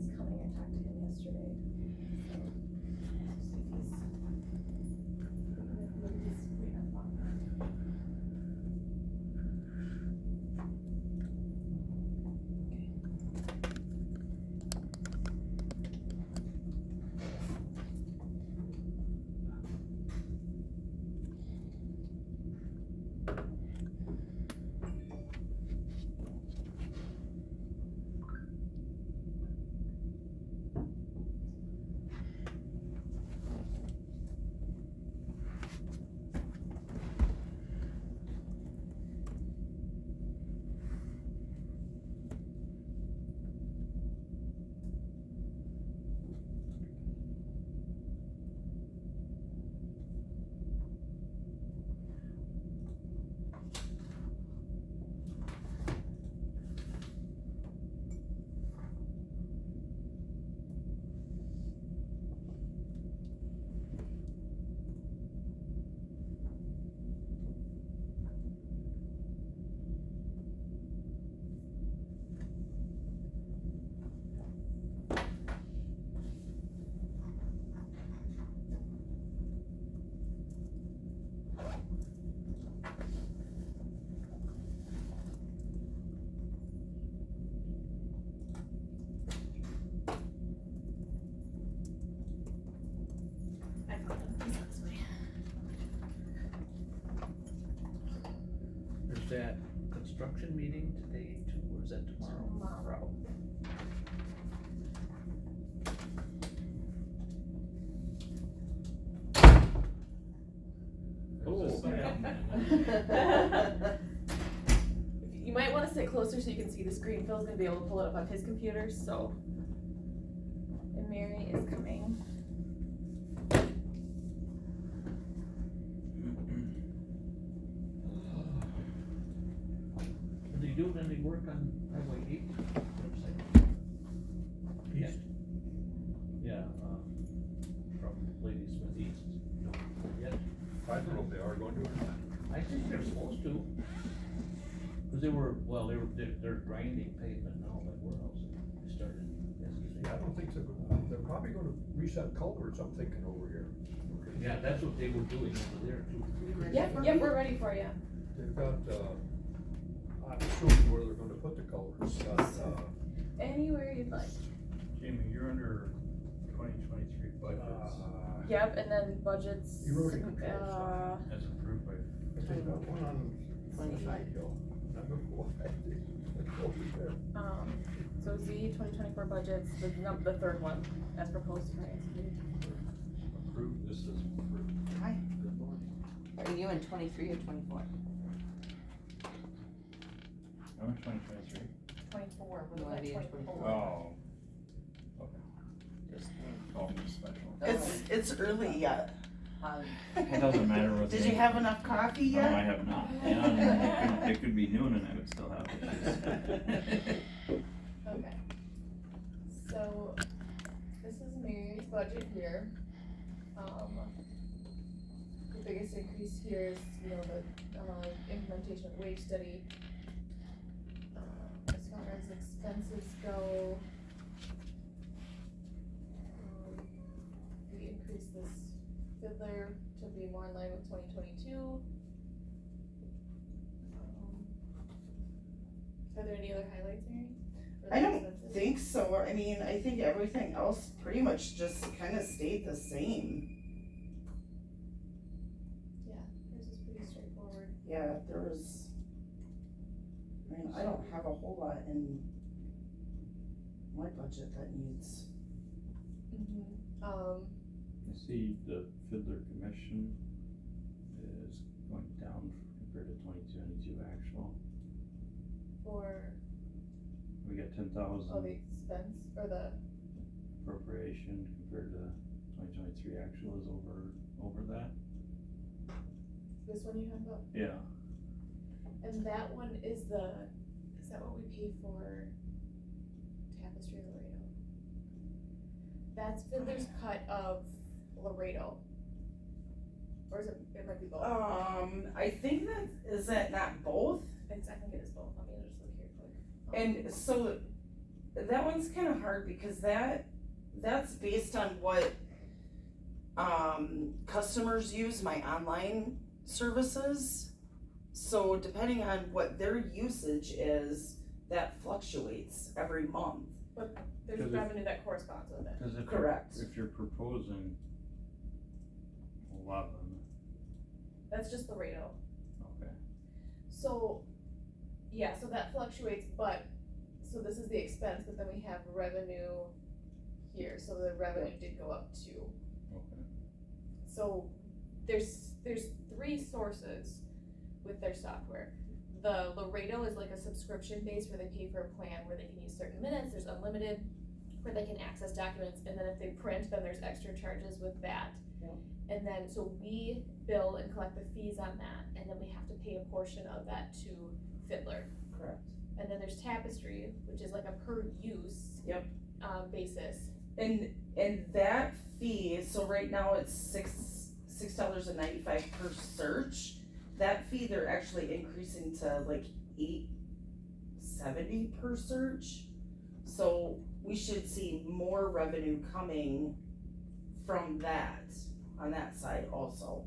is coming. I talked to him yesterday. So, see if he's waiting on Faulkner. Is that construction meeting today too, or is that tomorrow? Tomorrow. Oh. You might want to sit closer so you can see the screen. Phil's gonna be able to pull it up on his computer, so. And Mary is coming. Are they doing any work on Highway 8 website? East? Yeah, from Lady Smith East. No, yet. I don't know if they are going to or not. I think they're supposed to. Cause they're grinding pavement now, that warehouse they started yesterday. Yeah, I don't think so. They're probably gonna reset culverts, I'm thinking, over here. Yeah, that's what they were doing over there too. Yep, we're ready for you. They've got, I'm assuming where they're gonna put the culverts, Anywhere you'd like. Jamie, you're under 2023 budgets. Yep, and then budgets. Erosion control stuff. As approved by. They've got one on 25 Hill. I don't know why they over there. So Z 2024 budgets, the third one, as proposed by NCD. Approved, this is approved. Hi. Good morning. Are you in 23 or 24? I'm in 2023. 24, You wanna be in 24? Oh. Okay. Just Call me special. It's early yet. It doesn't matter what. Did you have enough coffee No, I yet? have not. Yeah, and it could be noon and I would still have issues. Okay. So, this is Mary's budget here. The biggest increase here is, the implementation of wage study. As far as expenses go, we increased this fiddler to be more in line with 2022. Are there any other highlights, Mary? I don't think so. I mean, I think everything else pretty much just kind of stayed the same. Yeah, yours is pretty straightforward. Yeah, I don't have a whole lot in my budget that needs. I see the fiddler commission is going down compared to 2022 actual. For, We got the 10,000 expense, or the, appropriation compared to 2023 actual is over that. this one you have about, Yeah. and that one is that what we pay for Tapestry Laredo? That's Fiddler's cut of Laredo. Or is it might be both. I think is that not both? I think it is both, let me just look here quick. And so that one's kinda hard because that's based on what, customers use my online services. So depending on what their usage is, that fluctuates every month. There's 'Cause if- revenue that corresponds with it. Cause Correct. if you're proposing 11, That's just the Laredo. okay, So, yeah, so that fluctuates, but, so this is the expense, but then we have revenue here, so the revenue did go up too. okay. So, there's three sources with their software. The Laredo is like a subscription base where they pay for a plan where they can use certain minutes, there's unlimited, where they can access documents, and then if they print, then there's extra charges with that. Yep. And then, so we bill and collect the fees on that, and then we have to pay a portion of that to Fiddler. Correct. And then there's Tapestry, which is like a per use. Yep. Basis. And that fee, so right now it's $6.95 per search. That fee, they're actually increasing to like $8.70 per search. So we should see more revenue coming from that, on that side also.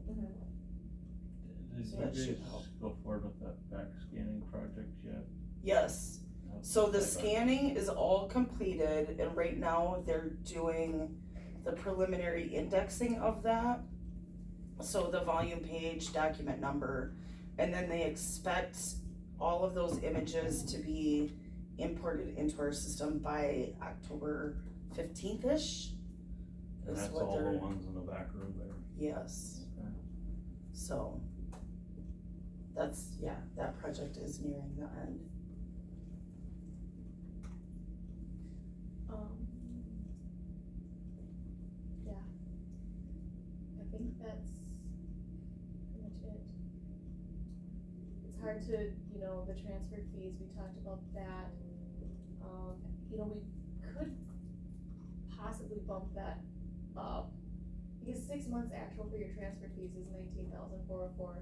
Did So you that should guys help. go forward with that back scanning project yet? Yes, How's so the that going? scanning is all completed and right now they're doing the preliminary indexing of that. So the volume page, document number, and then they expect all of those images to be imported into our system by October 15th-ish. And is that's what all the they're- ones in the back room there? Yes, Okay. so that's, yeah, that project is nearing the end. Yeah. I think that's pretty much it. It's hard to, the transfer fees, we talked about that. We could possibly bump that up. Because 6 months actual for your transfer fees is 19,404.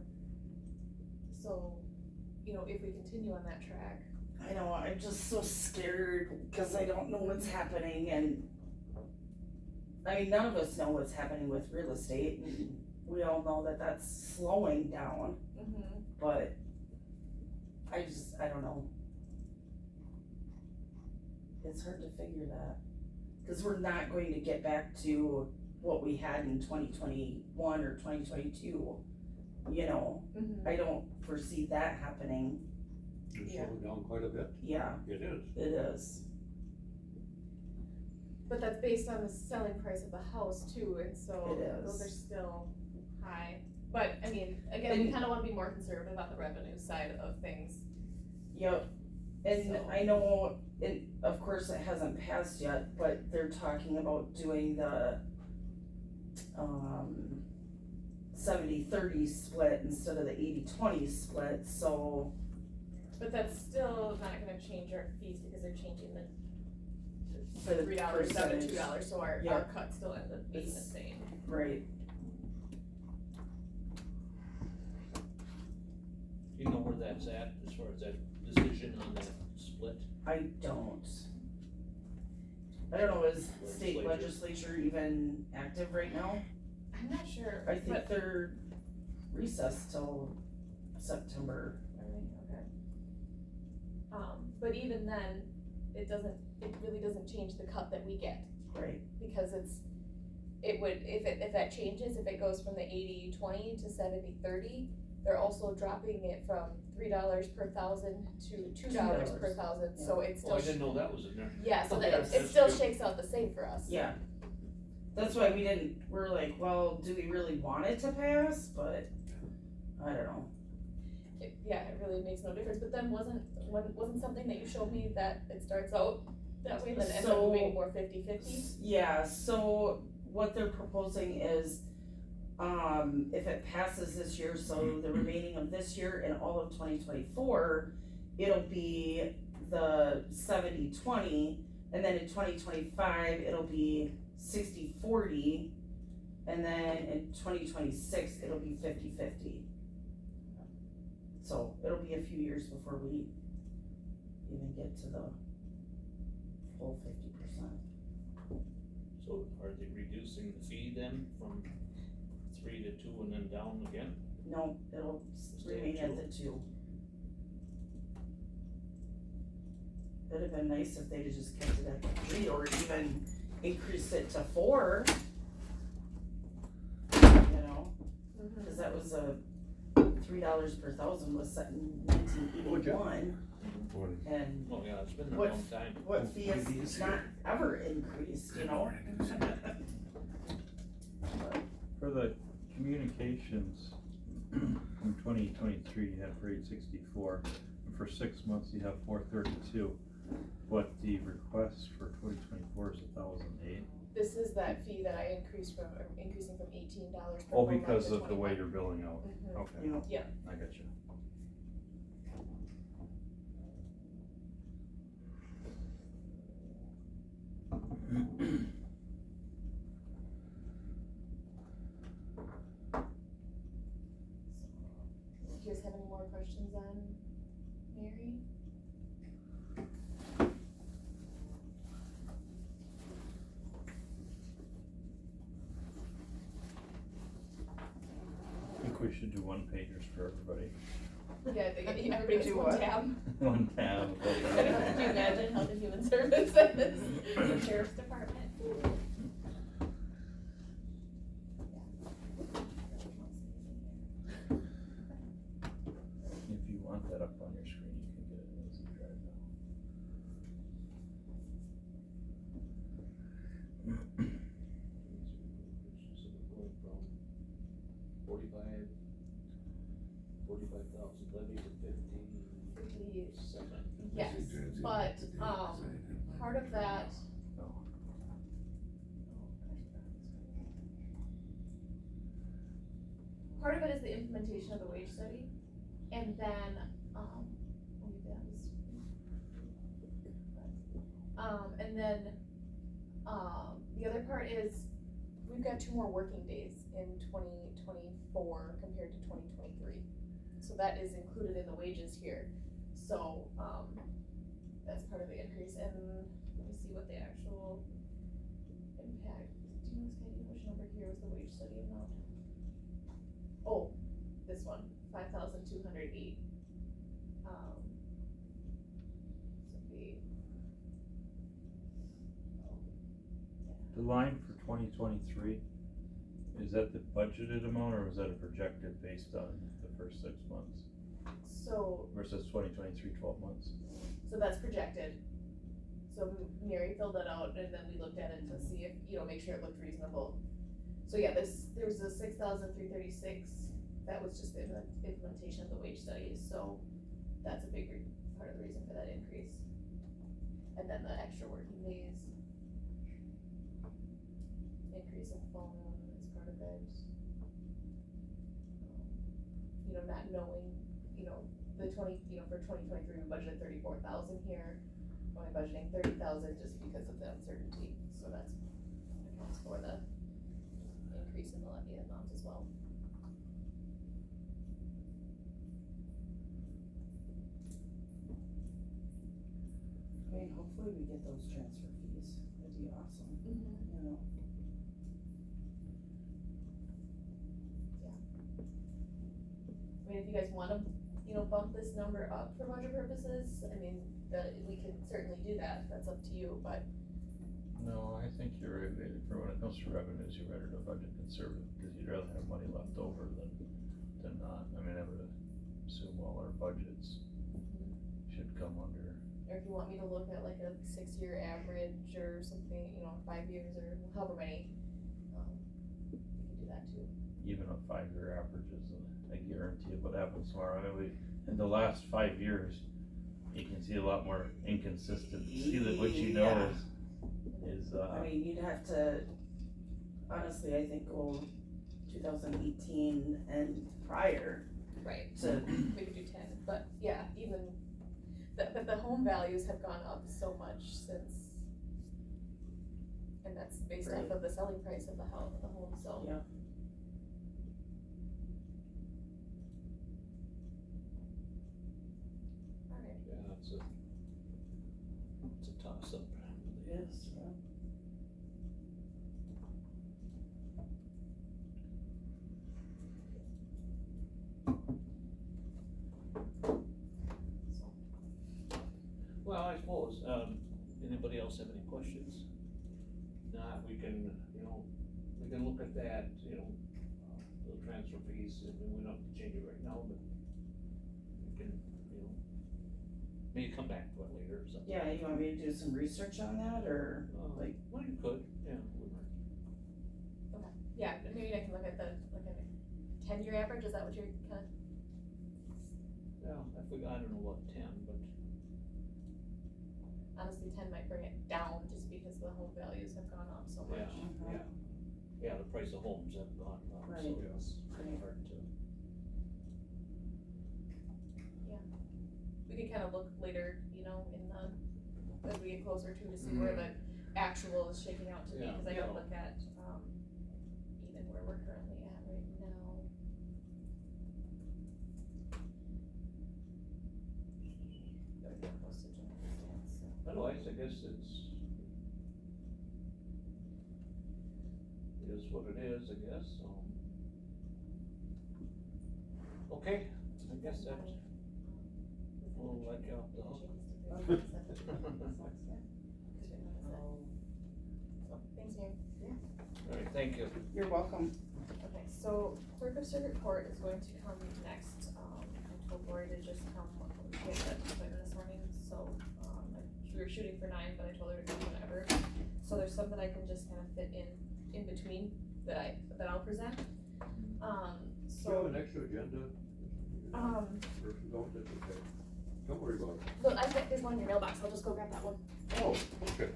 So, if we continue on that track. I know, I'm just so scared because I don't know what's happening and I mean, none of us know what's happening with real estate and we all know that that's slowing down, but I don't know. It's hard to figure that, cause we're not going to get back to what we had in 2021 or 2022, I don't foresee that happening. It's Yeah. slowed down quite a bit. Yeah, It is. it is. But that's based on the selling price of the house too, and so It those are is. still high. But, I mean, again, we kinda wanna be more conservative about the revenue side of things. Yep, and So- I know, of course, it hasn't passed yet, but they're talking about doing the 70-30 split instead of the 80-20 split, so, But that's still not gonna change our fees because they're changing the for the $3 down to percentage. $2, so our Yeah. cut still ends up being the It's- same. Right, You know where that's at, as far as that decision on that split? I don't. I don't know, is state legislature even active right now? I'm not sure, I think but, they're recessed till September. okay. But even then, it really doesn't change the cut that we get. Right. Because if that changes, if it goes from the 80-20 to 70-30, they're also dropping it from $3 per thousand to $2 per $2. thousand, so it Oh, still. I didn't know that was in there. Yeah, so that Yes. it still shakes out the same for us. Yeah. That's why we're like, well, do we really want it to pass? But, I don't know. It really makes no difference, but then wasn't something that you showed me that it starts out that way, then ends up So- moving more 50-50? Yeah, so what they're proposing is, if it passes this year, so the remaining of this year and all of 2024, it'll be the 70-20, and then in 2025, it'll be 60-40, and then in 2026, it'll be 50-50. So it'll be a few years before we even get to the reducing the fee then from 3 to 2 and then down again? No, it'll Stay at remain at 2. the 2. It'd have been nice if they'd have just kept it at the 3 or even increased it to 4. You know, cause that was $3 per thousand was set in 1981, and Oh, Oh, yeah, it's been a What- long time. what fee is not ever increased, you know? For the communications, in 2023, you have for 864, and for 6 months, you have 432. But the request for 2024 is 1,008. This is that fee that I increased from, or increasing from $18 per Oh, month because to of the way 21. you're billing out, Mhm. okay. You know, Yeah. I got you. Do you guys have any more questions on Mary? I think we should do one pagers for everybody. Yeah, I think everybody gets Do one what? tab. One tab. Can you imagine Health and Human Services, the Sheriff's Department? If you want that up on your screen, you can get it as you drive now. So we're going from 45,000 levy to 57. Yes, but, part of that. No. Part of it is the implementation of the wage study, and then, maybe that was. And then, the other part is, we've got 2 more working days in 2024 compared to 2023. So that is included in the wages here, so, that's part of the increase, and let me see what the actual impact, do you know, Scotty, which number here was the wage study amount? Oh, this one, 5,208. So the. The line for 2023, is that the budgeted amount or was that a projected based on the first 6 months So, versus 2023, 12 months? so that's projected. So Mary filled that out and then we looked at it to see if, make sure it looked reasonable. So yeah, there was a 6,336, that was just the implementation of the wage studies, so that's a big part of the reason for that increase. And then the extra working days. Increase of phone is part of it. Not knowing, the for 2023, we budgeted 34,000 here, only budgeting 30,000 just because of the uncertainty, so that's accounts for the increase in the levy amount as well. I mean, hopefully we get those transfer fees, that'd be awesome, you know? I mean, if you guys wanna, bump this number up for budget purposes, I mean, we can certainly do that, that's up to you, but. No, I think you're right, for when it comes to revenues, you're better to budget conservative, because you'd rather have money left over than not. I mean, I would assume all our budgets should come under. Or if you want me to look at like a 6-year average or something, 5 years or however many, we can do that too. Even a 5-year average is a guarantee of what happens tomorrow. I mean, in the last 5 years, you can see a lot more inconsistency that what you know Yeah. is I mean, you'd have to, honestly, I think go 2018 and prior Right. to, We could do 10, but yeah, even, but the home values have gone up so much since, and that's based off Right. of the selling price of the house, the home, so. Yeah. Alright, Yeah, it's a toss up. yes, yeah. Anybody else have any questions? Not, we can, we can look at that, the transfer fees, and we don't have to change it right now, but we can, maybe come back to it later or something. Yeah, you want me to do some research on that, or like? Well, you could, yeah. Yeah, maybe I can look at a 10-year average, is that what you're kinda? Yeah, I don't know what 10, but. Honestly, 10 might bring it down just because the home values have gone up so much. Yeah, the price of homes have gone up, so Right. it's pretty hard to. We can kind of look later, as we get closer to see where the actual is shaking out to be, Yeah. cause I gotta look at, even where we're currently at right now. Gotta get postage and everything, so. Otherwise, I guess it is what it is, I guess, so. Okay, I guess that, we'll let you off the hook. So, thanks, Mary. Alright, thank you. You're welcome. Okay, so clerk of circuit court is going to come next, I told Lori to just come, we had that appointment this morning, so, we were shooting for 9, but I told her to come whenever. So there's some that I can just kind of fit in between that I'll present, Do so. you have an extra agenda? Um, Or if you don't, that's okay. Don't worry about it. Look, I bet there's one in your mailbox, I'll just go grab that one. Oh, okay.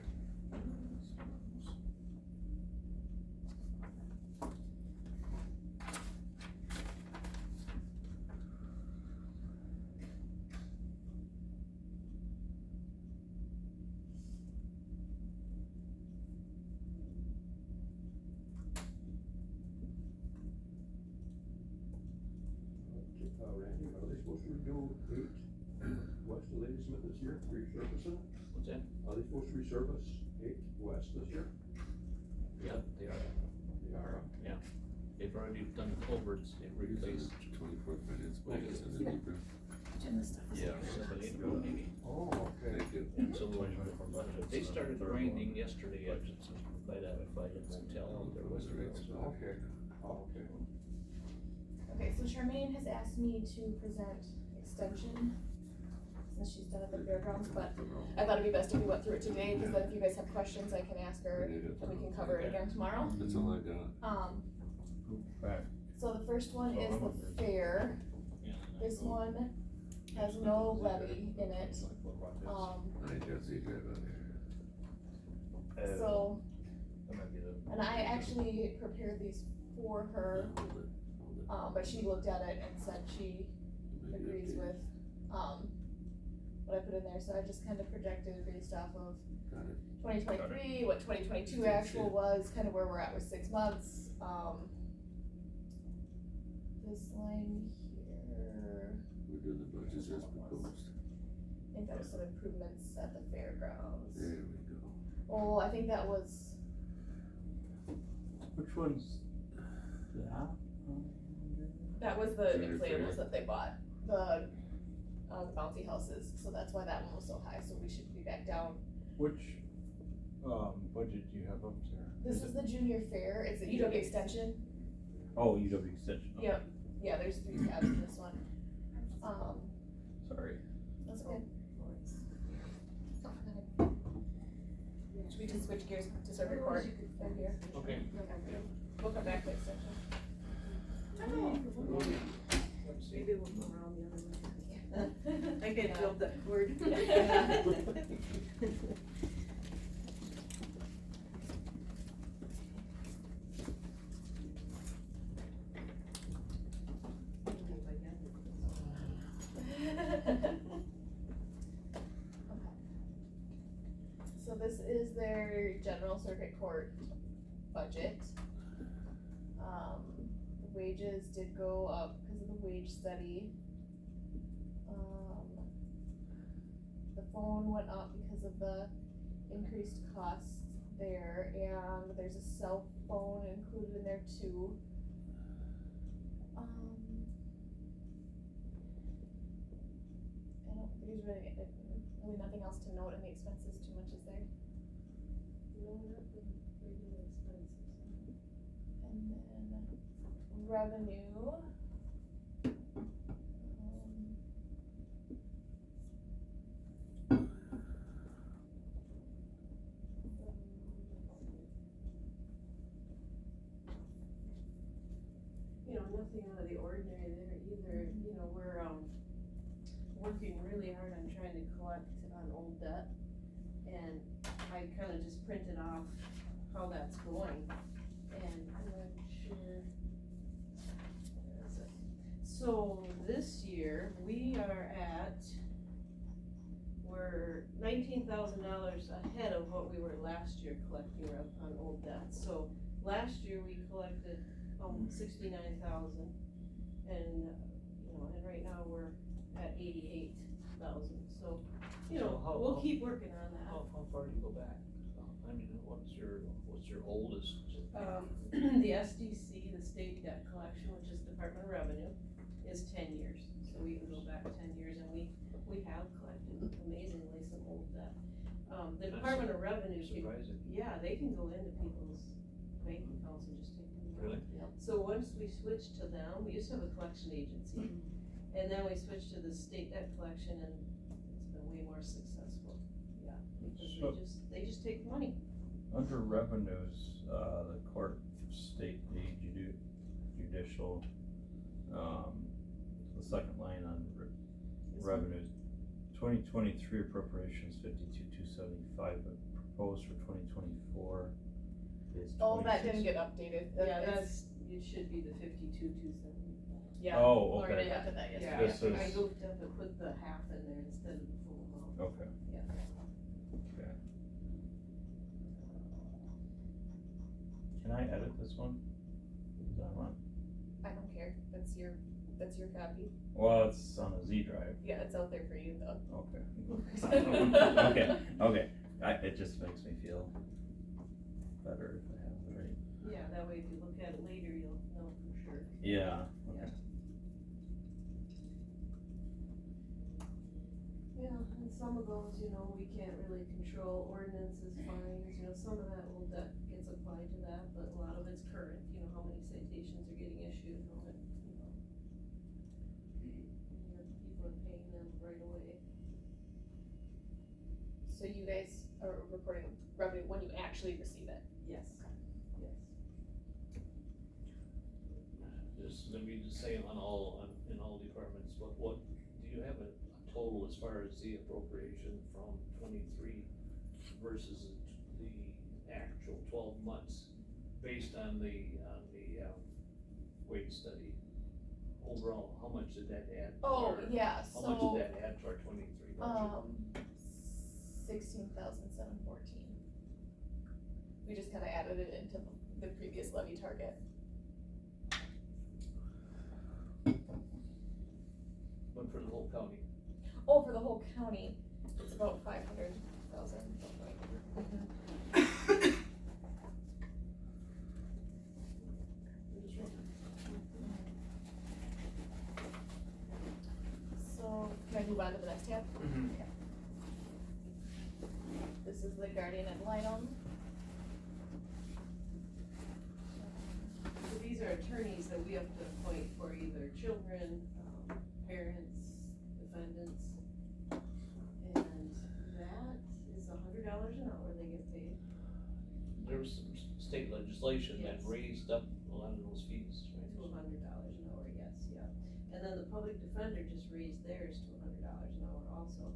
Randy, are they supposed to redo 8 west of Lady Smith this year, resurfacing? What's that? Are they supposed to resurface 8 west this year? Yeah, they are. They are. They've already done the culverts, they've replaced. 24 minutes, but it's in the deeper. Yeah. Maybe. Oh, okay. Thank you. And so they started grinding yesterday, by that, if I didn't tell, there was. Okay, okay. Okay, so Charmaine has asked me to present extension, since she's done at the fairgrounds, but I thought it'd be best if we went through it today, because then if you guys have questions, I can ask her, and we can cover it again tomorrow. That's all I got. Back. So the first one is the fair. This one has no levy in it. I got the drive out So, and I actually prepared these for her, but she looked at it and said she agrees with, what I put in there, so I just kind of projected based off of Got it. 2023, what 2022 actual was, kind of where we're at with 6 months, this line here, We're doing the budgets as proposed. I think that was some improvements at the fairgrounds. There we go. Oh, I think that was, Which one's that? that was the Junior fair. inflatables that they bought, the bouncy houses, so that's why that one was so high, so we should be back down. Which, budget do you have up there? This is the junior fair, it's the UW extension, Oh, UW extension. Okay. Yep. Yeah, there's 3 tabs in this one. Sorry. That's okay. Should we just switch gears to circuit court right here? Okay. We'll come back to extension. Maybe we'll go around the other way. I can build that word. So this is their general circuit court budget. The wages did go up because of the wage study. The phone went up because of the increased costs there, and there's a cell phone included in there too. I don't think there's really nothing else to note in the expenses going up in regular expenses. And then revenue. You know, nothing out of the ordinary there either, you know, we're, working really hard on trying to collect on old debt. And I kinda just printed off how that's going, and I'm not sure. Where is it? So this year, we're $19,000 ahead of what we were last year collecting on old debt. So last year, we collected, 69,000, and, you know, and right now we're at 88,000, so, you know, So how- we'll keep working on that. How far do you go back? I mean, what's your oldest? The SDC, the state debt collection, which is Department of Revenue, is 10 years, so we can go back 10 years, and we have collected amazingly some old debt. The That's Department of Revenue can, Surprising. yeah, they can go into people's bank accounts and just take them. out. Really? Yep. So once we switched to them, we used to have a collection agency, and then we switched to the state debt collection, and it's been way more successful, yeah, because So- they just take the money. Under revenues, the court, state, judicial, the second line on revenues, 2023 appropriations 52,275, but proposed for 2024 is 26. Oh, that didn't get updated. Yeah, It's- it should be the 52,275. Yeah. Oh, Lauren okay. added that Yeah, yesterday. This I is- goofed up and put the half in there instead of the full amount. Okay. Yeah. Okay. Can I edit this one? Is that one? I don't care. That's your copy. Well, it's on a Z drive. Yeah, it's out there for you though. Okay. Okay. It just makes me feel better if I have it right. Yeah, that way if you look at it later, you'll know for sure. Yeah. Okay. Yeah, and some of those, you know, we can't really control ordinances, fines, you know, some of that old debt gets applied to that, but a lot of it's current, you know, how many citations are getting issued, how many, you know. And people are paying them right away. So you guys are reporting revenue when you actually receive it. Yes, yes. Just, let me just say in all departments, what, do you have a total as far as the appropriation from 23 versus the actual 12 months, based on the wage study? Overall, how much did that add? Oh, or yeah, How much so, did that add to our 23 budget? 16,714. We just kinda added it into the previous levy target. But for the whole county? Oh, for the whole county, it's about 500,000. I'm just wondering. So, can I move on to the next tab? Okay. This is the guardian ad litem. So these are attorneys that we have to appoint for either children, parents, defendants. And that is $100 an hour they get paid. There was some state legislation that Yes. raised up a lot of those fees, right? To $100 an hour, yes, yeah. And then the public defender just raised theirs to $100 an hour also.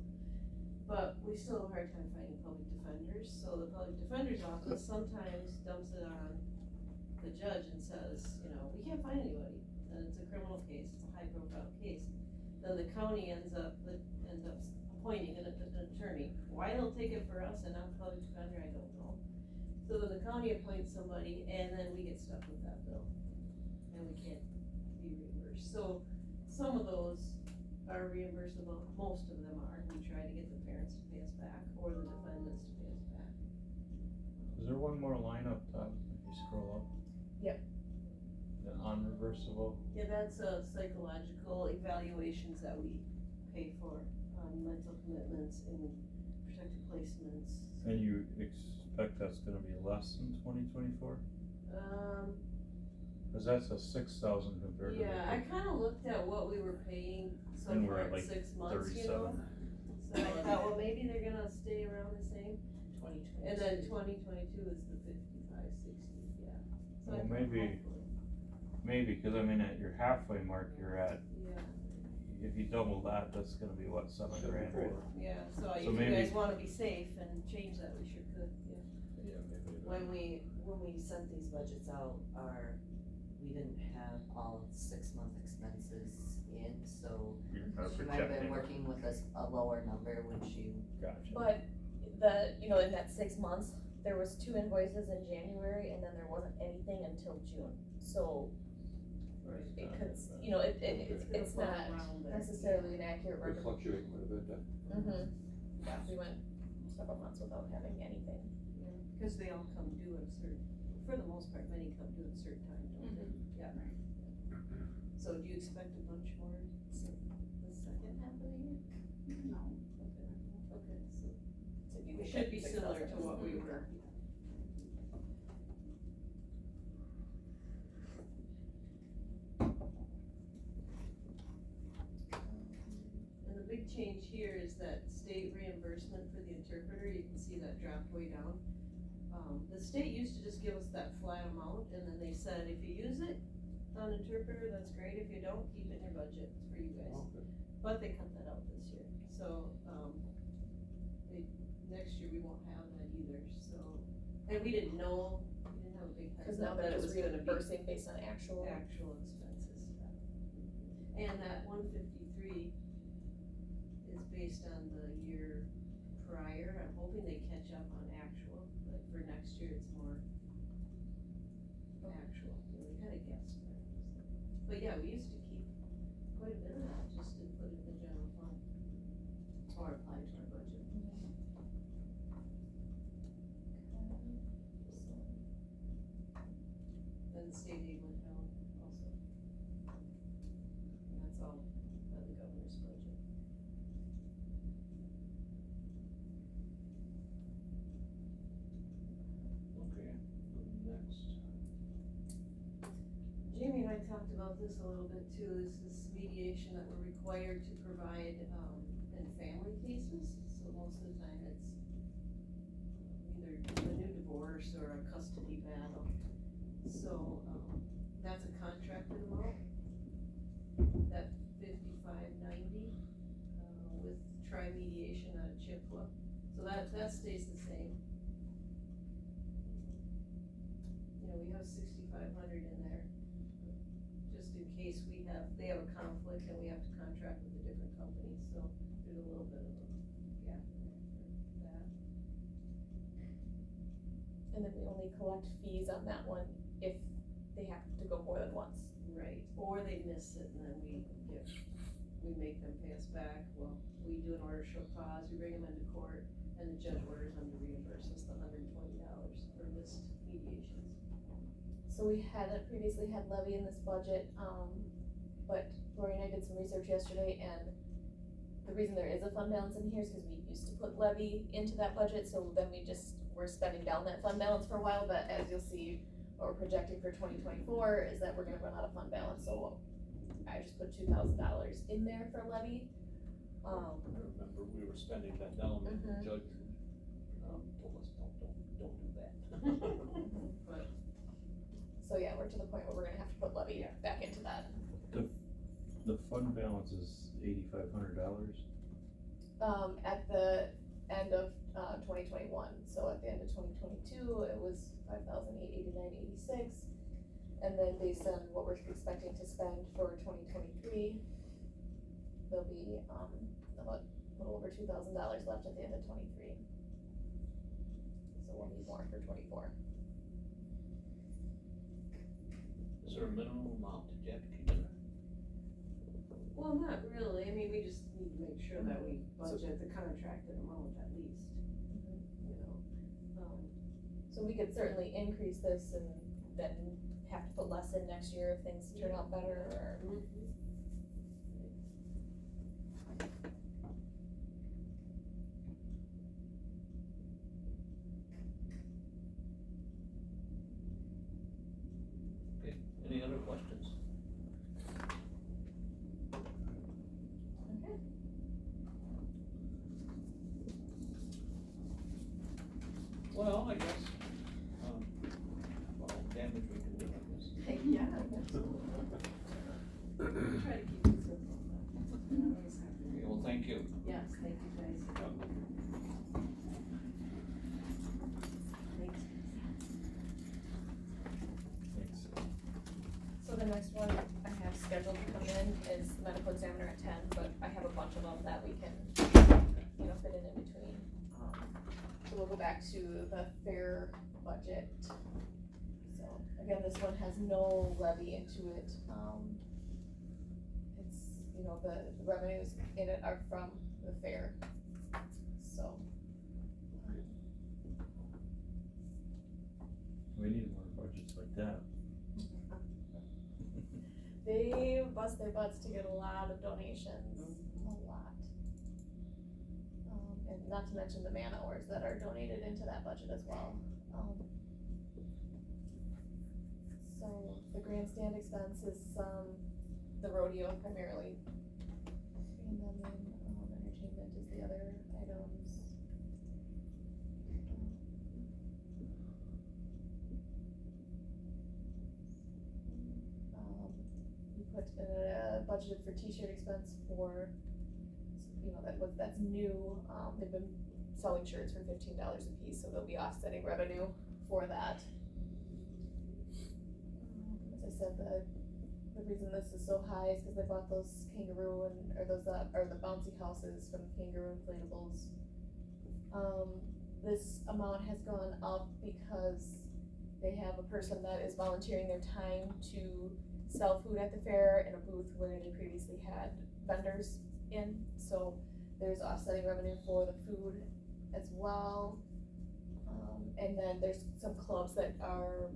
But we still have a hard time finding public defenders, so the public defender's office sometimes dumps it on the judge and says, you know, we can't find anybody, and it's a criminal case, it's a high profile case. Then the county ends up appointing an attorney. Why they'll take it for us and not the public defender, I don't know. So then the county appoints somebody, and then we get stuck with that bill, and we can't be reimbursed. So some of those are reimbursable, most of them are. We try to get the parents to pay us back, or the defendants to pay us back. Is there one more line up top if you scroll up? Yep. The unreversible? Yeah, that's psychological evaluations that we pay for on mental commitments and protected placements. And you expect that's gonna be less in 2024? Um, Cause that's a 6,000 compared to the. yeah, I kinda looked at what we were paying so And we're far at at like 6 months, you 37. know? So I thought, well, maybe they're gonna stay around the same, 2022. and then 2022 is the 55, 60, yeah. So I Well, thought maybe- hopefully, Maybe, cause I mean, at your halfway mark, you're at, yeah, if you double that, that's gonna be what, 7 grand? 74. yeah, so if So you maybe- guys wanna be safe and change that, we sure could, yeah. Yeah, maybe. When we sent these budgets out, we didn't have all 6-month expenses in, so You're kind of she might have been projecting. working with a lower number when she, Gotcha. But in that 6 months, there was 2 invoices in January and then there wasn't anything until June. So it could, it's It'll not fall around there. necessarily an accurate It record. fluctuate quite a bit then. Yeah, we went several months without having anything. Yeah, cause they all come due at certain, for the most part, many come due at certain times, don't they? Yeah. So do you expect a bunch more the second half of the year? No. Okay, so So if you it think should that be 6,000 similar to is- what we were. And the big change here is that state reimbursement for the interpreter, you can see that dropped way down. The state used to just give us that flat amount, and then they said, if you use it on interpreter, that's great, if you don't, keep it in your budget, it's for you guys. Okay. But they cut that out this year, so, next year we won't have that either, so, and we didn't know, we didn't have a big Cause heads now up that they're it was just gonna be reimbursing based on actual. actual expenses. And that 153 is based on the year prior, I'm hoping they catch up on actual, but for next year it's more actual, we kinda guessed. But yeah, we used to keep quite a bit of that, just to put it in the general fund, or apply to our budget. Then the state aid went down also. And that's all by the governor's budget. Okay, next. Jamie and I talked about this a little bit too, is this mediation that we're required to provide, in family cases, so most of the time it's either a new divorce or a custody battle. So, that's a contracted amount, that 5590, with tri-mediation out of Chippewa, so that stays the same. You know, we have 6,500 in there, just in case they have a conflict and we have to contract with a different company, so there's a little bit of a gap in there for that. And then we only collect fees on that one if they have to go more than once. Right, or they miss it and then we make them pay us back, well, we do an order show cause, we bring them into court, and the judge orders them to reimburse us the $120 for missed mediations. So we hadn't previously had levy in this budget, but Lori and I did some research yesterday, and the reason there is a fund balance in here is because we used to put levy into that budget, so then we're spending down that fund balance for a while, but as you'll see, what we're projecting for 2024 is that we're gonna run out of fund balance, so I just put $2,000 in there for levy. I remember we were spending that down and the Mhm. judge, told us, don't do that. But, So yeah, we're to the point where we're gonna have to put levy back into that. The fund balance is $8,500. At the end of 2021, so at the end of 2022, it was 5,889.86. And then based on what we're expecting to spend for 2023, there'll be, about a little over $2,000 left at the end of 23. So we'll need more for 24. Is there a minimum amount that you have to keep in there? well, not really, I mean, we just need to make sure that we budget the contracted amount at least, you know. So we could certainly increase this and then have to put less in next year if things turn out better, or. Well, I guess, well, damage we can do on this. Yeah, absolutely. Try to keep it simple, but not always happen. Okay, well, thank you. Yes, thank you guys. Thanks. Thanks. So the next one I have scheduled to come in is the medical examiner at 10, but I have a bunch of them that we can, fit in between. So we'll go back to the fair budget. So again, this one has no levy into it. It's, the revenues in it are from the fair. So. We need more budgets like that. They bust their butts to get a lot of donations, a lot. And not to mention the man hours that are donated into that budget as well. So the grandstand expense is, the rodeo primarily. And then, entertainment is the other items. We put budgeted for t-shirt expense for, that's new, they've been selling shirts for $15 a piece, so they'll be offsetting revenue for that. As I said, the reason this is so high is because they bought those kangaroo or the bouncy houses from Kangaroo Inflatables. This amount has gone up because they have a person that is volunteering their time to sell food at the fair in a booth where they previously had vendors in, so there's offsetting revenue for the food as well. And then there's some clubs that are,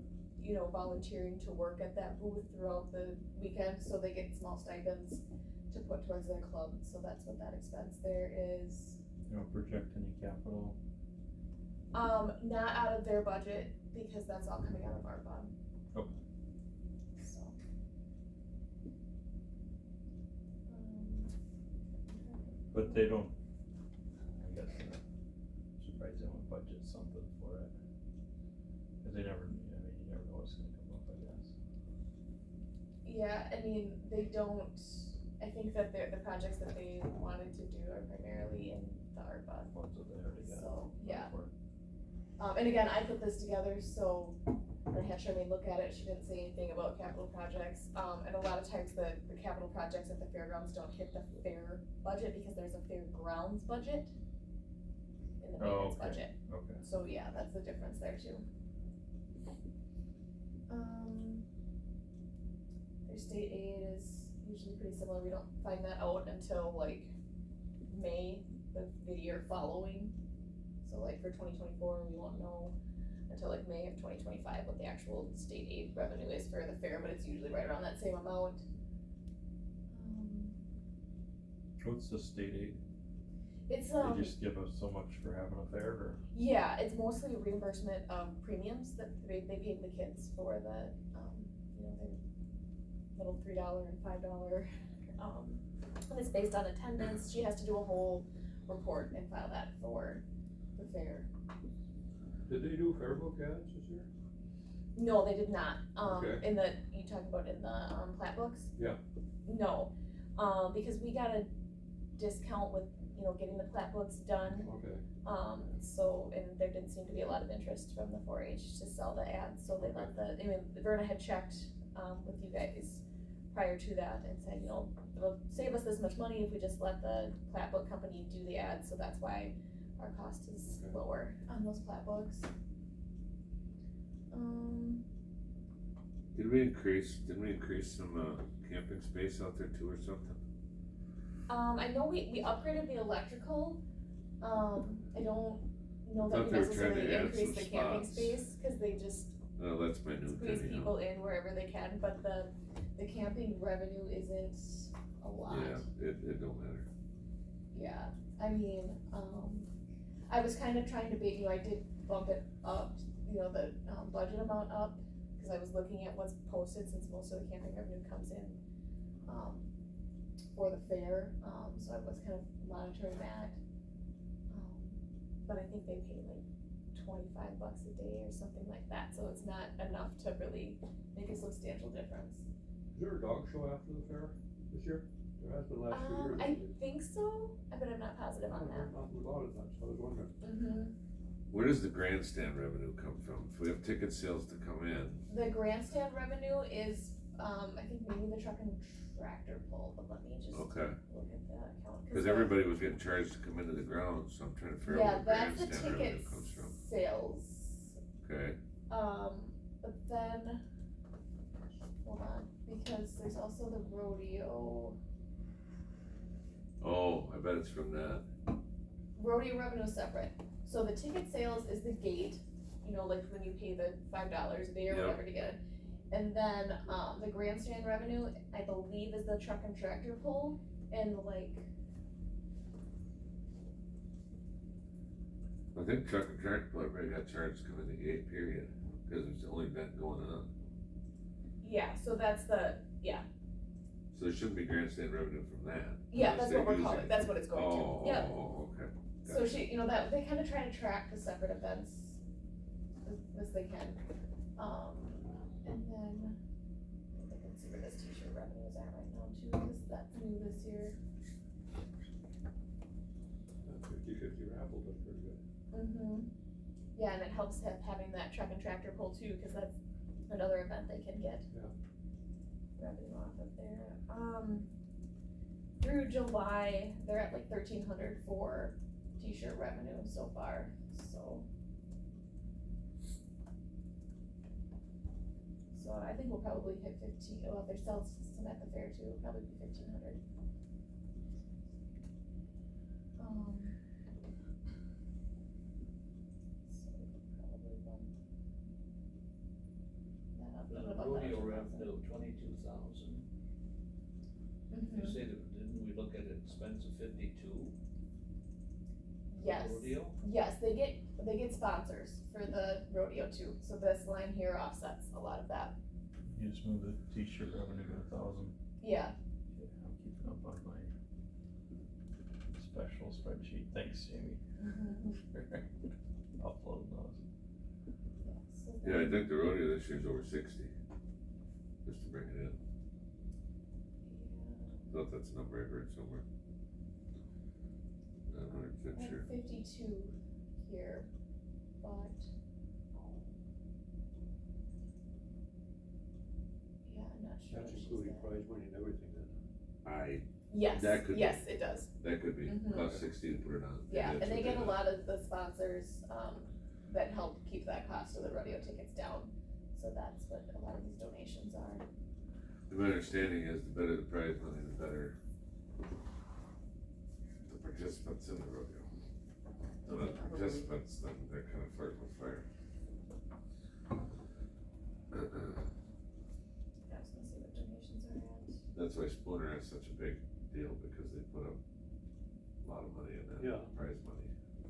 volunteering to work at that booth throughout the weekend, so they get small stipends to put towards their club, so that's what that expense there is. You don't project any capital? Not out of their budget, because that's all coming out of our fund. Okay. So. But they don't, I guess, surprised they won't budget something for it. Cause they never, you never know what's gonna come up, I guess. Yeah, they don't, I think that the projects that they wanted to do are primarily in the art fund. Ones that they already got. So, yeah. for. And again, I put this together, so I had Charmaine look at it, she didn't say anything about capital projects. And a lot of times the capital projects at the fairgrounds don't hit the fair budget because there's a fairgrounds budget in the maintenance budget. Okay. So yeah, that's the difference there too. Their state aid is usually pretty similar, we don't find that out until like May, the year following. So like for 2024, we won't know until like May of 2025 what the actual state aid revenue is for the fair, but it's usually right around that same amount. What's the state aid? It's They just give us so much for having a fair, or? yeah, it's mostly a reimbursement of premiums that they paid the kids for the, their little $3 and $5, and it's based on attendance. She has to do a whole report and file that for the fair. Did they do fair book ads this year? No, they did not, Okay. you talking about in the, plat books? Yeah. No, because we got a discount with, getting the plat books done. Okay. So, and there didn't seem to be a lot of interest from the 4-H to sell the ads, so they let Verna had checked, with you guys prior to that and said, it'll save us this much money if we just let the plat book company do the ads, so that's why our cost is Okay. lower on those plat books. Didn't we increase some, camping space out there too or something? I know we upgraded the electrical, I don't know that Thought we they were trying to necessarily add increased some the camping spots. space, cause they just Oh, that's my new squeeze opinion. people in wherever they can, but the camping revenue isn't a lot. Yeah, it don't matter. Yeah, I was kind of trying to I did bump it up, the, budget amount up, cause I was looking at what's posted since most of the camping revenue comes in, for the fair, so I was kind of monitoring that. But I think they pay like $25 a day or something like that, so it's not enough to really make a substantial difference. Is there a dog show after the fair this year? There has been last 2 years. I think so, but I'm not positive on that. Nothing about it, that's what I was wondering. Mm-hmm. Where does the grandstand revenue come from? If we have ticket sales to come in, The grandstand revenue is, I think maybe the truck and tractor pull, but let me just okay, look at that account. cause everybody was getting charged to come into the grounds, so I'm trying to figure Yeah, out where that's the grandstand revenue ticket comes from. sales. Okay, But then, hold on, because there's also the rodeo. oh, I bet it's from that. Rodeo revenue is separate. So the ticket sales is the gate, you know, like when you pay the $5 a day or Yep. whatever to get it. And then, the grandstand revenue, I believe, is the truck and tractor pull, and like, I think truck and tractor, everybody got charged to come in the gate, period, cause it's the only event going on. yeah, so that's the, So there shouldn't be grandstand revenue from that. yeah, unless that's they're what we're using- calling, that's what it's going Oh, to, yeah. oh, okay. So Gotcha. she, you know, that, they kinda try to track the separate events as they can. And then, I can see where this t-shirt revenue is at right now too, cause that's new this year. That 50/50 raffle does pretty good. Mm-hmm. Yeah, and it helps having that truck and tractor pull too, cause that's another event they can get. Yeah. Revenue off of there. Through July, they're at like 1,300 for t-shirt revenue so far, so. So I think we'll probably hit 15, well, if there's still some at the fair too, it'll probably be 1,500. So we could probably bump that up even above that. Rodeo revenue, 22,000. Mhm. You say that, didn't we look at expense of 52? Yes. Rodeo? Yes, they get sponsors for the rodeo too, so this line here offsets a lot of that. You just move the t-shirt revenue to 1,000. Yeah, Yeah, I'm keeping up on my special spreadsheet, thanks Jamie. Uploading those. yeah, so Yeah, I then- think the rodeo this year's over 60, just to bring it in. Thought that's a number I heard somewhere. Not 100% I have sure. 52 here, but. Yeah, I'm not sure. That's what she's including got. prize money and everything then. Yes, That could be. yes, it does, That could be, Mhm. plus 60 to put it on. yeah, Maybe and they that's get a what lot of the sponsors, that help keep that cost of the rodeo tickets down, so that's what a lot of these donations are. did. My understanding is the better the prize money, the better the participants in the rodeo. The less participants, then they're kind of flirting with fire. Yeah, I was gonna see what donations are at. That's why Splinter has such a big deal, because they put up a lot of money in that Yeah. prize money.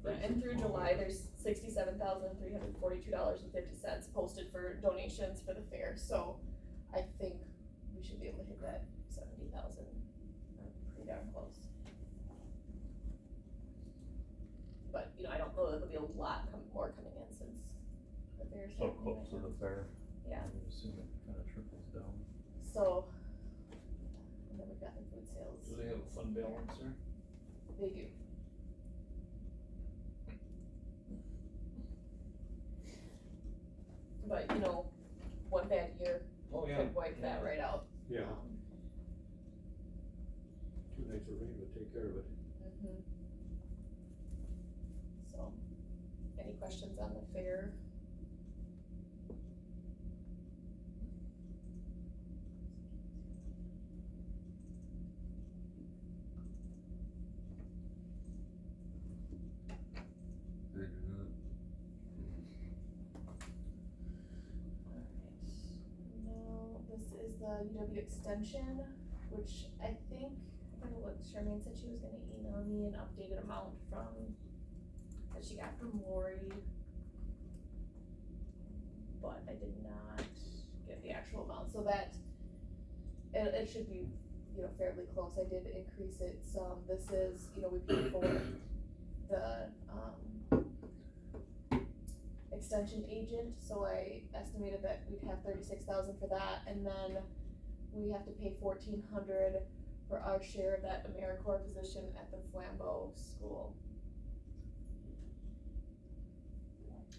Yeah, and through July, there's $67,342.50 posted for donations for the fair, so I think we should be able to hit that 70,000, pretty darn close. But, you know, I don't know that there'll be a lot more coming in since the fair's So happening close right to now. the fair. Yeah. I would assume it kinda trickles down. So, and then we've got the food sales, Do they have a fund balance there? they do. But, you know, one bad year Oh, yeah. could wipe that right out. Yeah, Um, 2 nights of rain would take care of it. mhm. So, any questions on the fair? They do not. Alright, now, this is the UW extension, which I think, I'm gonna look, Charmaine said she was gonna email me an updated amount from, that she got from Lori. But I did not get the actual amount, so that, it should be, you know, fairly close, I did increase it some, this is, you know, we paid for the, extension agent, so I estimated that we'd have 36,000 for that, and then we have to pay 1,400 for our share of that AmeriCorps position at the Flambeau School.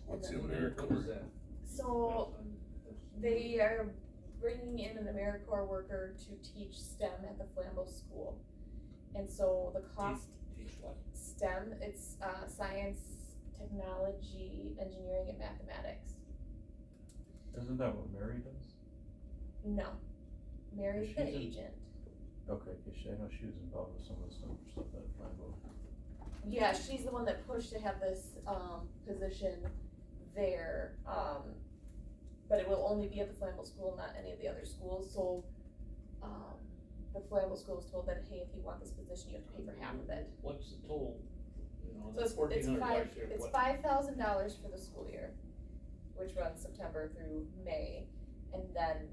What's the And What AmeriCorps? is that? So they are bringing in an AmeriCorps worker to teach STEM at the Flambeau School. And so the cost, Teach what? STEM, it's science, technology, engineering, and mathematics. Isn't that what Mary does? No, Mary's the She's in- agent. Okay, cause I know she was involved with some of the stuff at Flambeau. Yeah, she's the one that pushed to have this position there, but it will only be at the Flambeau School, not any of the other schools, so the Flambeau School was told that, hey, if you want this position, you have to pay for half of it. What's the total, you know, So that's $1,400 here, it's what, $5,000 for the school year, which runs September through May, and then,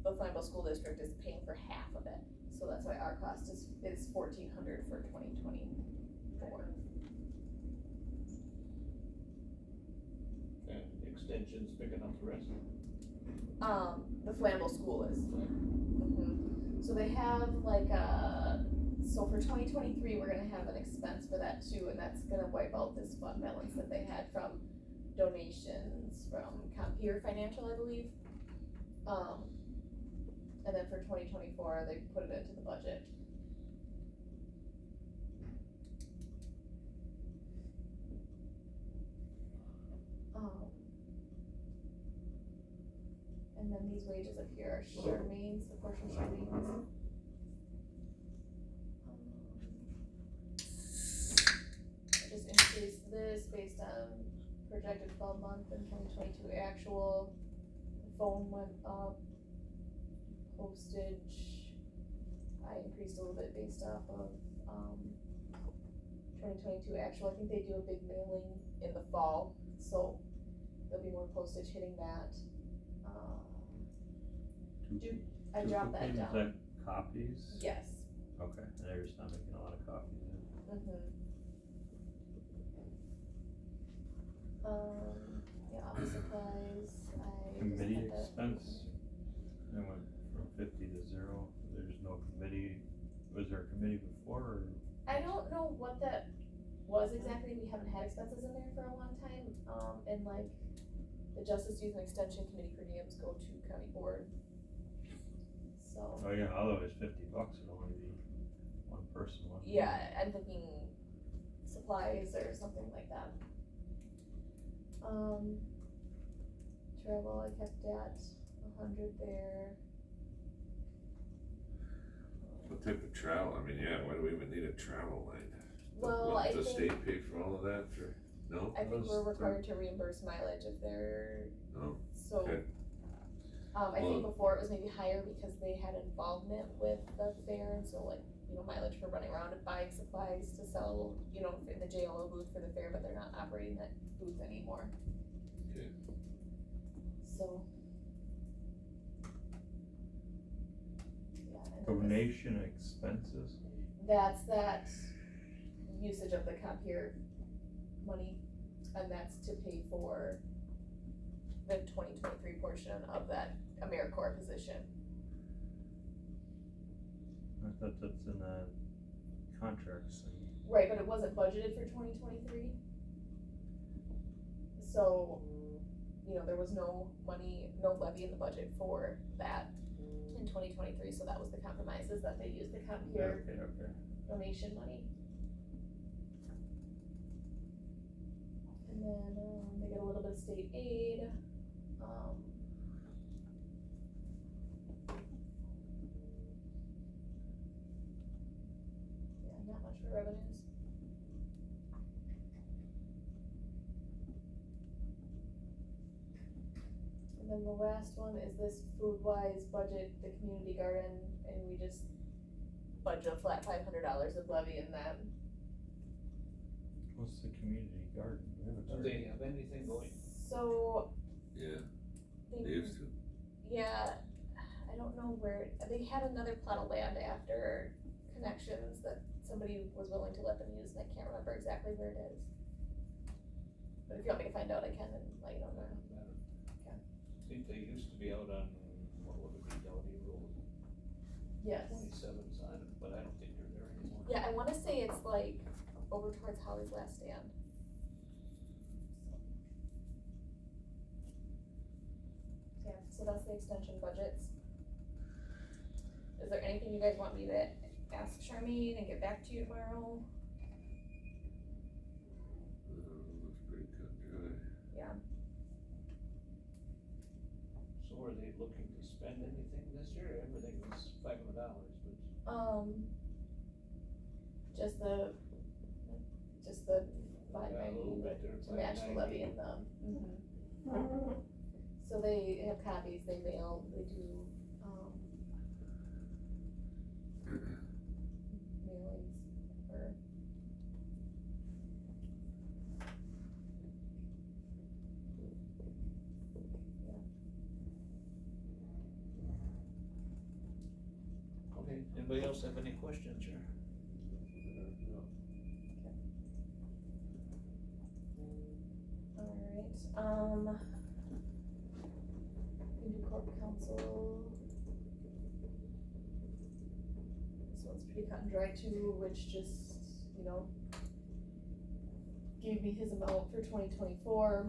the Flambeau School District is paying for half of it, so that's why our cost is $1,400 for 2024. and extensions picking up the rest? The Flambeau School is. So they have like so for 2023, we're gonna have an expense for that too, and that's gonna wipe out this fund balance that they had from donations from Compeer Financial, I believe. And then for 2024, they put it into the budget. And then these wages up here are Charmaine's, the portion of Charmaine's. I just increased this based on projected 12-month and 2022 actual. The phone went up. Postage, I increased a little bit based off of 2022 actual. I think they do a big mailing in the fall, so there'll be more postage hitting that. I dropped that 215, down. is that copies? Yes. Okay, and they're just not making a lot of copies then. Yeah, office supplies, I. Committee just had that- expense, I went from 50 to 0, there's no committee, was there a committee before, or? I don't know what that was exactly, we haven't had expenses in there for a long time, and like, the Justice Youth and Extension Committee per diems go to county board. So, Oh yeah, otherwise $50 would only be one person, one. yeah, I'm thinking supplies or something like that. Travel, I kept at 100 there. What type of travel? I mean, yeah, why do we even need a travel line? Well, What, I the think, state pay for all of that for, no? I think we're required to reimburse mileage if they're, No, so. okay. I think Well- before it was maybe higher because they had involvement with the fair, and so like, you know, mileage for running around and buying supplies to sell, you know, in the JLO booth for the fair, but they're not operating that booth anymore. Okay. So. Yeah, and then Donation expenses, that's that usage of the Compeer money, and that's to pay for the 2023 portion of that AmeriCorps position. I thought that's in the contracts thing. Right, but it wasn't budgeted for 2023. So, you know, there was no money, no levy in the budget for that in 2023, so that was the compromises that they used the Compeer Okay. donation money. And then, they get a little bit of state aid, yeah, not much for revenues. And then the last one is this food-wise budget, the community garden, and we just budget a flat $500 of levy in that. What's the community garden? We have a Do garden. they have anything going? So, Yeah, they, they used to. yeah, I don't know where, they had another plot of land after Connections that somebody was willing to let them use, and I can't remember exactly where it is. But if you want me to find out, I can and let you know. Okay. Okay. I think they used to be out on, what would it be, Delany Road, Yes. 27 side, but I don't think they're there anymore. Yeah, I wanna say it's like over towards Holly's Last Stand. Yeah, so that's the extension budgets. Is there anything you guys want me to ask Charmaine and get back to you tomorrow? Looks pretty cut dry. Yeah. So are they looking to spend anything this year? Everything was $500, but. Just the five Yeah, a little ninety bit there, to match the levy $590. and the, So they have copies, they mail, they do, mailings for. Okay, anybody else have any questions here? Alright, we do corp council. This one's pretty cut and dry too, which just, gave me his amount for 2024.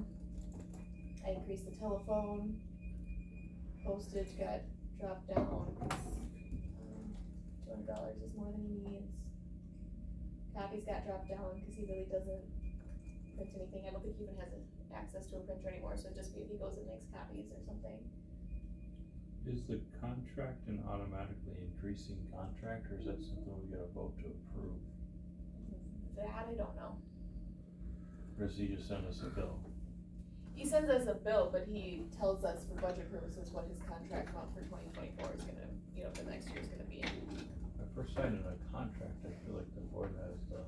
I increased the telephone. Postage got dropped down, $200 is more than he needs. Copies got dropped down, cause he really doesn't print anything, I don't think he even has access to a printer anymore, so it'd just be if he goes and makes copies or something. Is the contract an automatically increasing contract, or is that something we gotta vote to approve? That I don't know. Or does he just send us a bill? He sends us a bill, but he tells us for budget purposes what his contract amount for 2024 is gonna, for next year is gonna be. If we're signing a contract, I feel like the board has to.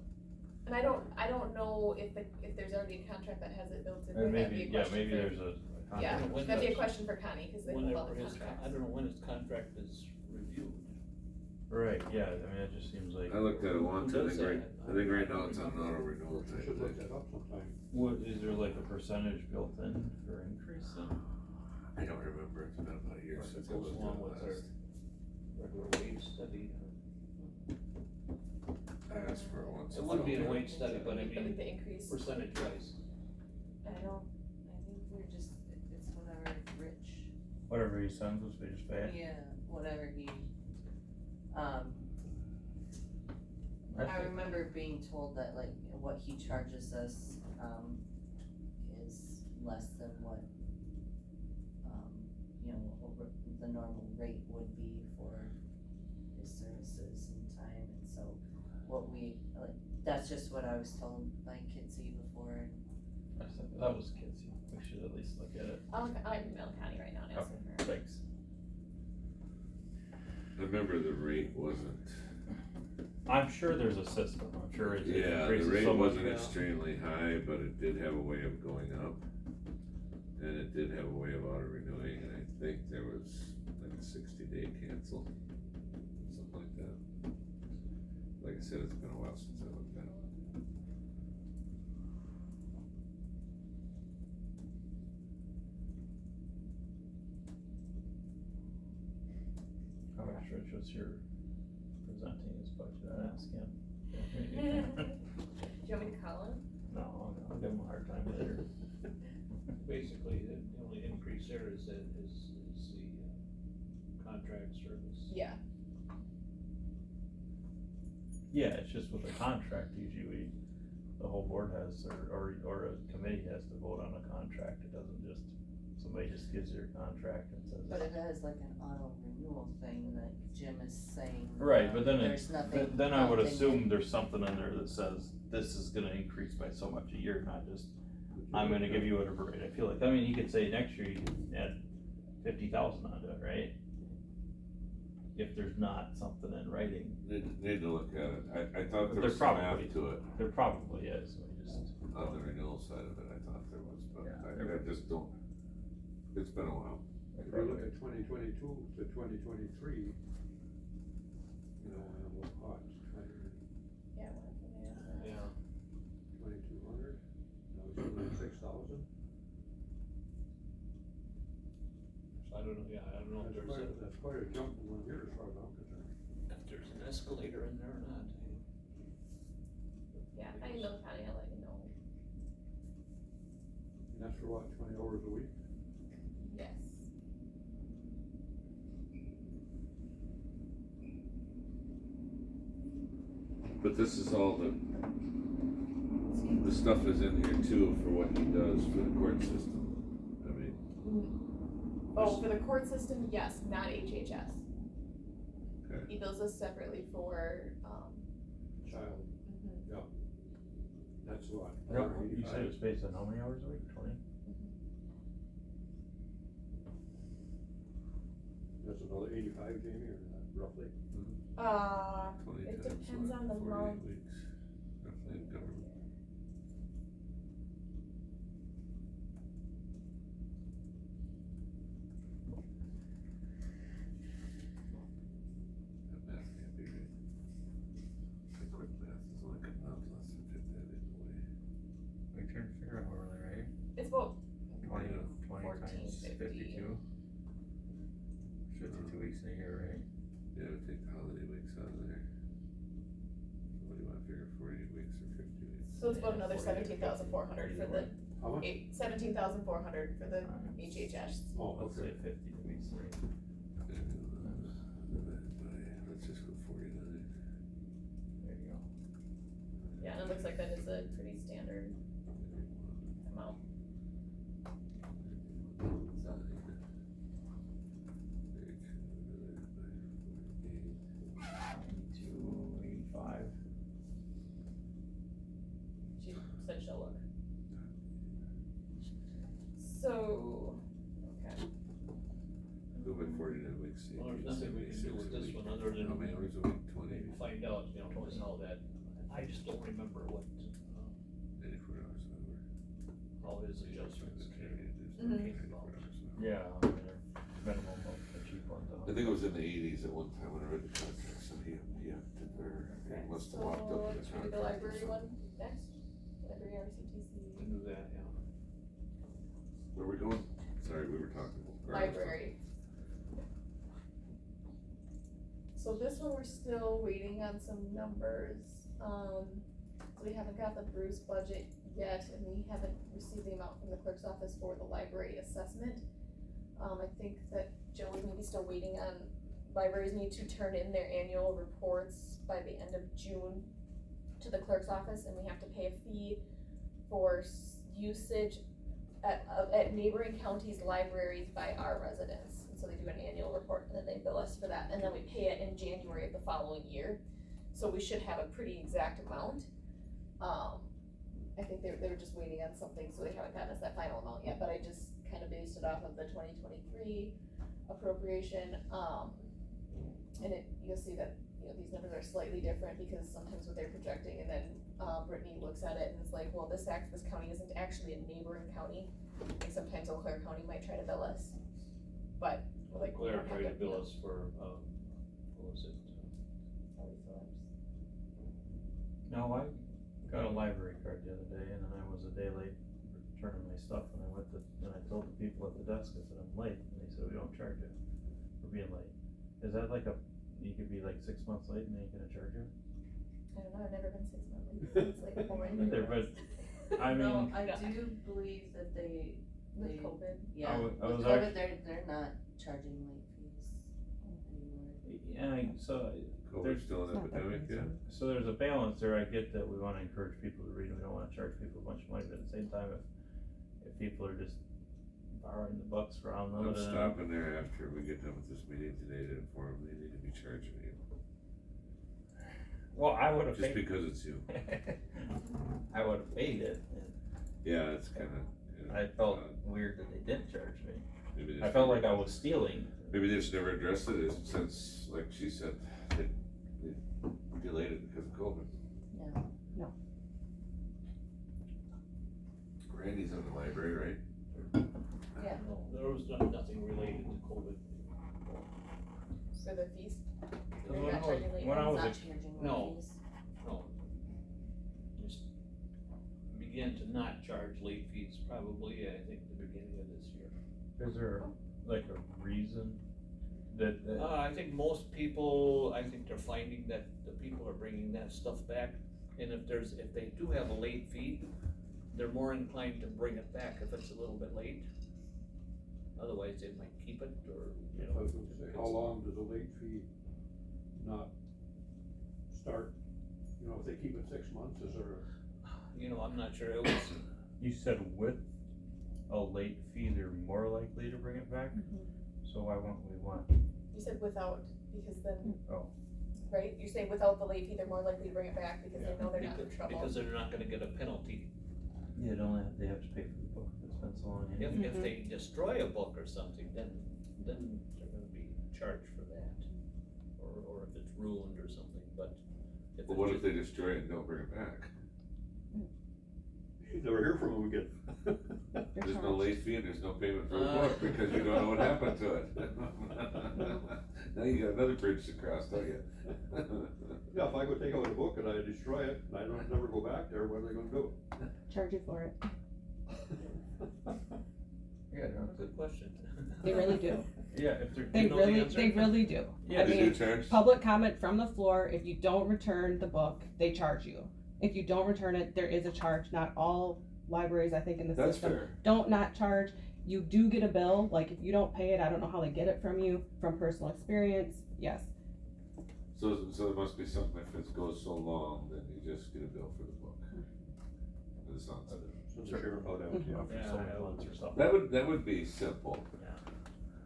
And I don't know if there's already a contract that has it built in, Or but that'd be a maybe, question maybe for. there's a Yeah, contract. When that'd be a does- question for Connie, cause they hold all Whenever the his, contracts. I don't know when his contract is reviewed. Right, yeah, I mean, it just seems like, I looked at it once, Who I does think right, that? I think right now it's on auto renewal I type should look thing. that up sometime. what, is there like a percentage built in for increase then? I don't remember, it's been about a year Or if since it I goes looked along at with it our last. regular wage study. I asked for it once. It would be a wage study, but I But mean, like the increase, percentage wise. I know, I think we're just, it's whatever Rich, Whatever he sends us, we just pay it? yeah, whatever he, I I think- remember being told that like what he charges us, is less than what, over the normal rate would be for his services and time, and so what we, like, that's just what I was told by Kitsy before, and I said, that was kidsy, we should at least look at it. I'm emailing Connie right now and asking her. Thanks. I remember the rate wasn't, I'm sure there's a system, I'm sure it yeah, the increases rate so much. wasn't extremely high, but it did have a way of going up. And it did have a way of auto renewing, and I think there was like a 60-day cancel, something like that. Like I said, it's been a while since I looked at it. I wish Rich was here presenting his budget, I'd ask him. Do you want me to call him? No, I'll give him a hard time later. Basically, the only increase there is the contract service. Yeah, Yeah, it's just with a contract, usually the whole board has, or a committee has to vote on a contract, it doesn't just, somebody just gives you a contract and says. but it has like an auto renewal thing that Jim is saying. Right, but then There's nothing. then I would built in assume there's something in there that says this is gonna increase by so much a year, not just, I'm gonna give you whatever rate I feel like. I mean, you could say next year you can add 50,000 onto it, right? If there's not something in writing, Need to look at it, I thought there There was some probably- math to it, there probably is, we just. on the renewal side of it, I thought there was, but Yeah, I just don't, it's been a while. If you look at 2022 to 2023, and what cost, yeah, one from the, Yeah. 2,200, now it's only 6,000. thousand? So I don't know, I don't know if there's That's quite a jump in 1 year as far as I'm concerned. if there's an escalator in there or not. Yeah, I emailed Connie, I'll let you know. And that's for what, 20 hours a week? Yes. But this is all the stuff is in here too for what he does for the court system. I mean, Oh, for the court system, yes, not HHS. Okay. He bills us separately for, Child, mhm. that's what? You said 185? it was based on how many hours a week, 20? That's another 85, Jamie, or not, roughly? 20 it times depends what, on the 48 month. weeks, roughly in government. That math can't be right. The quick math is only coming out to us to fit that in the way. We trying to figure out where they're at. It's about 20 14, times 50. 52. 52 weeks in a year, right? Yeah, we take the holiday weeks out of there. What do you wanna figure, 48 weeks or 50 weeks? So it's about another 48, 17,400 for the, How much? 17,400 for the HHS. Oh, Let's okay. say 50 weeks, right? Let's just go 49. There you go. Yeah, and it looks like that is a pretty standard amount. So, 285. she said she'll look. So, okay. Go by 49 weeks. see, Well, there's nothing we can do 76 with this a week. one other than. How many hours a week? 20? Maybe find out, just how that, I just don't remember what, 84 hours an hour. all his adjustments came. Mhm. Yeah, I mean, they're minimum of the cheap ones. I think it was in the 80s at one time when I read the contract, so he upped it there. Okay, He must so have walked up in the let's contract. read the library or one something. next. Library RCTC. Can do that, yeah. Where are we going? Sorry, we were talking. Library. So this one, we're still waiting on some numbers. We haven't got the Bruce budget yet, and we haven't received the amount from the clerk's office for the library assessment. I think that Joe is maybe still waiting on, libraries need to turn in their annual reports by the end of June to the clerk's office, and we have to pay a fee for usage at neighboring counties' libraries by our residents. And so they do an annual report, and then they bill us for that, and then we pay it in January of the following year. So we should have a pretty exact amount. I think they were just waiting on something, so they haven't gotten us that final amount yet, but I just kind of based it off of the 2023 appropriation, and you'll see that, these numbers are slightly different because sometimes what they're projecting, and then, Brittany looks at it and is like, well, this county isn't actually a neighboring county, and sometimes Eau Claire County might try to bill us, but, like, we Claire don't have tried to bill you know, us for, what was it? Ellie Phillips. No, I got a library card the other day, and then I was a day late returning my stuff, and I told the people at the desk, I said, I'm late, and they said, we don't charge you for being late. Is that like you could be like 6 months late and they ain't gonna charge you? I don't know, I've never been 6 months late, it's like boring. There, but, I No, mean, I do believe that they, With COVID. yeah, I with was COVID, they're not charging late fees anymore. yeah, so, COVID's still an epidemic, yeah? so there's a balance there. I get that we wanna encourage people to read, and we don't wanna charge people a bunch of money, but at the same time, if people are just borrowing the bucks for I'm unlimited. stopping there after we get done with this meeting today to inform them they need to be charging you, Well, I would've just paid. because it's you. I would've paid it, and Yeah, it's kinda. I felt weird that they didn't charge me. Maybe I felt like I was stealing. Maybe they just never addressed it since, like she said, they delayed it because of COVID. No. Randy's in the library, right? Yeah. No, there was nothing related to COVID. For the fees? When They're not charging late I fees? was Not a- charging late No. fees. No. Just begin to not charge late fees probably, I think, the beginning of this year. Is there like a reason that, I think most people, I think they're finding that the people are bringing that stuff back, and if they do have a late fee, they're more inclined to bring it back if it's a little bit late. Otherwise, they might keep it, or, you know. I was gonna say, how long does a late fee not start? You know, if they keep it 6 months, is there You know, I'm not sure, it was, you said with a late fee, they're more likely to bring it back? So why won't we want? You said without, because then. Oh. Right, you're saying without the late fee, they're more likely to bring it back because they know they're not in trouble. because they're not gonna get a penalty. Yeah, they have to pay for the book if it's been so long. If they destroy a book or something, then they're gonna be charged for that, or if it's ruined or something, but if But what it's if they destroy it and don't bring it back? you never hear from them again? There's no late fee and there's no payment for the book because you don't know what happened to it. Now you got another bridge to cross, don't you? Yeah, if I go take out a book and I destroy it, and I don't never go back there, what are they gonna do? Charge you for it. Yeah, no, good question. They really do. yeah, if they're. They know the really, answer? they really do. Yeah, I They do mean, charge? public comment from the floor, if you don't return the book, they charge you. If you don't return it, there is a charge. Not all libraries, I think, in the That's system fair. don't not charge. You do get a bill, like if you don't pay it, I don't know how they get it from you, from personal experience, yes. So it must be something, if it goes so long, then you just get a bill for the book. It sounds like So the sheriff out Yeah, out. for so many months or something. that would be simple. Yeah.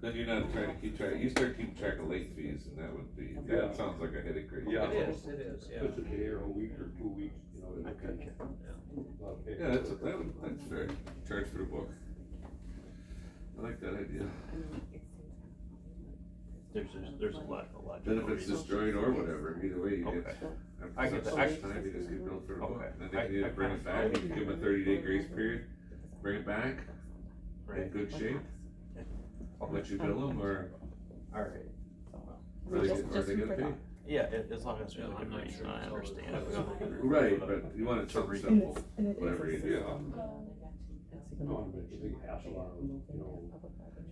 Then you're not trying to keep track, you start keeping track of late fees and that would be, Yeah. that sounds like a headache right Yeah. there. It is, yeah. If it's a day or a week or 2 weeks, you know, it'd be a lot of Yeah, that's fair, charge for the book. I like that idea. There's a lot of Then if it's destroyed or whatever, either way you get, Okay. I after get such that. time, you just get billed for the book. Okay. Then they can either bring it back, you can give them a 30-day grace period, bring it back, in Right. good shape, let you bill them, or Alright. are they gonna pay? Yeah, as long as Yeah, there's a I'm good not reason, sure I it's understand. always- Right, but you want it something read. simple, And it whatever you is. do. No, I'm a big hassle out of, you know.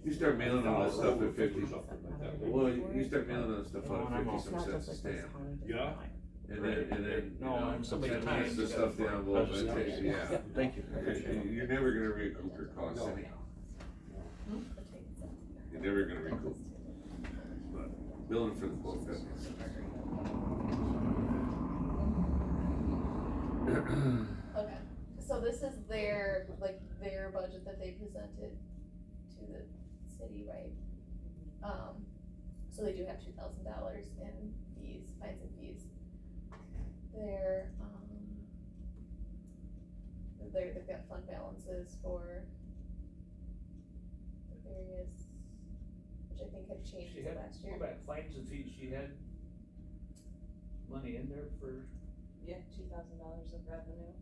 You start mailing all that stuff at 50, Something like that. well, you start mailing all that stuff out at 50 some cents a stamp. Yeah. And then, No, on somebody's 10 minutes time, to you stuff gotta- the envelope, and it takes, yeah. Thank you. You're never gonna recoup your costs No. anyhow. You're never gonna recoup. But billing for the book, that makes sense. Okay, so this is their budget that they presented to the city, right? So they do have $2,000 in fees, fines and fees. They've got fund balances for the various, which I think had changed She since had, last year. go back, fines and fees, she had money in there for, Yeah, $2,000 of revenue.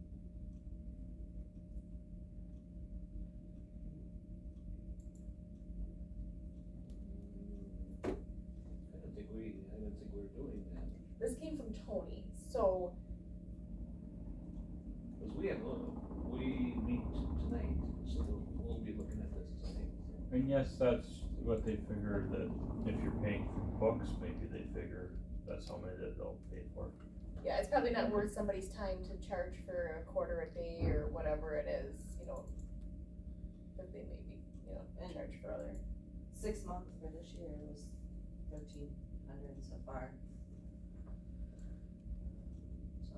I don't think we're doing that. This came from Tony, so Cause we meet tonight, so we'll be looking at this tonight. And yes, that's what they figure, that if you're paying for books, maybe they figure that's how many that they'll pay for. yeah, it's probably not worth somebody's time to charge for a quarter a day or whatever it is, you know. But they maybe, you know, And- charge for other. 6 months for this year was 1,300 so far. So.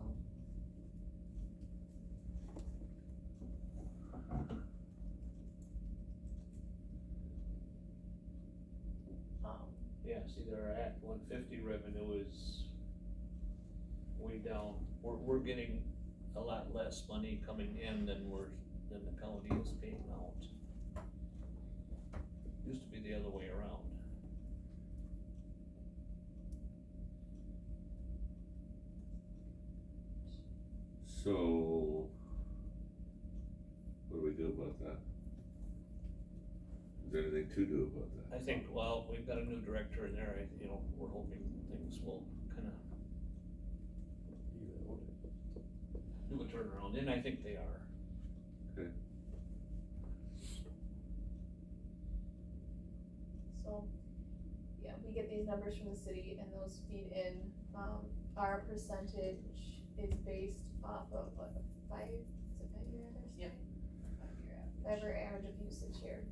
Yeah, see, they're at 150 revenue is way down, we're getting a lot less money coming in than the county is paying out. Used to be the other way around. So, what do we do about that? Is there anything to do about that? I think, well, we've got a new director in there, we're hoping things will kinda do a turnaround, and I think they are. So, yeah, we get these numbers from the city and those feed in, our percentage is based off of like a five-year average? Yep. 5-year average of usage here.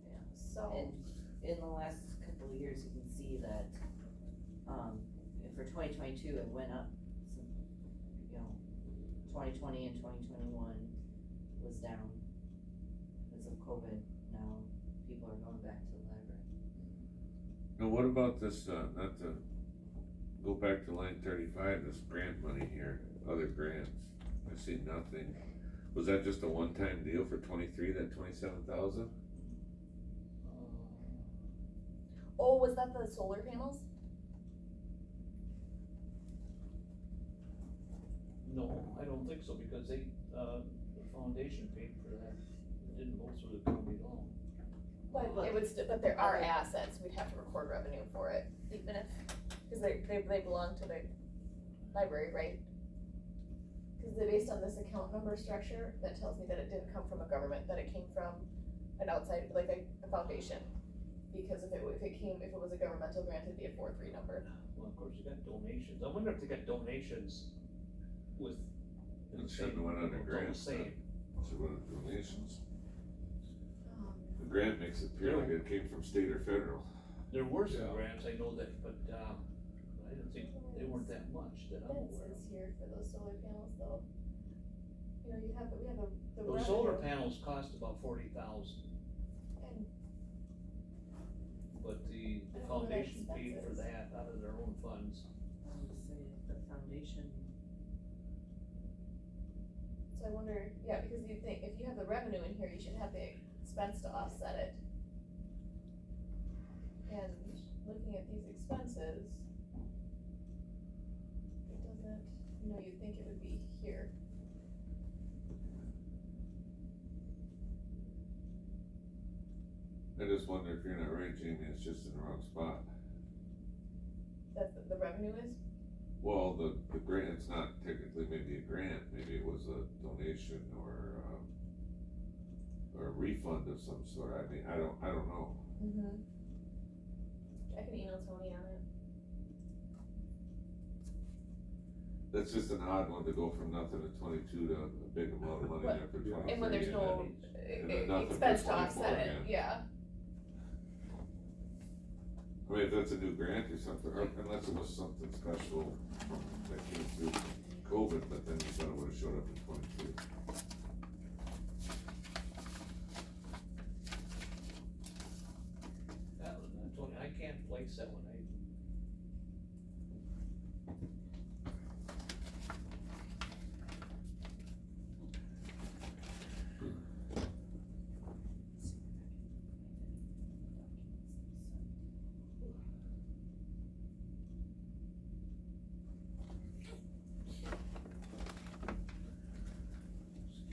Yeah. So, And in the last couple of years, you can see that, for 2022, it went up. Some, 2020 and 2021 was down because of COVID. Now people are going back to the library. Now, what about this, not to go back to line 35, this grant money here, other grants, I see nothing. Was that just a one-time deal for 23, that 27,000? oh, was that the solar panels? No, I don't think so, because they, the foundation paid for that, it didn't go through the county at all. But it would but there are assets, we'd have to record revenue for it, even if, cause they belong to the library, right? Cause they're based on this account number structure, that tells me that it didn't come from a government, that it came from an outside, like a foundation. Because if it was a governmental grant, it'd be a 4-3 number. Well, of course, you got donations, I wonder if they got donations with. It shouldn't have went under it's all the grants, same. Should went under donations. The grant makes it appear Yeah. like it came from state or federal. There were some Yeah. grants, I know that, but, I didn't think they weren't that much that I'm aware of. Fence is here for those solar panels though. You know, we have the Those solar revenue, panels cost about 40,000, and but the I don't know what that foundation paid for expense is. that out of their own funds. I would say the foundation. so I wonder, yeah, because you think, if you have the revenue in here, you should have the expense to offset it. And looking at these expenses, it doesn't, you'd think it would be here. I just wonder if you're not right, Jamie, it's just in the wrong spot. That the revenue is, Well, the grant, it's not technically maybe a grant, maybe it was a donation or a refund of some sort, I mean, I don't know. I can email Tony on it. That's just an odd one to go from nothing to 22 to a big amount of money there for 23. And when there's no and then nothing for expense to 24 offset it, again. yeah. I mean, if that's a new grant or something, or unless it was something special that came through COVID, but then you thought it would've showed up in 22. That was, Tony, I can't place that one,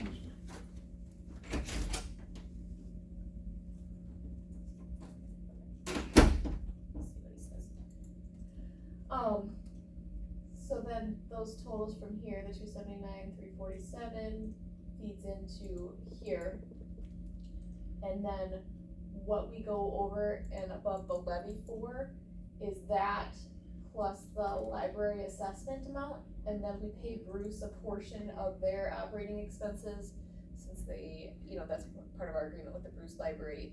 Excuse me. Let's see what he says. So then those totals from here, the 279, 347 feeds into here. And then what we go over and above the levy for is that plus the library assessment amount. And then we pay Bruce a portion of their operating expenses since they, that's part of our agreement with the Bruce Library.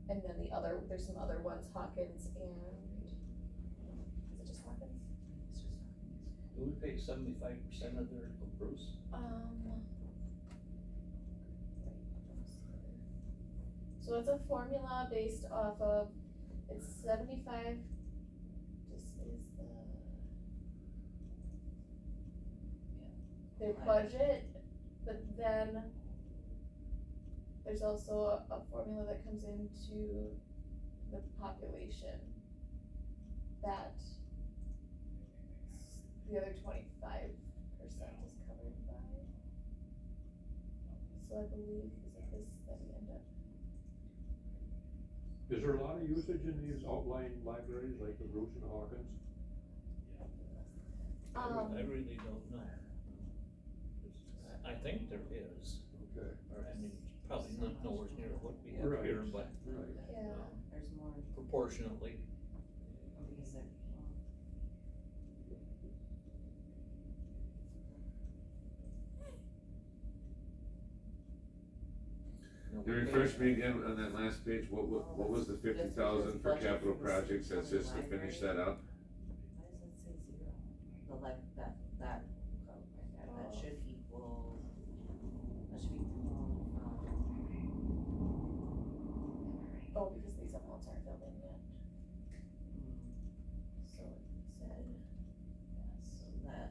And then there's some other ones, Hawkins and, is it just Hawkins? It's just do we pay 75% of Bruce? So it's a formula based off of, it's 75, just is their budget, but then there's also a formula that comes into the population that the other 25% is covered by. So I believe, is it this that we end up? Is there a lot of usage in these outlying libraries like the Bruce and Hawkins? I really don't know. I think there is, Okay. or I mean, probably not nowhere near what we have Right. here, but Right. Yeah. There's more proportionately. because they're, Can you refresh me again on that last page, what was the 50,000 for capital projects, that's just to finish that up? why does it say zero? The like, that should equal, that should be, Oh, because these amounts aren't filled in yet. So it said, yes. so that.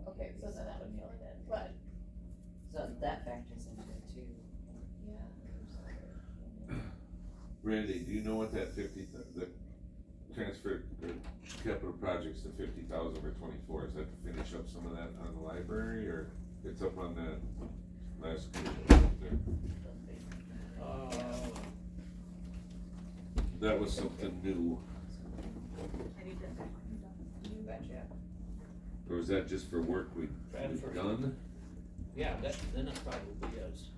Okay, so then that would fill it in, but, So that factors into it too. yeah. Randy, do you know what that the transfer, the capital projects, the 50,000 over 24, is that to finish up some of that on the library, or it's up on that last page there? That was something new, I need that. You betcha. or was that just for work we've Transfer. done? Yeah, then it probably is.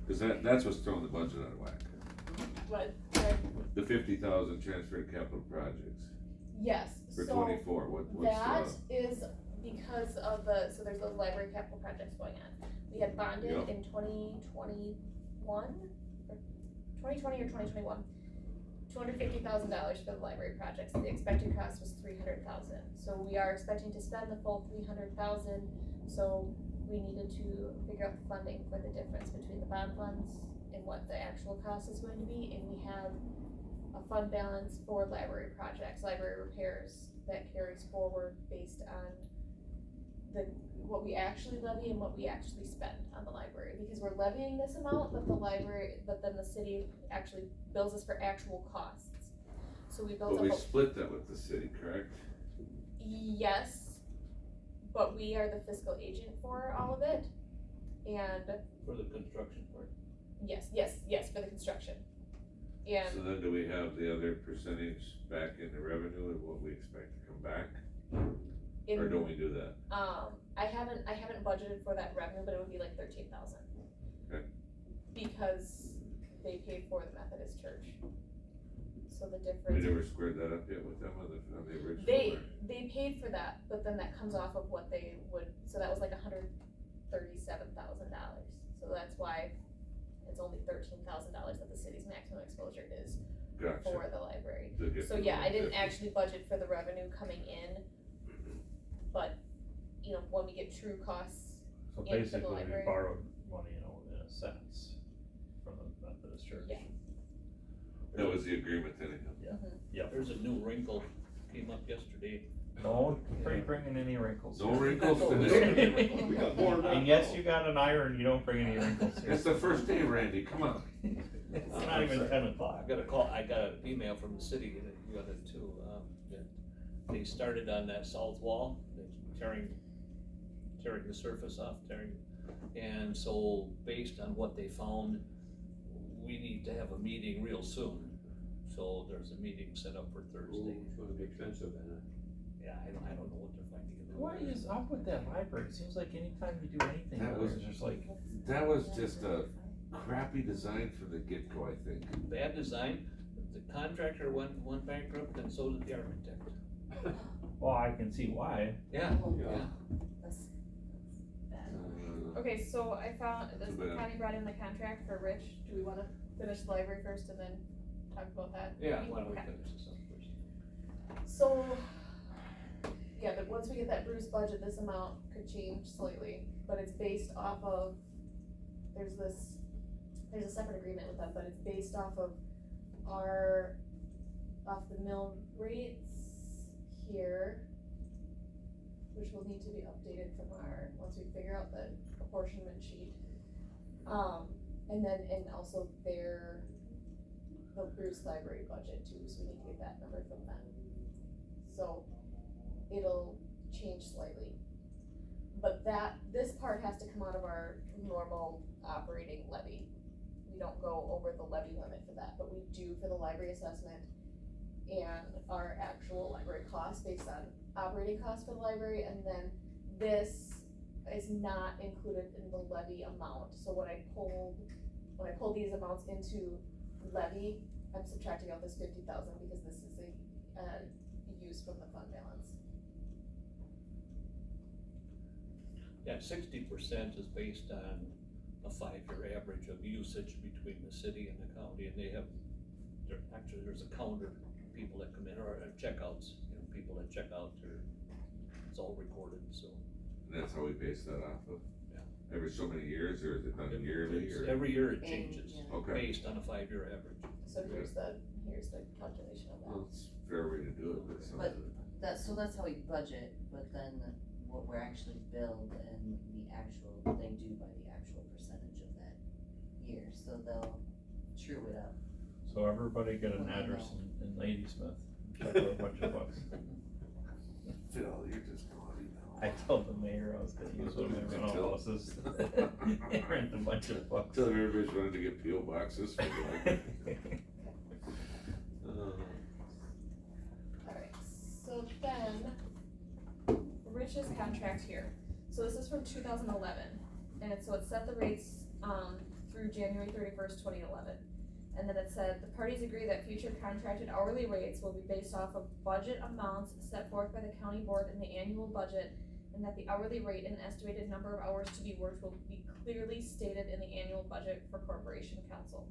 Cause that's what's throwing the budget out of whack, But, the 50,000 transfer to capital projects yes, for so 24, what's that is because of so there's those library capital projects going on. We had bonded Yep. in 2021, or 2020 or 2021, $250,000 for the library projects. The expected cost was $300,000. So we are expecting to spend the full $300,000. So we needed to figure out the funding for the difference between the bond funds and what the actual cost is going to be. And we have a fund balance for library projects, library repairs that carries forward based on what we actually levy and what we actually spend on the library, because we're levying this amount, but then the city actually bills us for actual costs. So we built But we up split that with the city, correct? yes, but we are the fiscal agent for all of it, and For the construction part. yes, for the construction. And So then do we have the other percentage back in the revenue of what we expect to come back, or don't we do that? I haven't budgeted for that revenue, but it would be like 13,000. Okay. Because they paid for the Methodist church. So the We difference. never squared that up yet with them on the original? They paid for that, but then that comes off of what they would, so that was like $137,000. So that's why it's only $13,000 that the city's maximum exposure is Gotcha. for the library. To get So to yeah, I didn't 150. actually budget for the revenue coming in, but, you know, when we get true costs, So into the basically, we library. borrowed money, in a sense, from the Methodist church. Yeah. That was the agreement anyhow. There's a new wrinkle came up yesterday. Don't bring in any wrinkles. No here. wrinkles today. We got more now. And yes, you got an iron, you don't bring any wrinkles here. It's the first day, Randy, come on. It's not even 10 o'clock. I got an email from the city, and you got it too, that they started on that south wall, tearing the surface off, and so based on what they found, we need to have a meeting real soon. So there's a meeting set up for Thursday. Ooh, it's gonna be expensive, then. Yeah, I don't know what they're finding. What is up with that library? It seems like anytime you do anything, That was- it's just like, That was just a crappy design from the get-go, I think. Bad design, the contractor went bankrupt, and so did the architect. well, I can see why. Yeah, Yeah. That's bad. okay, so I found, this Too bad. county brought in the contract for Rich. Do we wanna finish the library first and then talk about that? yeah, why don't we Okay. finish this up first? So, yeah, but once we get that Bruce budget, this amount could change slightly, but it's based off of, there's a separate agreement with them, but it's based off of off the mill rates here, which will need to be updated from once we figure out the apportionment sheet. And also the Bruce library budget too, so we need to get that number from them. So it'll change slightly. But this part has to come out of our normal operating levy. We don't go over the levy limit for that, but we do for the library assessment and our actual library costs based on operating costs for the library, and then this is not included in the levy amount. So what I pulled when I pull these amounts into levy, I'm subtracting out this 50,000 because this is a use from the fund balance. Yeah, 60% is based on a 5-year average of usage between the city and the county, and they have, there's a counter, people that come in, or checkouts, people that check out, it's all recorded, so. And that's how we base that off of? Yeah. Every so many years, or is it done yearly, or? Every year it And, changes, yeah. Okay. based on a 5-year average. So here's the calculation of that. Well, it's a fair way to do it, but it's But that's how we budget, but then what we're actually billed and the actual, they do by the actual percentage of that year, so they'll true it up. So everybody get an Well, I address know. in Ladysmith, check out a bunch of books. Phil, you're just naughty now. I told the mayor I was gonna use one of my rental houses, rent a bunch of books. Tell everybody's running to get P.O. boxes for like. Alright, so then, Rich's contract here, so this is from 2011, and so it set the rates, through January 31st, 2011. And then it said, the parties agree that future contracted hourly rates will be based off of budget amounts set forth by the county board in the annual budget, and that the hourly rate and estimated number of hours to be worked will be clearly stated in the annual budget for corporation council.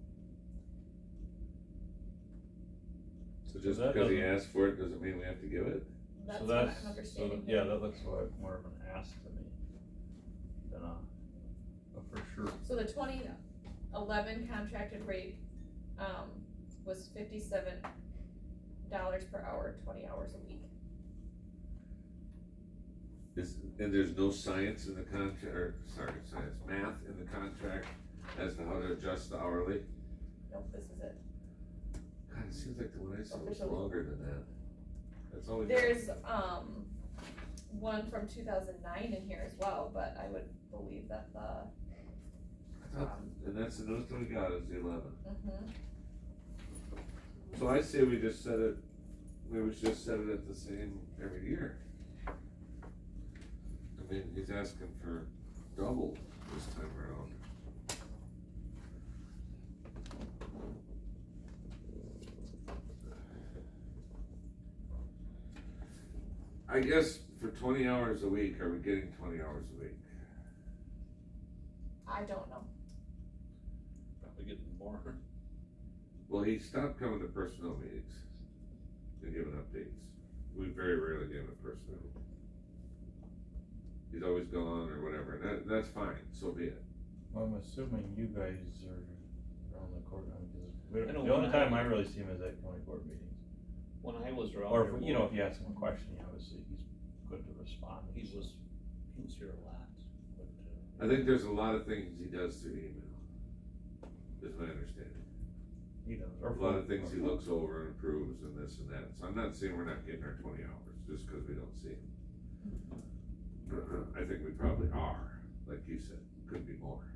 So just that because he doesn't- asked for it, doesn't mean we have to give it? That's So what that's, I'm so, understanding yeah, here. that looks like more of an ask to me than a for sure. So the 2011 contracted rate, was $57 per hour, 20 hours a week. And there's no science in the contract, or, sorry, math in the contract as to how to adjust the hourly? Nope, this is it. God, it seems like the one I saw was Officially. longer than that. That's all we got. There's, one from 2009 in here as well, but I would believe that I thought- And that's the newest one we got is the 11. So I say we just set it, we would just set it at the same every year. I mean, he's asking for double this time around. I guess for 20 hours a week, are we getting 20 hours a week? I don't know. Probably getting more. Well, he stopped coming to personnel meetings and giving updates. We very rarely give him personnel. He's always gone or whatever, and that's fine, so be it. Well, I'm assuming you guys are around the court, because I know the only when time I really see him is at county board meetings. When I was around Or, there, if, you know, if you ask him a question, obviously, he's good to respond. he was here a lot, but, I think there's a lot of things he does through email, is my understanding. He does. A lot of things he looks over and approves and this and that, so I'm not saying we're not getting our 20 hours, just because we don't see him. I think we probably are, like you said, could be more.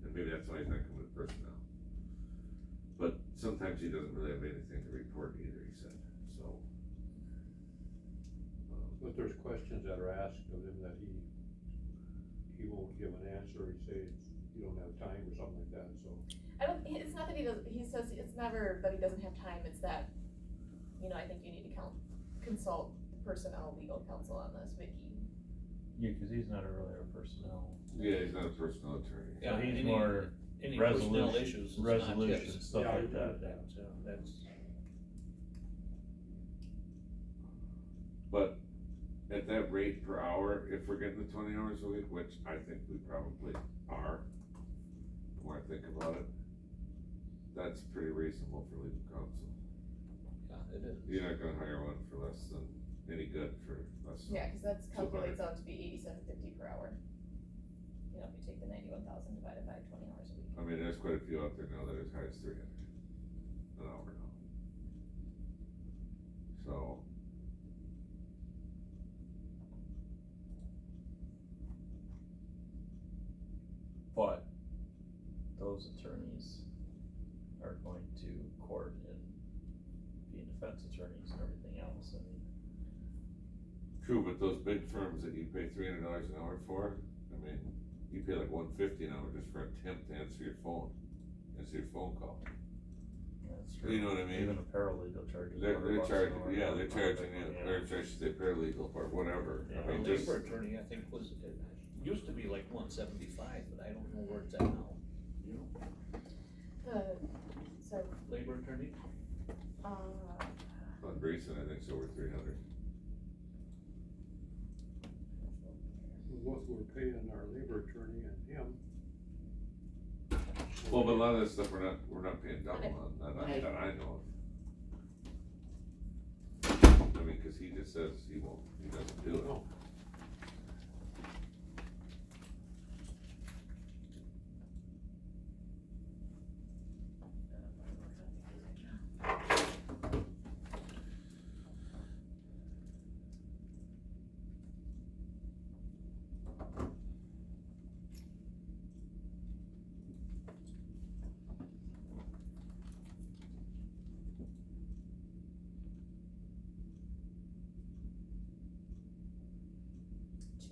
And maybe that's why he's not coming to personnel. But sometimes he doesn't really have anything to report either, he said, so. But there's questions that are asked of him that he won't give an answer, he says you don't have time or something like that, so. It's not that he doesn't, he says it's never that he doesn't have time, it's that, I think you need to consult personnel legal counsel on this, Vicky. Yeah, cause he's not really a personnel. Yeah, he's not a personnel attorney. yeah, So he's any- more any personnel resolution- issues, it's not resolution, his. stuff Yeah, like I that. agree with That's, But at that rate per hour, if we're getting the 20 hours a week, which I think we probably are, the more I think about it, that's pretty reasonable for legal counsel. yeah, it is. You're not gonna hire one for less than, any good for less than. Yeah, cause that's calculates out to be $87.50 per hour. If you take the 91,000 divided by 20 hours a week. I mean, there's quite a few out there now that are as high as 300 an hour now. So. But those attorneys are going to court and be defense attorneys and everything else, I mean. True, but those big firms that you pay $300 an hour for, I mean, you pay like $150 an hour just for a temp to answer your phone call. That's You know what I mean? Even a paralegal charges. They're $100 an charging, hour. yeah, they're charging you, Yeah. or I should say paralegal or whatever. Yeah. I Our mean, just, labor attorney, I think, used to be like 175, but I don't know where it's at now. You know, labor attorney? on Grayson, I think it's over 300. What we're paying our labor attorney and him. Well, but a lot of that stuff we're not paying double on, that I know of. I mean, cause he just says he doesn't do it. No.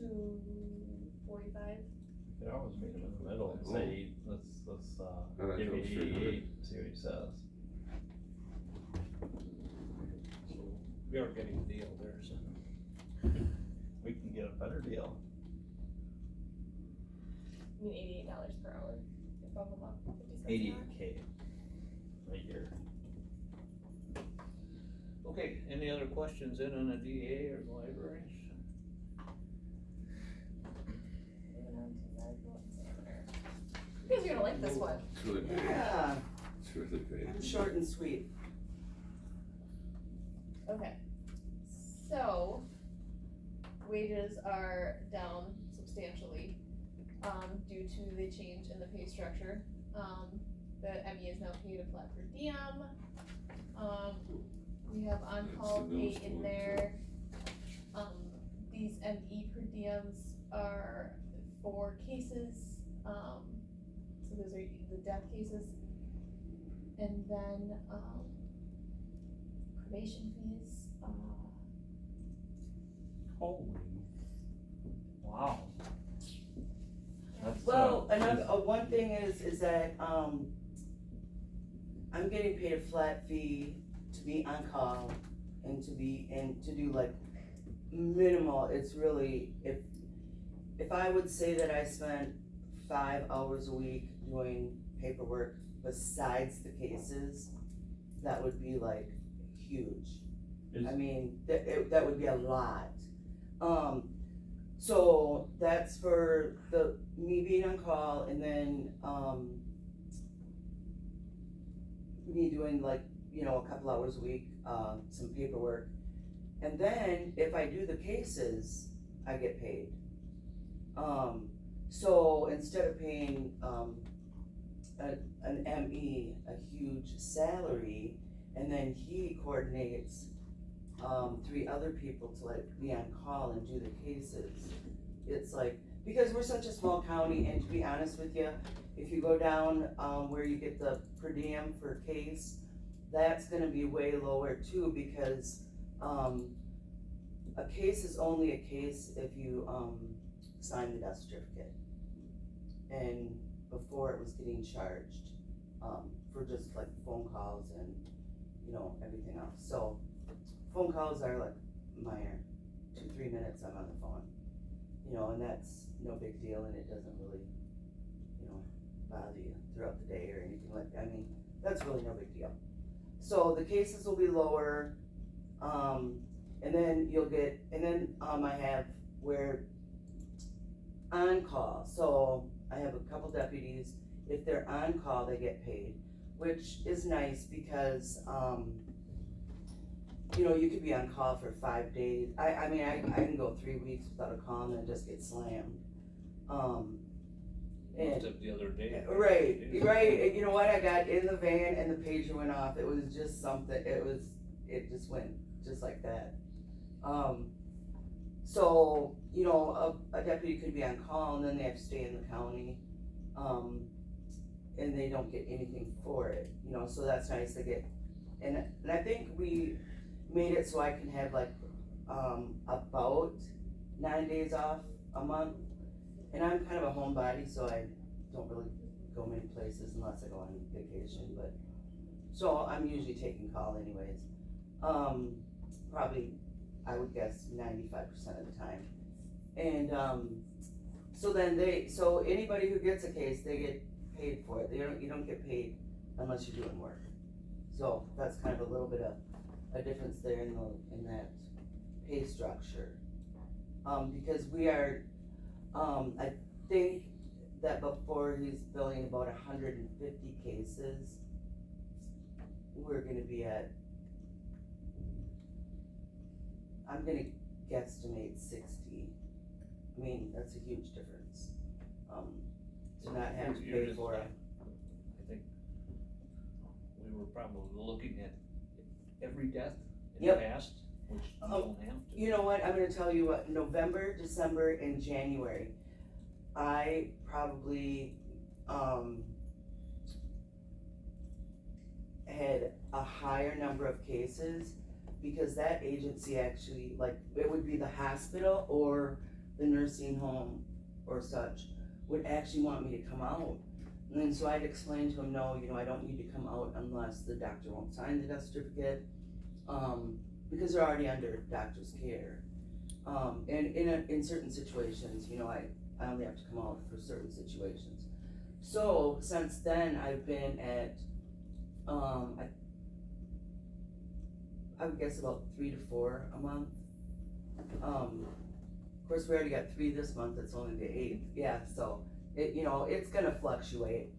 $245. You could always meet him in the middle and say, let's And I give told me him 88, see what he says. So we are getting a deal there, so. We can get a better deal. I mean, $88 per hour. Bump them up 50 cents an hour. 88K a year. Okay, any other questions in on the DA or the libraries? Moving on to medical examiner. You guys are gonna like this one. It's really big, Yeah, it's really big. short and sweet. Okay, so wages are down substantially, due to the change in the pay structure. The ME is now paid a flat per diem. We have on-call That's the pay newest in one, there. These ME per diems are for cases, so those are the death cases. And then, probation fees, Holy. Wow. That's, Well, another, one thing is that, I'm getting paid a flat fee to be on call and to do like minimal, it's really, if I would say that I spent 5 hours a week doing paperwork besides the cases, that would be like huge. Is- I mean, that would be a lot. So that's for me being on call, and then, me doing like, a couple hours a week, some paperwork. And then if I do the cases, I get paid. So instead of paying, an ME a huge salary, and then he coordinates 3 other people to like be on call and do the cases. It's like, because we're such a small county, and to be honest with you, if you go down where you get the per diem for case, that's gonna be way lower too, because a case is only a case if you sign the death certificate. And before it was getting charged for just like phone calls and everything else. So phone calls are like minor, 2-3 minutes I'm on the phone, and that's no big deal, and it doesn't really, bother you throughout the day or anything like that. I mean, that's really no big deal. So the cases will be lower, and then I have where on call. So I have a couple deputies. If they're on call, they get paid, which is nice because, you could be on call for 5 days. I mean, I can go 3 weeks without a call and then just get slammed. Most of the other day. Right. You know what? I got in the van and the pager went off. It was just something. It just went just like that. So a deputy could be on call and then they have to stay in the county, and they don't get anything for it. So that's nice to get. And I think we made it so I can have like about 9 days off a month. and I'm kind of a homebody, so I don't really go many places unless I go on vacation, but, so I'm usually taking call anyways. Probably, I would guess 95% of the time. And, so anybody who gets a case, they get paid for it, you don't get paid unless you're doing work. So that's kind of a little bit of a difference there in that pay structure. Because we are, I think that before he's billing about 150 cases, we're gonna be at, I'm gonna guesstimate 60. I mean, that's a huge difference, to not have to You're pay just- for it. I think we were probably looking at every death in the Yep. past, which you don't have to. You know what, I'm gonna tell you what, November, December, and January, I probably, had a higher number of cases, because that agency actually, like, it would be the hospital or the nursing home or such, would actually want me to come out. And then so I'd explain to him, no, I don't need to come out unless the doctor won't sign the death certificate, because they're already under doctor's care. And in certain situations, I only have to come out for certain situations. So since then, I've been at, I would guess about 3 to 4 a month. Of course, we already got 3 this month, it's only the 8th, yeah, so it's gonna fluctuate.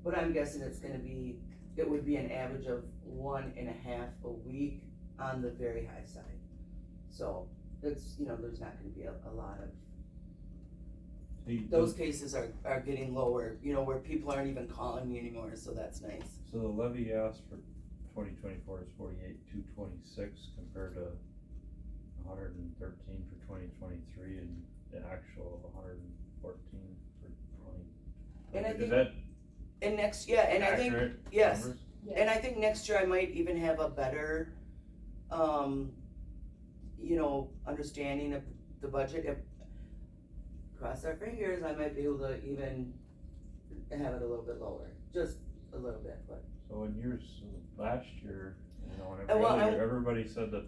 But I'm guessing it would be an average of 1.5 a week on the very high side. So it's, there's not gonna be a lot of, those cases are getting lower, where people aren't even calling me anymore, so that's nice. So the levy asked for 2024 is 48,226 compared to 113 for 2023 and the actual 114 for 20. And I Is think- that And next, yeah, and I think, accurate yes. numbers? And I think next year I might even have a better, understanding of the budget. If, cross our fingers, I might be able to even have it a little bit lower, just a little bit, but. So in years, last year, and well, every other year, everybody said that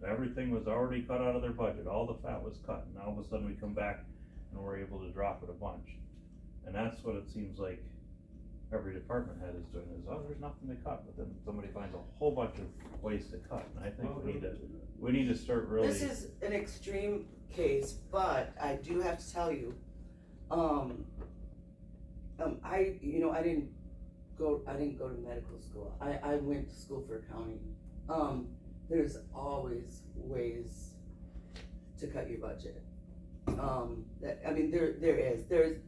everything was already cut out of their budget, all the fat was cut, and all of a sudden we come back and we're able to drop it a bunch. And that's what it seems like every department head is doing, is, there's nothing to cut, but then somebody finds a whole bunch of ways to cut, and I think we need to start really. This is an extreme case, but I do have to tell you, I didn't go to medical school. I went to school for accounting. There's always ways to cut your budget.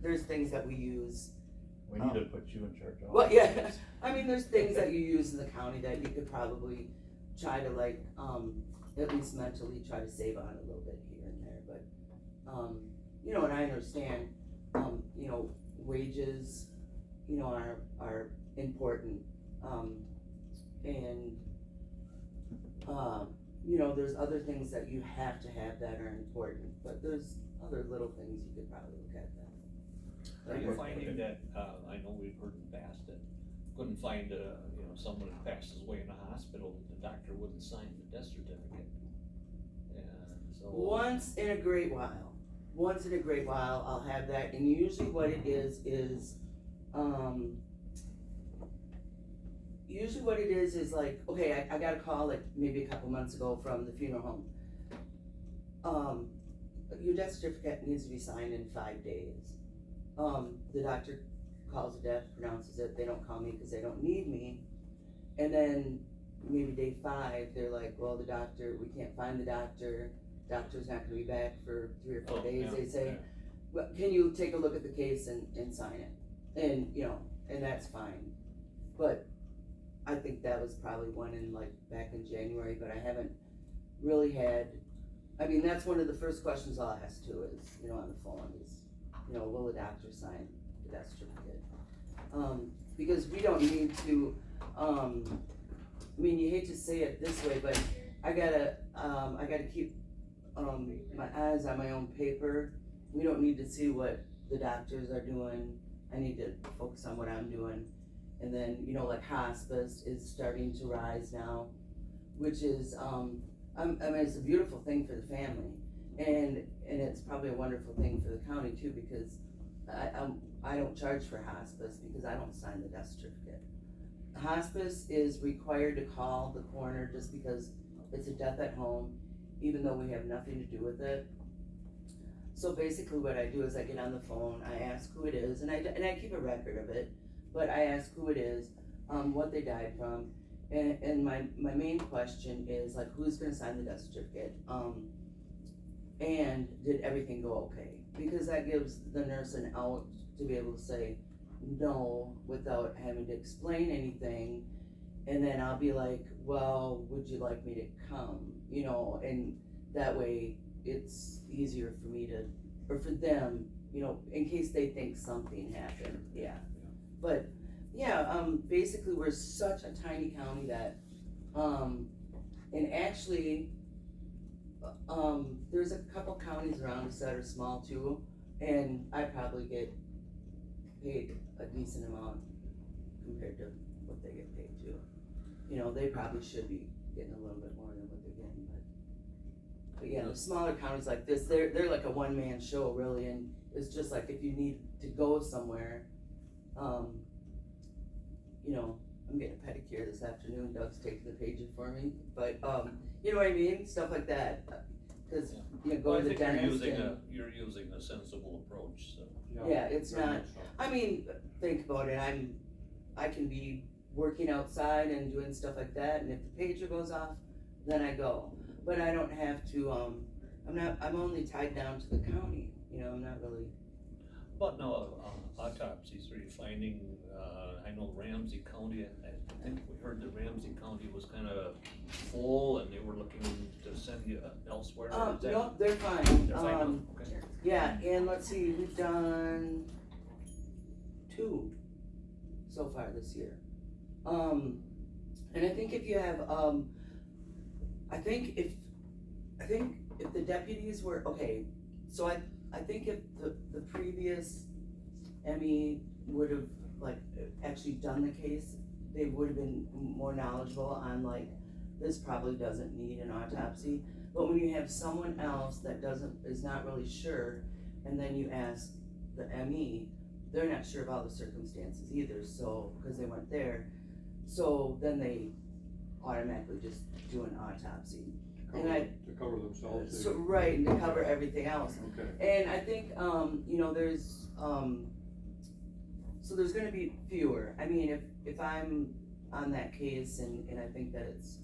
There's things that we use. We need to put you in charge of. Well, yeah, there's things that you use in the county that you could probably try to at least mentally try to save on a little bit here and there, but, and I understand, wages, are important, and, there's other things that you have to have that are important, but there's other little things you could probably look at that. Are you finding that, I know we've heard in the past that couldn't find, someone who passes away in a hospital, the doctor wouldn't sign the death certificate. And so. Once in a great while, I'll have that, and usually what it is, like, okay, I got a call like maybe a couple months ago from the funeral home. Your death certificate needs to be signed in 5 days. The doctor calls a death, pronounces it, they don't call me because they don't need me. And then maybe day 5, they're like, well, we can't find the doctor's not gonna be back for 3 or 4 days. They say, well, can you take a look at the case and sign it? And, and that's fine. But I think that was probably one back in January, but I haven't really had, that's one of the first questions I'll ask too is, on the phone is, will the doctor sign the death certificate? Because we don't need to, you hate to say it this way, but I gotta keep, my eyes on my own paper. We don't need to see what the doctors are doing, I need to focus on what I'm doing. And then, you know, like hospice is starting to rise now, which is, I mean, it's a beautiful thing for the family. And it's probably a wonderful thing for the county too, because I don't charge for hospice because I don't sign the death certificate. Hospice is required to call the coroner just because it's a death at home, even though we have nothing to do with it. So basically what I do is I get on the phone, I ask who it is, and I keep a record of it, but I ask who it is, what they died from, and my main question is like, who's gonna sign the death certificate? And did everything go okay? Because that gives the nurse an out to be able to say no without having to explain anything. And then I'll be like, well, would you like me to come? You know, and that way it's easier for me to, or for them, you know, in case they think something happened, yeah. But, yeah, basically we're such a tiny county that, and actually, there's a couple counties around us that are small too, and I probably get paid a decent amount compared to what they get paid too. You know, they probably should be getting a little bit more than what they're getting, but yeah, the smaller counties like this, they're like a one-man show really, and it's just like if you need to go somewhere, you know, I'm getting a pedicure this afternoon, Doug's taking the pager for me, but, you know what I mean, stuff like that, cause, you know, go to the dentist You're using a sensible approach, so. Yeah, it's very not, much so. I mean, think about it, I can be working outside and doing stuff like that, and if the pager goes off, then I go. But I don't have to, I'm only tied down to the county, you know, I'm not really. But no, autopsies, are you finding, I know Ramsey County, I think we heard that Ramsey County was kinda full and they were looking to send you elsewhere. Is that- No, they're fine, They're fine now? Okay. yeah, and let's see, we've done 2 so far this year. And I think if you have, I think if the deputies were, okay, so I think if the previous ME would have like actually done the case, they would have been more knowledgeable on like, this probably doesn't need an autopsy. But when you have someone else that is not really sure, and then you ask the ME, they're not sure of all the circumstances either, so, because they weren't there. So then they automatically just do an autopsy. To cover themselves. So, right, and to cover everything else. Okay. And I think, you know, there's, so there's gonna be fewer. I mean, if I'm on that case and I think that it's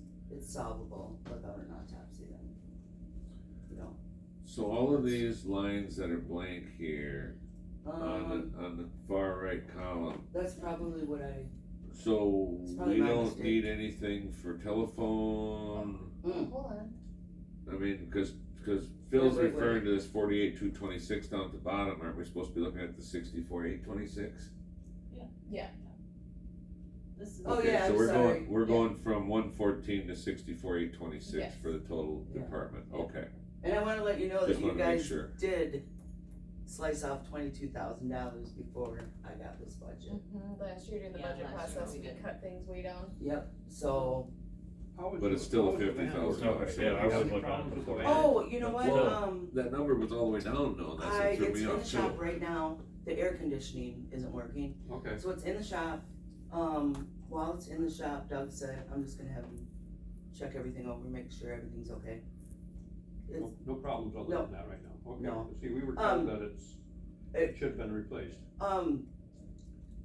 solvable without an autopsy, then, you know. So all of these lines that are blank here, on the far right column, That's probably what so It's probably we my don't mistake. need anything for telephone, Hold on. I mean, cause Phil's Wait. referring to this 48,226 down at the bottom, aren't we supposed to be looking at the 64,826? This is. Oh, Okay, yeah, so I'm we're sorry. going, we're Yeah. going from 114 to 64,826 Yes. for the total Yeah. department, Yeah. okay. And I wanna let you know that Just you wanna make guys sure. did slice off $22,000 before I got this budget. Last year during the Yeah, budget last year process, we we did. cut things way down. Yep, so, How would But you- it's still how a would the 50,000 van work? dollars. Yeah, I How would many look problems on with the the van. van? oh, you know what, Well, that number was all the way down though, that's what threw it's me in the off shop too. right now, the air conditioning isn't working, Okay, so it's in the shop. While it's in the shop, Doug said, I'm just gonna have him check everything over, make sure everything's okay. It's, no problems other No. than that right now, okay. No. See, we were Um, told that it should have been replaced.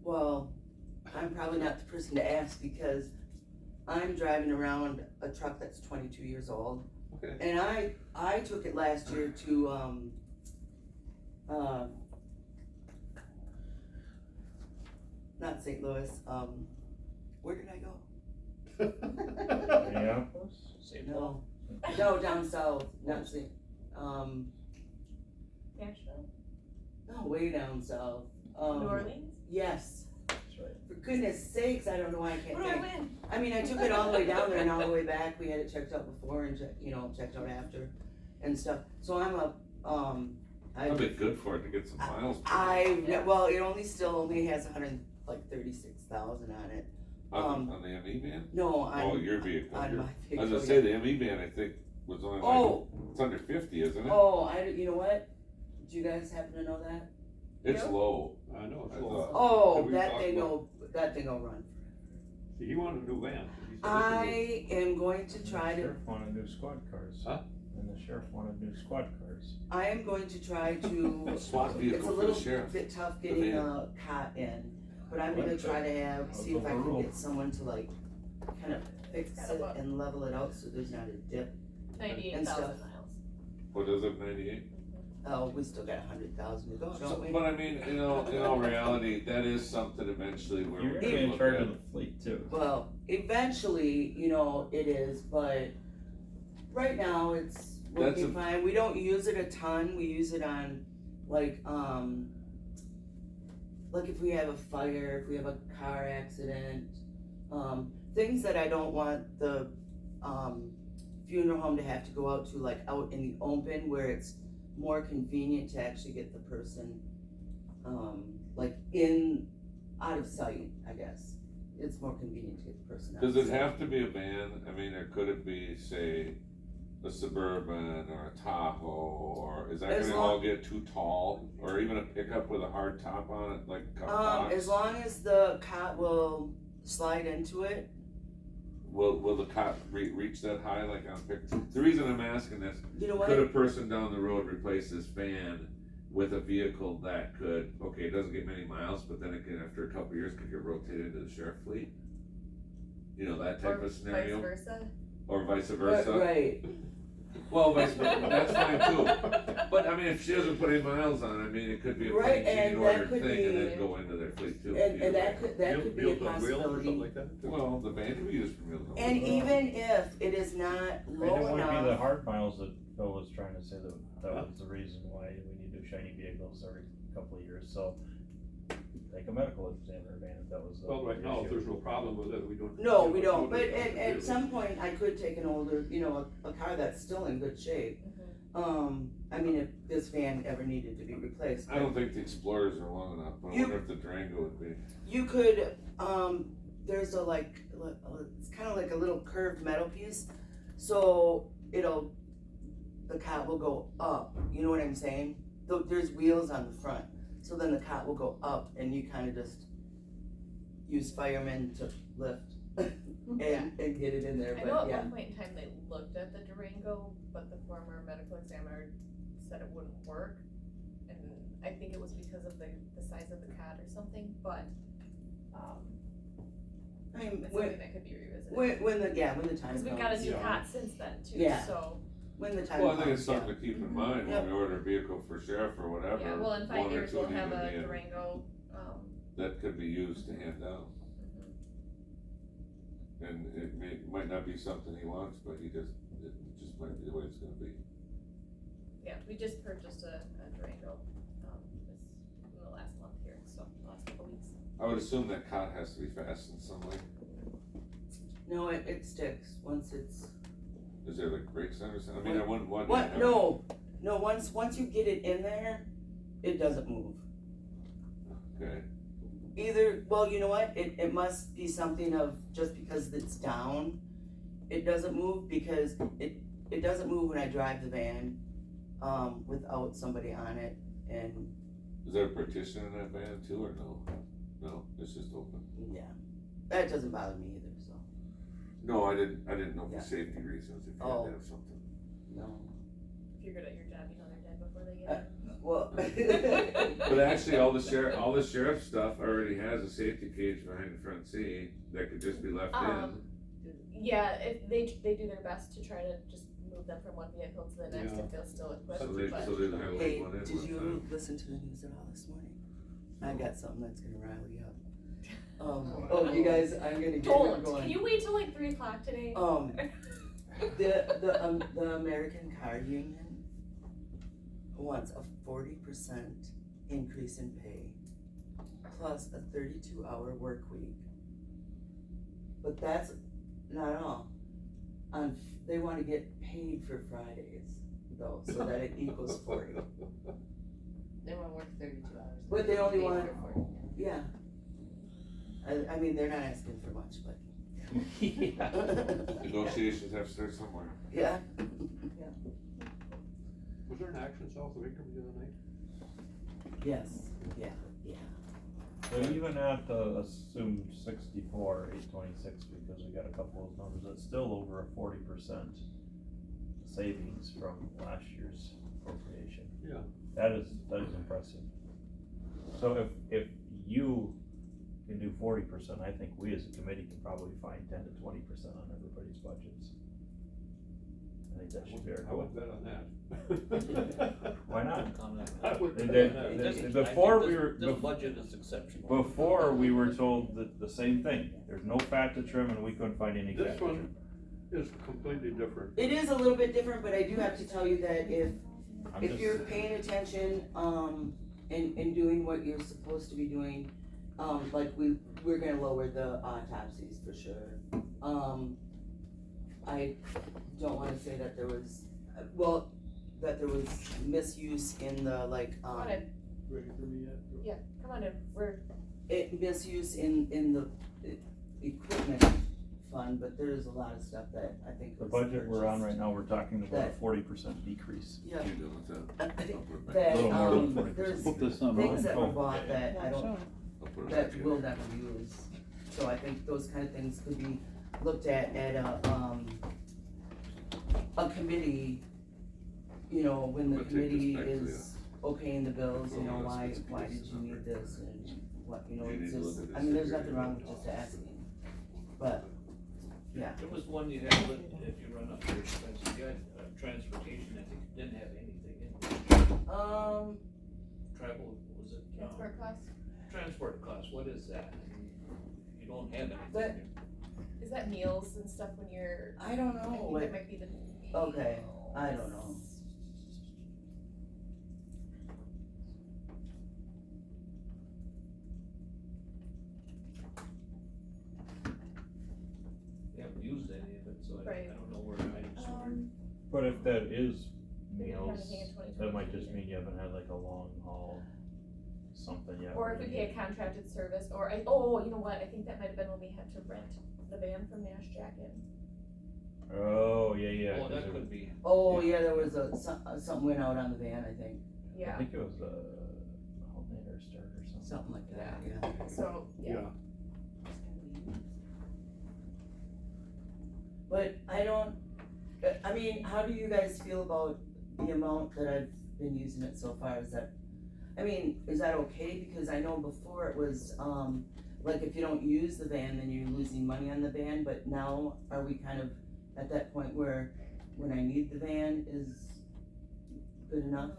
well, I'm probably not the person to ask because I'm driving around a truck that's 22 years old. Okay. And I took it last year to, not St. Louis, where did I go? Minneapolis? St. Paul. No, down south, not St., Nashville? no, way down south. New Orleans? Yes. That's right. For goodness sakes, I don't know why I can't What do I think. win? I mean, I took it all the way down there and all the way back, we had it checked out before and checked out after and stuff. So I'm That'd be good for it to get some miles. Well, it only has 136,000 on it. On the ME van? No, Oh, your vehicle. on my I was vehicle. gonna say, the ME van, I think, was only like, it's under 50, isn't it? Oh, you know what? Do you guys happen to know that? It's low. I know, I it's thought- Oh, we that talked thing about- will, that thing will run. See, he wanted a new van. He said this is I am going to try The to, sheriff wanted new squad cars. Huh? And the sheriff wanted new squad cars. I am going to try to, A SWAT it's a vehicle for the little sheriff. bit tough getting van. a cot in, but I'm gonna try to see if I can get someone to like, kind of fix it and level it out so there's not a dip. 98,000 miles. What is it, 98? Oh, we still got 100,000 to go, don't we? But I mean, in all reality, that is something eventually where You're we're gonna be gonna in look charge at. of the fleet too. Well, eventually, it is, but right now it's That's working fine. We don't use it a ton. We use it on like if we have a fire, if we have a car accident, things that I don't want the funeral home to have to go out to, like out in the open where it's more convenient to actually get the person out of sight, I guess. It's more convenient to get the person out. Does of it sight. have to be a van? I mean, or could it be, say, a Suburban or a Tahoe, or is that As gonna long- all get too tall? Or even a pickup with a hard top on it, like a box? As long as the cot will slide into it. Will the cot reach that high like on picture? The reason I'm asking this, You know what? could a person down the road replace this van with a vehicle that could, okay, it doesn't get many miles, but then again, after a couple of years, could get rotated into the sheriff fleet? You know, that type Or of scenario, vice versa. or vice versa? Right. Well, vice versa, that's fine too. But I mean, if she doesn't put any miles on, I mean, it could be a Right, plain and Jane that ordered could thing and be- then go into their fleet too. And either that way. could be a Meals on wheels or possibility. something like that? Well, the van could be used for meals on And wheels. even if it is not I low don't wanna be the enough, hard miles that Phil was trying to say that was the reason why we need new shiny vehicles every couple of years, so. Like a medical examiner van, if that was the Well, right now, if issue. there's no problem with it, we don't. no, we don't, but don't at some point, I could take an older, a car that's still in good shape. I mean, if this van ever needed to be replaced. I don't think the Explorers are long enough, but I You- wonder if the Durango would be. You could, there's it's kinda like a little curved metal piece, so the cot will go up, you know what I'm saying? There's wheels on the front, so then the cot will go up and you kinda just use firemen to lift and get it in there, I know but at yeah. one point in time they looked at the Durango, but the former medical examiner said it wouldn't work. And I think it was because of the size of the cot or something, but, I mean, it's when, something that could be revisited. when the time Cause comes. we've got a new Yeah. cot since then too, Yeah. so, When the time Well, I comes, think it's something yeah. to keep in mind when Yep. we order a vehicle for sheriff or whatever. yeah, well, in 5 one or years two we'll need have to a be in- Durango, That could be used to hand down, and might not be something he wants, but it just might be the way it's gonna be. yeah, we just purchased a Durango, this, in the last month here, so, last couple weeks. I would assume that cot has to be fastened some way. No, it sticks, once it's, Is there like brakes on or something? I mean, I wouldn't want. to what, have- no, once you get it in there, it doesn't move. Okay, Either, well, you know what, it must be something of, just because it's down, it doesn't move, because it doesn't move when I drive the van, without somebody on it, and, is there a partition in that van too, or no? No, it's just open. yeah, that doesn't bother me either, so, No, I didn't know Yeah. for safety reasons if you had Oh. to have something. no, If you're good at your job, you know they're dead before they get well. But actually, all the sheriff stuff already has a safety cage behind the front seat that could just be left in. Yeah, if they do their best to try to just move them from one vehicle to the next Yeah. if they'll still equip, So but. they have like Hey, one in, did one you time. listen to the news at all this morning? I got something that's gonna rile you up. Oh, you guys, I'm gonna get Don't, going. can you wait till like 3 o'clock today? The American Car Union wants a 40% increase in pay, plus a 32-hour work week. But that's not all. They wanna get paid for Fridays, though, so that it equals 40. They wanna work 32 hours. But they only Pay want- for 40. Yeah. I mean, they're not asking for much, but. Yeah. Negotiations have to start somewhere. Yeah. Was there an accident south of Victor the other night? Yes, yeah. So even at the assumed 64, 826, because we got a couple of numbers, that's still over a 40% savings from last year's appropriation. Yeah. That is impressive. So if you can do 40%, I think we as a committee can probably find 10 to 20% on everybody's budgets. I think that should be our I goal. would bet on that. Why not? I would bet They- on that. Before we were- This budget is exceptional. Before, we were told the same thing, there's no fat to trim and we couldn't find any fat This to trim. one is completely different. It is a little bit different, but I do have to tell you that I'm if just- you're paying attention, and doing what you're supposed to be doing, like we're gonna lower the autopsies for sure. I don't wanna say that there was, that there was misuse in the, like, Come on in, Ready for me yet? come on in, misuse in the equipment fund, but there's a lot of stuff that I think The was budget we're on purchased. right now, we're talking about a That- 40% decrease. Yeah, You're done with that? I think I'll put it back. that, Little more than 40%. there's Put this number things on. that were Oh, bought yeah. that I don't, I'll put it that back we'll in. never use. So I think those kind of things could be looked at a committee, you know, when the We'll take this committee back to is okaying the bills, you know, Before why it's did you number. need this and what, you know, You it's need to just, look at I this mean, there's figure. nothing wrong with just asking. But, yeah, There was one you had, if you run up your expenses, you had transportation, I think, didn't have anything in it. Travel, was it? transport costs, Transport costs, what is that? I mean, you don't have anything. That- there. is that meals and stuff when you're, I don't I know, think what, it might be the okay, I don't know. We haven't used any of it, so I Right. don't know where items are. But if that is We didn't have meals, anything in 2022 that might just either. mean you haven't had like a long haul something yet. Or if we pay a contracted service, or you know what, I think that might have been when we had to rent the van from Nash Jack in. Oh, yeah. Oh, 'cause that it- could be. Oh, yeah, there was something went out on the van, I think, I Yeah, think it was Homemade or Start or something. something like that, yeah. so, yeah, But I mean, how do you guys feel about the amount that I've been using it so far? Is that okay? Because I know before it was, like if you don't use the van, then you're losing money on the van, but now are we kind of at that point where when I need the van is good enough?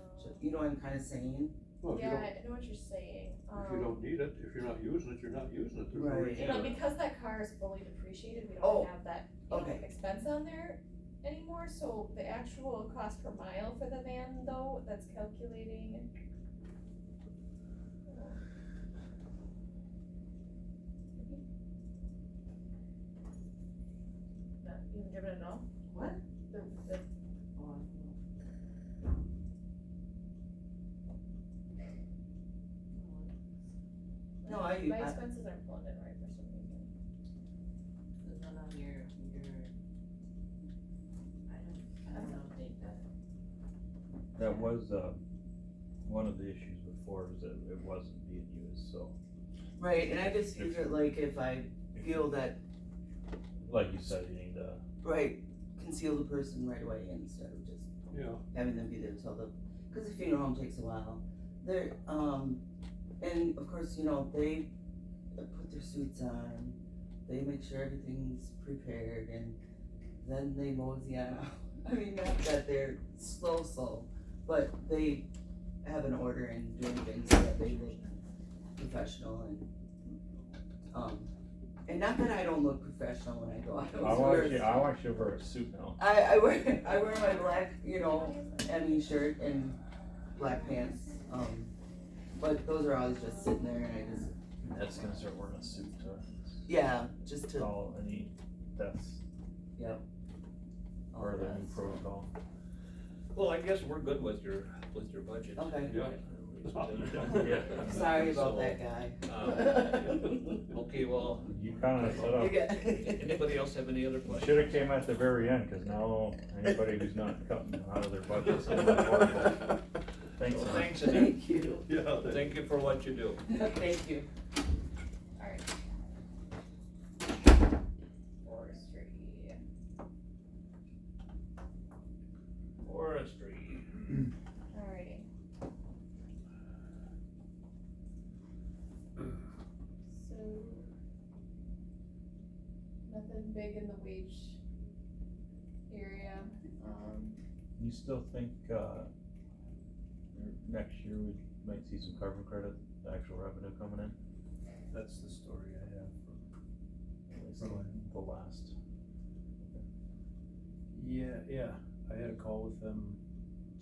You know what I'm kinda saying? Well, if you yeah, don't, I know what you're saying, if you don't need it, if you're not using it, you're not using it. There's no Right. reason you know, to- because that car is fully depreciated, we Oh, don't have that, you know, okay. expense on there anymore, so the actual cost per mile for the van though, that's calculating. Not even driven at all? What? The, No, my I- expenses aren't pulling in right for some reason. The one on your, I don't update that. That was, one of the issues before, was that it wasn't being used, so, Right, and I just figure like if I feel that, like you said, you need to, right, conceal the person right away instead of just Yeah, having them be there till cause the funeral home takes a while. They're, and of course, you know, they put their suits on, they make sure everything's prepared, and then they mosey on out. I mean, not that they're slow, but they have an order and doing things so that they look professional and not that I don't look professional when I go out. I'll actually wear a suit now. I wear my black, you know, Emmy shirt and black pants, but those are always just sitting there and I just, That's gonna start wearing a suit to yeah, just to, call any deaths, all or the that, new so. protocol. Well, I guess we're good with your budget. Okay. Yeah. Yeah. Sorry about So, that guy. Okay, well, You kinda set up. You got- anybody else have any other questions? Should've came at the very end, cause now anybody who's not cutting out of their budget's gonna be horrible. Thanks. Well, Ann. thanks, Annette. Thank you. Yeah. Thank you for what you do. Thank you. Alright. Forestry. Forestry. Alrighty. So. Nothing big in the wage area, You still think, next year we might see some carbon credit, actual revenue coming in? That's the story I have At least from. the last. Yeah, I had a call with them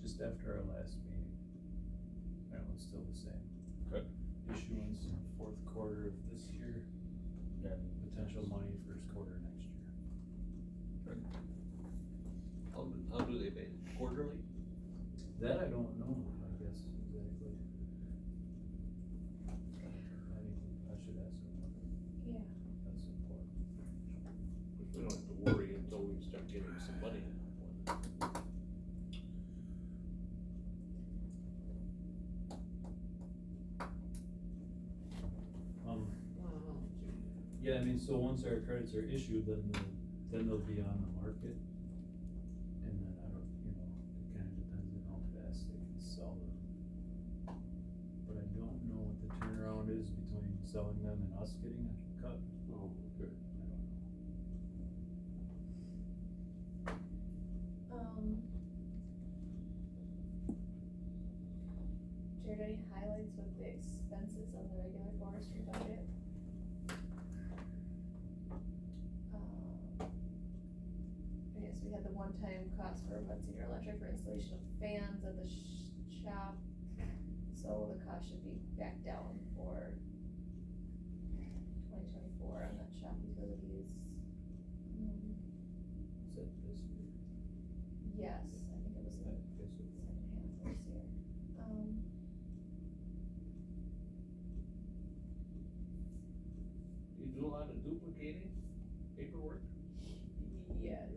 just after our last meeting. That one's still the same. Good. Issuance in fourth quarter of this year, And potential money first quarter next year. How do they pay? Quarterly? That I don't know, I guess, exactly. I should ask them. yeah. That's important. We don't have to worry until we start getting some money. Yeah, I mean, so once our credits are issued, then they'll be on the market. And then I don't, it kinda depends on how fast they can sell them. But I don't know what the turnaround is between selling them and us getting a cut. Oh, okay. I don't know. Jared, any highlights with the expenses on the regular forestry budget? I guess we had the one-time cost for Senior Electric for installation of fans at the shop, so the cost should be back down for 2024 on that shop utilities. Is that this year? Yes, I think it was in the Okay, so second half of this year. You do a lot of duplicating paperwork? Yes.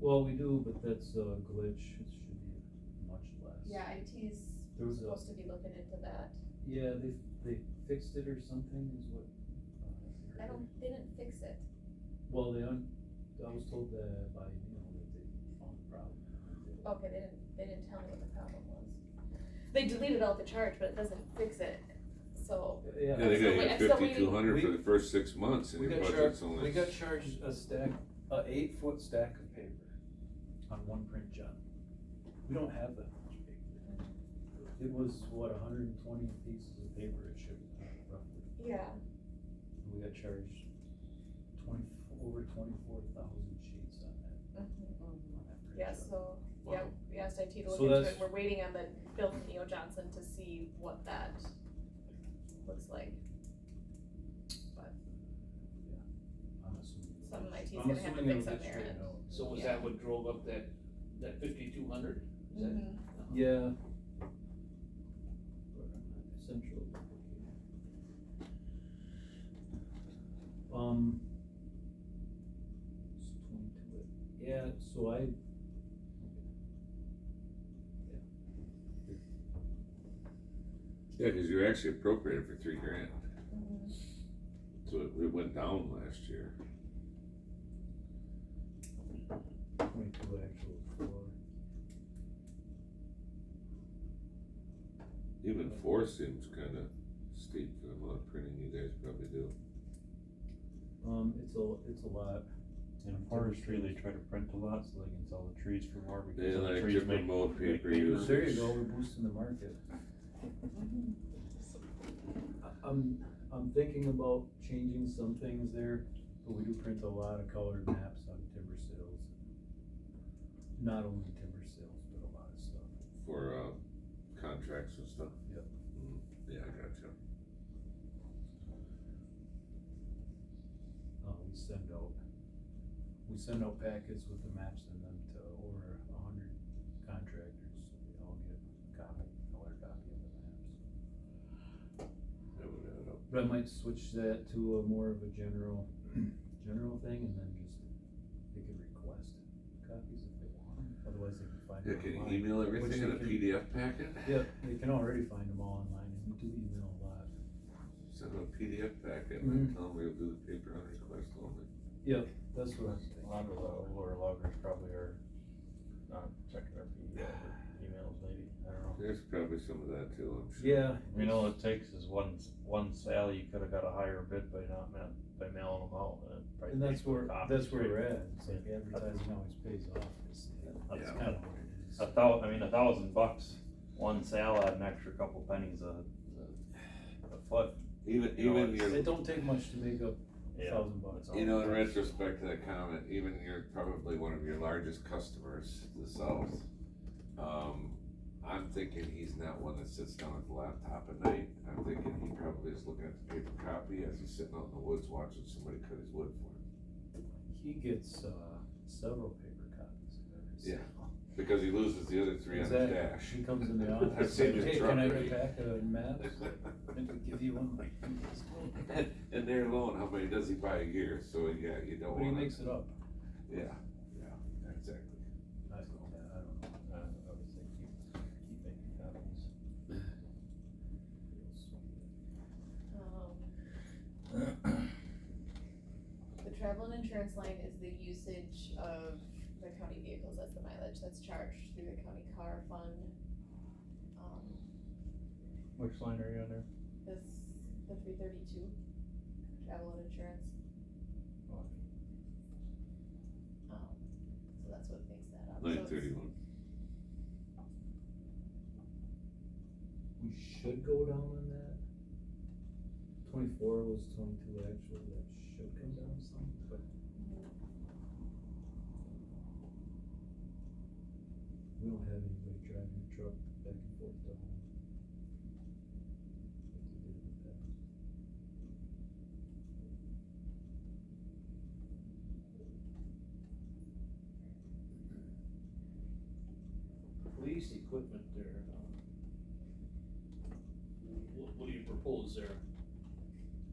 well, we do, but that's a glitch. It should be much less. Yeah, IT's There was supposed to be looking into that. Yeah, they fixed it or something is what. They didn't fix it. Well, I was told that by email that they found the problem. Okay, they didn't tell me what the problem was. They deleted out the charge, but it doesn't fix it, so. Yeah, Yeah, they got I'm you still waiting. 5,200 for the first 6 months and we your got budget's charged, only. we got charged a 8-foot stack of paper on one print job. We don't have that much paper. It was, 120 pieces of paper it should roughly. Yeah, We got charged over 24,000 sheets on that. on that print yeah, job. so, yeah, we asked IT to So look into it, that's- we're waiting on the bill from E.O. Johnson to see what that looks like. I'm assuming. Some IT's I'm gonna have to assuming fix it'll on get their straightened end. out. So was Yeah. that what drove up that 5,200? Is that? Mhm. Yeah. But I'm not essential. So 22, yeah, so Yeah, cause you're actually appropriated for $3,000, Mhm. so it went down last year. 22 actual for, Even 4 seems kinda steep for the amount of printing you guys probably do. it's a lot. In forestry, they try to print a lot so they can sell the trees for more They because the like trees different make. mode make paper paper. usage. There you go, we're boosting the market. I'm thinking about changing some things there, but we do print a lot of colored maps on timber sales. Not only timber sales, but a lot of stuff. For, contracts and stuff. Yep. Yeah, I gotcha. We send out packets with the maps in them to over 100 contractors, so they all get a copy, color copy of the maps. But I might switch that to a more of a general thing, and then just, they could request copies if they want, otherwise they can find Yeah, them can you online. email Which everything they in a can- PDF packet? Yep, they can already find them all online, and we do email a lot. Send them a PDF packet and Mhm. tell them we'll do the paper on request only. Yep, that's what I'm A lot of the lower loggers probably are not checking their emails maybe, I don't know. There's probably some of that too, I'm sure. Yeah. I mean, all it takes is one sale, you could've got a higher bid by by mailing them out, and it probably And that's takes where, copies, that's where right? we're at, it's like advertising always pays off, it's That's Yeah. kind of what it is. $1,000, one sale at an extra couple pennies a foot. Even You know, your, It don't take much to make up Yeah. $1,000. you know, in retrospect to that comment, even you're probably one of your largest customers to the south. I'm thinking he's not one that sits down at the laptop at night. I'm thinking he probably is looking at the paper copy as he's sitting out in the woods watching somebody cut his wood for him. He gets, several paper copies of every Yeah. sale. Because he loses the other three on the Exactly. dash. He comes in the I've office, seen like, his hey, truck can I already. get a pack of maps? I could give you one. And there alone, how many does he buy a year? So yeah, you don't But he wanna. makes it up. Yeah, exactly. I don't know. I would say keep making copies. The travel and insurance line is the usage of the county vehicles, that's the mileage that's charged through the county car fund. Which line are you on there? This, the 332, travel and insurance, so that's what makes that up. So it's- 931. We should go down on that. 24 was 22 actual, that should come down some, but we don't have anybody driving the truck back and forth to home. Like we did in the past. Police equipment there, what do you propose there?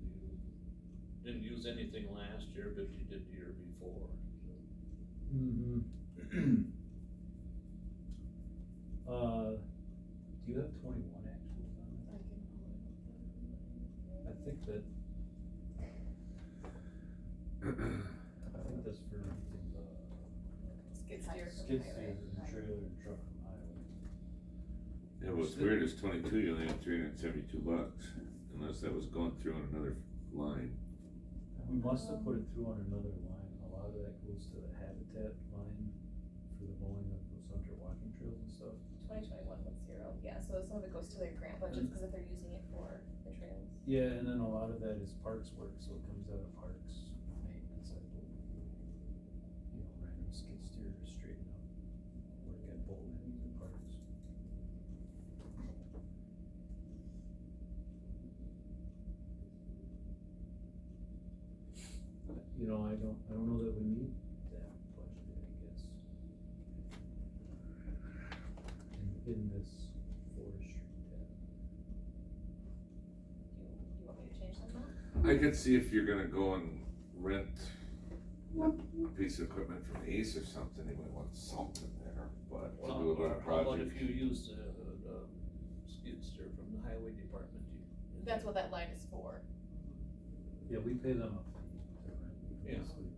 You didn't use anything last year, but you did the year before. Mm-hmm. Do you have 21 actuals on I that? can pull it up. I think that's for renting the Skid steer from skid highway. steer and trailer and truck from highway. Yeah, what's weird is 22, you only had $372, unless that was going through on another line. We must have put it through on another line, a lot of that goes to the habitat line for the mowing of those hunter walking trails and stuff. 2021 was 0, yeah, so some of it goes to their grant budgets, cause if they're using it for the trails. Yeah, and then a lot of that is parks work, so it comes out of parks maintenance, I believe. You know, random skid steer, straighten up, work at bolt ends and parks. You know, I don't know that we need that budget, I guess. In this forestry tab. You want me to change them now? I could see if you're gonna go and rent a piece of equipment from Ace or something, they might want something there, but to do a little How about project. if you use the skid steer from the highway department? That's what that line is for. Yeah, we pay them a fee to rent. Yeah. basically.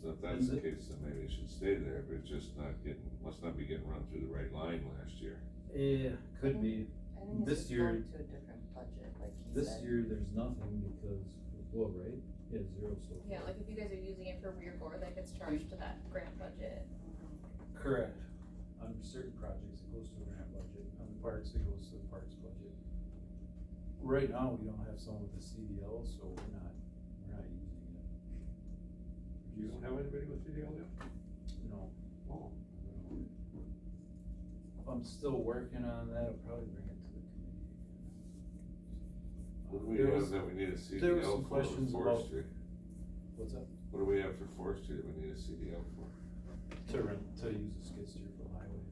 So if that's the case, then maybe it should stay there, but it's just not getting, must not be getting run through the right line last year. Yeah, could be. I think This it's just year- going to a different budget, like he This said. year, there's nothing because, well, right? Yeah, 0 so far. Yeah, like if you guys are using it for rear bore, that gets charged to that grant budget. Correct. On certain projects, it goes to the grant budget. On the parks, it goes to the parks budget. Right now, we don't have someone with a CDL, so we're not using it. You don't have anybody with CDL yet? No. Oh. I'm still working on that. I'll probably bring it to the committee What do again. we There have was- that we need a there was CDL some for questions about- forestry? What's up? What do we have for forestry that we need a CDL for? To use a skid steer from highway.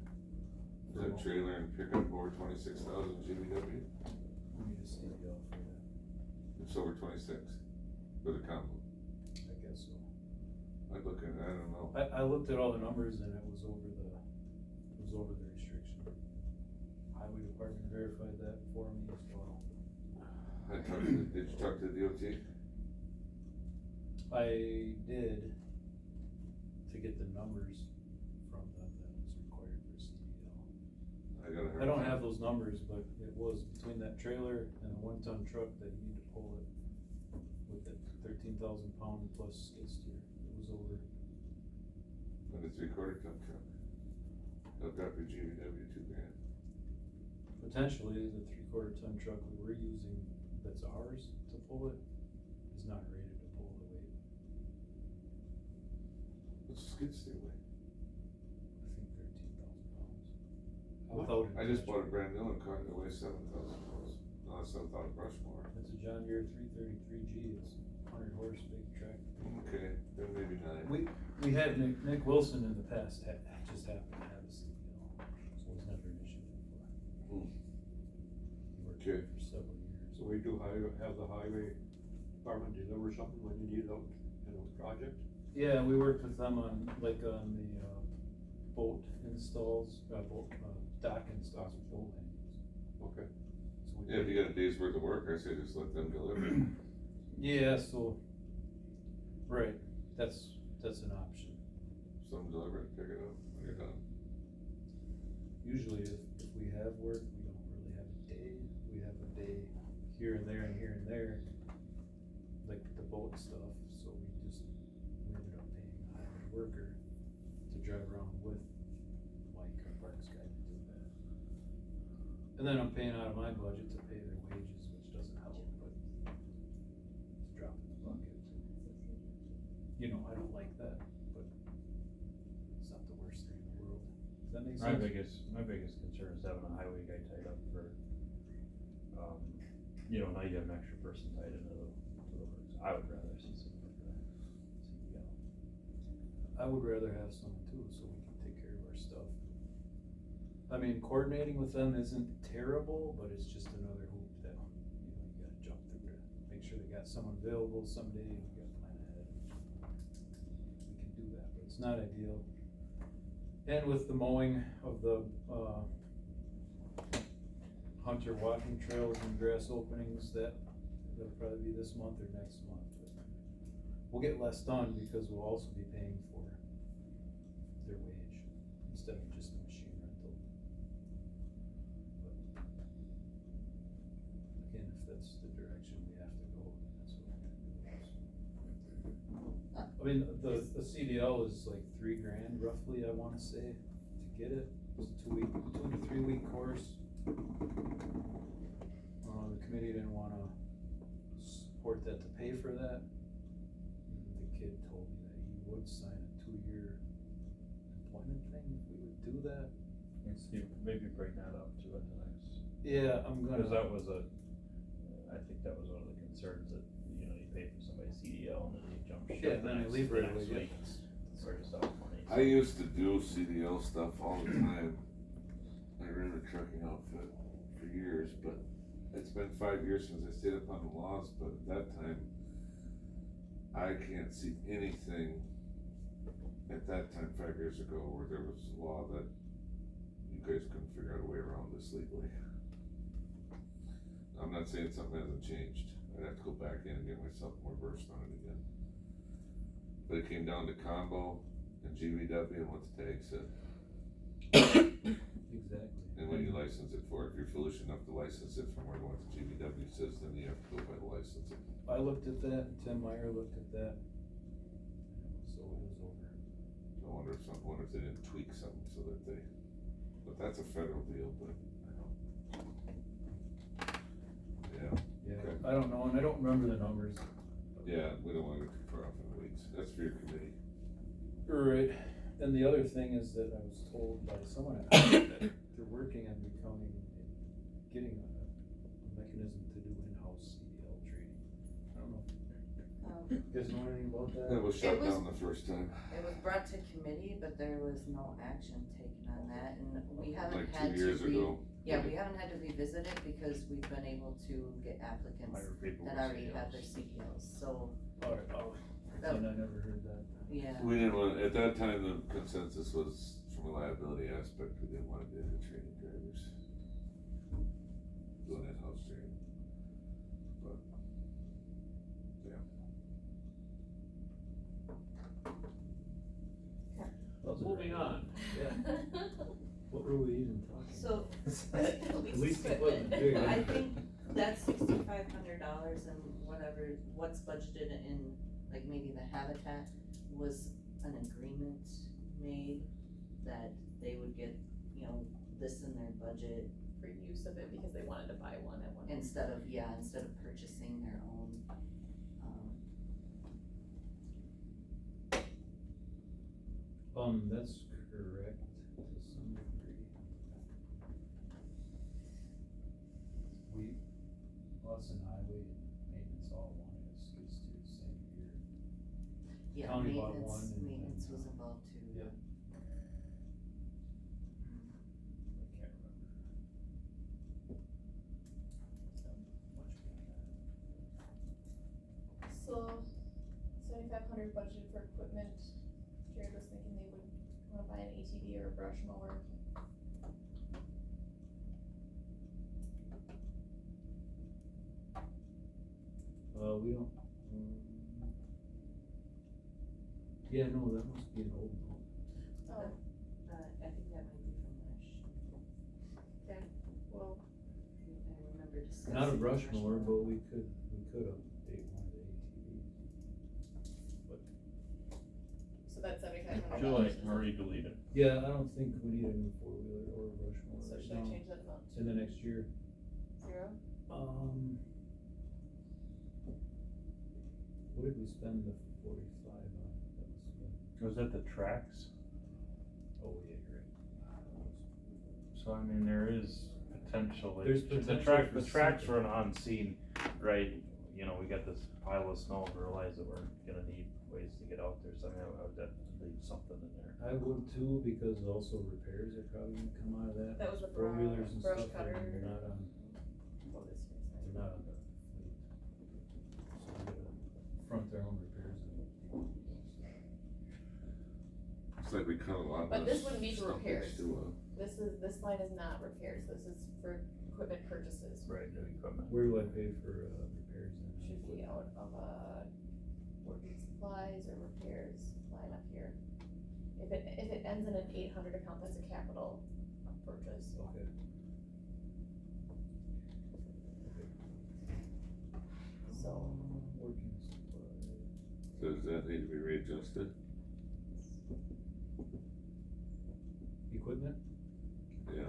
Is that trailer and pickup over 26,000 GVW? We need a CDL for that. It's over 26 for the combo. I guess so. I'd look at, I don't know. I looked at all the numbers and it was over the restriction. Highway department verified that for me as well. Did you talk to the DOT? I did, to get the numbers from them that was required for CDL. I don't have those numbers, but it was between that trailer and a 1-ton truck that you need to pull it with it, 13,000 pound plus skid steer, it was over. And a 3/4 ton truck. They'll drop your GVW $2,000. Potentially, the 3/4 ton truck we were using, that's ours to pull it, is not rated to pull the weight. What's the skid steer weigh? I think 13,000 pounds. What? Without I just bought a intention. brand new one, car that weighs 7,000 pounds. No, that's 7,000 Rushmore. It's a John Deere 333G, it's 100 horse, big tractor. Okay, then maybe 9. We had Nick Wilson in the past, just happened to have a CDL, so it was never an issue before. Hmm. He worked Okay. for several years. So we do have the highway department deliver something when you need it out in a project? Yeah, we worked with them on, like, on the, boat installs, dock installs with boat hangings. Okay. So we Yeah, if did- you got a day's worth of work, I say just let them deliver it. Yeah, so, right, that's an option. Some deliver it, pick it up when you're done. Usually if we have work, we don't really have a day, we have a day here and there and here and there, like the boat stuff, so we ended up paying a hired worker to drive around with Mike, our parks guy, to do that. And then I'm paying out of my budget to pay their wages, which doesn't help, but it's a drop in the bucket. You know, I don't like that, but it's not the worst thing in the world. Does that make sense? My biggest concern is having a highway guy tied up for, now you have an extra person tied into the works. I would rather see something like that. CDL. I would rather have someone too, so we can take care of our stuff. I mean, coordinating with them isn't terrible, but it's just another hoop that, you gotta jump through to make sure they got someone available someday, and we gotta plan ahead. We can do that, but it's not ideal. And with the mowing of the, hunter walking trails and grass openings, that'll probably be this month or next month. But we'll get less done because we'll also be paying for their wage instead of just the machine rental. But again, if that's the direction we have to go, that's what we're gonna do. I mean, the CDL is like $3,000 roughly, I wanna say, to get it. It's a 2 to 3 week course. The committee didn't wanna support that to pay for that. The kid told me that he would sign a 2-year employment thing if we would do that. Let's see, maybe bring that up to it the next. Yeah, I'm gonna. Cause that was I think that was one of the concerns that, you pay for somebody's CDL and then you jump ship. Yeah, then they leave right away, yeah. It's sort of stuff money. I used to do CDL stuff all the time. I ran a trucking outfit for years, but it's been 5 years since I stayed up on the laws, but at that time, I can't see anything at that time, 5 years ago, where there was a law that you guys couldn't figure out a way around this legally. I'm not saying something hasn't changed. I'd have to go back in and get myself more versed on it again. But it came down to combo and GVW and what the tag said. Exactly. And when you license it for it, if you're foolish enough to license it from where what the GVW says, then you have to go by the license. I looked at that, and Tim Meyer looked at that, so it was over. I wonder if they didn't tweak something so that but that's a federal deal, but I don't. Yeah. Yeah, Okay. I don't know, and I don't remember the numbers. Yeah, we don't wanna go too far off in the weeds. That's for your committee. Right, and the other thing is that I was told by someone at Howard that they're working on getting a mechanism to do in-house CDL training. I don't know, you guys know anything about that? It was shut It was- down the first time. It was brought to committee, but there was no action taken on that, and we haven't Like had 2 years to ago. Yeah, we haven't had to revisit it because we've been able to get applicants Hire people that with already have their CDLs. CDLs, so, Alright, That- I never heard that. yeah. We didn't want, at that time, the consensus was, from a liability aspect, we didn't wanna do the training drivers. Doing in-house training. But, Moving on. What were we even talking So, about? At least equipment, there you go. I think that $6,500 and whatever, what's budgeted in, like maybe the Habitat, was an agreement made that they would get, you know, this in their budget For use of it because they wanted to buy one at one point. instead of purchasing their own. That's correct to some degree. Us and highway and maintenance all wanted us to do the same year. Yeah, County bought one maintenance, and maintenance then, was involved too. yeah. I can't remember. Much beyond So, 7,500 budgeted for equipment. Jared was thinking they would wanna buy an ATV or a brush mower. that. We don't, yeah, no, that must be an old one. Oh, I think that might be from last year. well, I remember discussing. Not a brush mower, mower. but we could update one of the ATVs. so that's $7,500. Julie, already deleted. Yeah, I don't think we need a new four-wheeler or a brush mower So right should I now. change that amount In the next year. to 0? What did we spend the 45 on? That was, Was that the tracks? oh yeah, you're right. So I mean, there is potentially. There's the potential for tracks something. run on scene, right? You know, we got this pile of snow and realize that we're gonna need ways to get out there, so I mean, I would definitely leave something in there. I would too, because also repairs are probably gonna come out of that. That was the Four-wheelers and brush stuff, cutter. and they're not on, Oh, this year's not. they're not on the fleet. So we gotta front their own repairs. Looks like we cut a lot of. But this wouldn't be for stuff repairs. too, This line is not repairs, this is for equipment purchases. Right, new equipment. Where do I pay for, repairs then? Should be out of, working supplies or repairs line up here. If it ends in an 800 account, that's a capital purchase. Okay. So, Working supplies. So does that need to be readjusted? Equipment? Yeah.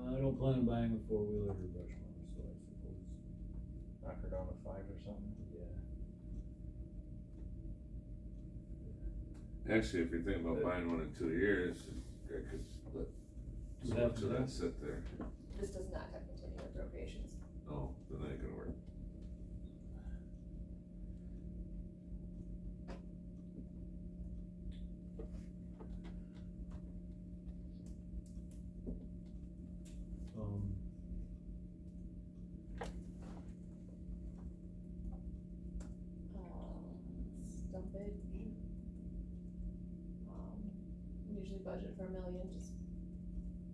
I don't plan on buying a four-wheeler or brush mower, so I suppose, Knock her down to 5 or something. yeah. Actually, if you're thinking about buying one in 2 years, I could let Do so that much for of that? that sit there. this does not have continuing appropriations. Oh, then that ain't gonna work. Stumpage. We usually budget for $1 million, just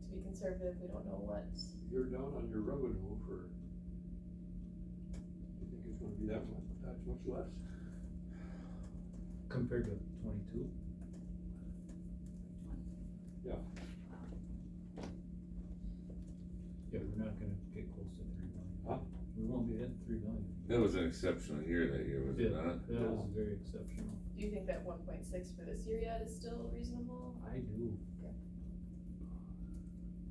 to be conservative, we don't know what. You're down on your revenue for, you think it's gonna be that much less? Compared to 22? Yeah. Yeah, we're not gonna get close to 3 million. Huh? We won't be at 3 million. That was an exceptional year that year, was it Yeah, not? that was very exceptional. Do you think that 1.6 for this year yet is still reasonable? I do. Okay.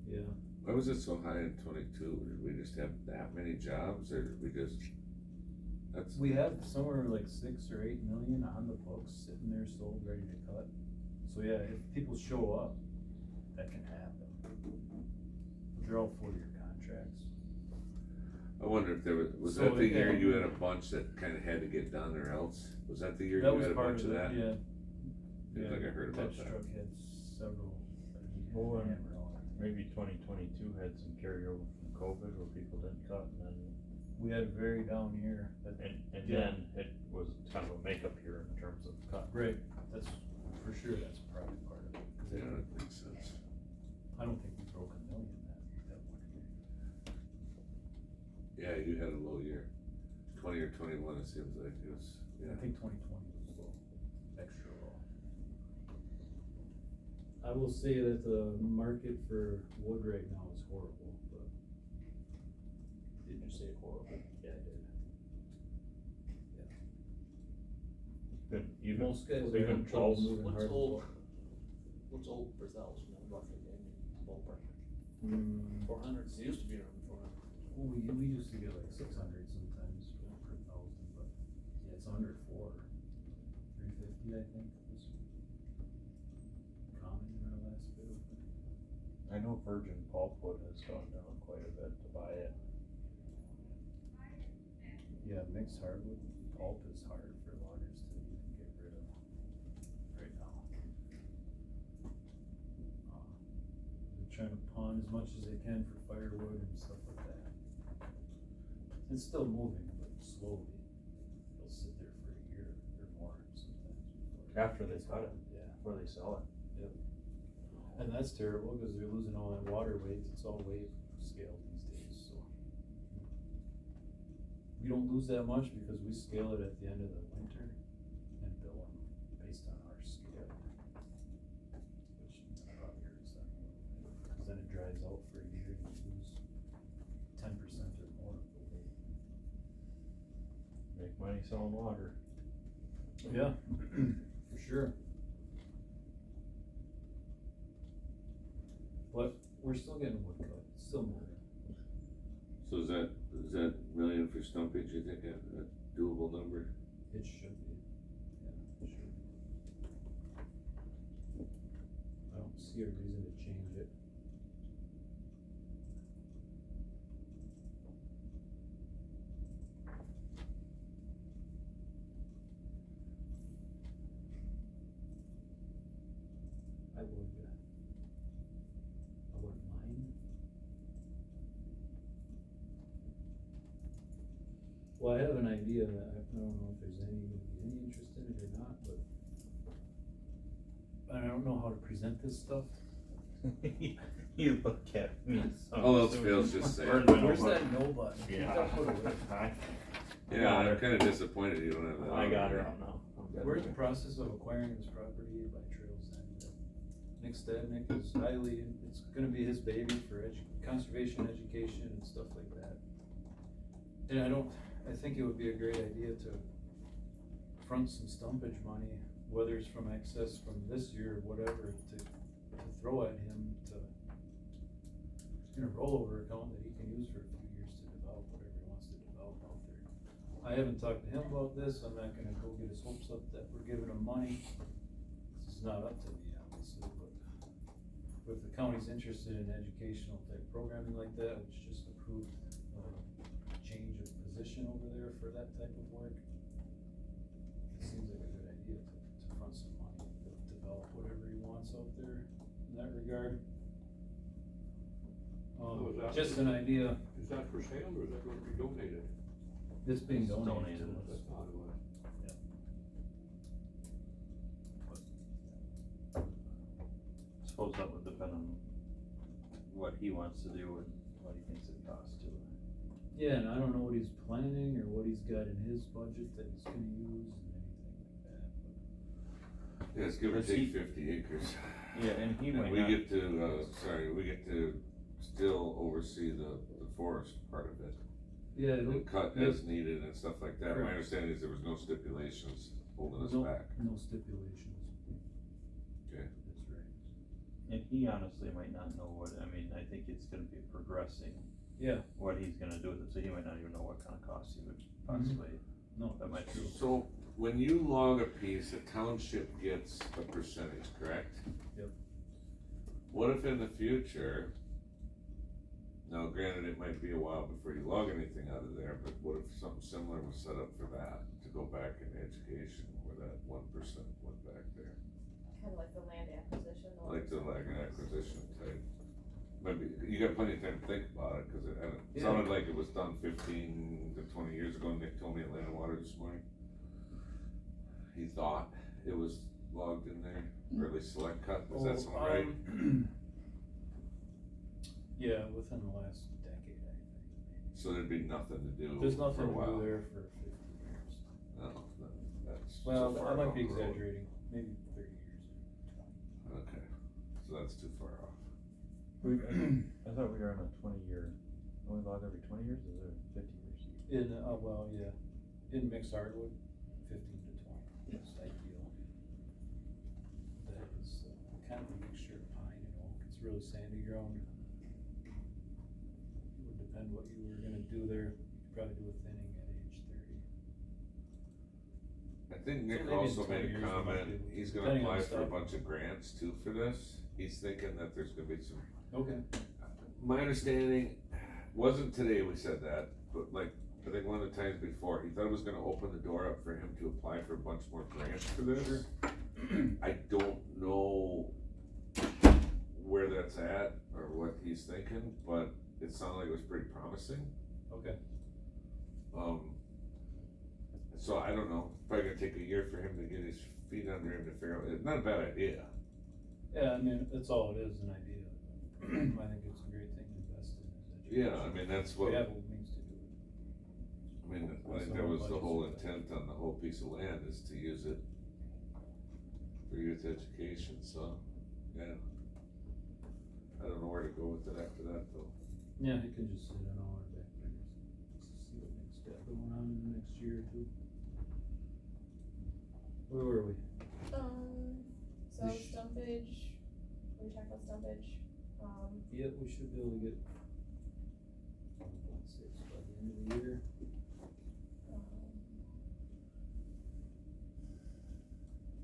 Yeah, Why was it so high in 22? Did we just have that many jobs, or did we just, that's. we have somewhere like 6 or 8 million on the books sitting there sold, ready to cut. So yeah, if people show up, that can happen. But they're all 4-year contracts. I wonder if there was So, that the year yeah. you had a bunch that kinda had to get done or else? Was that the year That you was had a part bunch of of it, that? yeah. Seems like I heard about Touch that. truck had several, more on maybe 2022 had some carryover from COVID where people didn't cut, and then We had a very down year. and Yeah. then it was kind of a makeup year in terms of cut. Right, that's, for sure, that's probably part of it, 'cause Yeah, that makes sense. I don't think we broke $1 million that one year. Yeah, you had a low year. 20 or 21, it seems like it was, I yeah. think 2020 was low, extra low. I will say that the market for wood right now is horrible, but. Did you say horrible? Yeah, I did. Even Most guys are even having trouble Paul's- moving What's hardwood. what's old per thousand, roughly, ballpark? Mm, 400s, it used to be around 400. well, we used to get like 600 sometimes per thousand, but yeah, it's under 350, I think, was common in our last bid. I know virgin pulpwood has gone down quite a bit to buy it. Yeah, mixed hardwood pulp is hard for loggers to even get rid of right now. They're trying to pawn as much as they can for firewood and stuff like that. It's still moving, but slowly. It'll sit there for a year or more sometimes before. After they cut it, Yeah, before they sell it. and that's terrible, cause they're losing all that water weight, it's all weight scale these days, so. We don't lose that much because we scale it at the end of the winter and bill them based on our scale. Which probably hurts them, cause then it dries out for a year and you lose 10% or more of the weight. Make money selling water. Yeah, for sure. But we're still getting wood cut, it's still moving. So is that million for stumpage, you think, a doable number? It should be, yeah, it should be. I don't see a reason to change it. I wouldn't mind. Well, I have an idea that I don't know if there's any interest in it or not, but I don't know how to present this stuff. You look at me. so All else soon fails, as just say it. burn the Where's button. that no button? Get Yeah. that put away. Yeah, got I'm her. kinda disappointed you don't have that. I got her out now. I'm good. We're in the process of acquiring this property by Trails End. Nick Stadnick is it's gonna be his baby for conservation, education and stuff like that. And I think it would be a great idea to front some stumpage money, whether it's from excess from this year or whatever, to throw at him in a rollover account that he can use for a few years to develop whatever he wants to develop out there. I haven't talked to him about this, I'm not gonna go get his hopes up that we're giving him money. This is not up to me, obviously, but if the county's interested in educational type programming like that, which just approved change of position over there for that type of work, it seems like a good idea to front some money, to develop whatever he wants out there in that regard. So is that- Just an idea, Is that for sale or is that going to be donated? it's being It's donated donated. to us. That's not what. Suppose that would depend on what he wants to do and what he thinks it costs to. Yeah, and I don't know what he's planning or what he's got in his budget that he's gonna use and anything like that, but. Yeah, it's give or Does he- take 50 acres. Yeah, and he And might we not. get to, we get to still oversee the forest part of it. Yeah, And cut yeah. as needed and stuff like that. My Correct. understanding is there was no stipulations holding us No- back. No stipulations. Okay. That's right. And he honestly might not know what, I mean, I think it's gonna be progressing. Yeah. What he's gonna do with it, so he might not even know what kind of costs he would possibly, No, that might be. So when you log a piece, the township gets a percentage, correct? Yep. What if in the future, now granted, it might be a while before you log anything out of there, but what if something similar was set up for that, to go back in education, where that 1% went back there? Kinda like the land acquisition. Like the land acquisition type. maybe, you got plenty of time to think about it, cause it sounded like it was done 15 to 20 years ago. Nick told me at Land and Water this morning. He thought it was logged in there, or at least select cut, does that sound right? Yeah, within the last decade, I think. So there'd be nothing to do There's for a nothing to while. do there for 50 years. No, that's Well, so far I might off be the road. exaggerating, maybe 30 years. Okay, so that's too far off. I thought we were on a 20-year, only log every 20 years, is there 50 years? In, well, yeah, in mixed hardwood, 15 to 20 is ideal. That is kind of a mixture of pine and oak, it's really sandy ground. It would depend what you were gonna do there, you could probably do a thinning at age 30. I think Nick maybe in also 20 made a years we might comment, be able to- he's gonna depending on apply for a stuff. bunch of grants too for this. He's thinking that there's gonna be some, Okay. my understanding, wasn't today we said that, but like, I think one of the times before, he thought it was gonna open the door up for him to apply for a bunch more grants for this. I don't know where that's at or what he's thinking, but it sounded like it was pretty promising. Okay. So I don't know, probably gonna take a year for him to get his feet under him to figure out, it's not a bad idea. Yeah, I mean, that's all it is, an idea. I think it's a great thing to invest in is education. Yeah, I mean, that's what, We I have what means to do it. mean, I think that was the whole intent on the whole piece of land, is to use it for youth education, so, yeah. I don't know where to go with it after that, though. Yeah, it can just sit on all our back burners. Let's see what Nick's got going on in the next year or two. Where were we? So stumpage, we talked about stumpage, Yeah, we should be able to get 1.6 by the end of the year.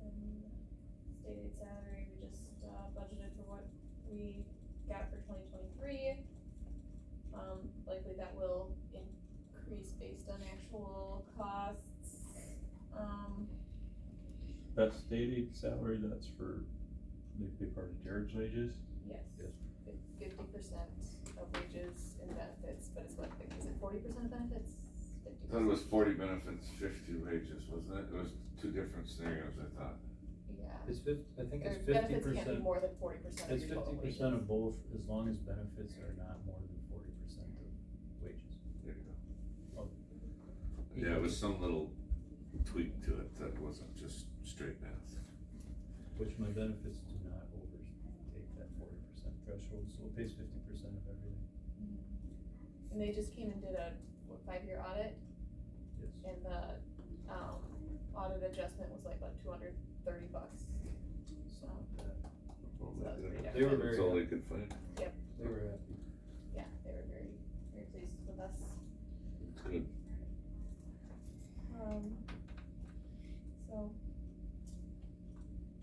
and state aid salary, we just, budgeted for what we got for 2023. Likely that will increase based on actual costs, That state aid salary, that's for, they pay part of Jared's wages? yes. Yes. 50% of wages and benefits, but it's what, is it 40% of benefits? 50%? I thought it was 40 benefits, 50 wages, wasn't it? It was two different scenarios, I thought. Yeah. I think it's Or benefits can't be 50%, more than 40% of it's your total 50% wages. of both, as long as benefits are not more than 40% of wages. There you go. Oh. Yeah, it was some little tweak to it that wasn't just straight math. Which my benefits do not overtake that 40% threshold, so it pays 50% of everything. And they just came and did a, 5-year audit, Yes. and the, audit adjustment was like, what, $230? Something like that. Well, So that was pretty They were That's very all they happy. could find. They were happy. Yeah, they were very, very pleased with us. It's good. So,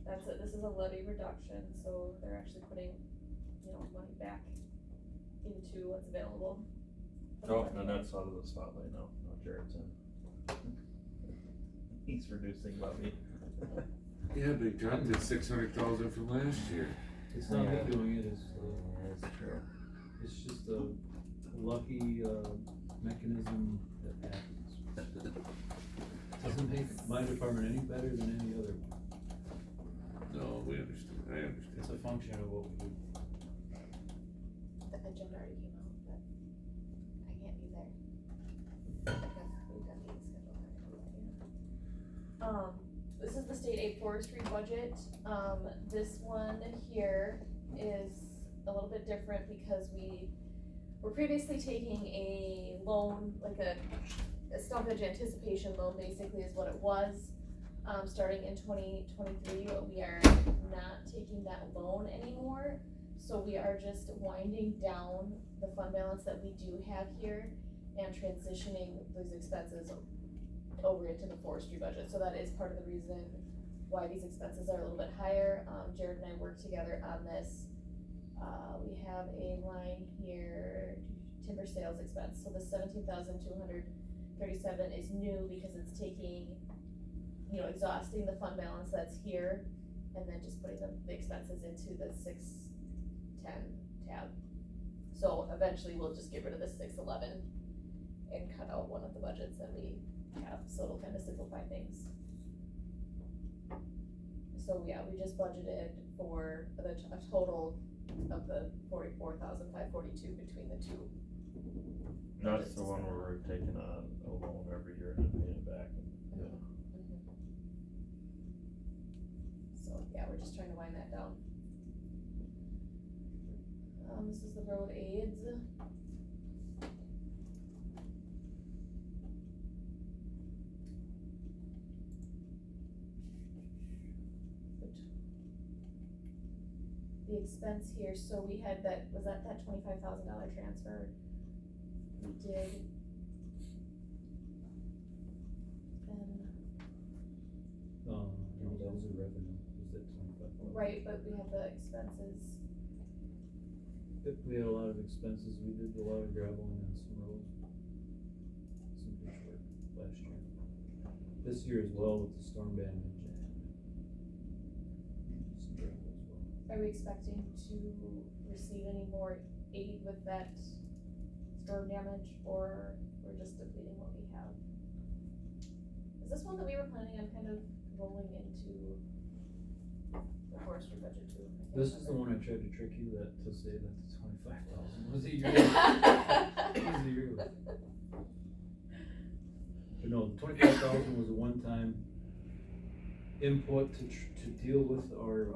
that's it, this is a levy reduction, so they're actually putting, money back into what's available. for the Oh, levy. and that's out of the spotlight now, no, Jared's in. He's reducing levy. Yeah, but he dropped it 600,000 from last year. It's not Yeah. me doing it, it's, That's true. it's just a lucky, mechanism that happens. Doesn't make my department any better than any other one. No, we understand, I understand. It's a function of what we do. The agenda already came out, but I can't be there. We've got meetings scheduled. This is the state aid forestry budget. This one here is a little bit different because we were previously taking a loan, like a stumpage anticipation loan, basically is what it was. Starting in 2023, we are not taking that loan anymore. So we are just winding down the fund balance that we do have here and transitioning those expenses over into the forestry budget. So that is part of the reason why these expenses are a little bit higher. Jared and I worked together on this. We have a line here, timber sales expense. So the 17,237 is new because it's taking, exhausting the fund balance that's here and then just putting the expenses into the 610 tab. So eventually we'll just get rid of the 611 and cut out one of the budgets that we have, so it'll kind of simplify things. So yeah, we just budgeted for a total of the 44,542 between the two. That's the one where we're taking a loan every year and then paying it back. So yeah, we're just trying to wind that down. This is the road aids. The expense here, so we had that, was that $25,000 transfer? We did. And, No, that was a revenue, was that 25? right, but we have the expenses. Yep, we had a lot of expenses, we did a lot of graveling on some roads. Some ditch work last year. This year as well with the storm damage and some gravel as well. Are we expecting to receive any more aid with that storm damage, or we're just depleting what we have? Is this one that we were planning on kind of rolling into the forestry budget too? This is the one I tried to trick you to say that the 25,000 was a year. Was a year. But no, the 25,000 was a one-time input to deal with our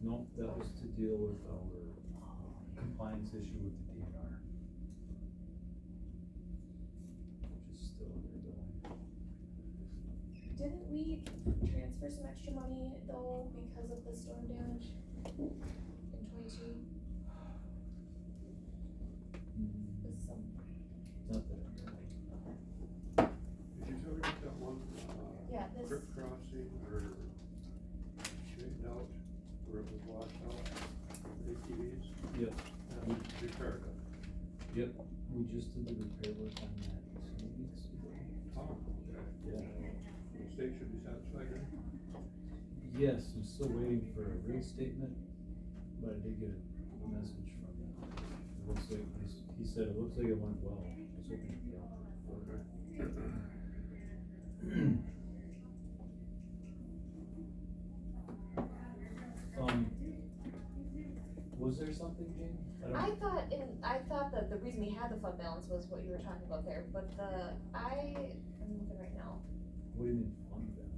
no, that was to deal with our compliance issue with the DNR. Which is still undergoing. Didn't we transfer some extra money though because of the storm damage in 22? With some, Not that I know. Did you ever get that one, yeah, this, creek crossing or straightened out where it was washed out, with ATVs? Yep. And we repaired it. Yep, we just did the repair work on that 2 weeks ago. Oh, okay. Yeah. The state should be satisfied then? Yes, I'm still waiting for a real statement, but I did get a message from him. It looks like, he said it looks like it went well. I was hoping to be out. Was there something, Jane? I thought that the reason we had the fund balance was what you were talking about there, but I'm looking right now, What do you mean fund balance?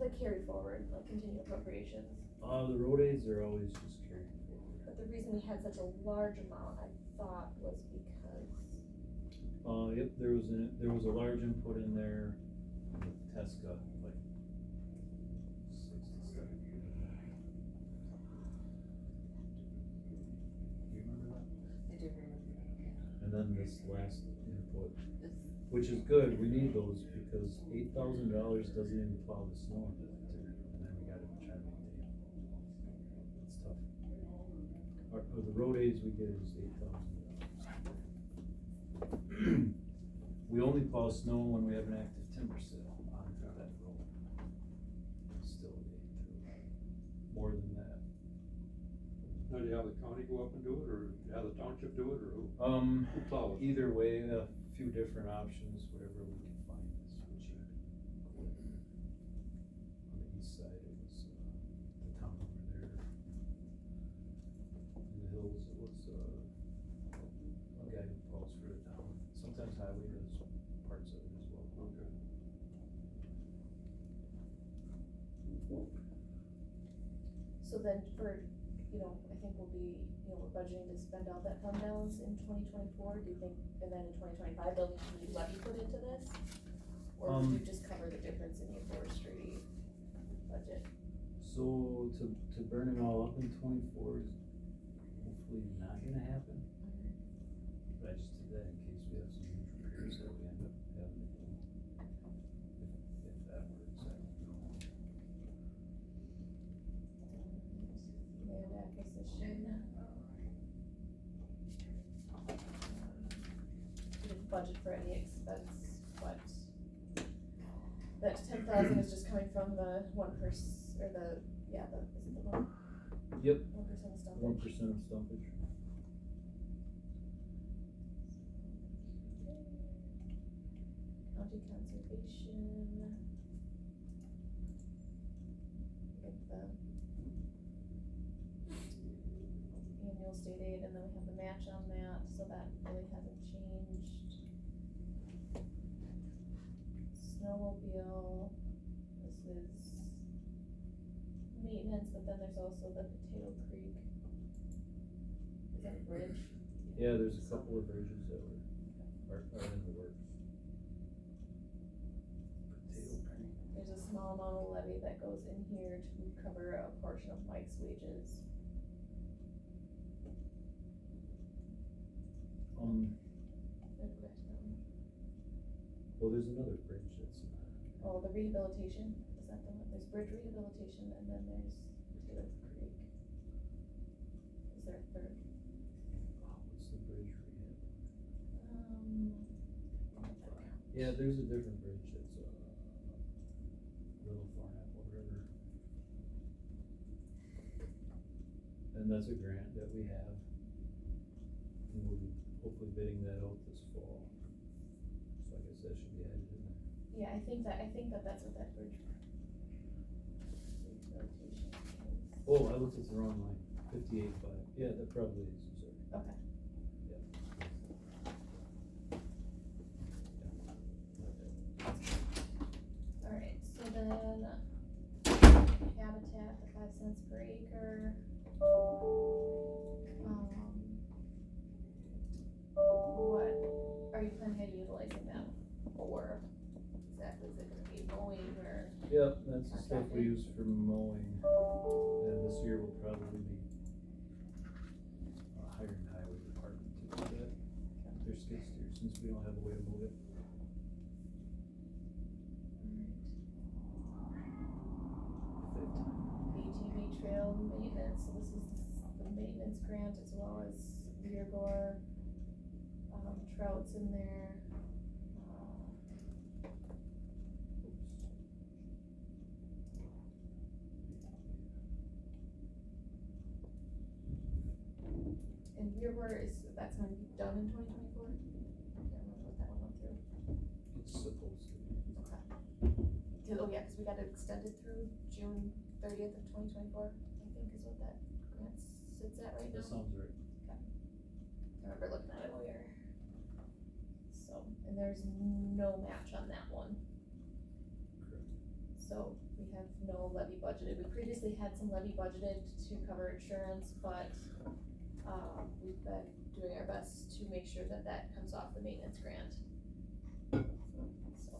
the carry forward, like continued appropriations. The road aids are always just carried forward. But the reason we had such a large amount, I thought, was because, Yep, there was a large input in there with Tesca, like 6 to 7 years ago. Do you remember that? I do remember. And then this last input, which is good, we need those because $8,000 doesn't even plow the snow in the winter, and then we gotta try to maintain it. It's tough. The road aids we get is $8,000. We only plow snow when we have an active timber sale on that road. It's still more than that. Now, do you have the county go up and do it, or do you have the township do it, or who plows? Either way, a few different options, whatever we can find is cheap. On the east side, it was, the town over there. In the hills, it was, a guy who plows for the town. Sometimes highway does parts of it as well. Okay. so then for, I think we'll be, we're budgeting to spend out that fund balance in 2024, do you think, and then in 2025, there'll be new levy put into this? Or would you just cover the difference in your forestry budget? So to burn it all up in 24 is hopefully not gonna happen. But I just did that in case we have some huge repairs that we end up having to do. If that works, I don't know. Land acquisition. We didn't budget for any expense, but that 10,000 is just coming from the is it the one? Yep. 1% stumpage. 1% of stumpage. County conservation. Get the annual state aid, and then we have the match on that, so that really hasn't changed. Snowmobile, this is maintenance, but then there's also the Potato Creek. Is that a bridge? Yeah, there's a couple of bridges that are in the works. Potato Creek. There's a small amount of levy that goes in here to cover a portion of Mike's wages. Well, there's another bridge that's Oh, the rehabilitation, is that the one? There's bridge rehabilitation, and then there's Potato Creek. Is there a third? what's the bridge rehab? Yeah. Yeah, there's a different bridge that's, Little Farnapple River. And that's a grant that we have. And we'll be hopefully bidding that out this fall. So I guess that should be added in there. Yeah, I think that that's what that bridge rehabilitation is. Oh, I looked at the wrong line, 58.5, yeah, that probably is, sorry. Okay. Alright, so then habitat, the 5 cents per acre. What are you planning on utilizing them for? Exactly, is it gonna be mowing or? Yep, that's the stuff we use for mowing, and this year we'll probably be hiring highway department to do that. Their skid steer, since we don't have a way to move it. ATV trail maintenance, so this is the maintenance grant as well as rear gore, trouts in there. And rear gore that's gonna be done in 2024? I can't remember what that one went through. It's supposed to be. Okay. Oh yeah, cause we got it extended through June 30th of 2024, I think is what that grant sits at right now. That sounds right. I remember looking at it earlier. So, and there's no match on that one. Correct. So we have no levy budgeted. We previously had some levy budgeted to cover insurance, but we've been doing our best to make sure that that comes off the maintenance grant. So.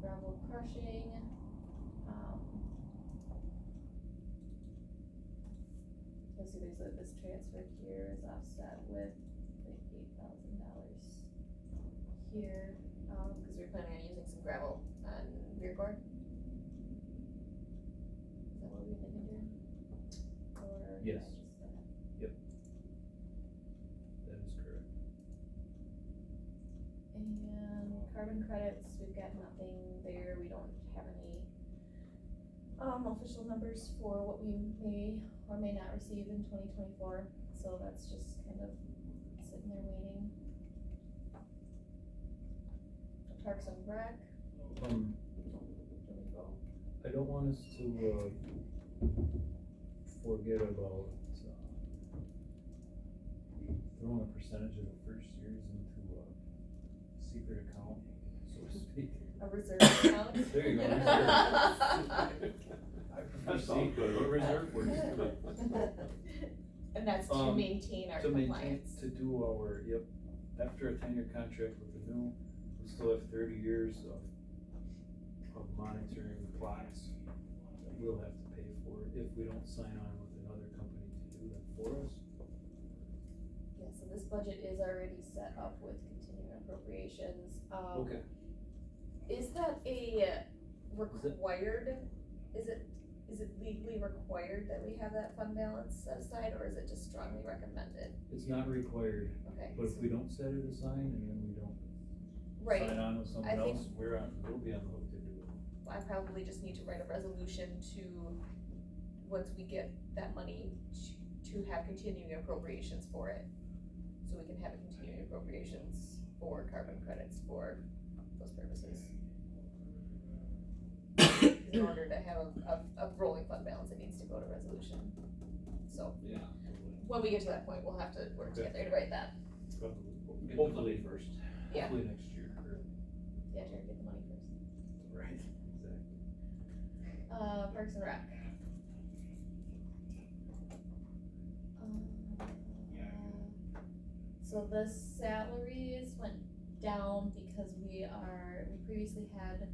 Gravel crushing. Let's see, this transfer here is offset with like $8,000 here, cause we're planning on using some gravel on rear guard. Is that what we've been doing? Or? Yes. did I just say that? Yep. That is correct. And carbon credits, we've got nothing there, we don't have any official numbers for what we may or may not receive in 2024, so that's just kind of sitting there waiting. Parks and Rec, where we go? I don't want us to, forget about, throwing a percentage of the first years into a secret account, so to speak. A reserve account? There you go, reserve. That sounds good. What reserve works. And that's to maintain our To maintain, compliance. to do our, yep, after a 10-year contract with Renew, we still have 30 years of monitoring clocks that we'll have to pay for if we don't sign on with another company to do that for us. Yeah, so this budget is already set up with continuing appropriations. Okay. Is that a required, is it legally required that we have that fund balance set aside, or is it just strongly recommended? It's not required, Okay. but if we don't set it aside and then we don't Right. sign on with I someone think- else, we'll be on the hook to do it. I probably just need to write a resolution to, once we get that money, to have continuing appropriations for it. So we can have continuing appropriations for carbon credits for those purposes. In order to have a rolling fund balance, it needs to go to resolution. So, Yeah. when we get to that point, we'll have to work Okay. together to write that. Get the Hopefully money first. Yeah. Hopefully next year. Yeah, Jared, get the money first. Right, exactly. Parks and Rec. So the salaries went down because we previously had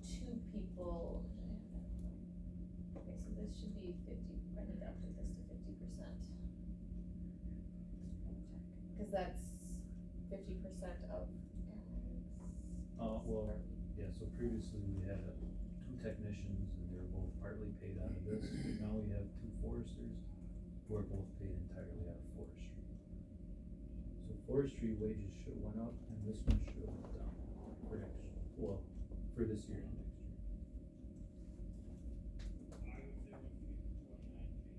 two people. Okay, so this should be 50, I need to update this to 50%. Cause that's 50% of Eric's. Well, yeah, so previously we had two technicians and they were both partly paid out of this. Now we have two foresters who are both paid entirely out of forestry. So forestry wages should have went up and this one should have went down for next, well, for this year and next year.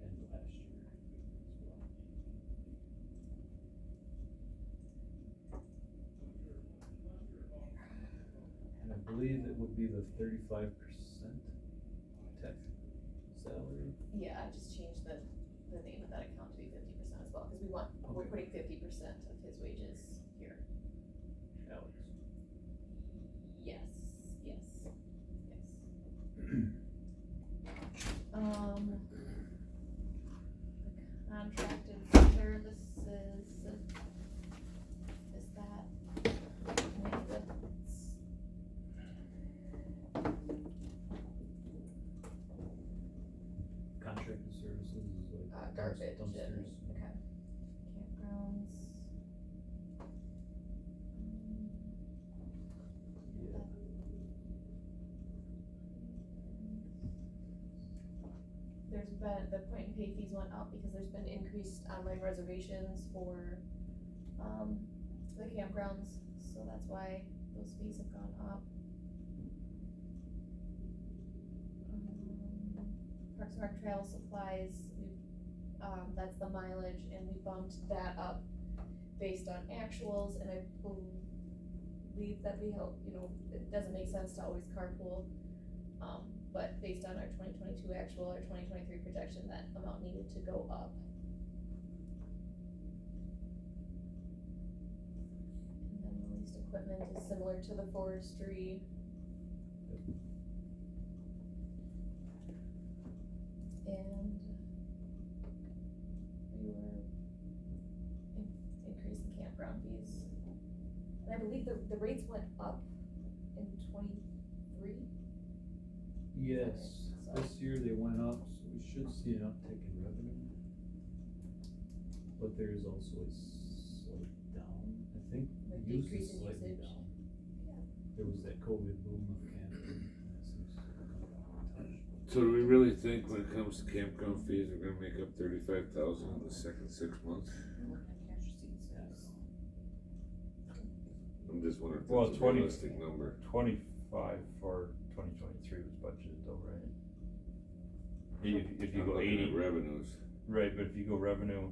And last year as well. And I believe it would be the 35% tech salary. Yeah, I just changed the name of that account to be 50% as well, cause we're Okay. putting 50% of his wages here. Alex. Yes, yes, yes. The contracted services, is that, maybe that's, Contracted services is like. garbage and, dumpsters. okay. Campgrounds. Yeah. There's been, the point and pay fees went up because there's been increased online reservations for, the campgrounds, so that's why those fees have gone up. Parks and Rec trail supplies, that's the mileage, and we bumped that up based on actuals, and I believe that we help, it doesn't make sense to always carpool. But based on our 2022 actual, our 2023 projection, that amount needed to go up. And then the leased equipment is similar to the forestry. And we were increasing campground fees. And I believe the rates went up in 23. Yes, So- this year they went up, so we should see an uptick in revenue. But there is also a slight down, I think, Like use decrease is in slightly usage. down. Yeah. There was that COVID boom of camping, that seems to come down a touch. So do we really think when it comes to campground fees, we're gonna make up 35,000 in the second 6 months? Yes. I'm just wondering if Well, that's a 20 realistic number. 25 for 2023 was budgeted though, right? If you I'm go looking at 80, revenues. right, but if you go revenue,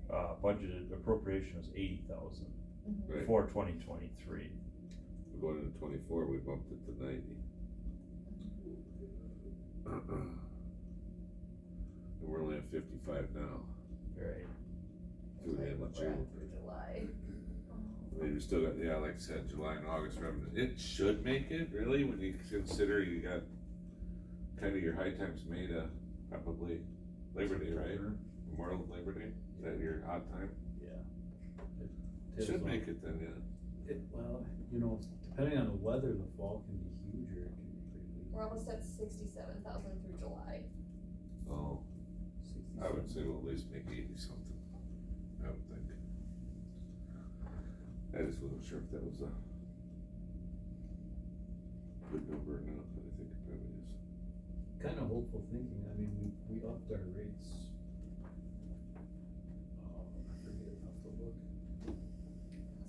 budgeted appropriation was 80,000 Right. for 2023. We're going into 24, we bumped it to 90. And we're only at 55 now, Right. through the end of June. Through July. I mean, we still got, yeah, like I said, July and August revenue. It should make it, really, when you consider you got kind of your high times made, probably Labor Day, right? Memorial Labor Day, is that your odd time? Yeah. Should make it then, yeah. Well, depending on the weather, the fall can be huge or it can be pretty weak. We're almost at 67,000 through July. Oh, I would say we'll at least make 80 something, I would think. I just wasn't sure if that was a good number or not, but I think it probably is. Kind of hopeful thinking, I mean, we upped our rates. I forget, I'll have to look. Was it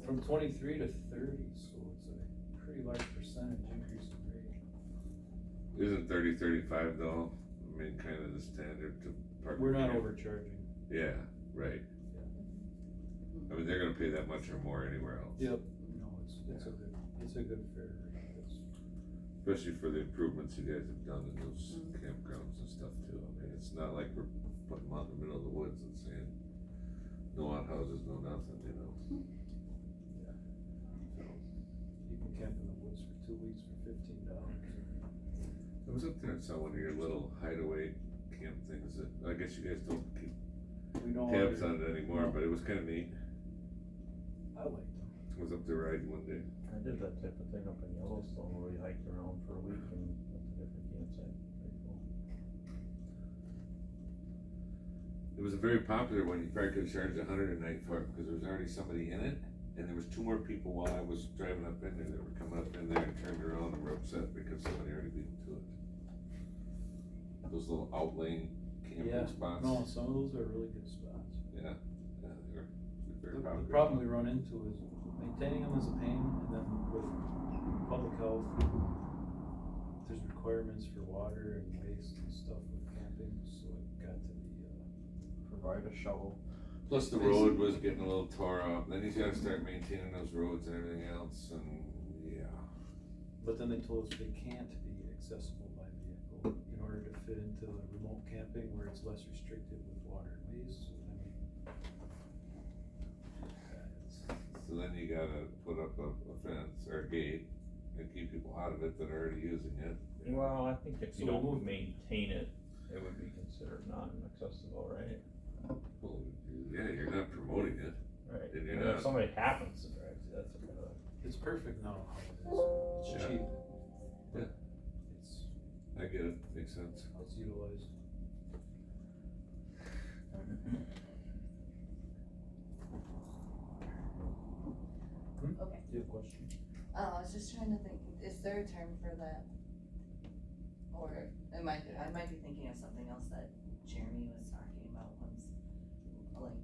From from 23 to 30, so it's a pretty large percentage increase in rate. Isn't 30-35 though, I mean, kind of the standard to park? We're not camp? overcharging. Yeah, right. I mean, they're gonna pay that much or more anywhere else. Yep. No, it's a good fare rate. Especially for the improvements you guys have done in those campgrounds and stuff too. I mean, it's not like we're putting them out in the middle of the woods and saying, no outhouses, no nothing, you know? So, You can camp in the woods for 2 weeks for $15. I was up there and saw one of your little hideaway camp things that, I guess you guys don't keep We don't tabs order- on it anymore, no. but it was kinda neat. I like them. I was up there riding one day. I did that type of thing up in Yellowstone where we hiked around for a week and went to different campsites. Pretty cool. It was a very popular one, you probably could've charged $100 a night for it, because there was already somebody in it, and there was 2 more people while I was driving up in there that were coming up in there and turned around and were upset because somebody already beat them to it. Those little outlying camping Yeah, spots. no, some of those are really good spots. Yeah, they were very The popular. problem we run into is maintaining them is a pain, and then with public health, there's requirements for water and waste and stuff with camping, so it got to be, Provide a shovel. Plus the road was getting a little tore up, then he's gotta start maintaining those roads and everything else, and yeah. but then they told us they can't be accessible by vehicle in order to fit into the remote camping where it's less restricted with water and waste, so then So then you gotta put up a fence or a gate and keep people out of it that are already using it. Well, I think if you So don't we'll- maintain it, it would be considered non-accessible, right? Well, yeah, you're not promoting it. Right. And you're And not- if somebody happens to drive, that's a bit of. it's perfect now how it is, it's Yeah. cheap. Yeah. It's, I get it, makes sense. it's utilized. Okay. Do you have a question? I was just trying to think, is there a term for that? Or I might be thinking of something else that Jeremy was talking about once, like,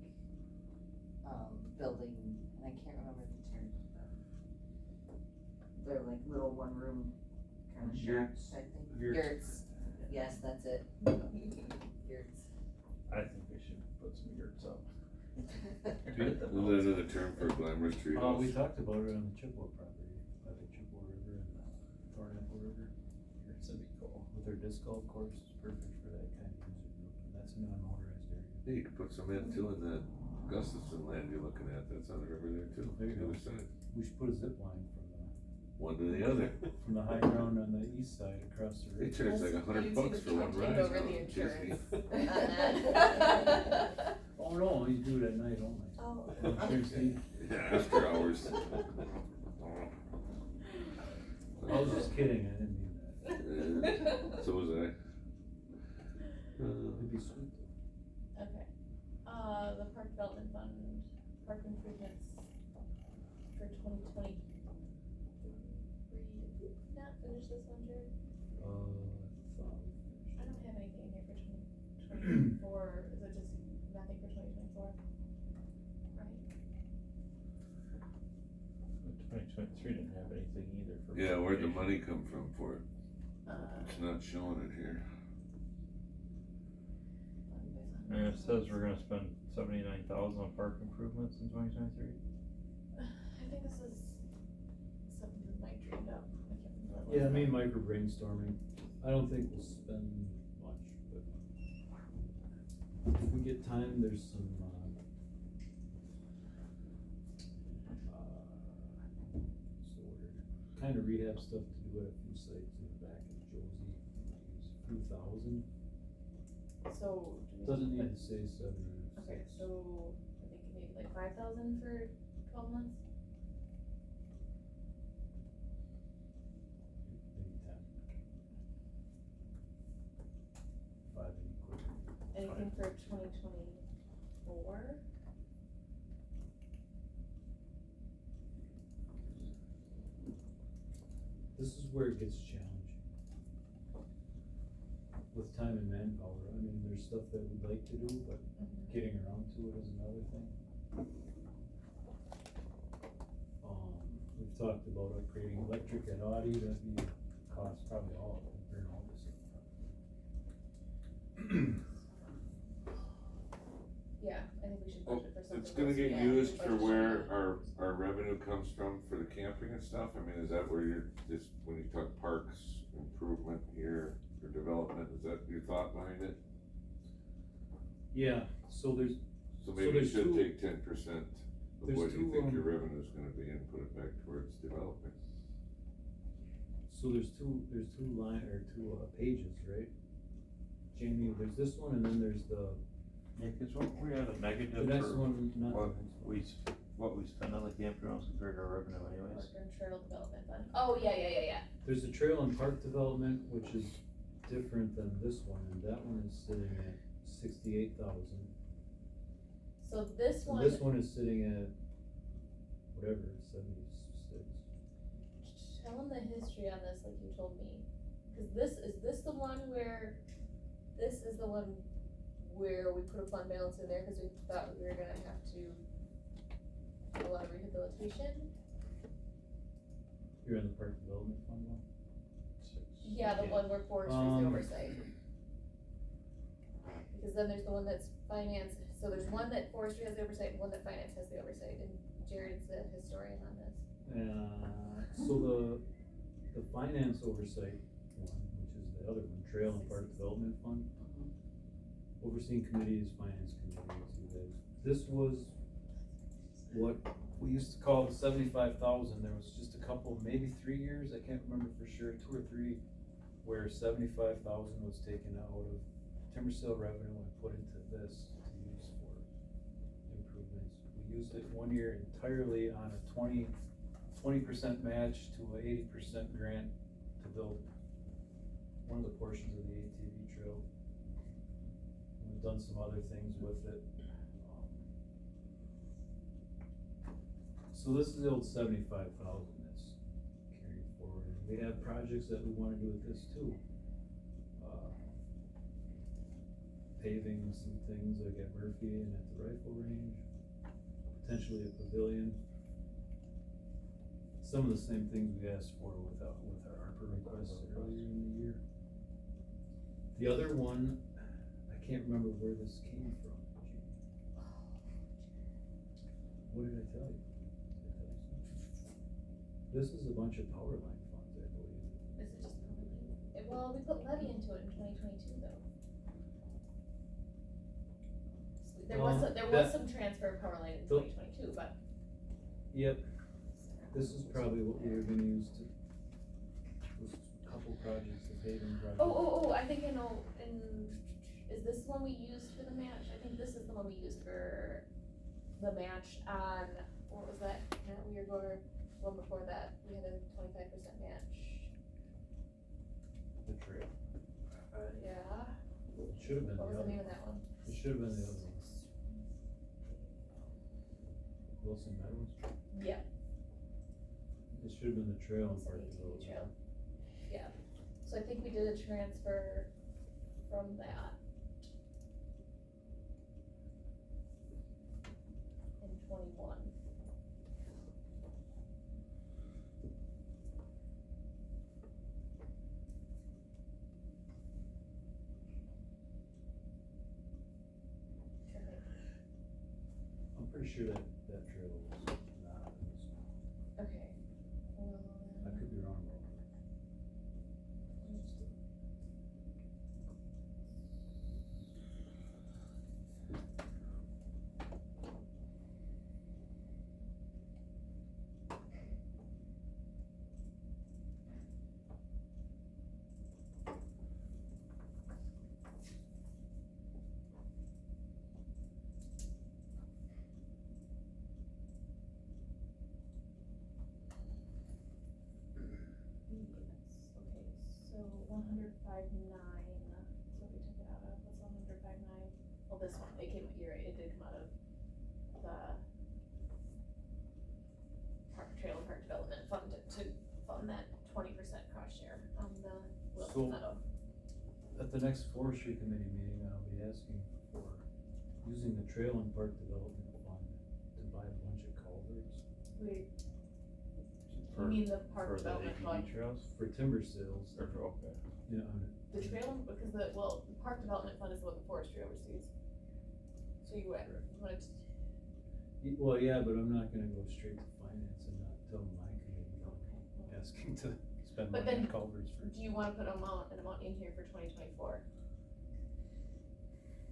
building, and I can't remember the term, but they're like little one room kind of shacks type thing. Yurts, yes, that's it. Yurts. I think we should put some yurts up. Is that another term for a glamorous tree house? We talked about it on the Chippewa property, by the Chippewa River and the Thornapple River. Yurts would be cool. With their disc golf course, it's perfect for that kind of user group, and that's a non-motorized area. Yeah, you could put some in too in the Gustafson land you're looking at, that's on the river there too. There you The go. other side. We should put a zip line from One to the other. from the high ground on the east side across the They river. charge like $100 for one ride. Over the Oh, insurance. Disney. Oh no, you do it at night only. Oh. Insurance fee. Yeah, after hours. I was just kidding, I didn't mean that. So was I. It'd be sweet though. Okay, the park development fund, park improvements for 2020. Did we not finish this one, Jared? Thought we finished. I don't have anything here for 2024, is it just nothing for 2024? Right? 2023 didn't have anything either for. Yeah, where'd the money come from for it? Uh, It's not showing it here. And it says we're gonna spend 79,000 on park improvements in 2023. I think this is something that Mike dreamed up, I can't remember what it Yeah, was. me and Mike were brainstorming. I don't think we'll spend much, but if we get time, there's some, what's the word? Kind of rehab stuff to do at a few sites in the back of Josie. Use a few thousand. So. do we Doesn't need put- to say 76. Okay, so I think maybe like 5,000 for 12 months? Maybe 10. 5 any quicker. Anything for 2024? This is where it gets challenging. With time and manpower, I mean, there's stuff that we'd like to do, but getting around to it is another thing. talked about upgrading electric at Audi, that'd be cost probably all of it, or all this. Yeah, I think we should Well, budget for something. it's gonna else. get Yeah, used budget for for where that. our revenue comes from for the camping and stuff, I mean, is that where you're, just, when you talk parks, improvement here, or development, is that your thought behind it? Yeah, so there's, So maybe you there's should two- take 10% of there's what you two, think your revenue's gonna be and put it back towards development. so there's two pages, right? Jamie, there's this one and then there's the Yeah, cause we had a negative next for one, not the what next one. what we spend on the campgrounds compared to our revenue anyways. Park and Trail Development Fund. Oh, yeah. There's the trail and park development, which is different than this one, and that one is sitting at 68,000. So this And one, this one is sitting at whatever, 76. tell them the history on this like you told me. Cause is this the one where, this is the one where we put a fund balance in there cause we thought we were gonna have to do a lot of rehabilitation? You're in the park development fund one? Yeah, the Yeah. one where forestry's the Um, oversight. Because then there's the one that's finance, so there's one that forestry has the oversight and one that finance has the oversight, and Jared's the historian on this. So the finance oversight one, which is the other one, trail and park development fund. Overseeing committee is finance committee. This was what we used to call the 75,000. There was just a couple, maybe 3 years, I can't remember for sure, 2 or 3, where 75,000 was taken out of timber sale revenue and put into this to use for improvements. We used it one year entirely on a 20% match to a 80% grant to build one of the portions of the ATV trail. We've done some other things with it. So this is the old 75,000 that's carried forward. And we have projects that we wanna do with this too. Paving some things like at Murphy and at the rifle range, potentially a pavilion. Some of the same things we asked for with our ARPA requests earlier in the year. The other one, I can't remember where this came from. What did I tell you? Did I tell you something? This is a bunch of power line funds, I believe. This is just probably, well, we put levy into it in 2022 though. There was some transfer of power line in 2022, but. Yep, this is probably what we were gonna use to, was a couple projects, the paving project. I think I know, is this the one we used for the match? I think this is the one we used for the match on, what was that, we were going, one before that, we had a 25% match. The trail, Yeah, it should have been the what was other the name one. of that one? It should have been the other one. Wilson Meadows? Yeah. It should have been the trail and It's park an ATV development. trail. Yeah, so I think we did a transfer from that. In 21. I'm pretty sure that trail was not, Okay, well, I could be wrong about that. okay, so 105.9, that's what we took it out of, what's 105.9? Well, this one, you're right, it did come out of the trail and park development fund to fund that 20% cost share on the So- Wilson Meadow. At the next forestry committee meeting, I'll be asking for using the trail and park development fund to buy a bunch of culverts. We, For You mean the for park the development fund? ATV trails? For timber sales, Or, okay, you know, The trail, because the park development fund is what the forestry oversees. So you would, well, yeah, but I'm not gonna go straight to finance and not tell my committee, asking to spend But money on then- culverts for. do you wanna put an amount in here for 2024?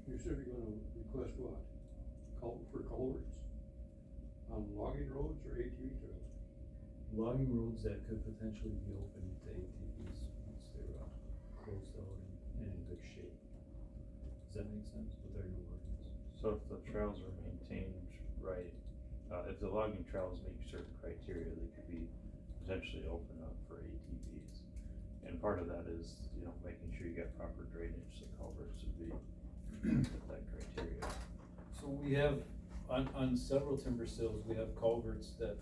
You said you're gonna request what? For culverts? On logging roads or ATV trails? Logging roads that could potentially be open to ATVs once they're, closed out and in good shape. Does that make sense with our new ordinance? so if the trails are maintained right, if the logging trails meet certain criteria, they could be potentially open up for ATVs. And part of that is, you know, making sure you get proper drainage, so culverts would be that criteria. So we have, on several timber sales, we have culverts that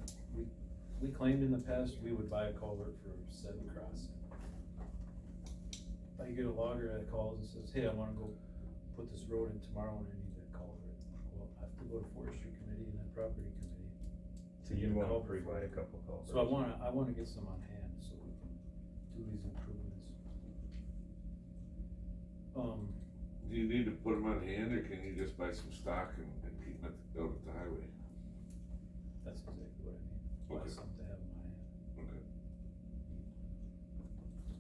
we claimed in the past, we would buy a culvert for 7 crossing. I get a logger that calls and says, hey, I wanna go put this road in tomorrow and I need that culvert. Well, I have to go to forestry committee and then property committee. So you wanna pre-buy a couple culverts? So I wanna get some on hand so we can do these improvements. Do you need to put them on hand, or can you just buy some stock and keep them out at the highway? That's exactly what I mean, buy Okay. some to have in my hand. Okay.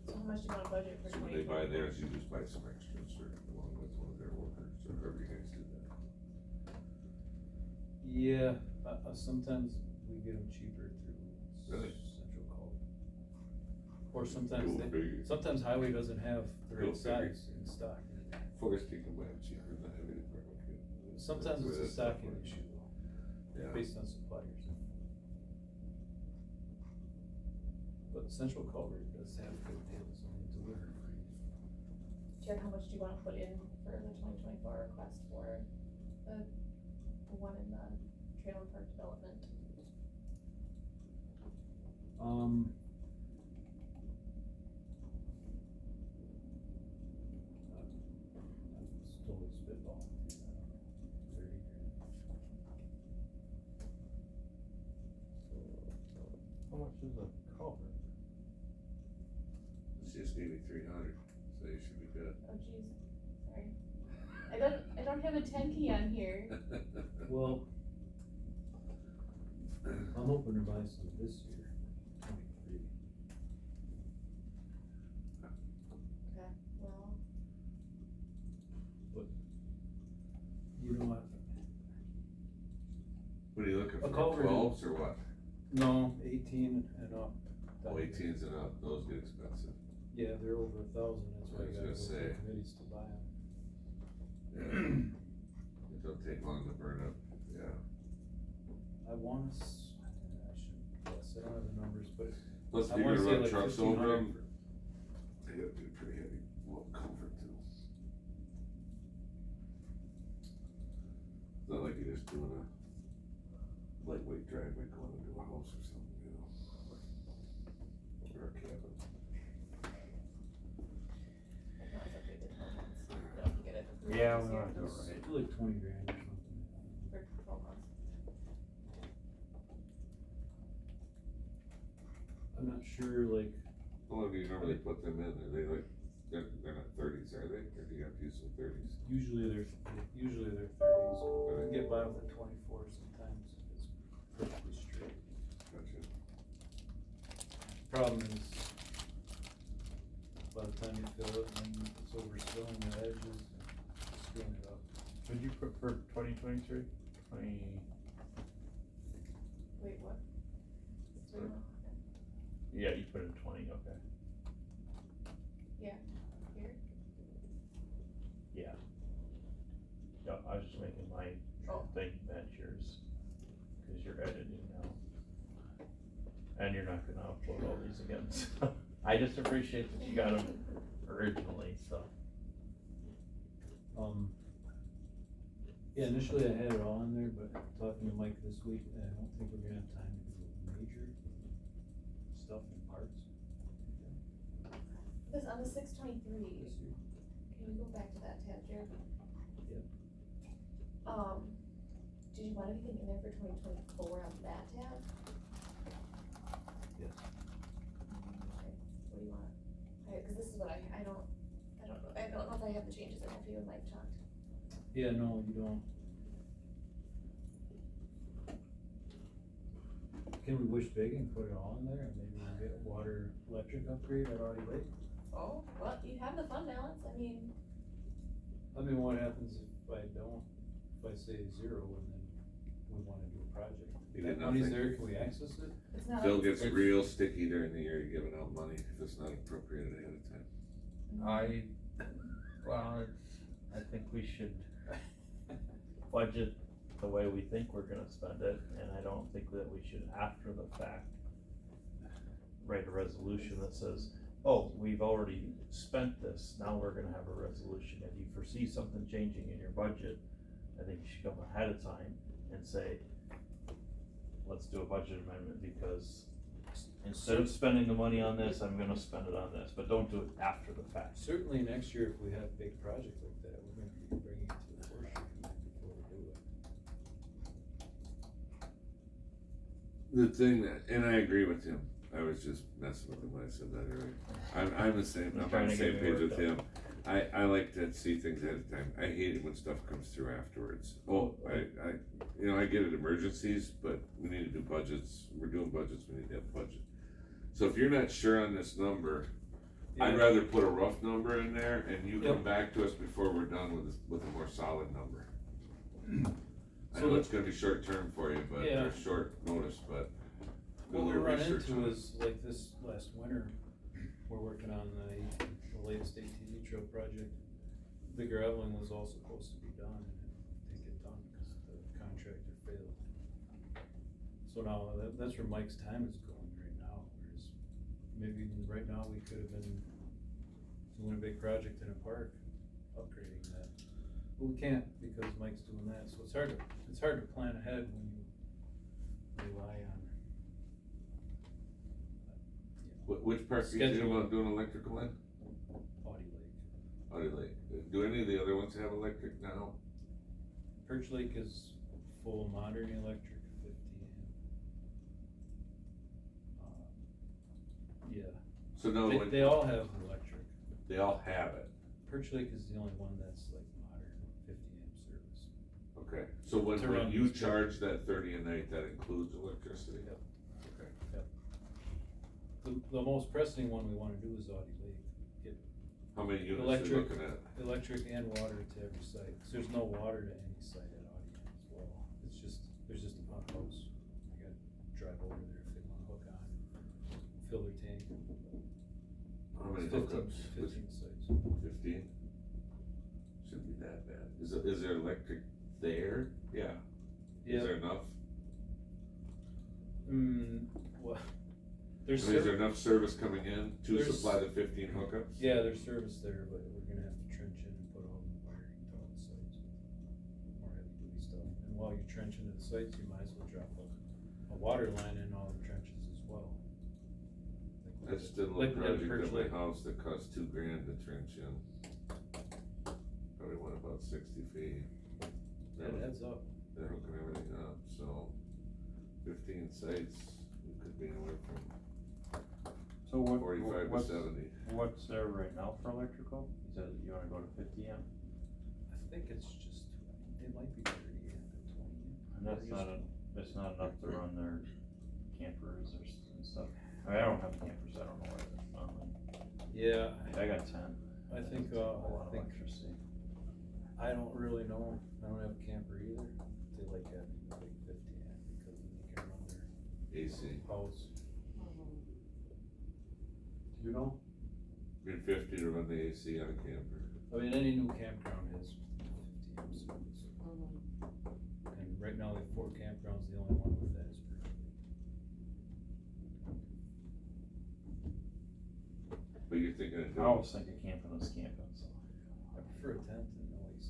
So how much do you wanna budget for So when 2024? they buy theirs, you just buy some extras or along with one of their workers, or however you guys do that. Yeah, sometimes we get them cheaper through Really? Central Culver. Or sometimes Go figure. sometimes highway doesn't have the Go right figure. size in stock. Forestry can buy them cheaper than the highway department can. Sometimes That's the way it's a that stuff stocking works. issue though, Yeah. based on suppliers. But Central Culver does have good deals on the delivery fees. Jared, how much do you wanna put in for the 2024 request for the one in the trail and park development? I'm totally spitballing, 30 grand. How much is a culvert? It's just maybe 300, so you should be good. Oh jeez, sorry. I don't have a 10 key on here. Well, I'm hoping to buy some this year, 23. Okay, well, You know what? What are you looking A for, culvert. 12s or what? No, 18 and up. Oh, 18s and up, those get expensive. Yeah, they're over 1,000, that's why I you was gotta go gonna say. to committees to buy them. Yeah. It don't take long to burn up, yeah. I wanna, I should guess, I don't have the numbers, but Plus, I if you're wanna gonna say run like trucks over 1,500 them, for- they gotta be pretty heavy, well, comfort too. It's not like you're just doing a lightweight driveway going into a house or something, you know? Or a cabin. no, it's okay, the 12 months. We don't get it approved Yeah, this we year wanna do it Let's right. do like 20 grand or something. For 12 months. I'm not sure, like, How long do you normally put them in? Are they like, they're not 30s, are they? Or do you have to use some 30s? usually they're 30s, but I can get by with a 24 sometimes if it's perfectly straight. Gotcha. Problem is, by the time you fill it, then it's overspilling the edges and screwing it up. Would you put for 2023? 20, Wait, what? Sorry. yeah, you put in 20, okay. Here? Yeah. Yeah, I was just making my Oh. thing match yours, cause you're editing now. And you're not gonna upload all these again, so, I just appreciate that you got them originally, so. Yeah, initially I had it all in there, but talking to Mike this week, I don't think we're gonna have time to do major stuff and parts This, on the 623, this year. can we go back to that tab, Jared? Yep. Did you want anything in there for 2024 on that tab? Yes. Okay, what do you want? Cause this is what I don't know if I have the changes in if you and Mike talked. Yeah, no, you don't. Can we wish big and put it all in there, and maybe we'll get a water electric upgrade at Audie Lake? Oh, well, you have the fund balance, I mean, What happens if I don't, if I say zero and then we wanna do a project? You That get money's nothing. there, can we access it? it's not Phil like, gets real sticky during the year giving out money if it's not appropriated ahead of time. I think we should budget the way we think we're gonna spend it, and I don't think that we should, after the fact, write a resolution that says, oh, we've already spent this, now we're gonna have a resolution. If you foresee something changing in your budget, I think you should come ahead of time and say, let's do a budget amendment, because instead of spending the money on this, I'm gonna spend it on this, but don't do it after the fact. Certainly next year, if we have a big project like that, we're gonna be bringing it to the forestry committee before we do it. The thing that, and I agree with him, I was just messing with him when I said that earlier. I'm the same, He's I'm trying on the to get same me page with worked him. I like to see things ahead of time. I hate it when stuff comes through afterwards. I get it, emergencies, but we need to do budgets, we're doing budgets, we need to have a budget. So if you're not sure on this number, I'd Yeah. rather put a rough number in there and you Yep. come back to us before we're done with a more solid number. I So know the- it's gonna be short term for you, but, Yeah. or short notice, but. do a What we little run research into on it. is like this last winter, we're working on the latest ATV trail project. The graveling was all supposed to be done and it didn't get done because the contractor failed. So now that's where Mike's time is going right now, whereas maybe right now we could have been doing a big project in a park, upgrading that. But we can't because Mike's doing that, so it's hard to plan ahead when you rely on. Which park are you thinking about doing electrical in? Audie Lake. Audie Lake. Do any of the other ones have electric now? Perch Lake is full modern electric, 50 amp. Yeah, So no, they all have electric. they all have it. Perch Lake is the only one that's like modern, 50 amp service. Okay, so when To run you this charge that 30 a night, that includes electricity? Yep. Okay. The most pressing one we wanna do is Audie Lake, get How many units are you Electric. looking at? electric and water to every site, cause there's no water to any site at Audie as well. There's just a pump house, I gotta drive over there if they wanna hook on, fill their tank. How many 15 hookups? 15 sites. 15? Shouldn't be that bad. Is there electric there? Yeah. Is there enough? Well, I mean, there's is there enough service coming in to There's- supply the 15 hookups? yeah, there's service there, but we're gonna have to trench in and put all the wiring to all the sites with more heavy duty stuff. And while you trench into the sites, you might as well drop a water line in all the trenches as well. I just did a Like little we did at project Perch at my Lake. house that cost $2,000 to trench in. Probably went about 60 feet. That adds up. They're hooking everything up, so 15 sites, it could be anywhere from So 45 to 70. what's there right now for electrical? You said you wanna go to 50 amp? I think it's just, it might be 30 and 20. And that's not enough to run their campers and stuff. I mean, I don't have campers, I don't know where they're from. Yeah, I got 10. I think, That's a whole lot of I think, electricity. I don't really know, I don't have a camper either. They like having the big 50 amp because then they can run their AC. house. Do you know? Bid 50 to run the AC on a camper. I mean, any new campground has 50 amp service. And right now they have 4 campgrounds, the only one with that is Perch Lake. But you're thinking of I doing, always think of camping as camping, so. I prefer a tent and no AC.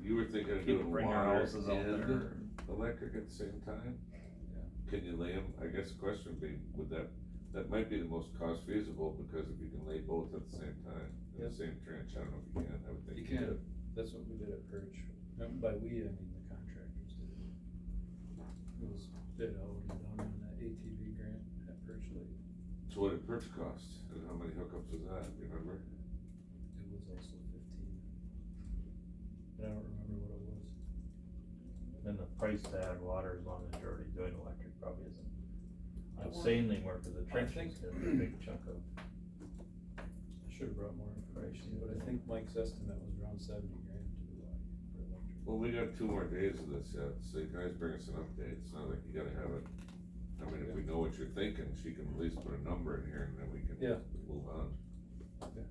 you were thinking of People doing bring their water houses out and there. electric at the same time? Yeah. Can you lay them, I guess the question would be, that might be the most cost feasible, because if you can lay both at the same time, in the Yep. same trench, I don't know if you can, I would think You you can, could. that's what we did at Perch. And by we, I mean the contractors did it. It was bid out and done on that ATV grant at Perch Lake. So what did Perch cost, and how many hookups was that, you remember? It was also 15. But I don't remember what it was. Then the price to add water, as long as you're already doing electric, probably isn't I insanely more, cause the I trench think- is a big chunk of. I should've brought more information, but I think Mike's estimate was around 70 grand to do for electric. Well, we got 2 more days of this yet, so you guys bring us an update, it's not like you gotta have it. I mean, if we know what you're thinking, she can at least put a number in here and then we can Yeah. move on. Okay.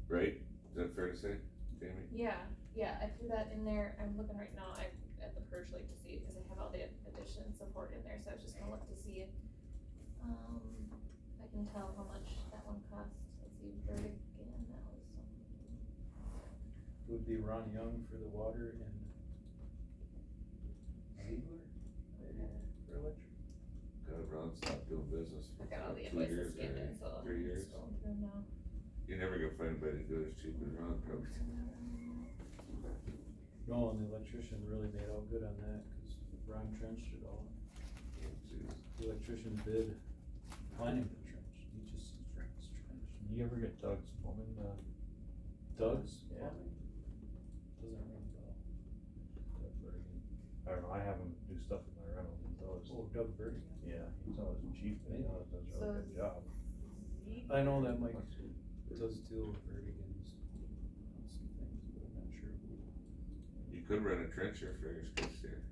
Right? Is that fair to say, Jamie? Yeah, I threw that in there, I'm looking right now, I'm at the purge lake to see, because I have all the addition support in there, so I was just gonna look to see if, I can tell how much that one cost, let's see, Verdigan, that was, It would be Ron Young for the water and Ziegler, maybe, for electric. God, Ron stopped doing business for I got all the 2 years, invoices scanned in, maybe, so I'm 3 years. scrolling through now. You're never gonna find anybody to do it as cheap as Ron, probably. No, and the electrician really made out good on that, cause Ron trenched it all. Jeez. The electrician bid planning the trench, he just trenched. You ever get Doug's plumbing, Doug's Yeah. plumbing? Doesn't ring a bell. Doug Bergen? I don't know, I have him do stuff in my rental, he's always, Oh, Doug Verdigan? yeah, he's always cheap, and he always does a really good job. I know that Mike does deal with Verdigans on some things, but I'm not sure who. You could rent a trencher for your skid steer,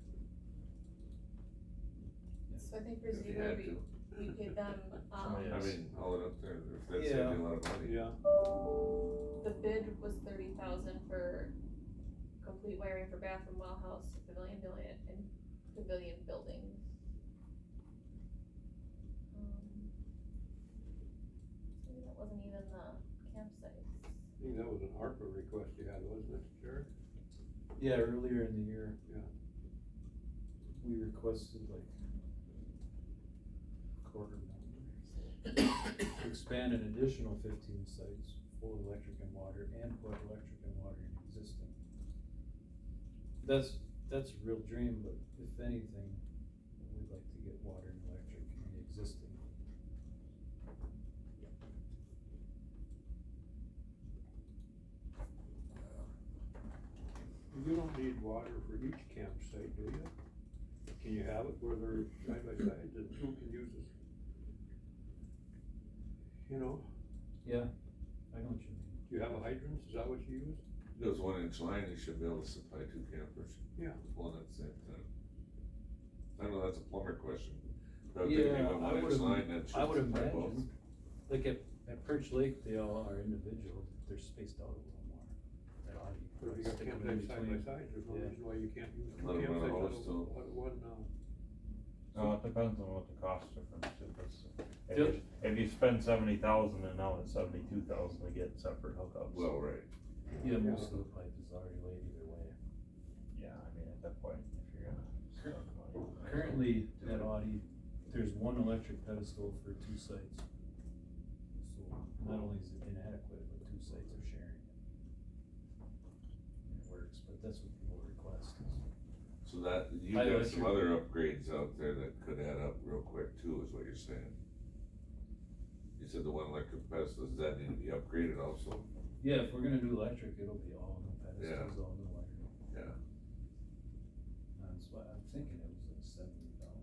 So I think for if you Ziegler, had to. we paid them, Somebody I else. mean, haul it up there, if that's Yeah. saving you a lot of money. Yeah. the bid was 30,000 for complete wiring for bathroom, well house, pavilion building, and pavilion buildings. Maybe that wasn't even the campsites. I think that was an ARPA request you had, wasn't it, Jared? Yeah, earlier in the year. Yeah. We requested like $250,000 to expand an additional 15 sites, full electric and water, and put electric and water in existing. That's a real dream, but if anything, we'd like to get water and electric in the existing. You don't need water for each campsite, do you? Can you have it where they're side by side, and who can use it? You know, Yeah, I know what you mean. do you have a hydrant, is that what you use? Goes 1-inch line, you should be able to supply 2 campers. Yeah. One at the same time. I know that's a plumber question. But if they Yeah, give a I 1-inch would, line, that should I would supply both. imagine, like at Perch Lake, they all are individual, they're spaced out a little more. At Audi, But if you got stick 'em in campsites side by between. side, there's no Yeah. reason why you can't use 2 Let 'em run a hose campsites too. out of one, Oh, it depends on what the cost difference is, if Yep. if you spend 70,000 and now it's 72,000 to get separate hookups. Well, right. Yeah, most of the pipe is already laid either way. Yeah, I mean, at that point, if you're gonna spend money. Currently, at Audi, there's one electric pedestal for 2 sites. So not only is it inadequate, but 2 sites are sharing it. It works, but that's what people request. So that, you I got some electric- other upgrades out there that could add up real quick too, is what you're saying. You said the one electric pedestal, does that need to be upgraded also? Yeah, if we're gonna do electric, it'll be all new pedestals, all new wiring. Yeah. That's why I'm thinking it was like 70,000.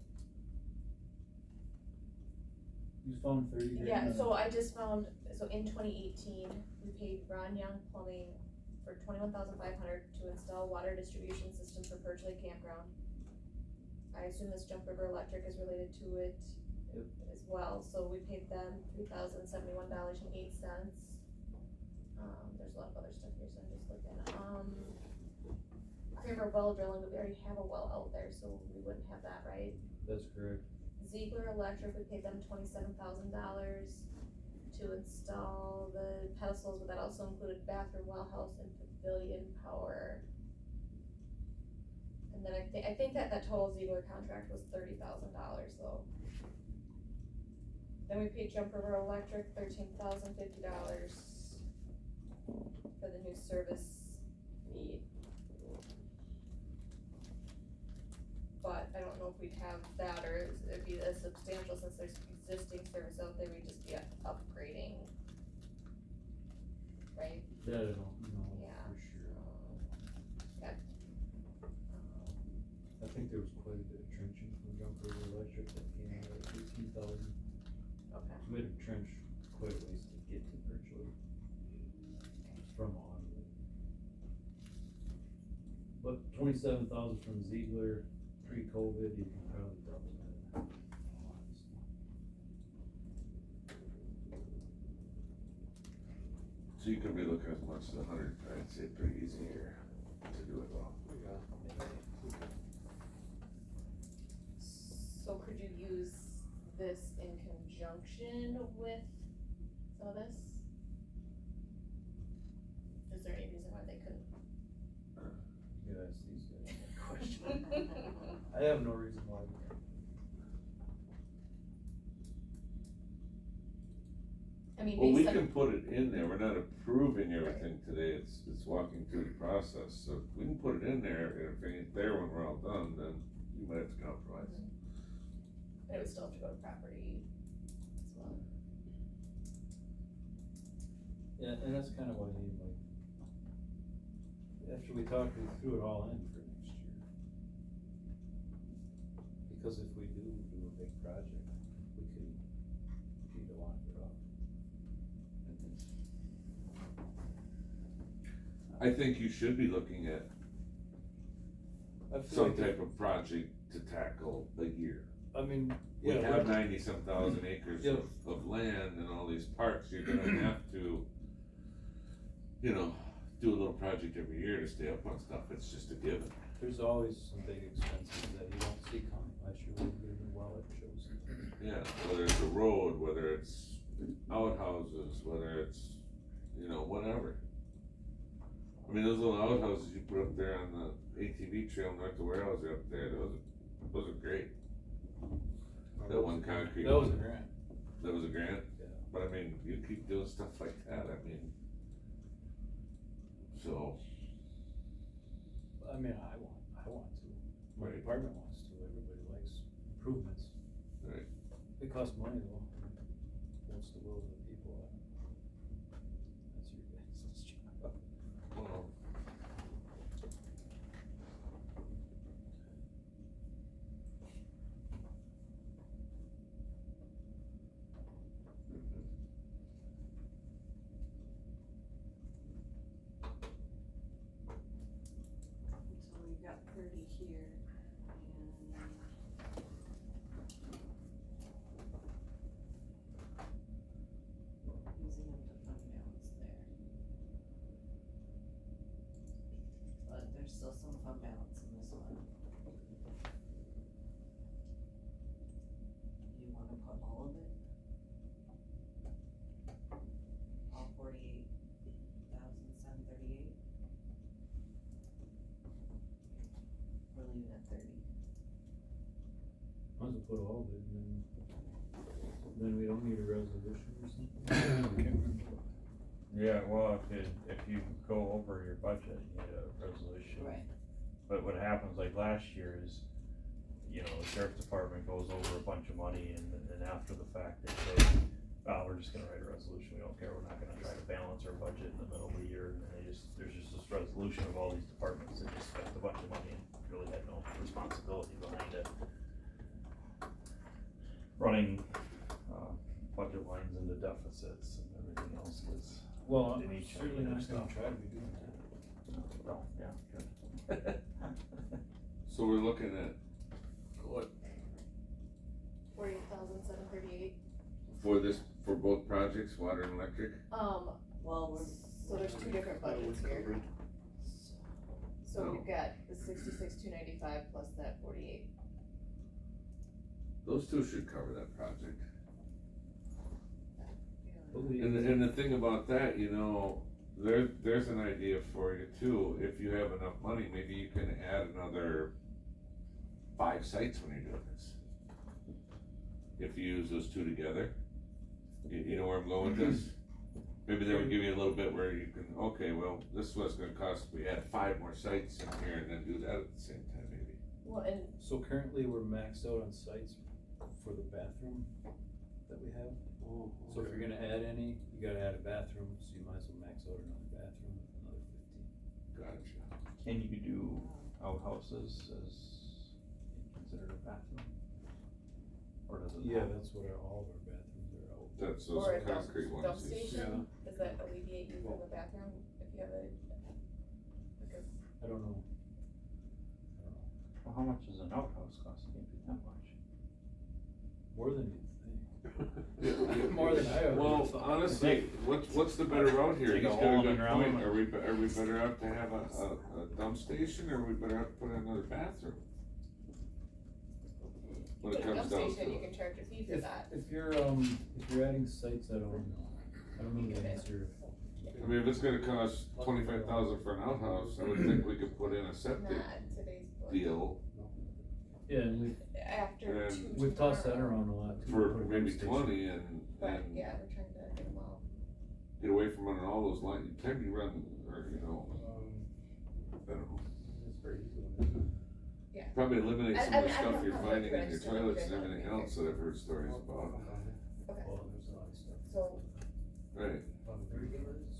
You found 30 grand? Yeah, on- so I just found, so in 2018, we paid Ron Young Plumbing for 21,500 to install water distribution system for Perch Lake Campground. I assume this Jump River Electric is related to it Yep. as well, so we paid them $3,071.08. There's a lot of other stuff here, so I'm just looking, Kramer well drilling, but we already have a well out there, so we wouldn't have that, right? That's correct. Ziegler Electric, we paid them $27,000 to install the pedestals, but that also included bathroom, well house, and pavilion power. And then I think that total Ziegler contract was $30,000 though. Then we paid Jump River Electric $13,050 for the new service fee. But I don't know know if we'd have that, or it'd be as substantial since there's existing service out there, we'd just be upgrading. Right? That I don't know Yeah. for sure. Okay. I think there was quite a bit of trenching from Jump River Electric that came out at 18,000. Okay. We had to trench quite a ways to get to Birchwood from Onwood. But 27,000 from Ziegler, pre-COVID, you can probably double that. Honestly. So you could be looking as much as 100, I'd say pretty easy here to do it well. So could you use this in conjunction with some of this? Is there any reason why they couldn't? You could ask these guys that question. I have no reason why we can't. I mean, Well, we based on, can put it in there, we're not approving everything today, it's walking through the process, so we can put it in there, and if it ain't there when we're all done, then you might have to compromise. but it would still have to go to property as well. Yeah, and that's kind of why I need, like, after we talked, we threw it all in for next year. Because if we do a big project, we could either lock it up. I think you should be looking at I feel some like type of project to tackle a year. I mean, We yeah, have 90-some thousand acres Yep. of land and all these parks, you're gonna have to, you know, do a little project every year to stay up on stuff, it's just a given. there's always some big expenses that you don't see coming. Last year we did a well at Chosen. Yeah, whether it's a road, whether it's outhouses, whether it's, you know, whatever. I mean, those little outhouses you put up there on the ATV trail north of warehouse up there, those are great. That one concrete. That was a grant. That was a grant? Yeah. But I mean, you keep doing stuff like that, I mean, so. I mean, I want to. My Right. department wants to. Everybody likes improvements. Right. It costs money though. What's the will of the people? That's your guys' job. Well, So we've got 30 here, and using up the fund balance there. But there's still some fund balance in this one. Do you wanna put all of it? All 48,738? Or leave it at 30? Might as well put all of it, and then we don't need a resolution or something. Yeah, well, if you go over your budget, you need a resolution. Right. But what happens like last year is, you know, the sheriff's department goes over a bunch of money and after the fact they say, oh, we're just gonna write a resolution, we don't care, we're not gonna try to balance our budget in the middle of the year. And there's just this resolution of all these departments that just spent a bunch of money and really had no responsibility behind it. Running, budget lines into deficits and everything else is. Well, I'm in each certainly other not gonna stuff. try to be doing that. Well, yeah, good. so we're looking at, what, 48,738. for both projects, water and electric? Well, So there's two different budgets here. So we've got the 66,295 plus that 48. Those two should cover that project. Believe And the thing about that, you know, there's an idea for you too, if you have enough money, maybe you can add another 5 sites when you're doing this. If you use those two together, you know where I'm going with this? Maybe that would give you a little bit where you can, okay, well, this is what it's gonna cost, if we add 5 more sites in here and then do that at the same time maybe. Well, and So currently, we're maxed out on sites for the bathroom that we have. Oh, So if okay. you're gonna add any, you gotta add a bathroom, so you might as well max out another bathroom, another 50. Gotcha. Can you do outhouses as considered a bathroom? Or does it? Yeah, not? that's what all of our bathrooms are out. That's those or a dump concrete ones. station, does that alleviate you from the bathroom if you have a, like a, I don't know. Well, how much does an outhouse cost? It can't be that much. More than you Yeah, think. More than I ever Well, thought. honestly, what's the better route here? Dig a He's got hole a in good the point. ground. Are we better off to have a dump station, or are we better off to put in another bathroom? When it put a comes dump down station, to you it. can charge a fee for If, that. if you're adding sites, I don't know the answer. I mean, if it's gonna cost 25,000 for an outhouse, I would think we could put in a septic Not in today's book. deal Yeah, and After And two we've tossed that tomorrow. around a lot too. for put a dump maybe station. 20 and But, yeah, we're trying to get them all. get away from running all those lines. Time you run, or I don't know. It's very easy. Probably eliminate I- some I of the mean, I stuff don't you're know, finding but I in your just don't toilets and know. everything else that I've heard stories about. Okay, Well, there's a lot of stuff. so, Right.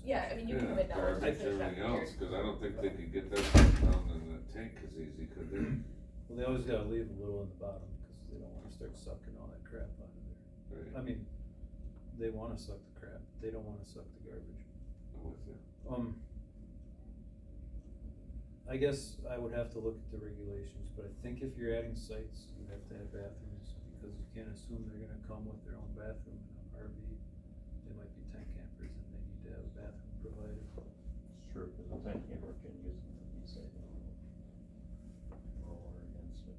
yeah, I mean, you can Yeah, come in now. and garbage, finish up everything here. else, cause I don't think they could get that stuff down in the tank as easy, could they? Well, they always gotta leave a little in the bottom, because they don't wanna start sucking all that crap out of there. Right, I mean, they wanna suck the crap, they don't wanna suck the garbage. I'm with you. I guess I would have to look at the regulations, but I think if you're adding sites, you have to have bathrooms, because you can't assume they're gonna come with their own bathroom in an RV. They might be tent campers and they need to have a bathroom provided. Sure, cause the tent camper can use them, you say. Roll against it.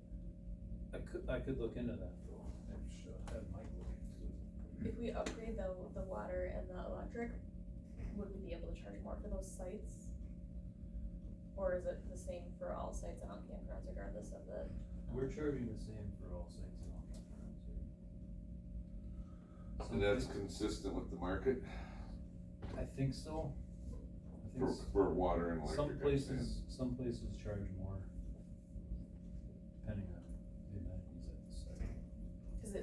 I could look into that though, I should have Mike look into it. If we upgrade the water and the electric, would we be able to charge more for those sites? Or is it the same for all sites and on campgrounds regardless of the? We're charging the same for all sites and all campgrounds. And that's consistent with the market I think so. I think for water and electric. some places charge more, depending on the amenities at the site. Cause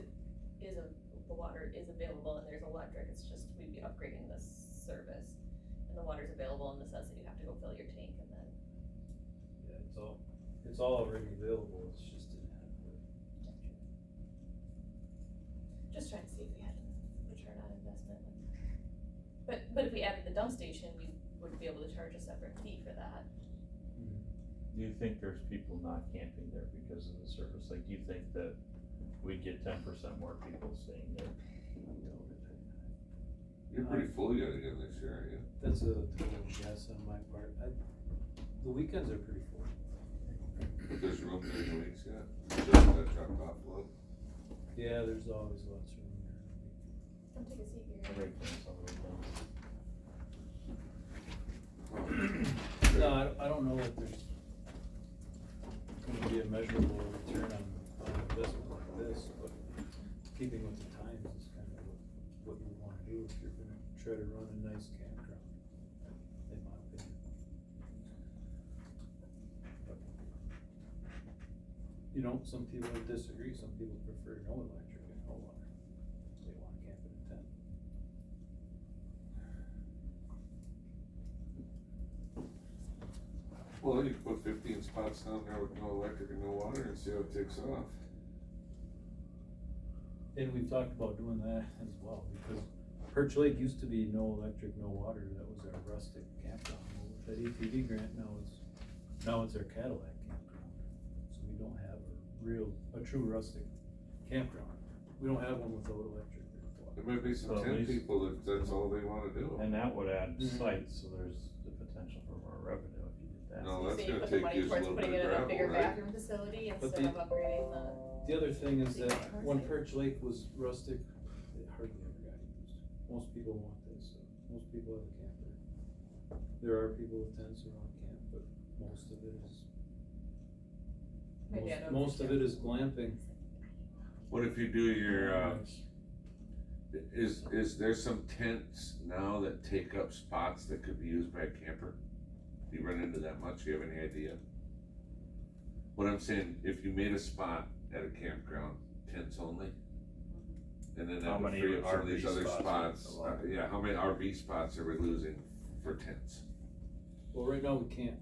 the water is available and there's electric, it's just we'd be upgrading this service. And the water's available in the sense that you have to go fill your tank and then. Yeah, it's all already available, it's just didn't have the. Just trying to see if we had a return on investment. But if we added the dump station, we would be able to charge a separate fee for that. Do you think there's people not camping there because of the service? Like, do you think that we'd get 10% more people staying there? You're pretty full yet again this year, aren't you? That's a total guess on my part, the weekends are pretty full. There's room during the weeks yet? Just that dropped off a little. Yeah, there's always lots of room there. Come take a seat here. Break down some of the things. No, I don't know that there's gonna be a measurable return on investment like this, but keeping with the times is kind of what you wanna do if you're gonna try to run a nice campground, in my opinion. But, you know, some people would disagree, some people prefer no electric and no water, they wanna camp in a tent. Well, you could put 15 spots down there with no electric and no water and see how it takes off. And we've talked about doing that as well, because Perch Lake used to be no electric, no water, that was our rustic campground. Well, with that ATV grant, now it's our Cadillac campground. So we don't have a true rustic campground. We don't have one without electric or water. There might be some Well, at 10 least- people that's all they wanna do. And that would add Mhm. sites, so there's the potential for more revenue if you did that. No, So that's you gonna put the take money you a towards little putting bit it of in a bigger gravel, right? bathroom facility But instead of upgrading The other thing is that Yeah. when Perch Lake was rustic, it hardly ever got used. Most people want this, most people have a camper. There are people with tents who want to camp, but most of it is, My dad owns a most of it is glamping. What if you do your, is there some tents now that take up spots that could be used by a camper? Do you run into that much? Do you have any idea? What I'm saying, if you made a spot at a campground, tents only, and then How that would many free up some of these RV other spots spots, are allowed? yeah, how many RV spots are we losing for tents? Well, right now, we can't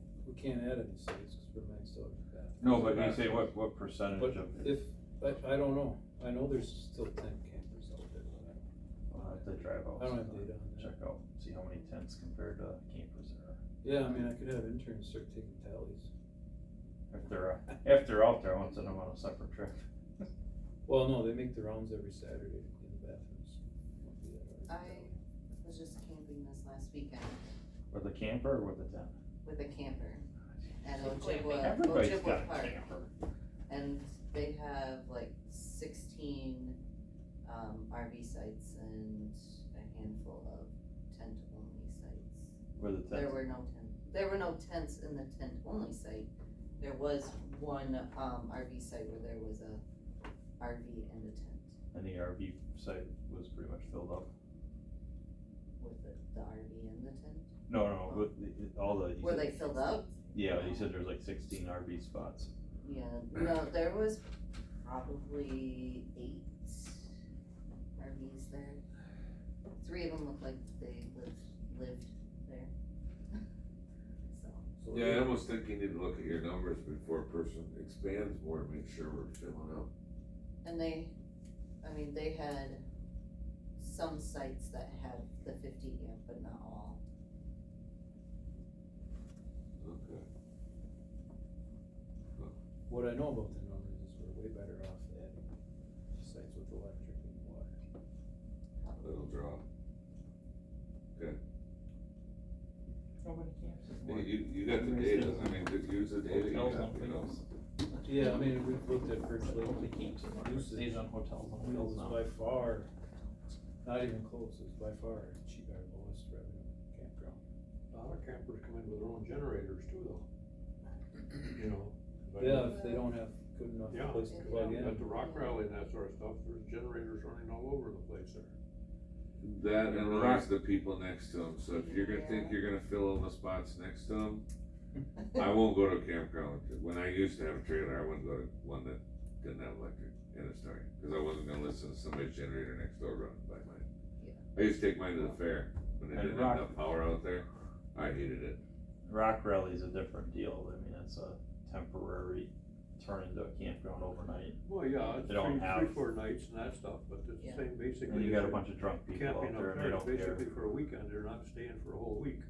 add any sites, cause we're maxed out at that. No, but you say what percentage But of, if, I don't know, I know there's still tent campers out there, but I'll have to drive out. I don't have data on that. Check out, see how many tents compared to campers there are. Yeah, I mean, I could have interns start taking tallies. If they're out there, I want to send them on a separate trip. Well, no, they make the rounds every Saturday to clean the bathrooms. Won't be that hard. I was just camping this last weekend With a camper or with a tent? with a camper at Everybody's Ojibwa got a Park. camper. And they have like 16 RV sites and a handful of tent-only sites. With a tent? There were no tents in the tent-only site. There was one RV site where there was a RV and a tent And the RV site was pretty much filled up? with the RV and the tent. No, with all the. Were they filled up? Yeah, you said there's like 16 RV spots. Yeah, no, there was probably 8 RVs there. 3 of them looked like they lived there. So, Yeah, I almost think you need to look at your numbers before a person expands more and make sure we're filling up. and they had some sites that had the 50 amp, but not all. Okay. What I know about the numbers is we're way better off adding sites with electric and water. Little drop. Nobody camps Yeah, you got the data, I mean, use the data you got, you know. Yeah, I mean, we've looked at virtually Nobody camps anymore. usage. Stays on hotels on It wheels was now. by far, not even close, it was by far our lowest revenue campground. A lot of campers come in with their own generators too, though. You know. Yeah, if they don't have good enough Yeah. place to plug in. At the rock rally and that sort of stuff, there's generators running all over the place there. That and there's the people next to them, so if you're gonna think you're gonna fill all the spots next to them, I won't go to a campground. When I used to have a trailer, I wouldn't go to one that didn't have electric in its start, cause I wasn't gonna listen to somebody's generator next door running by mine. I used to take mine to the fair, when they And didn't have enough power out there, I hated it. Rock Rally's a different deal. I mean, it's a temporary turn into a campground overnight. Well, yeah, it's They don't three, have- 4 nights and that stuff, but it's the Yeah. same basically. And you as got a you're bunch of drunk people out camping there up and they there, don't care. basically for a weekend, they're not staying for a whole week.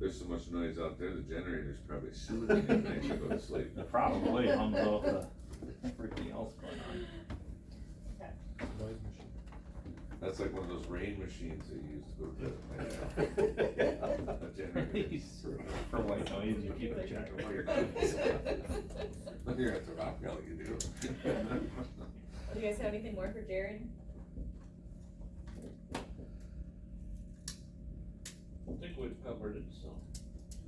There's so much noise out there, the generator's probably soothing at night to go to sleep. It probably hums off the everything else going on. Noise machine. That's like one of those rain machines that you used to go to the generator. For white noise, you keep a check over your When you're at the rock rally, you do. Do you guys have anything more for Jared? I think we've covered it, so.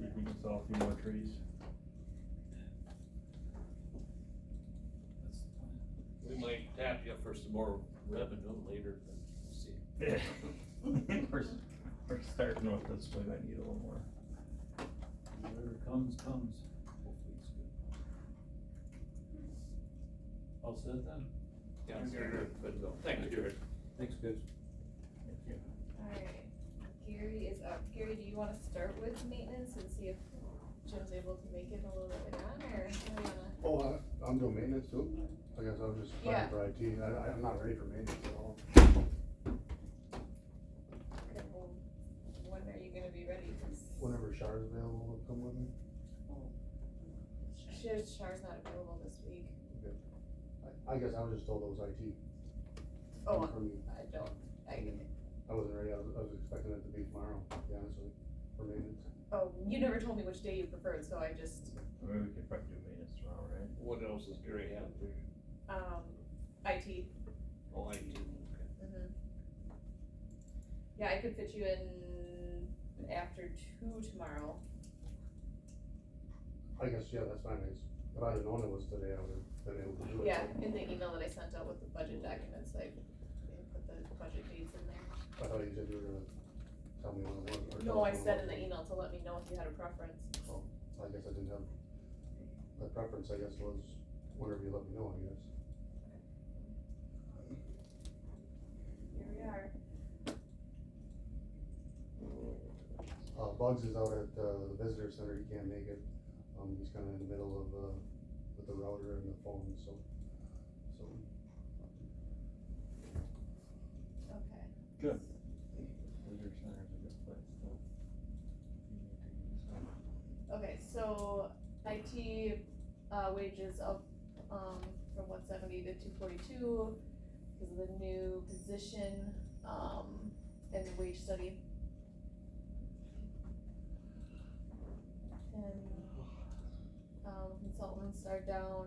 You can install a few more trees. That's the plan. We might tap you for some more revenue later, but we'll see. Yeah. We're starting with this, we might need a little more. Whatever comes. Hopefully it's good. All set then? Yeah, good to go. Thank you, Jared. Thanks, guys. Thank you. Alright, Gary is up. Gary, do you wanna start with maintenance and see if Jim's able to make it a little bit later on, or do you wanna? Oh, I'm doing maintenance too? I guess I was just Yeah. planning for IT, I'm not ready for maintenance at all. Okay, well, when are you gonna be ready? 'Cause Whenever Char's available, will come with me. Char's not available this week. I guess I was just told it was IT. Oh, For me, I I wasn't ready, I was expecting it to be tomorrow, to be honest with you, for maintenance. oh, you never told me which day you preferred, so I just, Maybe we could probably do maintenance tomorrow, right? What else does Gary have for you? IT. Oh, IT, okay. Mhm. Yeah, I could fit you in after 2 tomorrow. I guess, yeah, that's fine, if I'd have known it was today, I would've been able to do it. Yeah, in the email that I sent out with the budget documents, I put the budget dates in there. I thought you said you were gonna tell me when it was, or. No, tell I us when said it in the was. email to let me know if you had a preference. I guess I didn't have, my preference, I guess, was whenever you let me know, I guess. Here we are. Bugs is out at, the visitor center, he can't make it, he's kinda in the middle of, with the router and the phone, so. Okay. Good. Visitor center's a good place, though. Okay, so IT, wages up, from 170 to 242, because of the new position, and the wage study. And, consultants are down,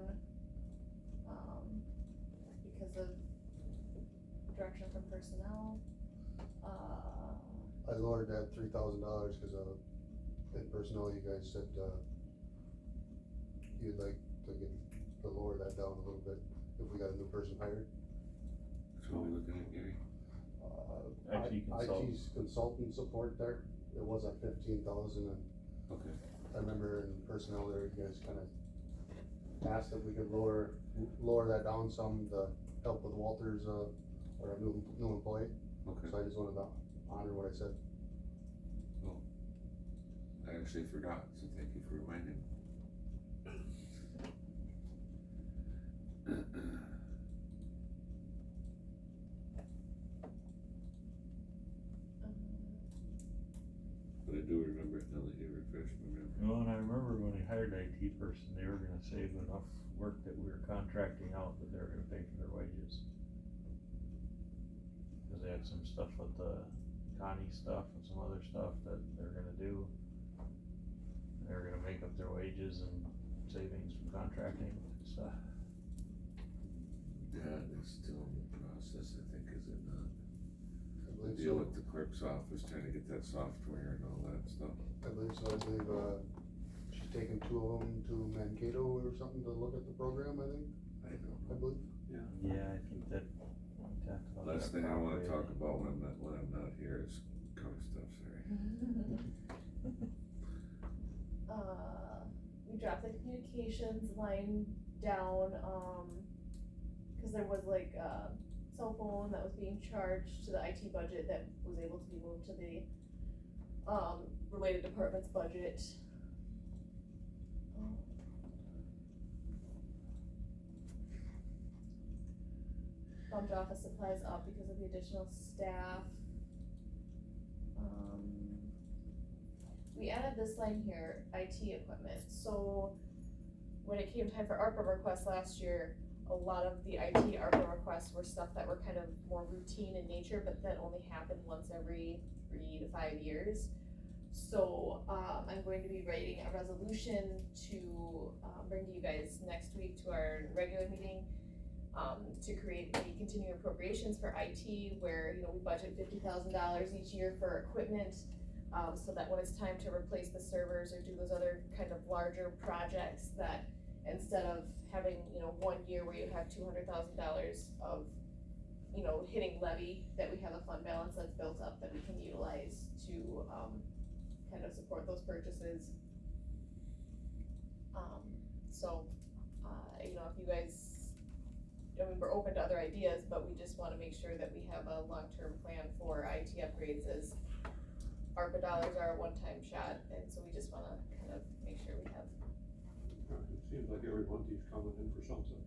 because of direction from personnel. I lowered that $3,000, cause, in personnel, you guys said, you'd like to lower that down a little bit, if we got a new person hired. So what are we looking at, Gary? IT consultant. IT's consultant support there, it was at 15,000, and Okay. I remember in personnel there, you guys kinda asked if we could lower that down some to help with Walter's, or a new employee, Okay. so I just wanted to honor what I said. I actually forgot, so thank you for reminding me. But I do remember it now that you refreshed my memory. Well, and I remember when we hired an IT person, they were gonna save enough work that we were contracting out that they were gonna pay for their wages. Cause they had some stuff with the Connie stuff and some other stuff that they're gonna do. They were gonna make up their wages and savings from contracting stuff. That is still in the process, I think, is it not? I The believe deal so. with the clerk's office, trying to get that software and all that stuff. I believe so, I believe, she's taking two of them to Mankato or something to look at the program, I think, I don't I know. believe. Yeah, I think that, we talked about that. Last thing I wanna probably. talk about when I'm not here is county stuff, sorry. We dropped the communications line down, cause there was like a cell phone that was being charged to the IT budget that was able to be moved to the, related department's budget. Bumped office supplies up because of the additional staff. We added this line here, IT equipment, so when it came time for ARPA requests last year, a lot of the IT ARPA requests were stuff that were kind of more routine in nature, but that only happened once every 3 to 5 years. So, I'm going to be writing a resolution to, bring to you guys next week to our regular meeting, to create the continuing appropriations for IT, where, you know, we budget $50,000 each year for equipment, so that when it's time to replace the servers or do those other kind of larger projects, that instead of having, you know, 1 year where you have $200,000 of, you know, hitting levy, that we have a fund balance that's built up that we can utilize to, kind of support those purchases. So, you know, if you guys, I mean, we're open to other ideas, but we just wanna make sure that we have a long-term plan for IT upgrades, as ARPA dollars are a one-time shot, and so we just wanna kind of make sure we have. It seems like every month he's coming in for something,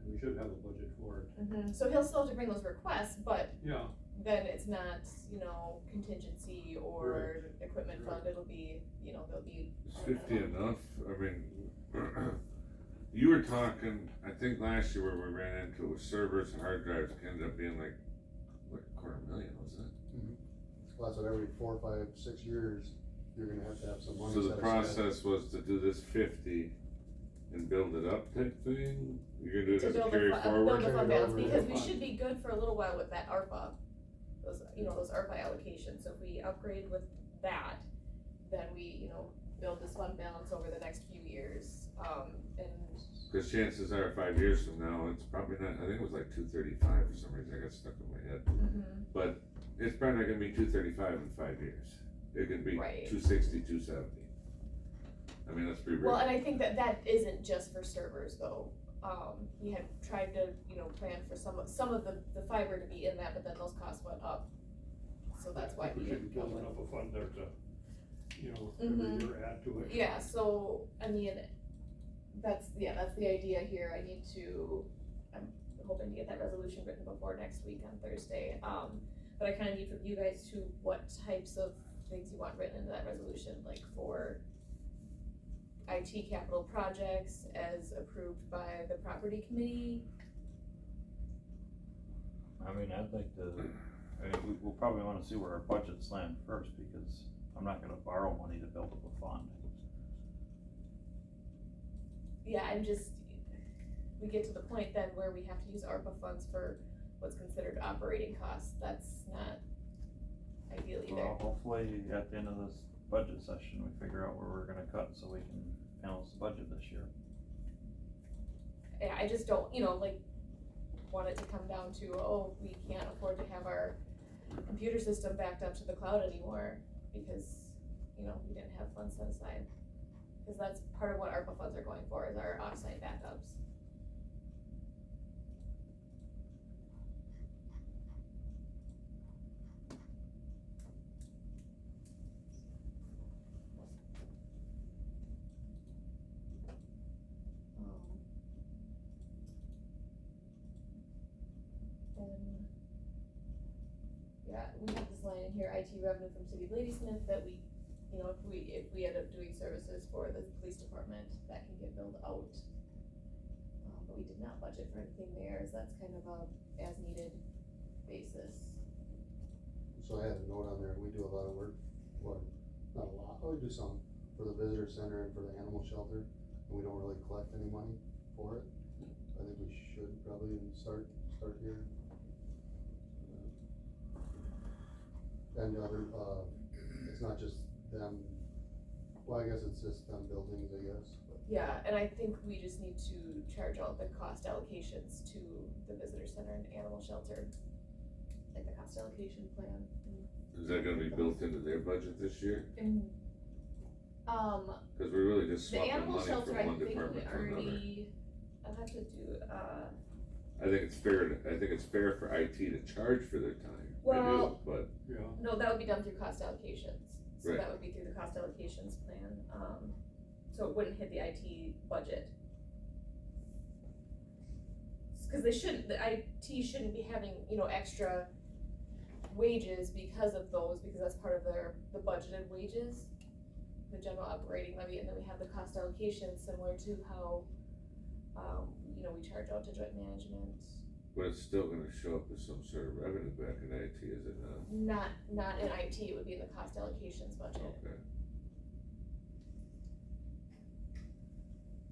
we should have a budget for it. So he'll still have to bring those requests, but Yeah, then it's not, you know, contingency or equipment fund, it'll be, you know, there'll be. Is 50 enough? I mean, you were talking, I think last year where we ran into with servers and hard drives, it ended up being like $250,000, wasn't it? Well, that's what every 4, 5, 6 years, you're gonna have to have some money So the set aside. process was to do this 50 and build it up type thing? You're gonna do it To as a build carry build forward? the fund balance, Carry because we forward. should be good for a little while with that ARPA, those, you know, those ARPA allocations, so if we upgrade with that, then we, you know, build this fund balance over the next few years, and. Cause chances are 5 years from now, it's probably not, I think it was like 235 for some reason, I got stuck in my head. But it's probably not gonna be 235 in 5 years. It can be Right. 260, 270. I I mean, that's pretty Well, rare. and I think that isn't just for servers though. We had tried to, plan for some of the fiber to be in that, but then those costs went up. So that's why I think we should be building up a fund there to, every year add to it. Yeah, so, I mean, that's the idea here. I'm hoping to get that resolution written before next week on Thursday. But I kinda need from you guys to what types of things you want written into that resolution, like for IT capital projects as approved by the property committee. I mean, we'll probably wanna see where our budgets land first, because I'm not gonna borrow money to build up a fund. Yeah, we get to the point then where we have to use ARPA funds for what's considered operating costs. That's not ideal either. Well, hopefully at the end of this budget session, we figure out where we're gonna cut so we can balance the budget this year. Yeah, I just don't, want it to come down to, we can't afford to have our computer system backed up to the cloud anymore because, we didn't have funds set aside. Cause that's part of what ARPA funds are going for, is our offsite backups. We have this line in here, IT revenue from City of Ladysmith, that we, if we end up doing services for the police department, that can get billed out. But we did not budget for anything there, so that's kind of a as needed basis. So I had a note on there, we do a lot of work, not a lot, we do some for the visitor center and for the animal shelter, and we don't really collect any money for it. I think we should probably start here. And the other, it's not just them, well, I guess it's just them buildings, I guess, but. Yeah, and I think we just need to charge out the cost allocations to the visitor center and animal shelter, like the cost allocation plan. Is that gonna be built into their budget this year? And, Cause we're really just the swapping animal money shelter, from I one think we department to another. already, I'll have to do, I think it's fair for IT to charge for their time, I do, Well- but, Yeah, no, that would be done through cost allocations, so Right. that would be through the cost allocations plan, so it wouldn't hit the IT budget. Cause the IT shouldn't be having, extra wages because of those, because that's part of the budgeted wages, the general operating levy, and then we have the cost allocation, similar to how, we charge out to joint management. but it's still gonna show up as some sort of revenue back in IT, is it not? Not in IT, it would be in the cost allocations budget. Okay,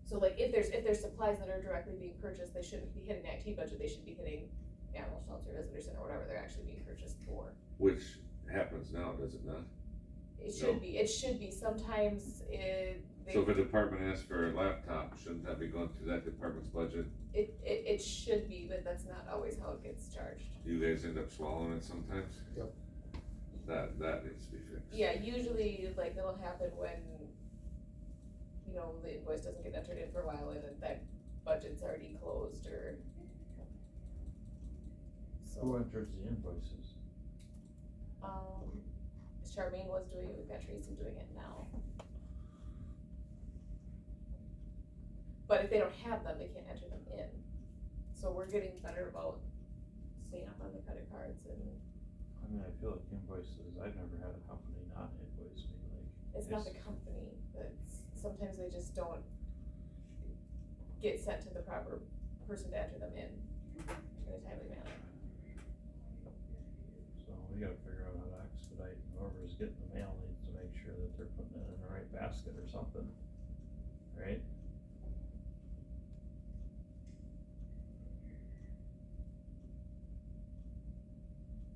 So like, if there's supplies that are directly being purchased, they shouldn't be hitting the IT budget, they should be hitting animal shelter, visitor center, whatever they're actually being purchased for. which happens now, does it not? It No. should be, sometimes So if a department asks for a laptop, shouldn't that be going through that department's budget? it should be, but that's not always how it gets charged. You guys end up swallowing it sometimes? Yep. That needs to be fixed. Yeah, usually, like, it'll happen when, the invoice doesn't get entered in for a while, and then that budget's already closed, or. Who So, enters the invoices? Charmaine was doing it, we've got Tracy doing it now. But if they don't have them, they can't enter them in, so we're getting better about staying up on the credit cards, and I mean, I feel like invoices, I've never had a company not invoice me, like. it's not the company, but sometimes they just don't get sent to the proper person to enter them in a timely manner. So we gotta figure out how to expedite, whoever's getting the mail needs to make sure that they're putting it in the right basket or something, right?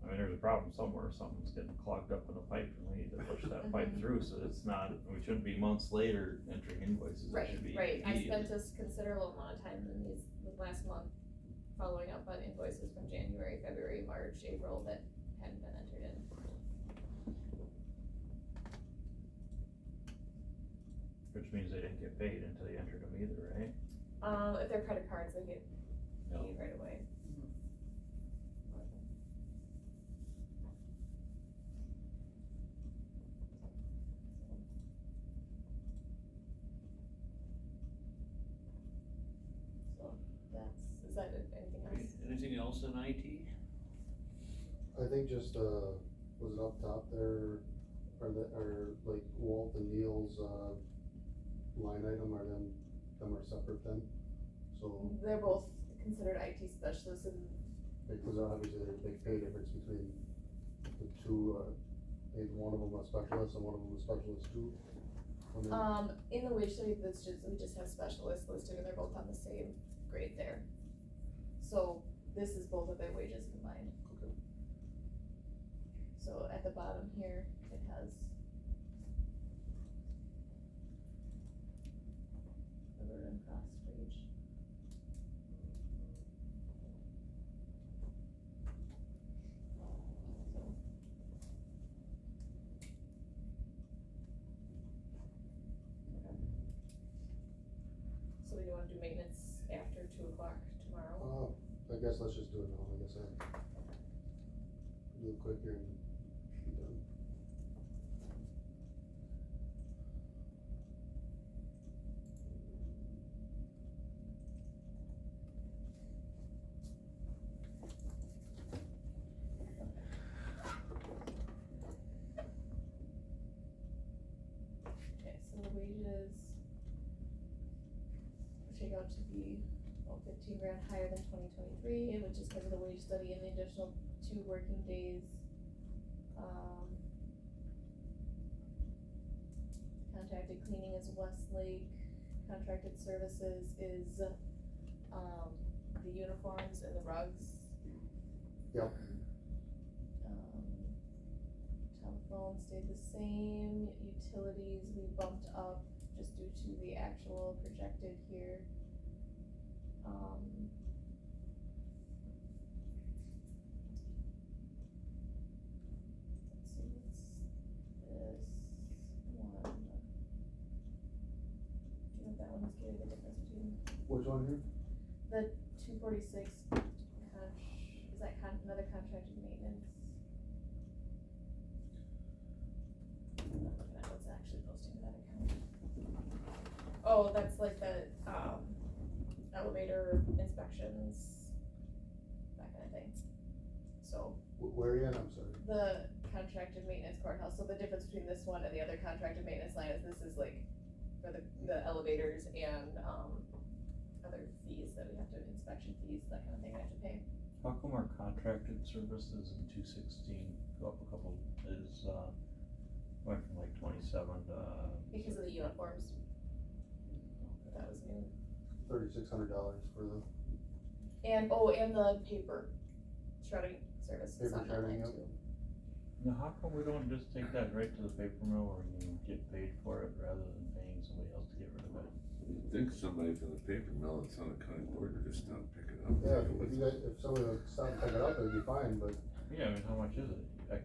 I mean, there's a problem somewhere, something's getting clogged up in the pipe and we need to push that pipe through, so it's not, we shouldn't be months later entering invoices, it should be Right, I immediately. spent a considerable amount of time in this last month following up on invoices from January, February, March, April that hadn't been entered in. Which means they didn't get paid until you entered them either, right? If they're credit cards, they get paid right away. So is that it? Anything else? Anything else in IT? I think just, was it up top there, or like Walt and Neil's, line item, them are separate then? So, They're both considered IT specialists and because obviously there's a big pay difference between the two, maybe one of them a specialist and one of them a specialist too. When they- in the wage study, we just have specialists listed and they're both on the same grade there. So this is both of their wages combined. Okay. So at the bottom here, it has the root and cross wage. So do you wanna do maintenance after 2 o'clock tomorrow? I guess let's just do it now, like I said. Do it quick here and be done. Okay, so the wages shake out to be about 15 grand higher than 2023, which is because of the wage study and the additional 2 working days. Contracted cleaning is Westlake, contracted services is, the uniforms and the rugs. Yep. Telephone stayed the same, utilities we bumped up just due to the actual projected here. Let's see, what's this one? Do you know if that one is giving the difference between Which one here? the 246 is that another contracted maintenance? I'm not looking at what's actually posting to that account. Oh, that's like the, elevator inspections, that kind of thing. So, Where are you at? I'm sorry. the contracted maintenance courthouse, so the difference between this one and the other contracted maintenance line is this is like for the elevators and, other fees that we have to, inspection fees, that kind of thing we have to pay. How come our contracted services in 216 go up a couple, went from like 27 to? Because of the uniforms. That was new. $3,600 for the And the paper shredding service is Paper on that line shredding, yep. too. Now, how come we don't just take that right to the paper mill where you get paid for it rather than paying somebody else to get rid of it? You'd think somebody from the paper mill that's on the county board would just stop picking up. Yeah, if somebody would stop and pick it up, it'd be fine, but Yeah, I mean, how much is it? Like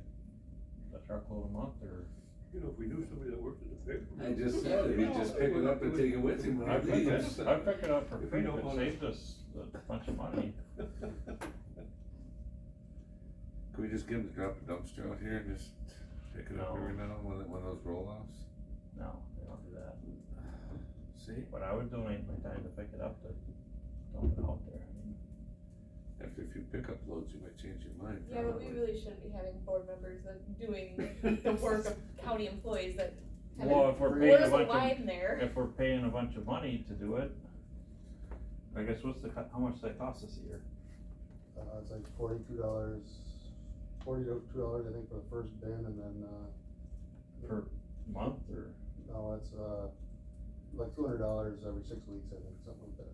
a truckload a month or? You know, if we knew somebody that worked at the paper. I just said it, he just pick it up and take it with him when I he pick leaves. it up for If free, we know it how to- saves us a bunch of money. Can we just get him to drop a dumpster out here and just pick it up No. every now and then, one of those roll-offs? No, they don't do that. See, But I would donate my time to pick it up to dump it out there. I mean, after a few pickup loads, you might change your mind. Yeah, but we probably. really shouldn't be having board members that doing the work of county employees that kind Well, of if we're paying a blurs the bunch line there. if we're paying a bunch of money to do it, I guess how much does that cost us a year? it's like $42, $42 I think for the first bin, and then, Per month or? no, it's, like $200 every 6 weeks, I think, something like that.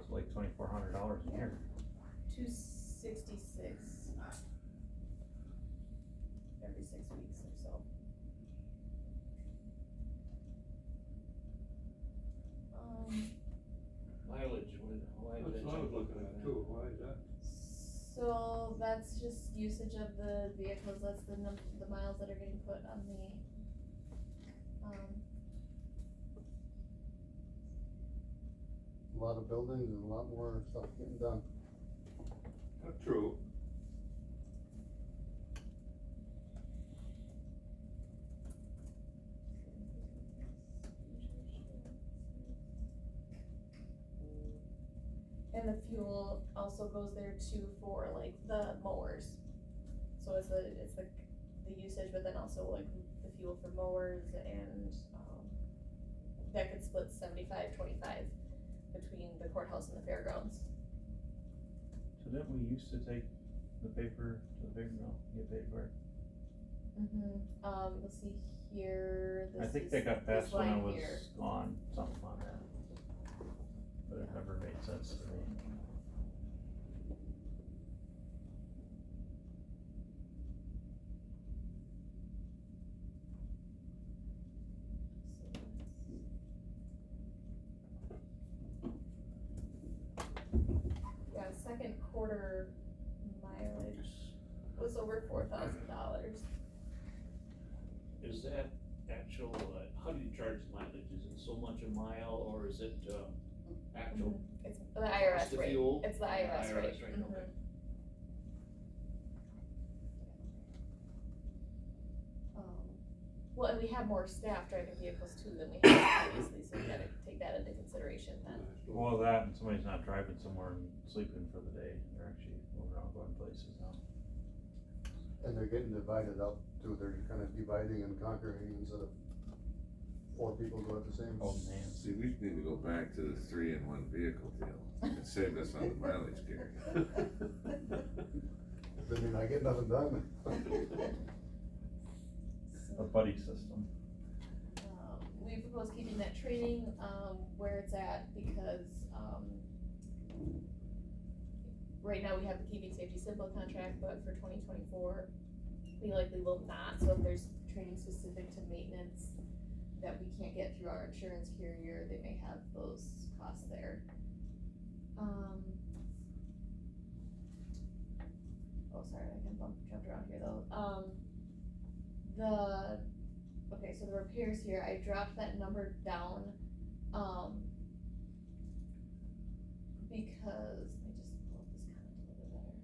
It's like $2,400 a year. 266 every 6 weeks or so. Mileage, why is That's that? what I was looking at too, why is that? So that's usage of the vehicles, that's the the miles that are getting put on the, A lot of buildings and a lot more stuff getting done. True. and the fuel also goes there too for like the mowers. So it's the usage, but then also like the fuel for mowers and, that could split 75-25 between the courthouse and the fairgrounds. So didn't we used to take the paper to the paper mill, get paid for it? You'll see here, I this think is they got this passed when I line was here. on, something on that. But it never made sense to me. Yeah, second quarter mileage was over $4,000. Is that actual, how do you charge mileage? Is it so much a mile, or is it, actual It's the cost IRS of rate. fuel? It's the IRS rate. Okay. Well, and we have more staff driving vehicles too than we had previously, so we gotta take that into consideration then. Well, that and somebody's not driving somewhere and sleeping for the day, they're actually moving around going places now. And they're getting divided up too, they're kind of dividing and conquering instead of 4 people go at the same. Oh, man. See, we need to go back to the 3-in-1 vehicle deal, and save us on the mileage carry. Then you're not getting nothing done. A buddy system. We propose keeping that training, where it's at because, right now we have the Keeping Safety Simple contract, but for 2024, we likely will not, so if there's training specific to maintenance that we can't get through our insurance carrier, they may have those costs there. Oh, sorry, I kind of jumped around here though. Okay, so the repairs here, I dropped that number down, because, let me just pull up this comment a little bit better.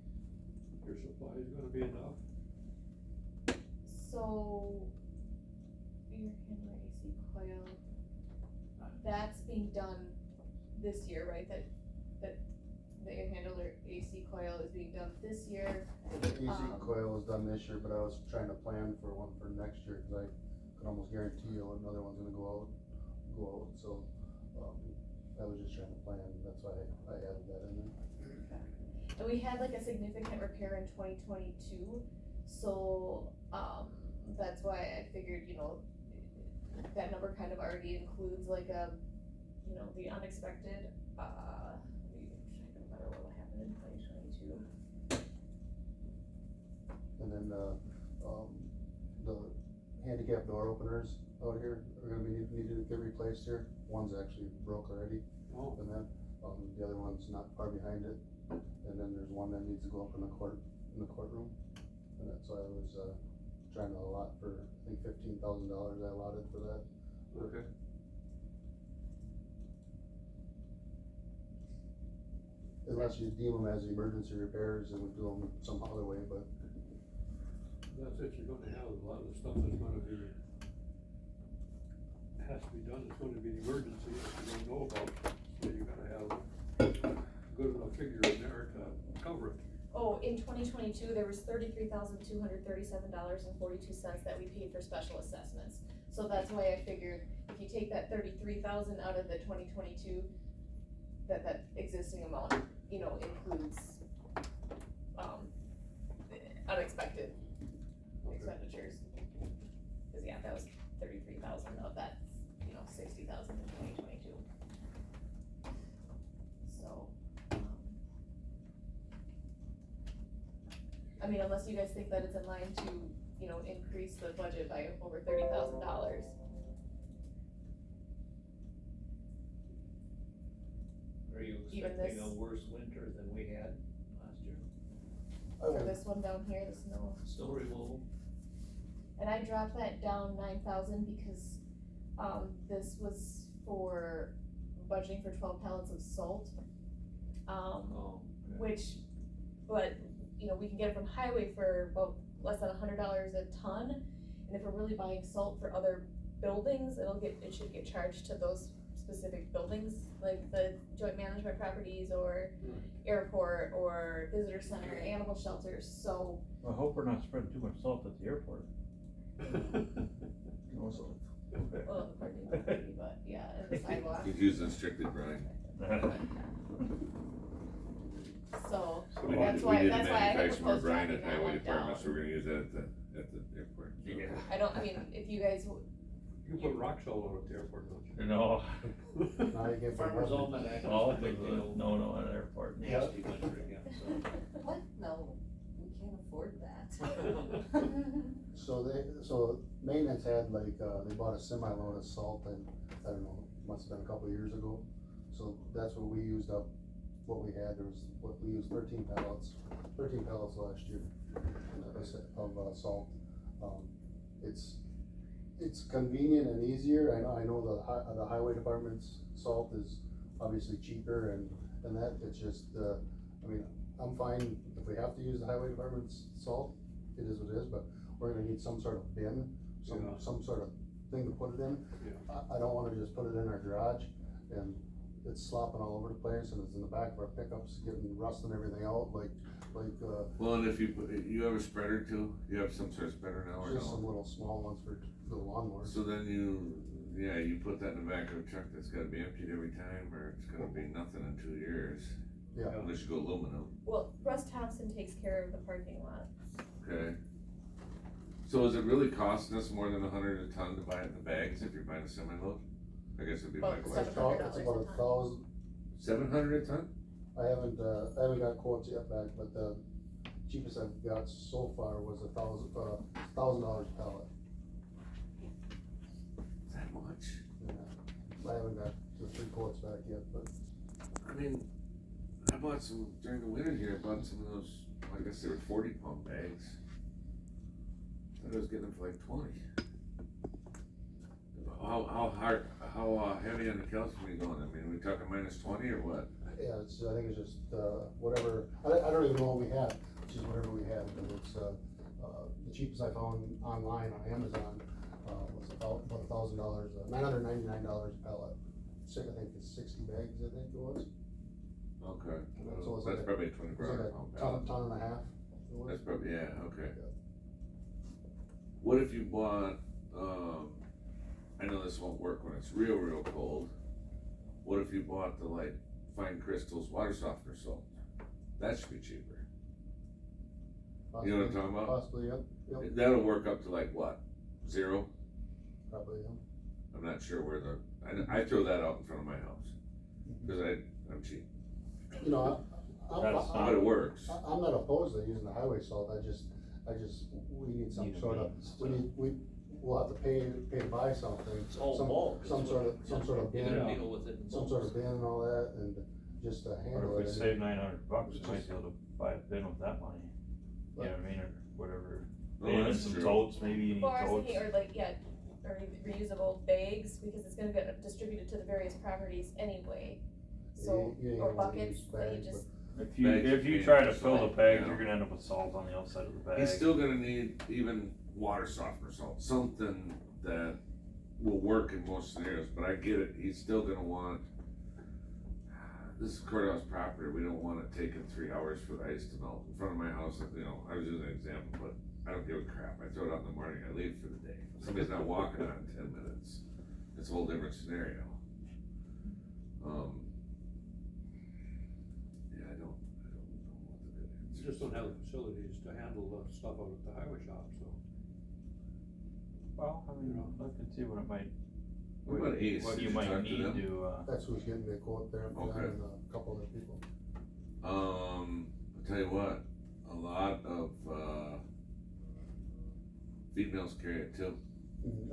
Your supply is gonna be enough? So, your handler AC coil, that's being done this year, right? That the air handler AC coil is being done this year. The AC coil was done this year, but I was trying to plan for one for next year, cause I can almost guarantee you another one's gonna go out, so, I was just trying to plan, that's why I added that in there. And we had like a significant repair in 2022, so, that's why I figured, that number kind of already includes like the unexpected, let me try to remember what happened in 2022. And then, the handicap door openers out here are gonna be needed to get replaced here, one's actually broke already. Oh. And then, the other one's not far behind it, and then there's one that needs to go up in the courtroom. And that's why I was, trying to allot for, I think $15,000 I allotted for that. Okay. Unless you deem them as emergency repairs and we do them some other way, but. That's it, you're gonna have a lot of the stuff that's gonna be, has to be done, it's gonna be an emergency that you don't know about, so you gotta have a good enough figure in there to cover it. Oh, in 2022, there was $33,237.42 that we paid for special assessments. So that's why I figured if you take that 33,000 out of the 2022, that existing amount, includes, unexpected expenditures. Cause yeah, that was 33,000 of that, 60,000 in 2022. So, I mean, unless you guys think that it's in line to, increase the budget by over $30,000. Are you Even expecting this- a worse winter than we had last year? for would- this one down here, the snow. Snow removal. And I dropped that down 9,000 because, this was for budgeting for 12 pallets of salt. Oh, okay. Which, but, you know, we can get it from highway for about less than $100 a ton. And if we're really buying salt for other buildings, it should get charged to those specific buildings, like the joint management properties or airport or visitor center, animal shelters, so. I hope we're not spreading too much salt at the airport. Well, the parking lot maybe, but yeah, and the sidewalk. He's using strictly brine. So, We that's need to why I had manufacture more proposed brine dropping at that highway one department, down. so we're gonna use that at the airport. Yeah. I mean, if you guys, You put rock salt on at the airport, don't you? No. Now you get. Farmers Almanac. All Big deal. no, at airport. Nasty winter again, so. What? No, we can't afford that. So maintenance had like, they bought a semi-load of salt and, I don't know, must have been a couple of years ago. So that's what we used up, what we had, we used 13 pallets last year of salt. It's convenient and easier. I know the highway department's salt is obviously cheaper and that, it's just, I mean, I'm fine if we have to use the highway department's salt, it is what it is, but we're gonna need some sort of bin, some sort of thing to put it in. Yeah. I don't wanna just put it in our garage and it's slopping all over the place and it's in the back of our pickups, getting rust and everything out, Well, and if you have a spreader too, you have some sort of spreader now or just some no? little small ones for the lawnmowers. So then you put that in the back of a truck that's gotta be emptied every time, or it's gonna be nothing in 2 years, Yeah, unless you go aluminum, well, Russ Thompson takes care of the parking lot. okay? So is it really costing us more than 100 a ton to buy it in the bags if you're buying a semi-load? I guess it'd be my Well, question. it's $700 about a $1,000. ton. 700 a ton? I haven't got quotes yet back, but the cheapest I've got so far was $1,000 a pallet. That much? Yeah. I haven't got the 3 quotes back yet, but I mean, I bought some during the winter here. I bought some of those. I guess they were 40-pound bags. I thought I was getting them for like 20. How heavy on the calcium are you going? I mean, are we talking -20 or what? yeah, I think it's just, whatever, I don't even know what we had, it's just whatever we had, but it's, the cheapest I found online on Amazon, was about $1,000, $999 a pallet. I think it's 60 bags, I think it was. Okay. So it's That's like probably a It was 24 like pound a pallet. ton and a half. It was. That's probably, yeah, okay. Yeah. What if you bought, I know this won't work when it's real cold. What if you bought the like Fine Crystals water softener salt? That should be cheaper. You know what I'm talking about? Possibly, yep, That'll work up to like what, 0? probably, yeah. I'm not sure where I throw that out in front of my house, cause I'm cheap, You know, but it works. I'm not opposed to using the highway salt, we need some sort of, we'll have to pay to buy something. It's all some- bulk. Some sort of You bin, gotta deal with it in some bulk. sort of bin and all that, and just to Or handle if it. we save $900, we might be able to buy a bin with that money. You know what I mean, or whatever. Oh, Bin and that's some true. totes, maybe you need Well, I was totes. thinking, or reusable bags, because it's gonna get distributed to the various properties anyway. So, You ain't or gonna use buckets that you bags, just, If you Bags, try to bags, fill the salt, bags, yeah. you're gonna end up with salt on the outside of the bag. He's still gonna need even water softener salt, something that will work in most scenarios, but I get it, he's still gonna want, this is courthouse property, we don't want it taking 3 hours for the ice to melt in front of my house, I was using an example, but I don't give a crap, I throw it out in the morning, I leave for the day. Somebody's not walking on it in 10 minutes, it's a whole different scenario. Yeah, I don't know what the good answer is. You just don't have the facilities to handle the stuff out at the highway shop, so. Well, I mean, look and see what it might, What about Ace? what Did you you might talk to need them? to, That's who's getting me a quote there, for that Okay. and a couple other people. I'll tell you what, a lot of, females carry it too.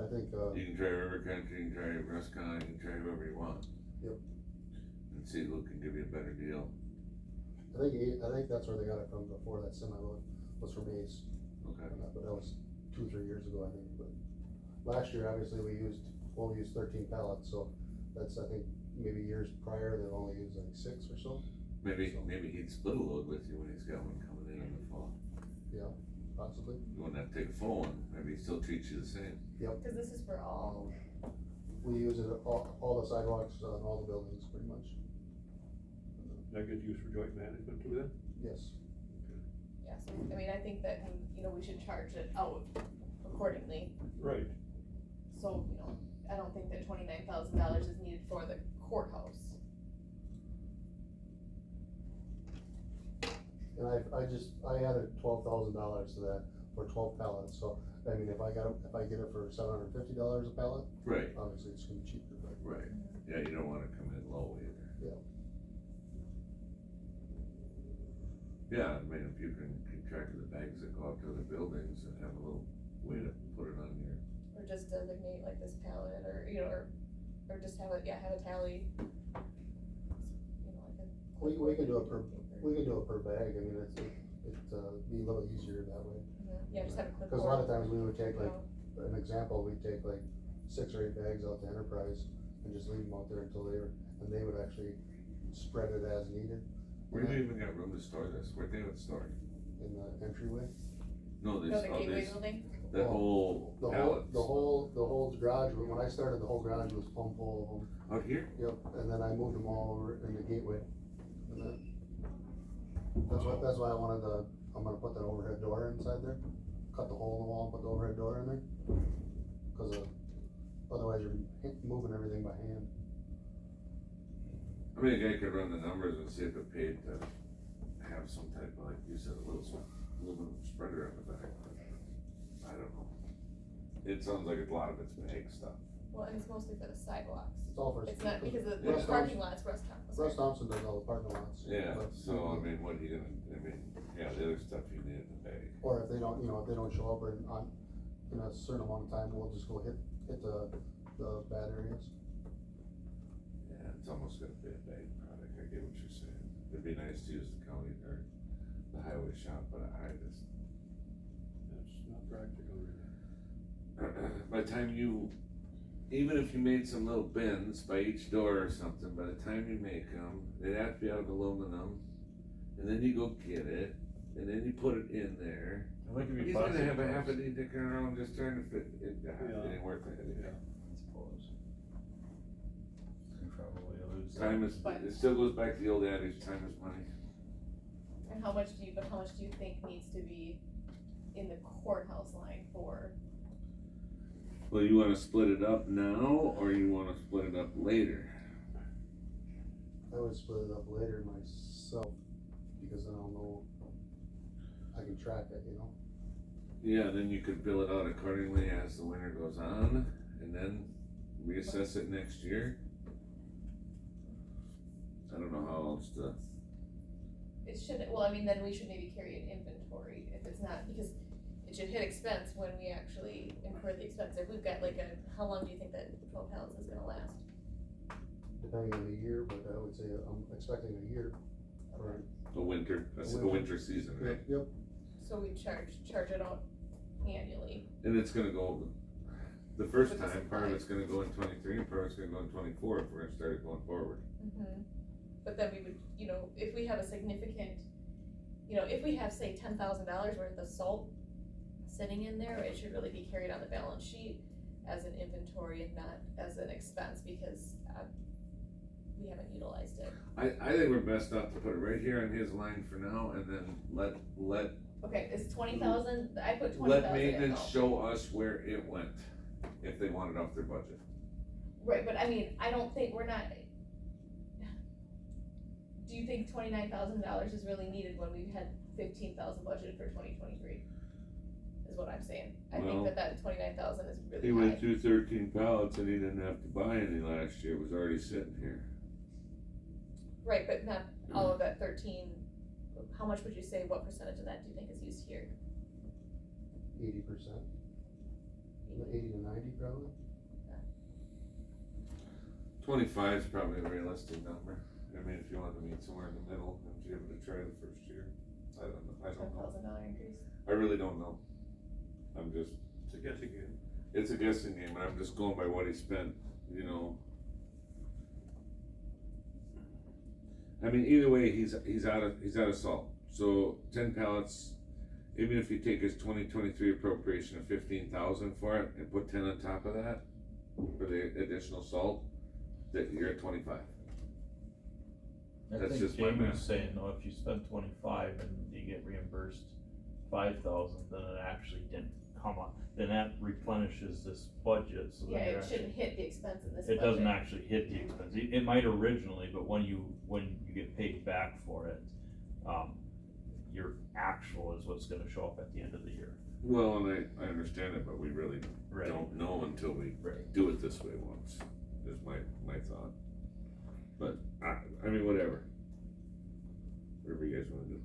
I think, You can try River Country, you can try Rusk, you can try whoever you want. Yep. And see who can give you a better deal. I think that's where they got it from before, that semi-load was from Ace. Okay. But that was 2-3 years ago, I think, but last year, obviously, we used 13 pallets, so that's, I think, maybe years prior, they've only used like 6 or so. Maybe he'd split a load with you when he's got one coming in the fall. Yeah, possibly. You wouldn't have to take a full one, maybe he still treats you the same. Cause this is for all, We use it all the sidewalks on all the buildings, pretty much. That gets used for joint management too then? Yes. yeah, so, I mean, I think that, we should charge it out accordingly. Right. So, I don't think that $29,000 is needed for the courthouse. And I added $12,000 to that for 12 pallets, so, I mean, if I get it for $750 a pallet, Right, obviously it's gonna be cheaper, but. right, yeah, you don't wanna come in low either. Yeah, I mean, if you can keep track of the bags that go out to the buildings and have a little way to put it on your, Or just designate like this pallet, or, or just have a tally. Like a. We can do it per bag, I mean, it'd be a little easier that way. Yeah, just have a clipboard. Cause a lot of times we would take like, an example, we'd take like 6 or 8 bags out to Enterprise and just leave them out there until and they would actually spread it as needed. where do you even got room to store this, where they would store it? In the entryway. No, No, there's the all gateway these, building? that whole The pallets. whole garage, when I started, the whole garage was plumb full of them. Out here? Yep, and then I moved them all over in the gateway. And then, that's why I'm gonna put that overhead door inside there, cut the hole in the wall and put the overhead door in there. Cause otherwise you're moving everything by hand. I mean, a guy could run the numbers and see if it paid to have some type of, like you said, a little aluminum spreader on the back, but I don't know. It sounds like a lot of it's bag stuff. Well, and it's mostly for the sidewalks. It's all for. It's not because the Yeah. parking lot's Rusk Thompson. Russ Thompson does all the parking lots. Yeah, but- so I mean, what are you gonna, yeah, the other stuff you need in the bag. Or if they don't, if they don't show up in a certain amount of time, we'll just go hit the bad areas. Yeah, it's almost gonna be a bag product, I get what you're saying. It'd be nice to use the county or the highway shop, but I just, That's not practical really. by the time even if you made some little bins by each door or something, by the time you make them, they'd have to be out of aluminum, and then you go get it, and then you put it in there. I think it'd be He's gonna plastic have a cups. half a day dicking around just trying to fit it, it ain't worth it. Yeah. I suppose. You probably lose. Time is, But- it still goes back to the old adage, time is money. And how much do you think needs to be in the courthouse line for? Well, you wanna split it up now, or you wanna split it up later? I would split it up later myself, because then I'll know, I can track it, Yeah, then you could bill it out accordingly as the winter goes on, and then reassess it next year. I don't know how else to, It should, then we should maybe carry an inventory if it's not, because it should hit expense when we actually incur the expense. If we've got how long do you think that 12 pallets is gonna last? depending on the year, but I would say I'm expecting a year for. a winter, a winter season, right? Yep, So we charge it out annually. And it's gonna go, the first With the time, part of supply. it's gonna go in 23, and part of it's gonna go in 24 if we're gonna start it going forward. But then we would, if we have a significant, if we have, say, $10,000 worth of salt sitting in there, it should really be carried on the balance sheet as an inventory and not as an expense, because we haven't utilized it. I think we're best off to put it right here on his line for now, and then let Okay, is 20,000, I put 20,000 in maintenance though. show us where it went, if they want it off their budget. Right, but I don't think, we're not, do you think $29,000 is really needed when we've had 15,000 budgeted for 2023? Is what I'm saying. I Well, think that 29,000 is really high. He went through 13 pallets and he didn't have to buy any last year, it was already sitting here. Right, but not all of that 13, how much would you say, what percentage of that do you think is used here? 80%, 80 to 90 probably. 25 is probably a realistic number. I mean, if you wanted to meet somewhere in the middle and give it a try the first year, I don't know. $10,000 increase. I really don't know. I'm just, It's a guessing game. it's a guessing game, and I'm just going by what he spent, you know. I mean, either way, he's out of salt. So 10 pallets, even if you take his 2023 appropriation of 15,000 for it and put 10 on top of that for the additional salt, that you're at 25. I That's think just my Jamie's math. saying, though, if you spend 25 and you get reimbursed 5,000, then it actually didn't come up, then that replenishes this budget, so Yeah, then you're it actually, shouldn't hit the expense in this it budget. doesn't actually hit the expense, it might originally, but when you get paid back for it, your actual is what's gonna show up at the end of the year. Well, and I understand it, but we really Right. don't know until we Right. do it this way once, is my thought. But, I mean, whatever. Whatever you guys wanna do.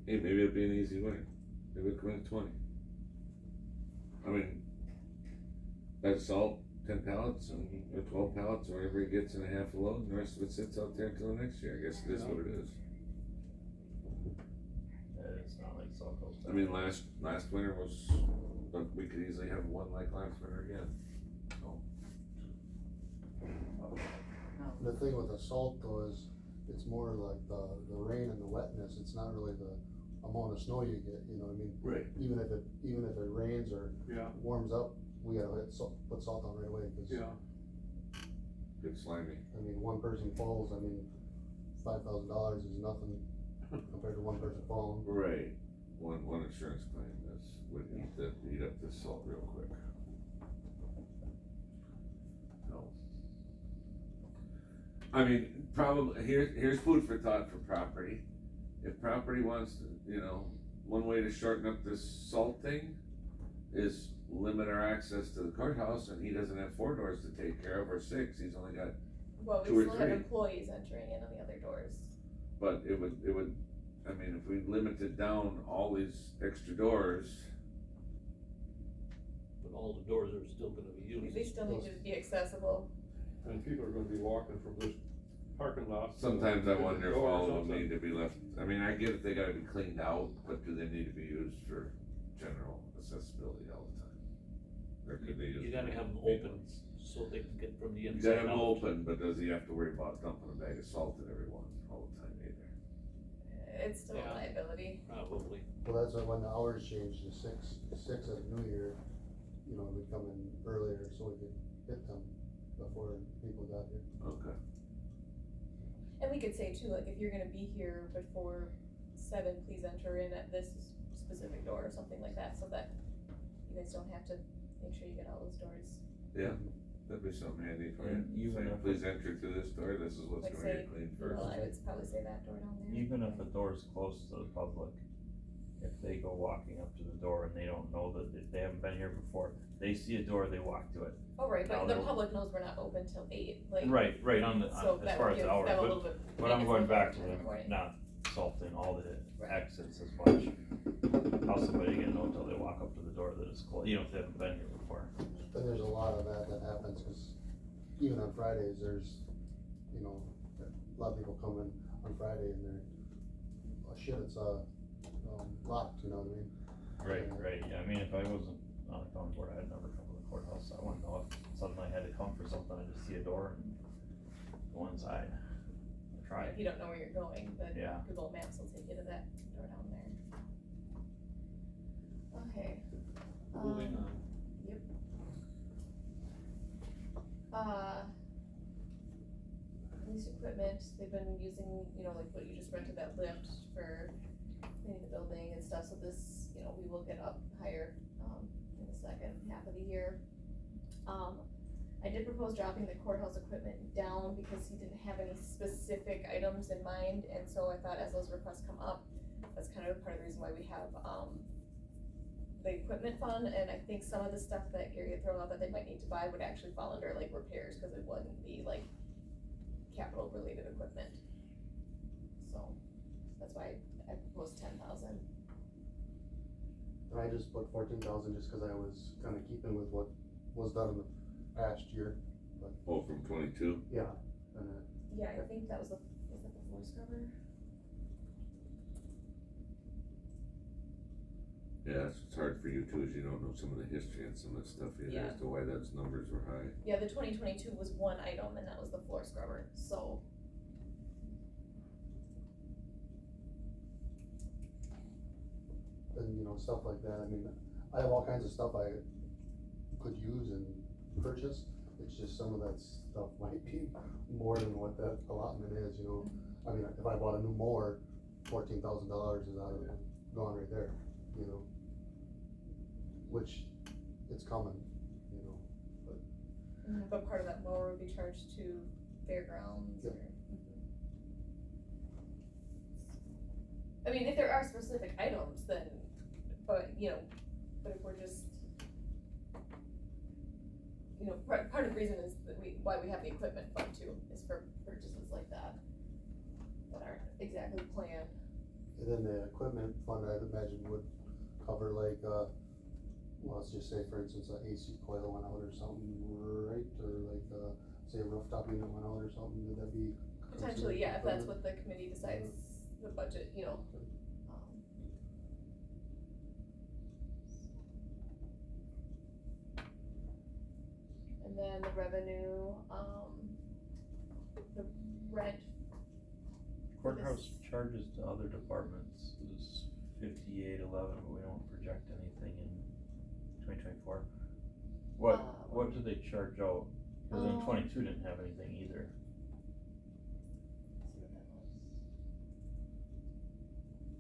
Hey, maybe it'd be an easy way. Maybe it'd come in at 20. I mean, that's salt, 10 pallets, or 12 pallets, or whatever he gets in a half a load, and the rest of it sits out there until the next year. I guess it is what it is. It's not like salt goes down. I mean, last winter was, but we could easily have one like last winter again. So, The thing with the salt though is, it's more like the rain and the wetness, it's not really the amount of snow you get, you know what I mean? right. Even if it rains or Yeah, warms up, we gotta put salt on right away, cause, yeah. Good slimy. I mean, one person falls, I mean, $5,000 is nothing compared to one person falling. Right. One insurance claim would eat up this salt real quick. No. I mean, probably, here's food for thought for property. If property wants to, you know, one way to shorten up this salt thing is limit our access to the courthouse, and he doesn't have 4 doors to take care of, or 6, he's only got, Well, 2 we or still have 3. employees entering in on the other doors. but it would, I mean, if we limited down all these extra doors, But all the doors are still gonna be used. They still need to be accessible. And people are gonna be walking from this parking lot. to sometimes I the wonder if door or all of them something. need to be left, I mean, I get it, they gotta be cleaned out, but do they need to be used for general accessibility all the time? Or could they just? You gotta have them make open, ones? so they can get from the You inside gotta have them out. open, but does he have to worry about dumping a bag of salt at everyone all the time either? It's still a Yeah. liability. Probably. Well, that's why when the hours changed to 6 at New Year, you know, we'd come in earlier so we could hit them before people got here. Okay. And we could say too, like, if you're gonna be here before 7, please enter in at this specific door or something like that, so that you guys don't have to make sure you get all those doors. Yeah, that'd be something handy for you. And even Say, if- please enter through this door, this is what's Like gonna say, get cleaned first. well, I would probably say that door down there. Even if a door's close to the public, if they go walking up to the door and they don't know that, if they haven't been here before, they see a door, they walk to it. Oh, right, Now but the they're- public knows we're not open till 8, like. Right, on the, So as that far would as give the hours, them a but, little bit. but I'm make it going back to in the morning. not salting all the exits as much. How's somebody gonna know until they walk up to the door that it's closed, you know, if they haven't been here before? And there's a lot of that happens, cause even on Fridays, there's, you know, a lot of people come in on Friday and they're, oh shit, it's, locked, you know what I mean? Right, yeah, I mean, if I wasn't on the county board, I'd never come to the courthouse, I wouldn't know if suddenly I had to come for something, I just see a door and go inside, try. If you don't know where you're going, but Yeah. Google Maps will take you to that door down there. Okay. Moving on. Yep. Police equipment, they've been using, you know, like what you just rented, that lift for cleaning the building and stuff, so this, you know, we will get up higher, in the second half of the year. I did propose dropping the courthouse equipment down because he didn't have any specific items in mind, and so I thought as those requests come up, that's kind of part of the reason why we have, the equipment fund, and I think some of the stuff that Gary had thrown out that they might need to buy would actually fall under like repairs, cause it wouldn't be like capital related equipment. So, that's why I proposed 10,000. And I just put 14,000 just cause I was kinda keeping with what was done in the past year, Oh, from 22? yeah, and it, Yeah, I think that was that the floor scrubber? Yeah, it's hard for you too, as you don't know some of the history and some of the stuff either, Yeah. as to why those numbers were high. Yeah, the 2022 was one item, and that was the floor scrubber, so. and you know, stuff like that, I mean, I have all kinds of stuff I could use and purchase, it's just some of that stuff might be more than what that allotment is, you know? I mean, if I bought a new mower, $14,000 is out of it, gone right there, you know? Which, it's coming, you know, But part of that mower would be charged to fairgrounds Yep. or. I mean, if there are specific items, then, but if we're just, part of the reason is that why we have the equipment fund too, is for purchases like that, that aren't exactly planned. and then the equipment fund, I'd imagine would cover like, well, let's just say for instance, a AC coil went out or something, right, or like, say a rooftop unit went out or something, would that be? Potentially, considered yeah, if that's equipment? what the committee decides, the budget, And then the revenue, the rent. Courthouse charges to other departments is 5811, but we don't project anything in 2024. What do they charge out? Cause then 22 didn't have anything either.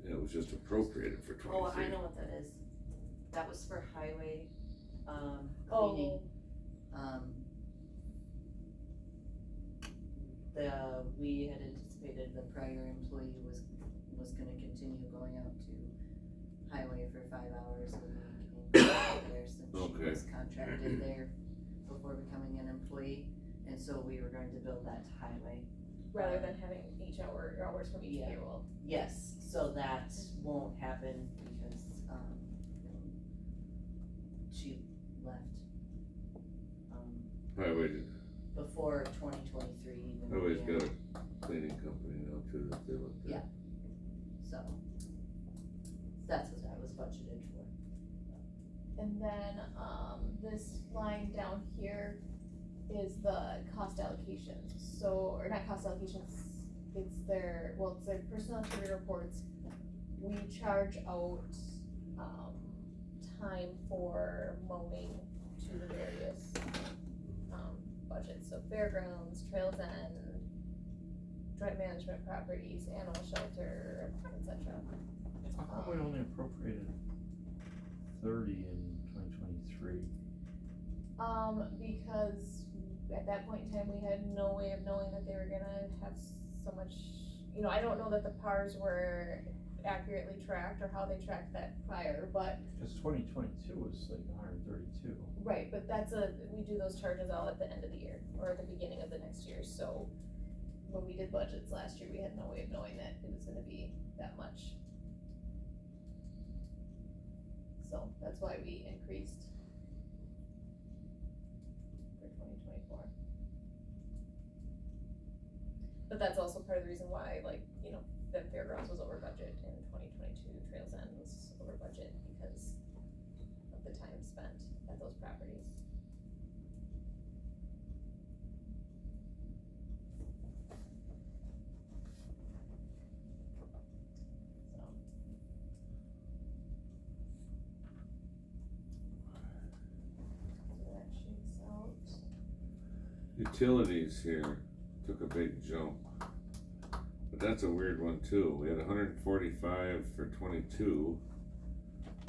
Yeah, it was just appropriated for 23. Oh, I know what that is. That was for highway, Oh. cleaning. We had anticipated the prior employee was gonna continue going out to highway for 5 hours a week and there since she was contracted there before becoming an employee. And so we were going to build that to highway. Rather than having hours from each Yeah. payroll. Yes, so that won't happen because, she left, Highway did. before 2023 even Highway's began. got a cleaning company now too that they looked at. Yeah. So, that's what that was budgeted for. And then, this line down here is the cost allocations, so, or not cost allocations, it's their personnel activity reports. We charge out, time for mowing to the various, budgets, so fairgrounds, Trails End, joint management properties, animal shelter, etc. How come we only appropriated 30 in 2023? Because at that point in time, we had no way of knowing that they were gonna have so much, I don't know that the PARs were accurately tracked or how they tracked that prior, but. Cause 2022 was like 132. Right, but we do those charges all at the end of the year, or at the beginning of the next year, so when we did budgets last year, we had no way of knowing that it was gonna be that much. So, that's why we increased for 2024. But that's also part of the reason why, the fairgrounds was over budget in 2022, Trails End was over budget because of the time spent at those properties. So that shakes out. Utilities here took a big jump. But that's a weird one too. We had 145 for 22.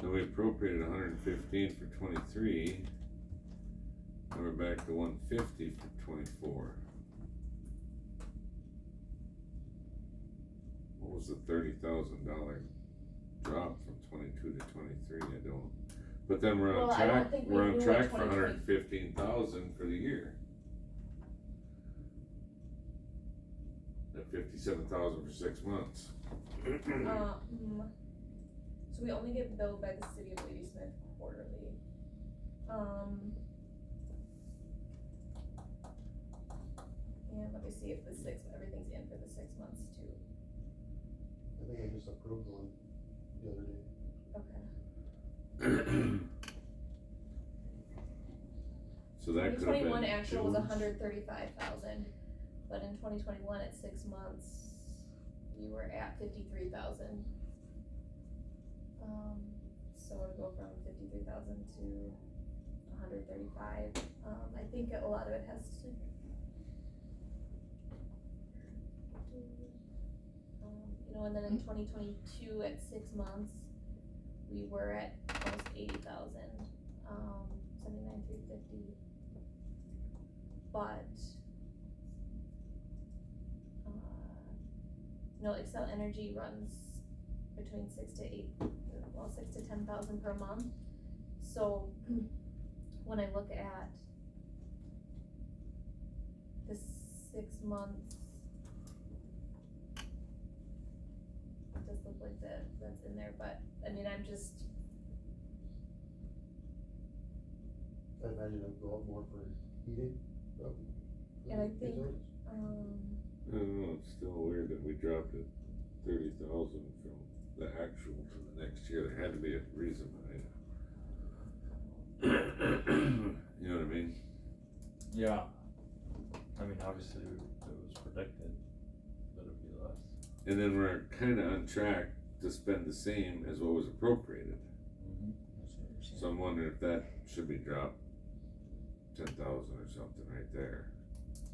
Then we appropriated 115 for 23. Now we're back to 150 for 24. What was the $30,000 drop from 22 to 23? I don't. But then we're on Well, I don't track. think we We're on knew what track for 2020 115,000 for the year. At 57,000 for 6 months. So we only get billed by the city of Ladysmith quarterly. And let me see if everything's in for the 6 months too. I think I just approved one the other day. Okay. So that could have been 2021 actual was June's. 135,000, but in 2021 at 6 months, we were at 53,000. So to go from 53,000 to 135, I think a lot of it has to. And then in 2022 at 6 months, we were at almost 80,000, 79,350. But, Excel Energy runs between 6 to 10,000 per month. So when I look at the 6 months, it does look like that's in there, but I mean, I'm just, I imagine it'd go up more for heating, probably. and I think, I don't know, it's still weird that we dropped it 30,000 from the actual to the next year. There had to be a reason behind it. You know what I mean? Yeah. I mean, obviously, it was predicted that it'd be less. And then we're kinda on track to spend the same as what was appropriated. Mm-hmm. That's what you're saying. So I'm wondering if that should be dropped 10,000 or something right there.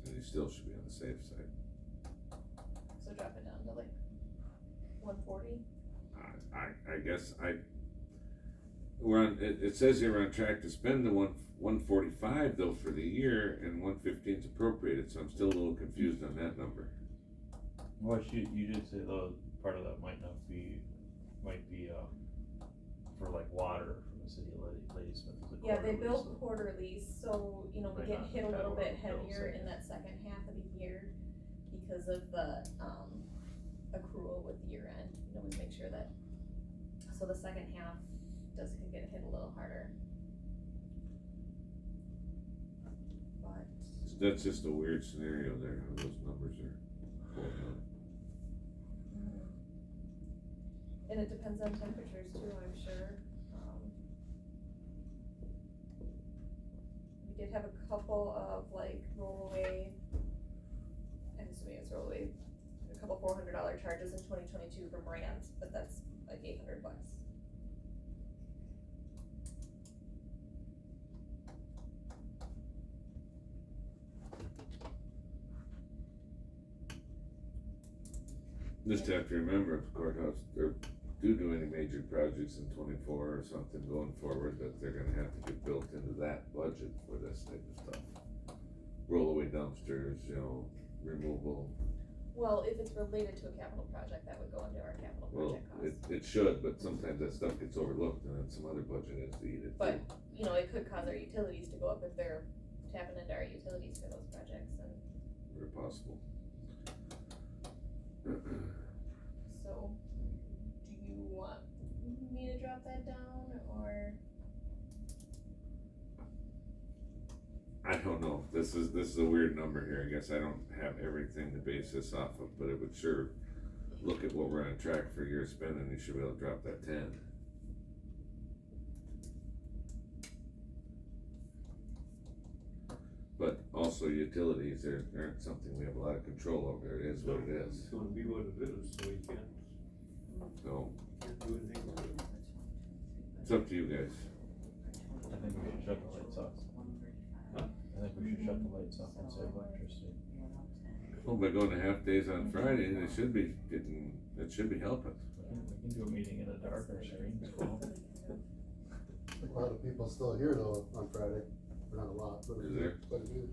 And you still should be on the safe side. so drop it down to like 140. I guess it says here we're on track to spend the 145 though for the year, and 115 is appropriated, so I'm still a little confused on that number. Well, you did say though, part of that might be for like water from the city of Ladysmith. Yeah, they quarterly, bill so- quarterly, so, we Might get not hit a have little one bit bill heavier in second. that second half of the year because of the, accrual with year end, we make sure that, so the second half does get hit a little harder. But, That's just a weird scenario there, how those numbers are pulling out. and it depends on temperatures too, I'm sure. We did have a couple of like rollaway, I'm assuming it's rollaway, a couple $400 charges in 2022 from brands, but that's like $800. Just have to remember if the courthouse, or do any major projects in 24 or something going forward, that they're gonna have to get built into that budget for this type of stuff. Rollaway dumpsters, removal. Well, if it's related to a capital project, that would go into our capital Well, project costs. it should, but sometimes that stuff gets overlooked and then some other budget has to eat it But, too. it could cause our utilities to go up if they're tapping into our utilities for those projects, and Where possible. so, do you want me to drop that down, or? I don't know, this is a weird number here, I guess I don't have everything to base this off of, but it would sure look at what we're on track for year spending, you should be able to drop that 10. But also utilities, there aren't something we have a lot of control over, it is what it is, It's gonna be what it is, so you can't so do anything with it. it's up to you guys. I think we should shut the lights off. I think we should shut the lights off and save electricity. Well, by going to half days on Friday, it should be helping. We can do a meeting in the dark or screens call. A lot of people still here though on Friday, not a lot, but Is there? quite a few.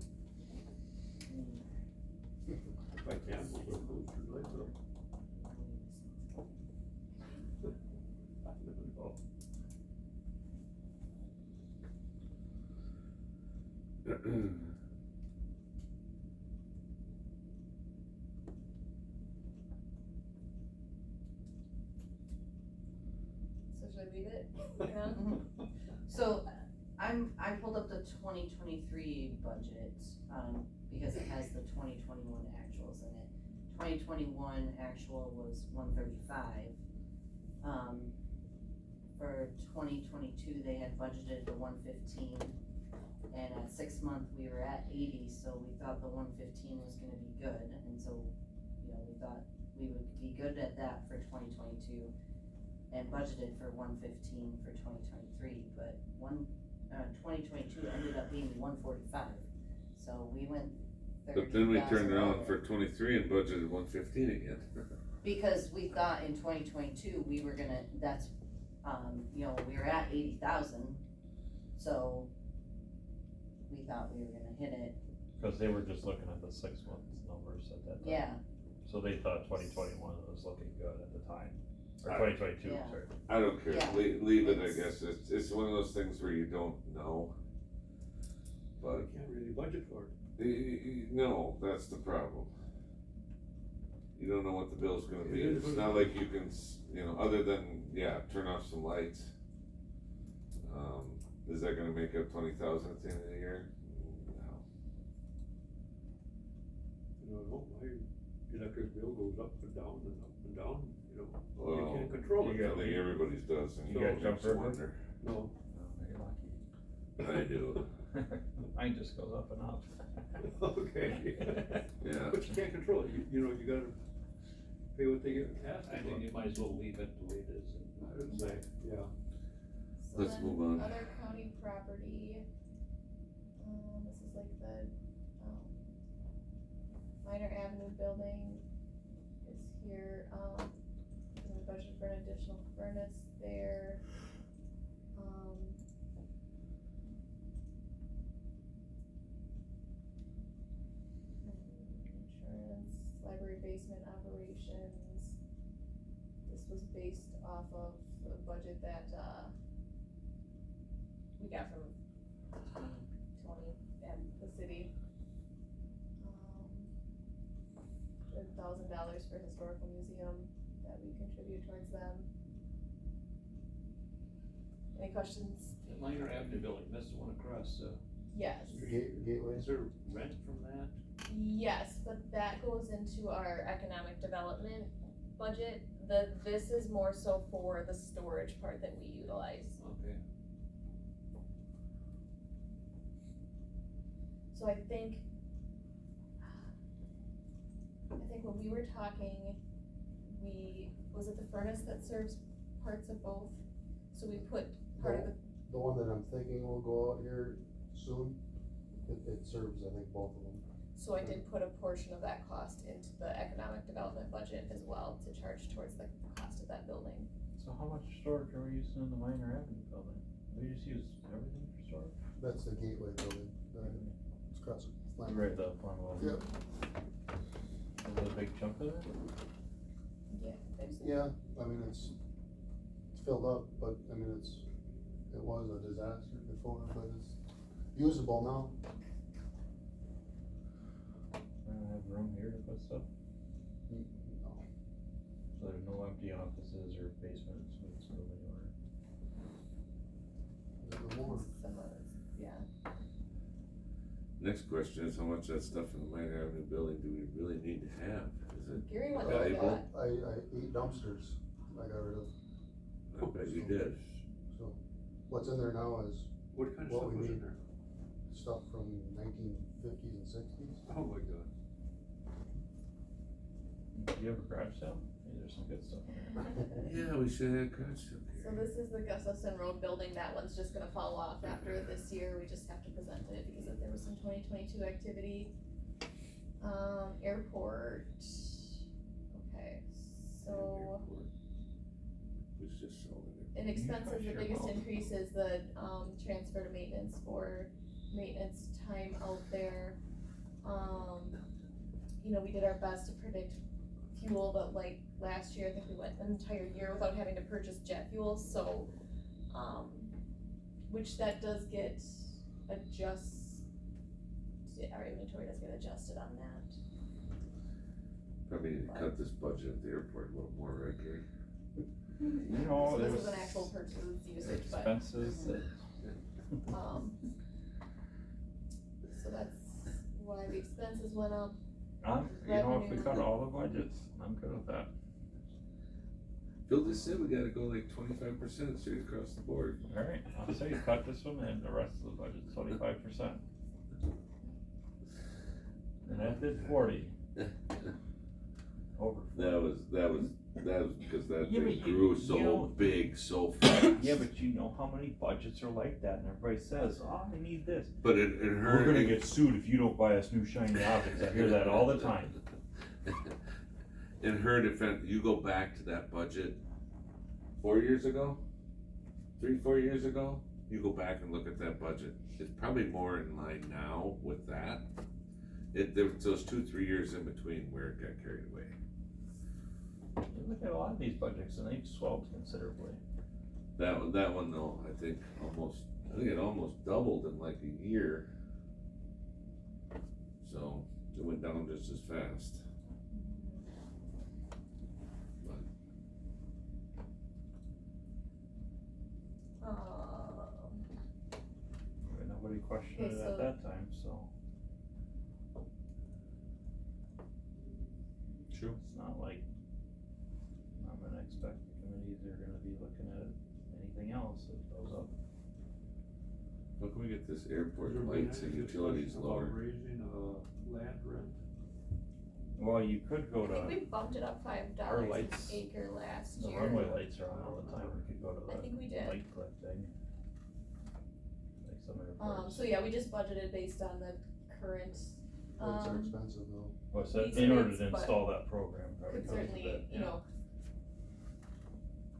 If I can, we'll go through lights up. I don't know. So should I leave it? Yeah. So, I pulled up the 2023 budget, because it has the 2021 actuals in it. 2021 actual was 135. For 2022, they had budgeted the 115, and at 6 month, we were at 80, so we thought the 115 was gonna be good, and so, you know, we thought we would be good at that for 2022, and budgeted for 115 for 2023, but 2022 ended up being 145, so we went 30,000 But then we turned around over. for 23 and budgeted 115 again. Because we thought in 2022, we were gonna, that's, you know, we were at 80,000, so we thought we were gonna hit it, Cause they were just looking at the 6 months numbers at that time. yeah, So they thought 2021 was looking good at the time, or I- 2022, Yeah. sorry. I don't care, Yeah. leave it, I guess, it's one of those things where you don't know. But, You can't really budget for it. no, that's the problem. You don't know what the bill's gonna be, It is it's what it not is. like you can, you know, other than, yeah, turn off some lights. Is that gonna make up 20,000 at the end of the year? No. No, my electric bill goes up and down and up and down, you know, Well, you can't control you it. got- I think everybody's does, and You you got just jumper? wonder. No, Oh, you're lucky. I do, Mine just goes up and up. okay. yeah. But you can't control it, you know, you gotta pay what they get asked I think you might as well leave it the way it is. I would say, yeah. So Let's then move on. Other county property, this is like the, Minor Avenue building is here, we budget for an additional furnace there. Insurance, library basement operations. This was based off of the budget that, we got from Tony and the city. $1,000 for historical museum that we contribute towards them. Any questions? The Minor Avenue building, that's the one across, Yes. Gateway. is there rent from that? Yes, but that goes into our economic development budget. This is more so for the storage part that we utilize. Okay. So I think when we were talking, was it the furnace that serves parts of both? So we put part of the, The one that I'm thinking will go out here soon, it serves, I think, both of them. so I did put a portion of that cost into the economic development budget as well to charge towards the cost of that building. So how much storage are we using in the Minor Avenue building? We just use everything for storage? That's the Gateway building, it's across the line. Right, the one wall. Yep. Is it a big chunk of it? Yeah, there's. Yeah, I mean, it's filled up, but, I mean, it was a disaster before, but it's usable now. I don't have room here to put stuff, No. so there's no empty offices or basements we can move anywhere. Never more. Some of it's, yeah. Next question is, how much of that stuff in the Minor Avenue building do we really need to have? Is it Gary went over valuable? that. I 8 dumpsters I got rid of, I bet you did. so what's in there now is What kind of What stuff we was in need. there? stuff from 1950s and 60s. Oh my god. Do you have a garage sale? Maybe there's some good stuff in there. Yeah, we should have garage up So here. this is the Gustafson Road building, that one's just gonna fall off after this year, we just have to present it because there was some 2022 activity. Airport, okay, so It's just sold it. in expenses, the Sure. biggest increase is the, transfer to maintenance for maintenance time out there. You know, we did our best to predict fuel, but like last year, I think we went an entire year without having to purchase jet fuel, so, which that does get our inventory does get adjusted on that. Probably need to cut this budget at the airport a little more, right, Gary? You know, so this is an there's- actual purchase usage, but, Expenses that, so that's why the expenses went up. you know, if we Revenue. cut all the budgets, I'm good with that. Phil just said we gotta go like 25% straight across the board. Alright, I'll say cut this one and the rest of the budget's 25%. And that did 40. Over 40. That was because that Yeah, but thing you- grew you so know- big so fast. Yeah, but you know how many budgets are like that, and everybody says, "Oh, I need this." But it We're hurt. gonna get sued if you don't buy us new shiny objects. I hear that all the time. In her defense, you go back to that budget 4 years ago, 3-4 years ago. You go back and look at that budget. It's probably more in line now with that. There was those 2-3 years in between where it got carried away. You look at a lot of these budgets, and they've swelled considerably. That one though, I think it almost doubled in like a year. So it went down just as fast. But Nobody questioned Okay, it so- at that time, so True. it's not like I'm gonna expect the committees are gonna be looking at anything else that goes up. How can we get this Has airport there been lights and any utilities discussion about lower? raising, land rent? Well, you could go I think to, we bumped it up $5 Our an lights- acre last the year. runway lights are on all the time, we could go to I think we the did. light clip thing. Like some airports. So yeah, we just budgeted based on the current, Rates are expensive though. What's that, these in order rates, to but install that program, probably could comes with certainly, it, you yeah. know,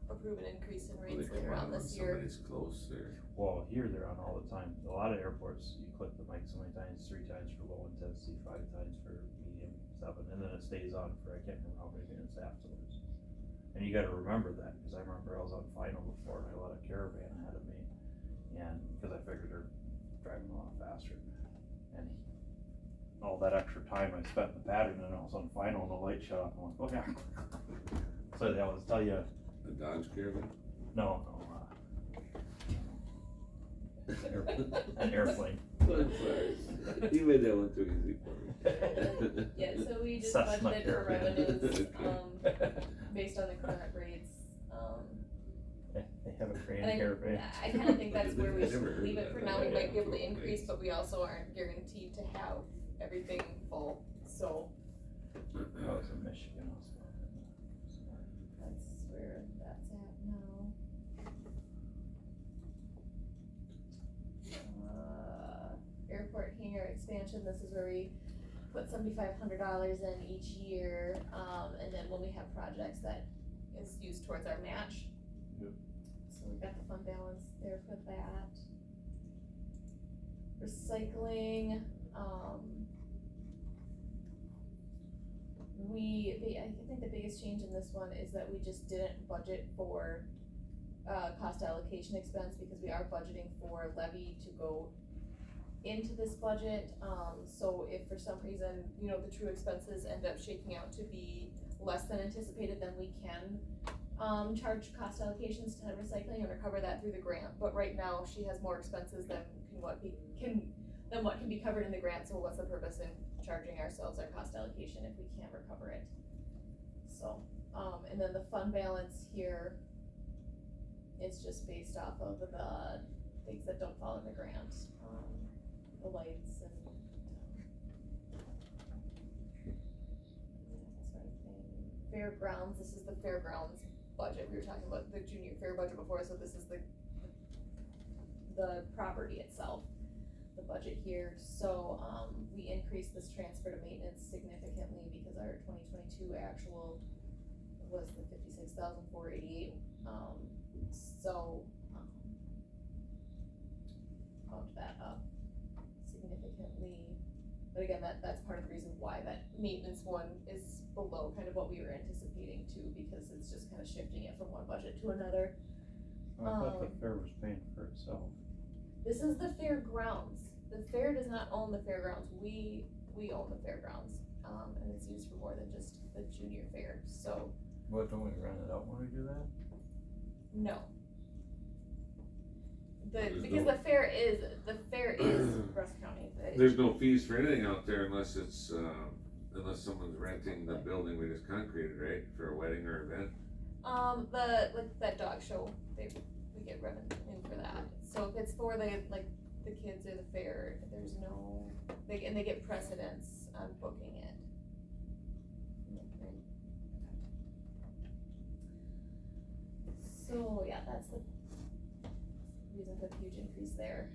approve an increase in Well, they rates come later on on when this year. somebody's close there. Well, here they're on all the time. A lot of airports, you click the mic so many times, 3 times for low intensity, 5 times for medium, 7, and then it stays on for, I can't remember how many minutes afterwards. And you gotta remember that, cause I remember I was on final before and I let a caravan ahead of me. And, cause I figured they're driving a lot faster. And all that extra time I spent in the pattern and I was on final and the light shut off, I'm like, oh yeah. So they always tell you, A Dodge Caravan? no, an airplane. I'm sorry. You made that one too easy for me. Yeah, so we just Cessna budgeted for caravan. revenues, based on the current rates, They have a grand and caravan. I kinda think that's where we I never should heard leave of it for that. now, we Yeah, might be able to yeah. increase, but we also aren't guaranteed to have everything full, so I was in Michigan also. that's where that's at now. Airport hangar expansion, this is where we put $7,500 in each year, and then when we have projects that is used towards our match. Yep. So we've got the fund balance there for that. Recycling, I think the biggest change in this one is that we just didn't budget for cost allocation expense because we are budgeting for levy to go into this budget. So if for some reason, you know, the true expenses end up shaking out to be less than anticipated, then we can charge cost allocations to recycling and recover that through the grant. But right now, she has more expenses than what can be covered in the grant, so what's the purpose in charging ourselves our cost allocation if we can't recover it? So, and then the fund balance here is just based off of the things that don't fall in the grant, the lights and that sort of thing. Fairgrounds, this is the fairgrounds budget, we were talking about the junior fair budget before, so this is the property itself, the budget here. So, we increased this transfer to maintenance significantly because our 2022 actual was the 56,488, so, bumped that up significantly. But again, that's part of the reason why that maintenance one is below kind of what we were anticipating too, because it's just kind of shifting it from one budget to another. I thought the fair was paying for itself. This is the fairgrounds. The fair does not own the fairgrounds. We own the fairgrounds, and it's used for more than just the junior fair, so. What, don't we rent it out when we do that? No. There's Because no- the fair is Rusk County. There's no fees for anything out there unless it's, unless someone's renting the building we just concreted, right, for a wedding or event? Like that dog show, we get revenue for that. So if it's for the kids or the fair, there's no, they get precedence on booking it. So yeah, that's the reason for the huge increase there.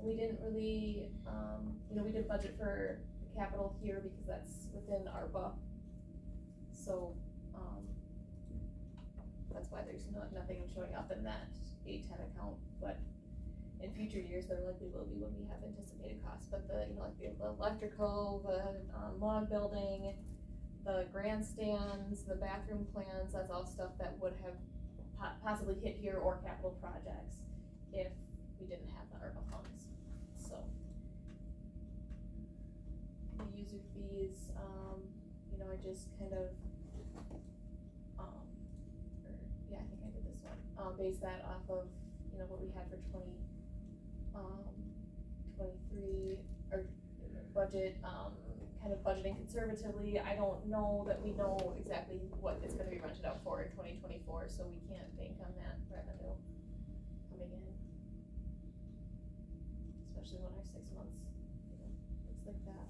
We didn't really, we didn't budget for capital here because that's within ARPA. So, that's why there's nothing showing up in that 810 account, but in future years, there likely will be when we have anticipated costs, but the electrical, the log building, the grandstands, the bathroom plans, that's all stuff that would have possibly hit here, or capital projects if we didn't have the ARPA funds, so. The user fees, I just kind of, I think I did this one, base that off of, what we had for 23, or budget, kind of budgeting conservatively. I don't know that we know exactly what it's gonna be rented out for in 2024, so we can't bank on that revenue coming in. Especially when our 6 months, looks like that.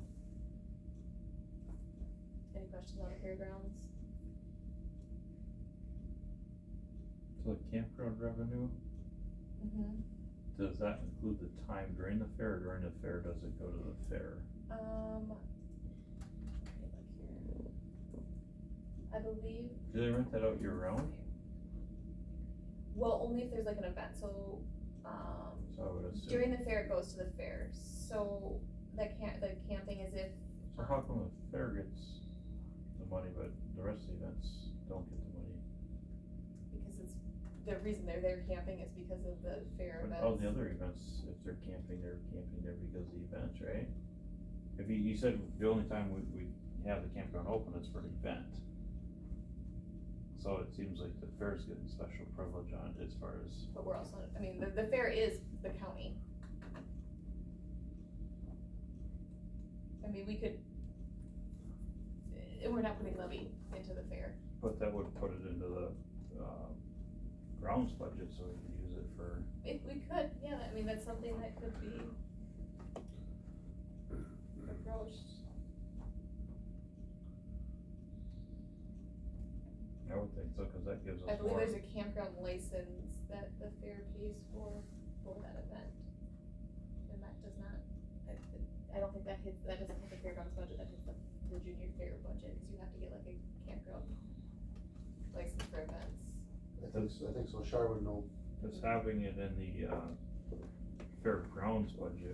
Any questions on the fairgrounds? So the campground revenue, Mm-hmm. does that include the time during the fair, or during the fair, does it go to the fair? Let me look here. I believe, Do they rent that out year round? well, only if there's like an event, so, So I would assume, during the fair, it goes to the fair, so the camping is if, so how come the fair gets the money, but the rest of the events don't get the money? because it's, the reason they're there camping is because of the fair But events. all the other events, if they're camping there because of the events, right? If you said the only time we have the campground open is for an event. So it seems like the fair's getting special privilege on it as far as, But we're also, the fair is the county. We could, we're not putting levy into the fair. but that would put it into the, grounds budget, so we could use it for, If we could, yeah, that's something that could be approached. I would think so, cause that gives I us believe more. there's a campground license that the fair pays for that event. And that does not, I don't think that doesn't hit the fairgrounds budget, that hits the junior fair budget, cause you have to get like a campground license for events. I think so, Char would know. Cause having it in the, fairgrounds budget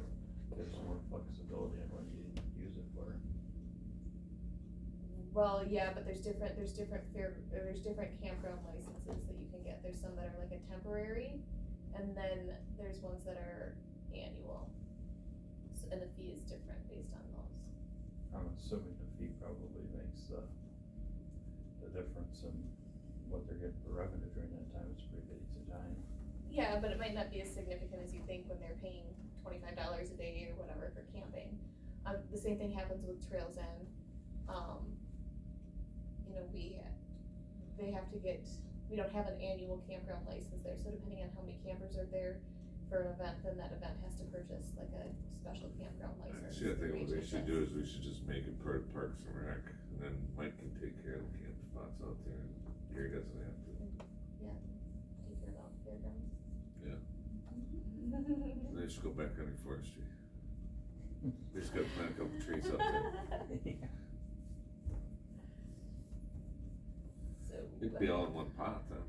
gives more flexibility on what you use it for. Well, yeah, but there's different campground licenses that you can get, there's some that are like a temporary, and then there's ones that are annual. And the fee is different based on those. I'm assuming the fee probably makes the difference in what they're getting for revenue during that time. It's a pretty big time. Yeah, but it might not be as significant as you think when they're paying $25 a day or whatever for camping. The same thing happens with Trails End. We don't have an annual campground license there, so depending on how many campers are there for an event, then that event has to purchase like a special campground license. See, I think what we Reach should it. do is we should just make it part of Parks and Rec, and then Mike can take care of the camp spots out there, and Gary doesn't have to. Take care about fairgrounds. Yeah. And they should go back on forestry. They just gotta plant a couple trees up there. So. It'd be all in one pot then.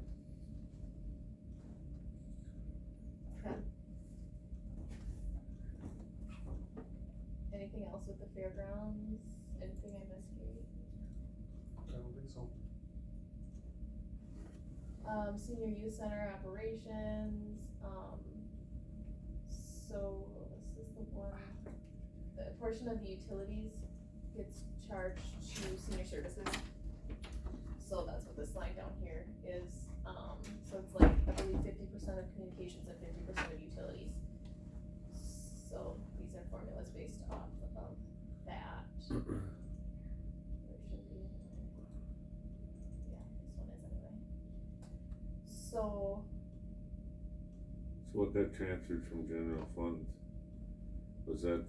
Anything else with the fairgrounds? Anything I missed, Gary? I don't think so. Senior youth center operations, so this is the one, the portion of the utilities gets charged to senior services. So that's what this line 50% of communications and 50% of utilities. So these are formulas based off of that. There should be, yeah, this one is anyway. So, So what got transferred from general fund, was that,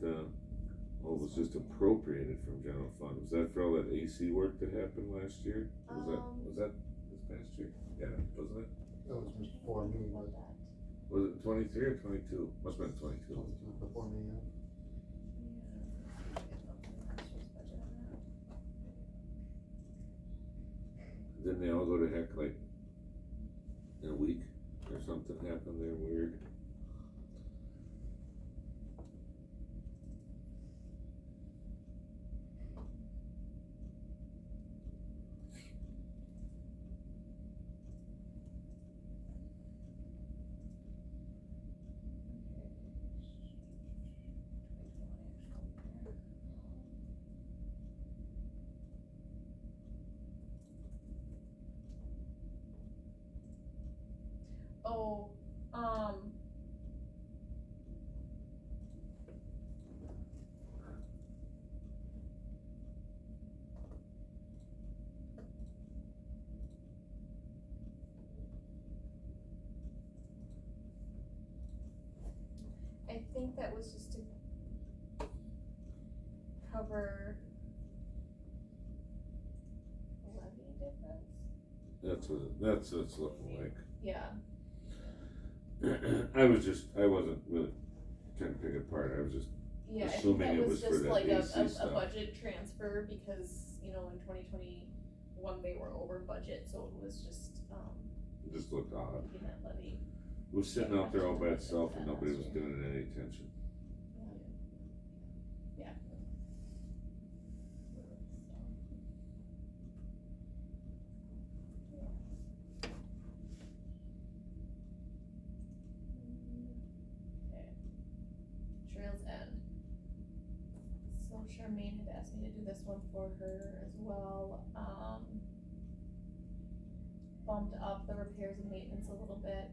well, it was just appropriated from general fund, was that for all that AC work that happened last year? Was that this past year? Yeah, wasn't it? That was before me, but Was it 23 or 22? Must've been 22. 22 before me, yeah. Didn't they all go to heck like in a week or something happened there weird? Oh, I think that was just to cover levy difference. That's what it's looking like. Yeah. I wasn't really trying to pick it apart, I was just Yeah, I think assuming that it was was for just that like AC a stuff. budget transfer because, you know, in 2021 they were over budget, so it was just, It just looked odd. making that levy. It was sitting out there all by itself and nobody was giving it any attention. Yeah. Okay. Trails End. So Charmaine had asked me to do this one for her as well. Bumped up the repairs and maintenance a little bit,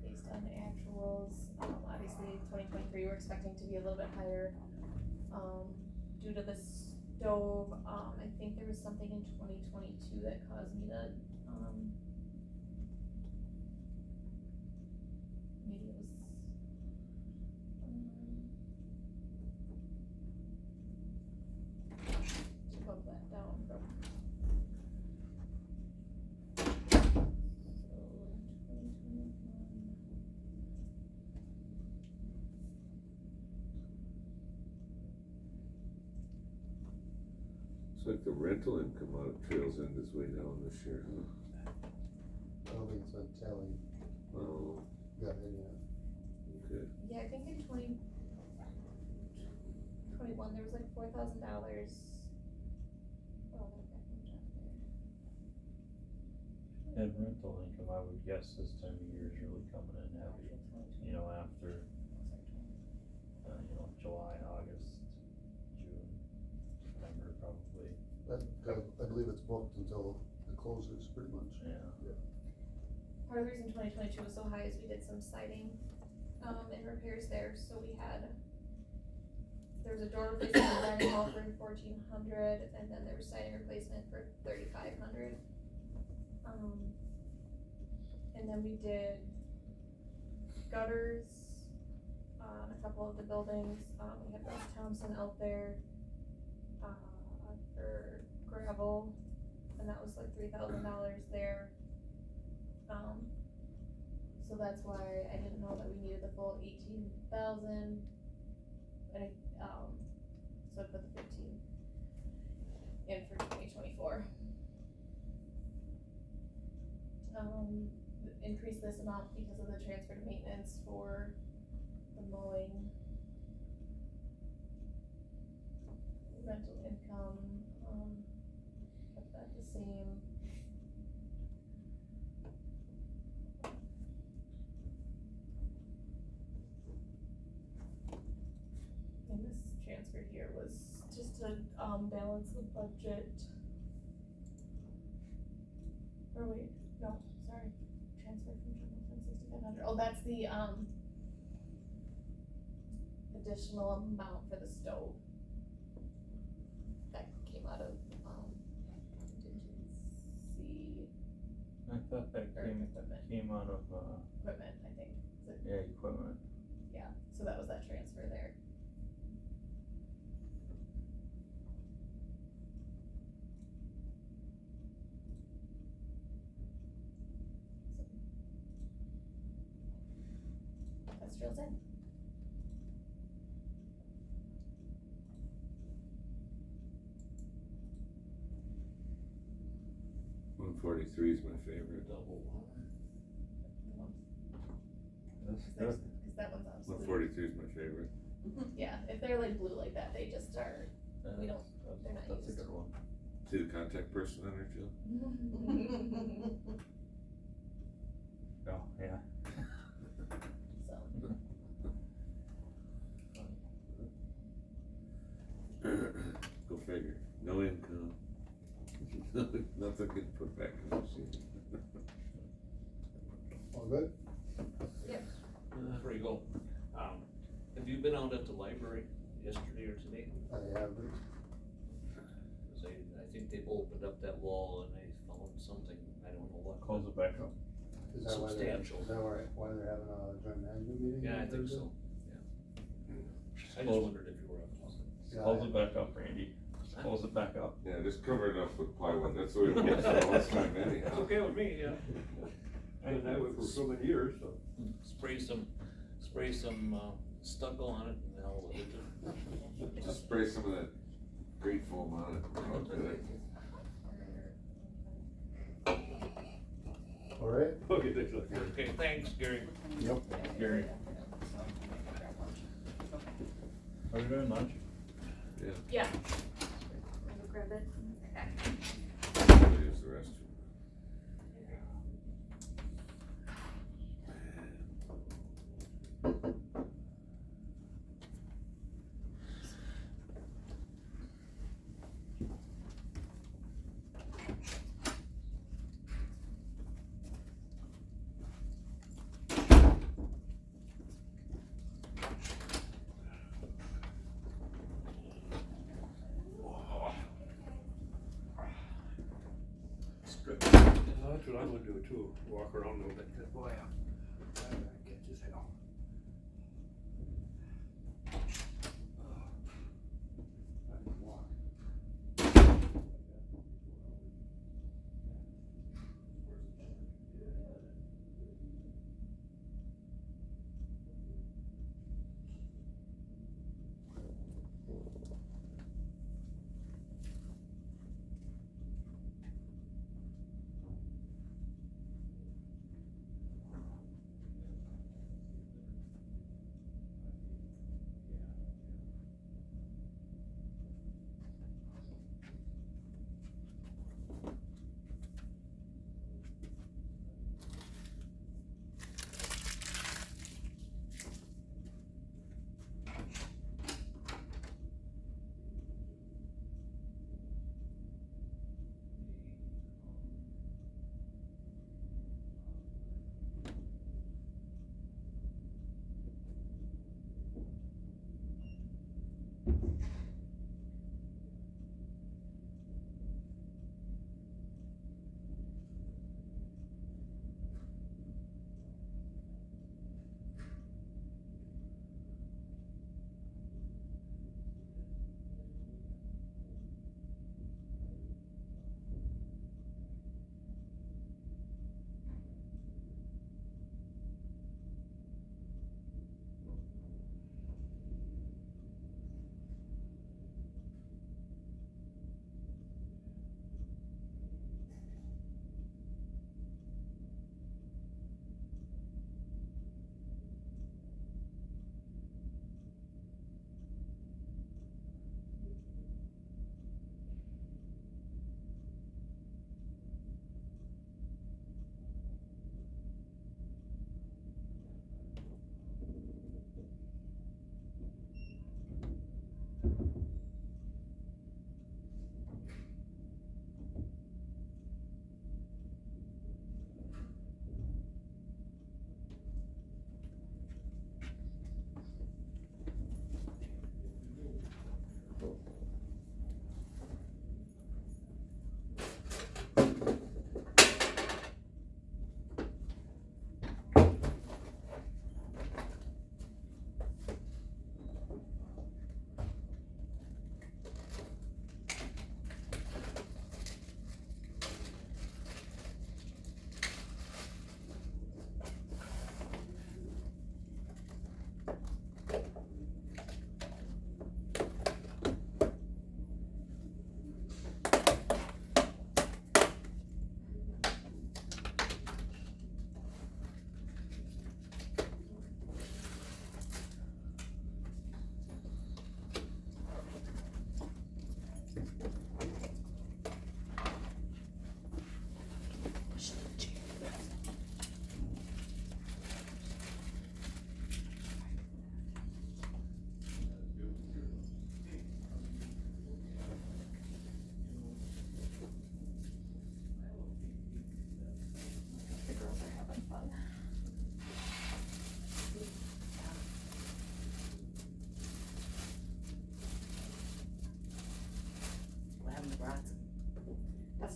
based on the actuals. Obviously, 2023, we're expecting to be a little bit higher, due to the stove. I think there was something in 2022 that caused me to, maybe it was, to bump that down from. It's like the rental income out of Trails End is way down this year, huh? I don't think it's been tallied, Oh, got in yet. okay. Yeah, I think in 2021 there was like $4,000. Oh, that got moved up there. And rental income, I would guess this time of year is really coming in heavy, you know, after, July, August, June, September probably, I believe it's booked until it closes, pretty much. yeah. Part of the reason 2022 was so high is we did some siding, and repairs there, so there was a door replacement in the dining hall for $1,400, and then there was siding replacement for $3,500. And then we did gutters on a couple of the buildings. We had Rusk Thompson out there, for gravel, and that was like $3,000 there. So that's why I didn't know that we needed the full 18,000, and so I put the 15 in for 2024. Increase this amount because of the transfer to maintenance for the mowing. Rental income, kept that the same. And this transfer here was just to, balance the budget. Or wait, no, sorry, transfer from general fund oh, that's the, additional amount for the stove. That came out of, contingency I thought that or equipment, came out of, equipment, I think, is it, yeah, equipment. yeah, so that was that transfer there. That's drills in. One 43 is my favorite. Double one. The ones, That's cause good. that one's One obsolete. 43 is my favorite. Yeah, if they're like blue like that, they just are, we don't, they're not That's a used. good one. See the contact person on there, Jill? Oh, yeah. So, Go figure. No income. Nothing good put back in the machine. All good? Before you go, have you been out at the library yesterday or today? I haven't. Cause I think they've opened up that wall and they found something, I don't know what. Close it back up. Is that why they're, Substantial. is that why they're having a joint management meeting? Yeah, I on think Thursday? so, yeah. I just Close- wondered if you were up. Yeah, Close it back up, Randy. Just close it back up. Yeah, just cover it up with plywood. That's the way it was for the last time anyhow. It's okay with me, yeah. And that way for so many years, so. Spray some stucco on it and they'll, Just spray some of that great foam on it. Oh, good. All right? Okay, thanks, look. okay, thanks, Gary. Yep. Gary. Are we doing lunch? yeah, Go grab it. Use the restroom. That's what I'm gonna do too, walk around a little bit, 'cause boy, I'm catch as hell. I can walk.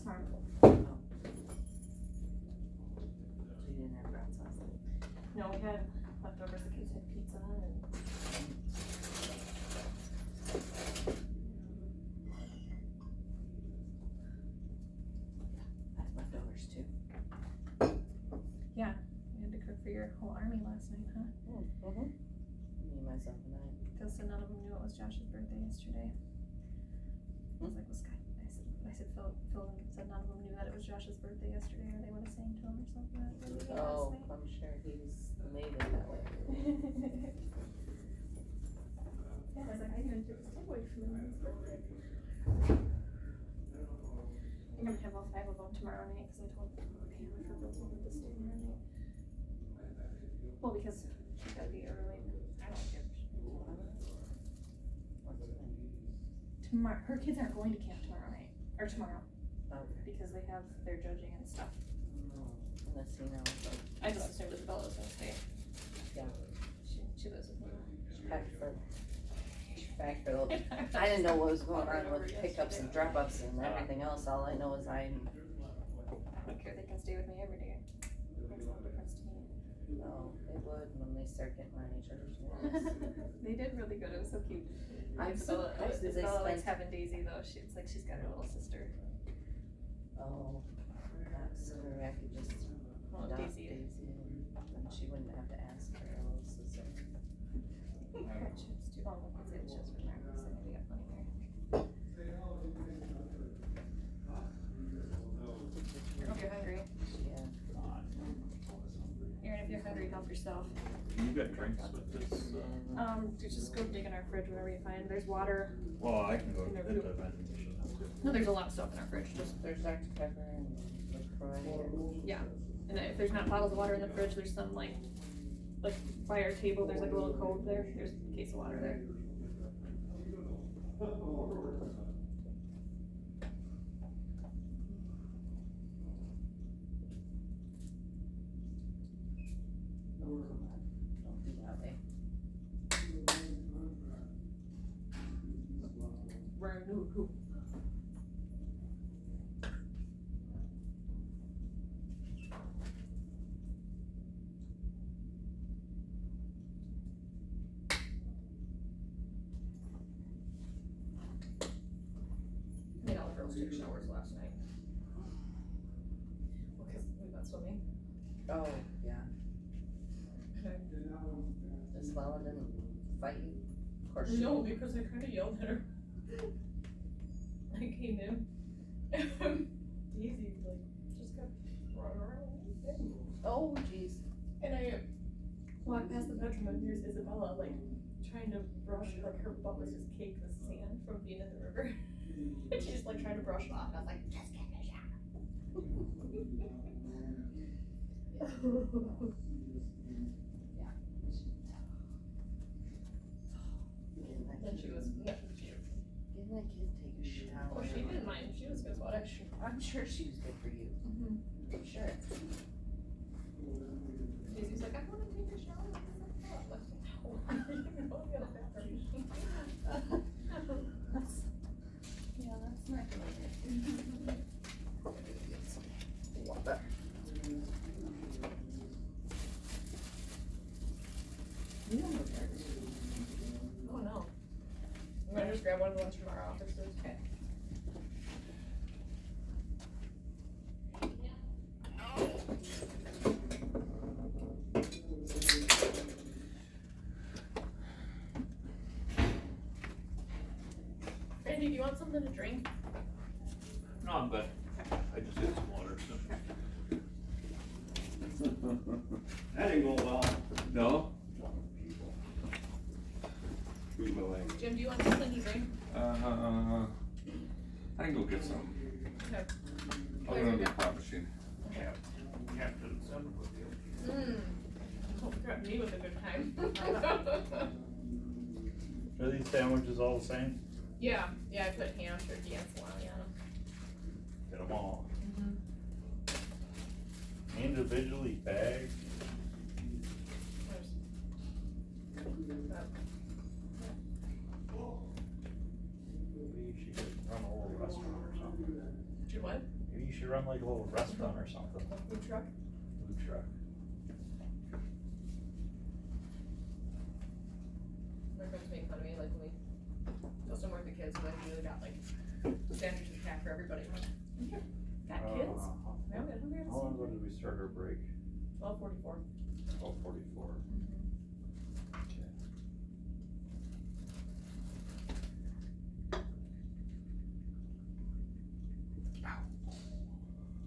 tomorrow. So you didn't have brown sauce then? No, we had leftovers, the kids had pizza and. I had leftovers too. Yeah, we had to cook for your whole army last night, huh? Mm-hmm. Me, myself, and I. Cause none of them knew it was Josh's birthday yesterday. I was like, well, Scott, I said, Phil said none of them knew that it was Josh's birthday yesterday, or they would've sang to him or something at the meeting Oh, last night. I'm sure he's made it that way. Yeah, I was like, I even took his takeaway from him on his birthday. I'm gonna have all 5 of them tomorrow night, cause I told Pam if her girls wanted to stay tomorrow night. Well, because she's gotta be early, I don't care. Tomorrow, her kids aren't going to camp tomorrow night, or tomorrow, Okay. because they have their judging and stuff. Unless you know, like, I just assumed Isabella was gonna stay. Yeah. She lives with me. packed for the, I didn't know what was going on with pickups and drop-offs and everything else. All I know is I don't care, they can stay with me every day. Makes no difference to me. Oh, it would when they start getting on each other's nerves. They did really good, it was so cute. I'm Isabella surprised they likes spent. having Daisy though, it's like she's got her little sister. Oh, perhaps I could just Well, adopt Daisy. Daisy and she wouldn't have to ask for a little sister. Chips too. Oh, I can say the chips for breakfast, I think we got plenty there. If you're hungry, Yeah. Aaron, if you're hungry, help yourself. You got drinks with this, Just go dig in our fridge, whatever you find, there's water. well, I can go In get their the food. vending machine now too. No, there's a lot of stuff in our fridge, just, There's Dr. Pepper and LaCroix. and if there's not bottles of water in the fridge, there's some like by our table, there's like a little cove there, there's a case of water there. Oh, come on. Don't do that way. We're a new hoop. Made all the girls take showers last night. Well, cause we went swimming. Oh, yeah. Does Lala didn't fight you? Of course she No, didn't. because I kinda yelled at her. I came in. Daisy like just kept running around. Oh, jeez. And I walked past the bedroom and here's Isabella like trying to brush, like her butt was just caked with sand from being in the river. And she's just like trying to brush it off and I was like, just get in the shower. And she was, yeah, Didn't that kid take a shower? oh, she didn't mind, she was good about it. I'm sure she was good for you. I'm sure. Daisy's like, I wanna take a shower. I was like, "Oh, you can go get a bathroom." Yeah, that's not good. Water. You don't look hurt. Oh no. I'm gonna just grab one of the ones from our offices. Okay. Randy, do you want something to drink? No, I'm good. I just had some water, so. That didn't go well. No? Who's my leg? Jim, do you want something to drink? I can go get some. Okay. I'll go to the pop machine. Captain send with you. Don't grab me with a good time. Are these sandwiches all the same? Yeah, I put ham, turkey, and salami on them. Get them all. Individually bagged. Maybe she could run a whole restaurant or something. Did what? Maybe You should run like a little restaurant or something. Food truck. Food truck. My friends make fun of me, like when we go somewhere with the kids, we usually got like sandwiches packed for everybody. I'm like, "Yeah, got kids? Now we got hungry at the How long same ago time." did we start our break? 12:44. 12:44. Okay.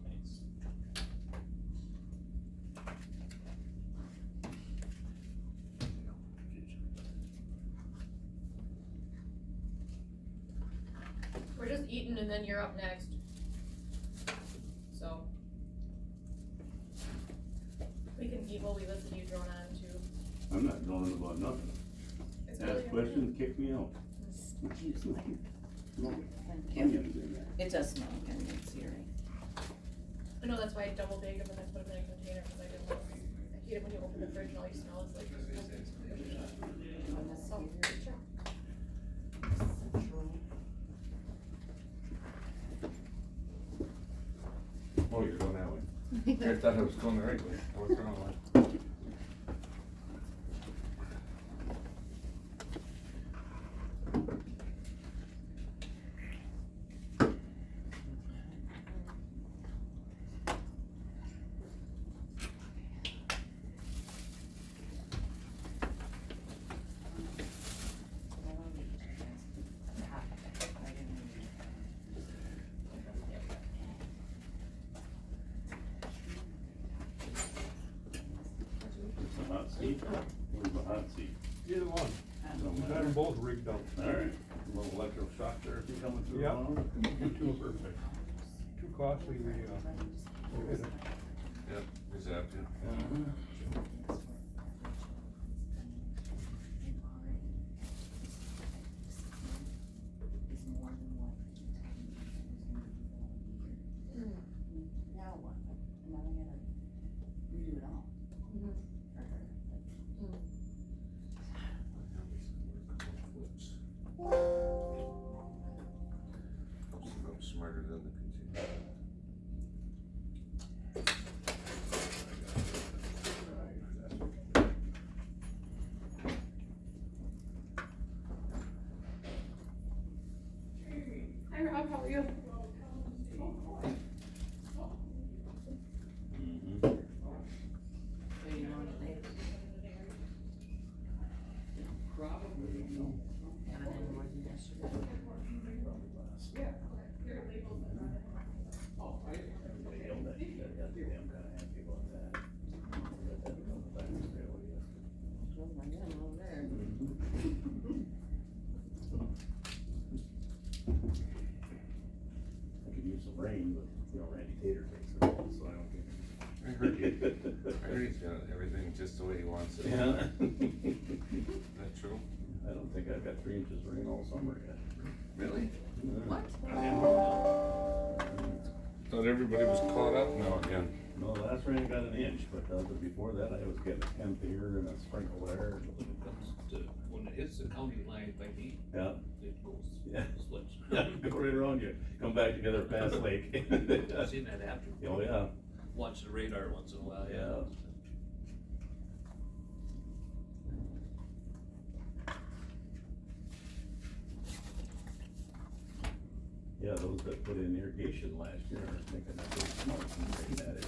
Nice. We're just eating and then you're up next. So. We can eat while we listen to you drone on too. I'm not going about nothing. It's really Ask questions, kick me out. Use mine. No, Thank I'm you. gonna do that. It does smell good, it's hearing. I know that's why I double bagged them and then put them in a container, cause I didn't want, I hate it when you open the fridge and all you smell is like. Oh, sure. Oh, you're going that way. I thought I was going the right way. I was the wrong way. The hot seat, where's the hot seat? Either one, we got them both rigged up. Alright, a little electroshock therapy coming through. Yep. along. You two are perfect. Too costly, we hit it. Yep, exactly. Now what? And now I gotta redo it all. For her. I'm smarter than the computer. Hi Rob, how are you? Mhm. So you know what they haven't had more than yesterday. They held that, you got damn kinda happy about that. Got that a couple times already. Oh my God, I'm over there. I could use some rain, but, you know, Randy Tater takes it all, so I don't get. I heard he's got everything just the way he wants it. Yeah. Is that true? I don't think I've got 3 inches of rain all summer yet. Really? What? Thought everybody was caught up now again. No, last rain I got an inch, but before that I was getting a tenth here and a sprinkle there. When it comes to, when it hits the county line by me, Yeah. it goes, Yeah. splits. Go right around you, come back together past Lake. I've seen that happen. Oh, yeah, Watch the radar once in a while, yeah. yeah. Yeah, those that put in irrigation last year are making that big smoke in that area.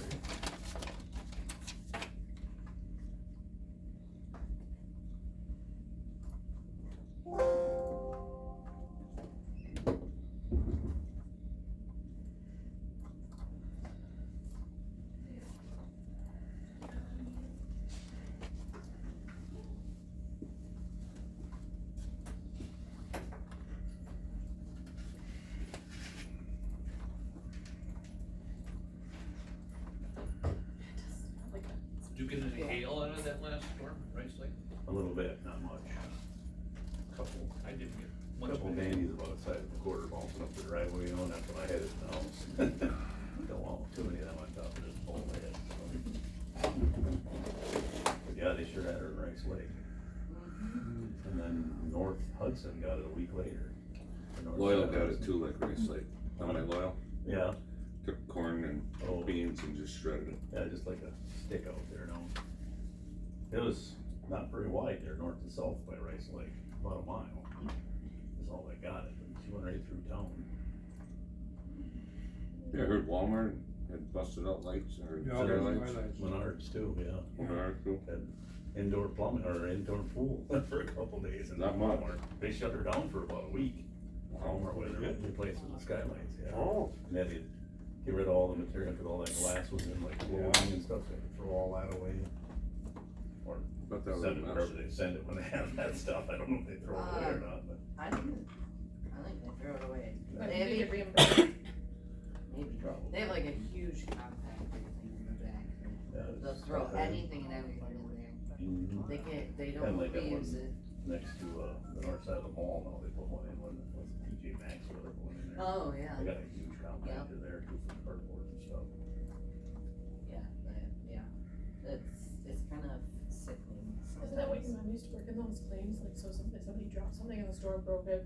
Did you get any hail out of that last storm, Rice Lake? A little bit, not much. Couple, I didn't get much. couple of it. dandies about the size of a quarter bouncing up the driveway, you know, and that's when I had it now. Don't want too many of them on top of this pole head, so. But yeah, they sure had her in Rice Lake. And then North Hudson got it a week later. Or North Loyal Side got it Hudson. too, like Rice Lake. How many Loyal? Yeah, Took corn blades and just shredded it. Yeah, just like a stick out there now. It was not very wide there, north to south by Rice Lake, about a mile. That's all they got it, but she went right through town. Yeah, I heard Walmart had busted out lights or Yeah, center there's lights. lights. Menards too, yeah. Walmart too. Had indoor plumbing or indoor pool for a couple days and Not much. Walmart, they shut her down for about a week. Walmart, where they're replacing the skylights, yeah. Oh. And they had to get rid of all the material, cause all that glass was in like flooring and stuff, so they had to throw all that away. Or But that was a send it mess. wherever they send it when they have that stuff, I don't know if they throw it away or not, but. I think they throw it away. But They you have, get reimbursed. maybe, Probably. they have like a huge compactor thing in the back. Yeah, They'll it's throw not bad. anything and everything in there. Mhm. They And don't like that one reuse it. next to, the north side of the mall now, they put one in, was TJ Maxx or whatever, one in there. Oh, yeah, They got a huge compactor there too for cardboard and stuff. yeah, it's kind of sickening sometimes. Isn't that what your mom used to work in those claims, like, so somebody dropped something in the store and broke it?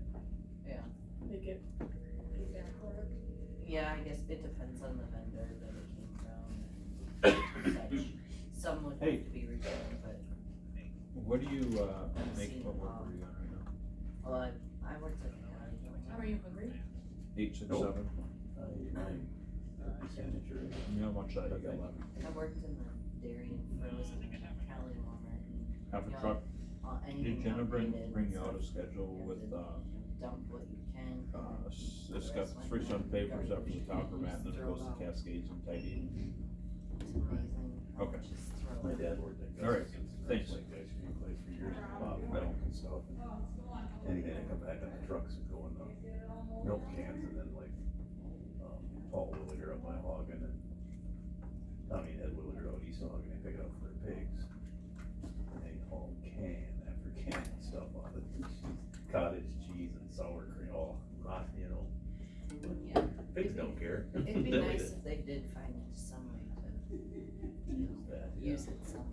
Yeah. They get paid back for it. Yeah, I guess it depends on the vendor that it came from and such. Some would have Hey. to be returned, but, What do you, make, seen what them work all. are you on right now? well, I worked at the How are you hungry? 867? Nope. Mine, signature. You know how much that I you got got? I worked in the dairy and frozen Cali Walmart and Half a Yeah. truck? anything Did Jenna bring outdated, you out a so schedule you have with, to dump what you can. it's got 3 cent papers up to the top of that, and then it goes to Cascades and Tidy. It's amazing. Okay. Just throw My it. dad worked at All right, Gus thanks. like ice cream place for years, milk and stuff. Anything that come back on the trucks would go in the milk cans and then like, Paul Williger up my hog and then Ed Williger out East Hog and they pick it up for their pigs. And they haul can after can of stuff on it, cottage cheese and sour cream, all rotten, you know. Yeah. Pigs don't care. It'd be They'll eat nice it. if they did find some way to, Use that, yeah. use it somehow.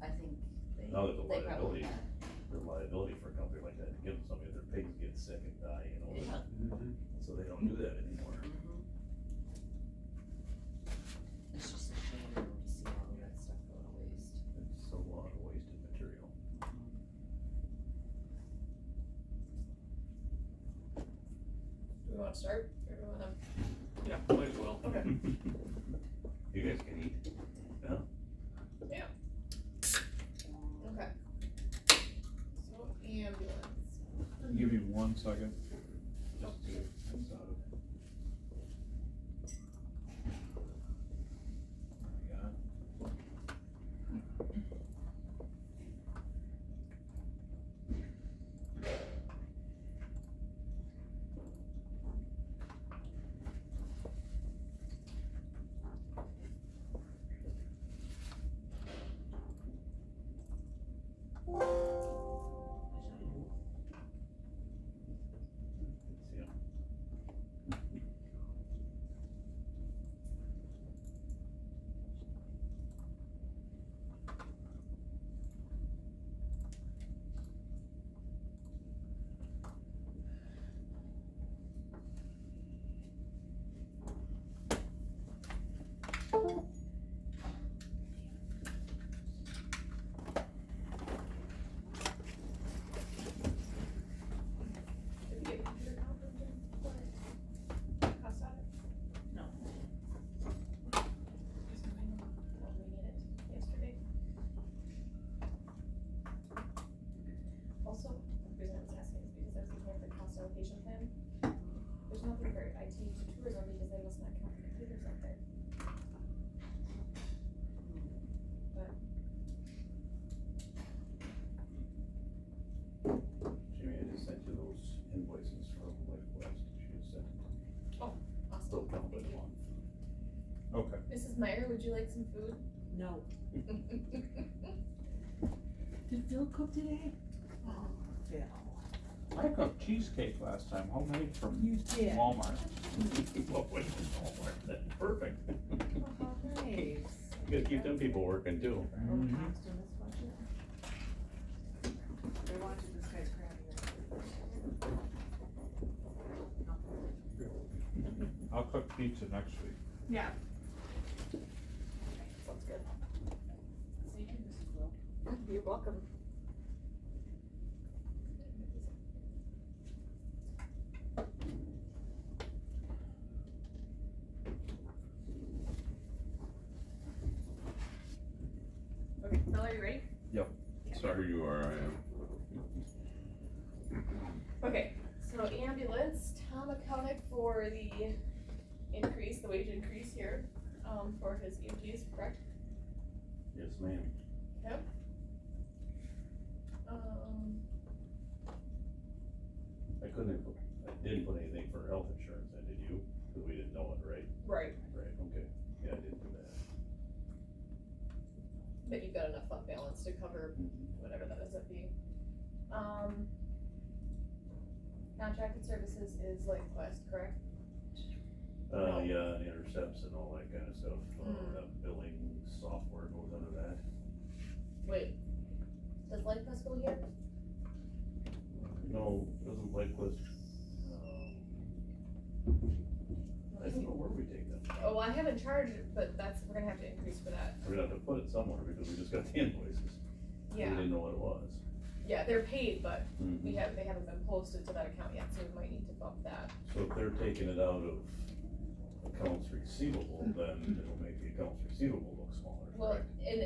I think Now there's a they probably liability. have. The liability for a company like that to give them something, if their pigs get sick and die, you know, Yeah. so they don't do that anymore. Mhm. It's just a shame to see all of that stuff go to waste. It's a lot of wasted material. Do we wanna start, or do we wanna? Yeah, might as well. Okay. You guys can eat. Okay. So ambulance. Give you 1 second. Just to get this out of. Yeah. Yeah. Did we get your account from Jim? Cost on it? No. Just mine, well, we needed it yesterday. Also, the reason I was asking is because I was looking at the cost allocation plan. There's nothing for IT to tourism because they must not count the computers out there. But Jamie, I just sent you those invoices from Life West, she just sent them. awesome. Still count as one. Okay. Mrs. Meyer, would you like some food? No. Did Phil cook today? Yeah. I cooked cheesecake last time, homemade from You did. Walmart. Well, wait, Walmart, that's perfect. Nice. You gotta keep them people working too. Mhm. They're watching this guy's crabbing. I'll cook pizza next week. Yeah. Sounds good. Thank you, Mrs. Will. You're welcome. Okay, Phil, are you ready? Sorry you are, I am. Okay, so ambulance, Tom accounted for the increase, the wage increase here, for his EMTs, correct? Yes, ma'am. Yep. I didn't put anything for health insurance, then, did you? Cause we didn't know it, right? Right, Right, okay, yeah, I didn't do that. but you've got enough fund balance to cover whatever that ends up being. Contracted services is like Quest, correct? No. Yeah, and intercepts and all that kind of stuff, that billing software goes under that. Wait, does LifeQuest go here? No, doesn't Blacklist, I don't know where we take that. Oh, well, I haven't charged it, but we're gonna have to increase for that. We're gonna have to put it somewhere because we just got the invoices. Yeah, We didn't know what it was. yeah, they're paid, but Mhm. they haven't been posted to that account yet, so we might need to bump that. So if they're taking it out of accounts receivable, then it'll make the accounts receivable look smaller, Well, correct? and,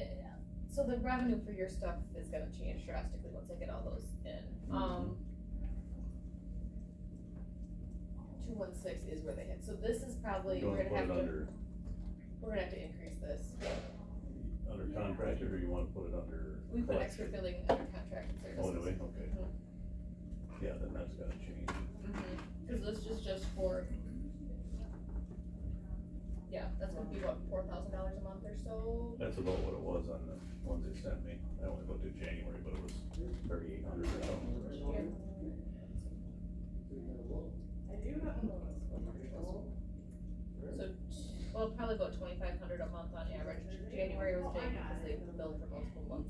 so the revenue for your stuff is gonna change drastically once I get all those in. 216 is where they hit, so this is probably, You wanna put it under, we're gonna have to increase this. under contracted, or you wanna put it under? We put collection? expert billing under contracted services. Oh, do we? Okay. Mhm. Yeah, then that's gotta change. Cause this is just for, yeah, that's gonna be what, $4,000 a month or so? That's about what it was on the ones they sent me. I only looked at January, but it was 3,800 or something. So, well, probably about 2,500 a month on average. January was big because they billed for multiple months.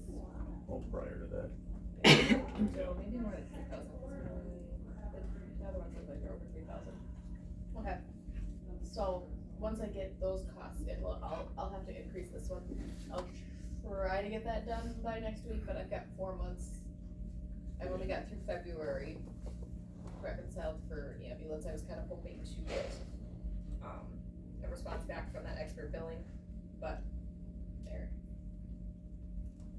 Oh, prior to that. So maybe more than 3,000. The other ones look like they're over 3,000. Okay. So, once I get those costs in, well, I'll have to increase this one. I'll try to get that done by next week, but I've got 4 months. I've only got through February reconciled for ambulance. I was kind of hoping to get, a response back from that expert billing, but there.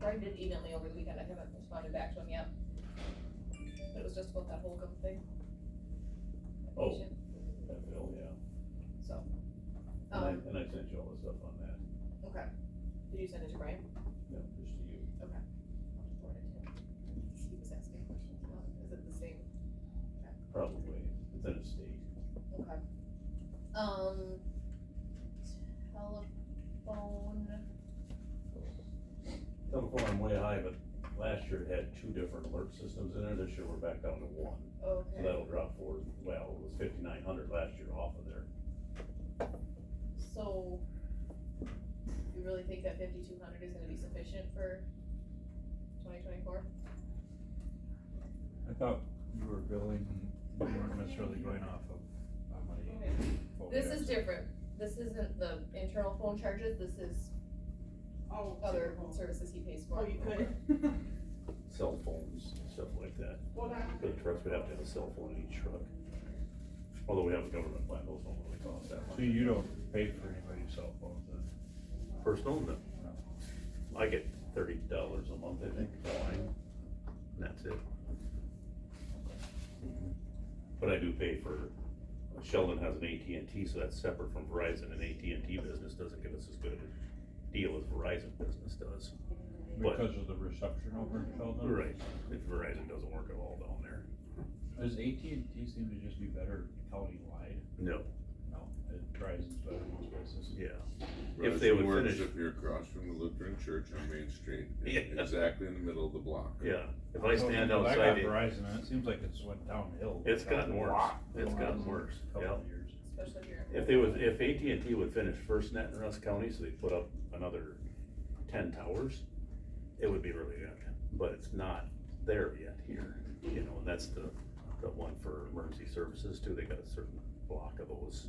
Brian did email me over the weekend, I haven't responded back to him yet. But it was just about that Holcomb thing. Oh. Patient. That bill, yeah. So. And I sent you all the stuff on that. Okay. Did you send it to Brian? No, just to you. Okay. I'll just forward it to him. He was asking questions about, is it the same? Probably. It's in a state. Okay. Telephone, I'm way high, but last year it had 2 different alert systems in it. This year we're back down to 1. So Okay. that'll drop forward, well, it was 5,900 last year off of there. So, you really think that 5,200 is gonna be sufficient for 2024? I thought you were billing, you weren't necessarily going off of how many. This is different. This isn't the internal phone charges, this is other services he pays for. Oh, you could. Cell phones, stuff like that. For the trucks, we have to have a cell phone in each truck. Although we have a government plan, those don't really cost that much. So you don't pay for anybody's cell phones then? Personal, no. I get $30 a month, I think, for mine. And that's it. But I do pay for, Sheldon has an AT&T, so that's separate from Verizon, and AT&T business doesn't give us as good a deal as Verizon business does. But- Because of the reception over in Sheldon? Right, if Verizon doesn't work at all down there. Does AT&T seem to just be better county-wide? No, No, Verizon's better in most places. yeah. Verizon If they would works finish- If you're across from the Lutheran church on Main Street, Yeah. exactly in the middle of the block. Yeah, if I stand Well, I got outside, Verizon, and it seems like it's went downhill. it's gotten A worse, lot it's the gotten last worse, Couple yeah. of years. Especially if you're. If AT&T would finish FirstNet in Rusk County, so they put up another 10 towers, it would be really good, but it's not there yet here, you know, and that's the one for emergency services too, they got a certain block of those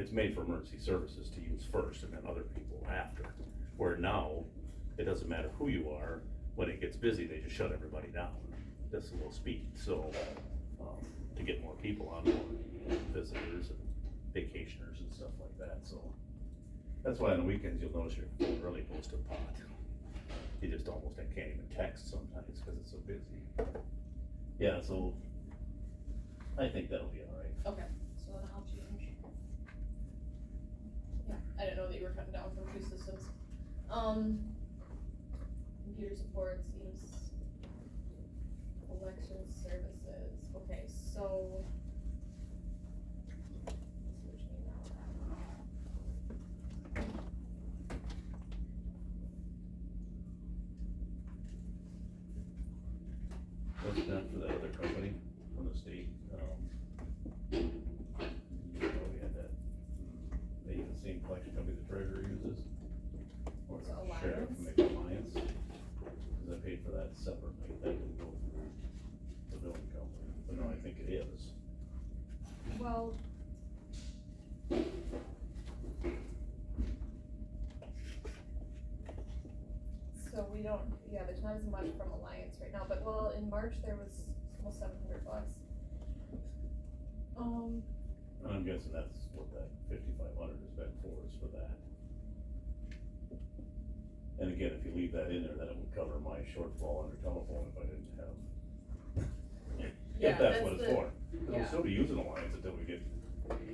it's made for emergency services to use first and then other people after. Where now, it doesn't matter who you are, when it gets busy, they just shut everybody down, just a little speed, so, to get more people on board, visitors and vacationers and stuff like that, so. That's why on the weekends, you'll notice your phone really goes to pot. You just almost can't even text sometimes, cause it's so busy. Yeah, so, I think that'll be alright. Okay, so that'll change. Yeah, I didn't know that you were cutting down from 2 systems. Computer support seems, election services, okay, so. Let's see what you mean now. What's that for that other company from the state, we had that, maybe the same collection company the treasurer uses? Or So sheriff Alliance? from Alliance, cause I paid for that separately, that didn't go through the billing company, but no, I think it is. Well. So we don't, yeah, there's not as much from Alliance right now, but well, in March there was almost $700. I'm guessing that's what that 5,500 has been for, is for that. And again, if you leave that in there, then it would cover my shortfall under telephone if I didn't have. Yeah, If that's what that's it's for, we'll yeah. still be using Alliance until we get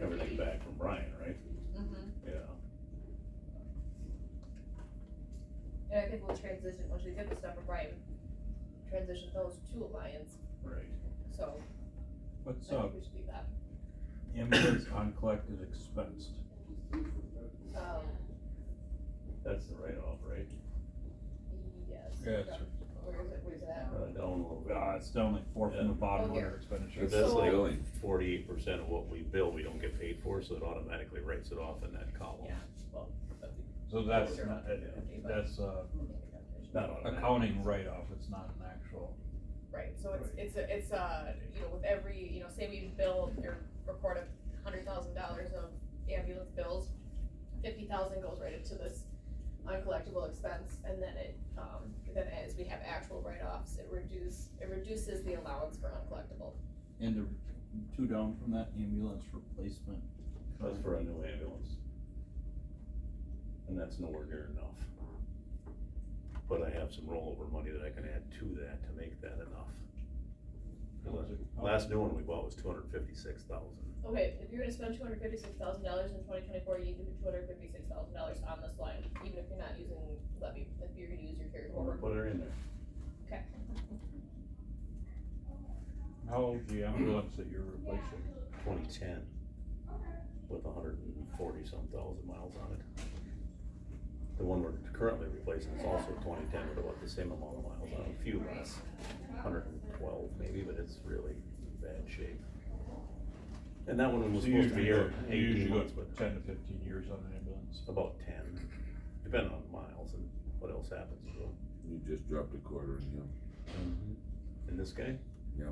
everything back from Brian, right? Mm-hmm. Yeah. And I think we'll transition, once we get the stuff from Brian, transition those to Alliance, Right. so What's I up? think we should do that. Ambulance uncollected expensed. That's the write-off, right? Yes. Yeah, it's, Where's it at? Down a little bit. it's down like 4 from the bottom Oh, under here. expenditures. That's So- like only 48% of what we bill, we don't get paid for, so it automatically writes it off in that column. Yeah, well, So that's, Sure. not- that's, Not automatic. accounting write-off, it's not an actual. right, so it's you know, with every, you know, say we bill or record $100,000 of ambulance bills, 50,000 goes right into this uncollectible expense, and then then as we have actual write-offs, it reduces the allowance for uncollectible. And the 2 down from that ambulance replacement. That's for a new ambulance. And that's nowhere near enough. But I have some rollover money that I can add to that to make that enough. Last new one we bought was $256,000. Okay, if you're gonna spend $256,000 in 2024, you need to put $256,000 on this line, even if you're not using levy, if you're gonna use your carry forward. Put her in there. Okay. How old's the ambulance that you're replacing? 2010. With 140-some thousand miles on it. The one we're currently replacing is also 2010 with about the same amount of miles on it, a few less, 112 maybe, but it's really in bad shape. And that one was So supposed to be here you usually 18 go months, but 10 to 15 years on an ambulance. about 10, depending on the miles and what else happens to them. You just dropped a quarter in him. And this guy? Yeah.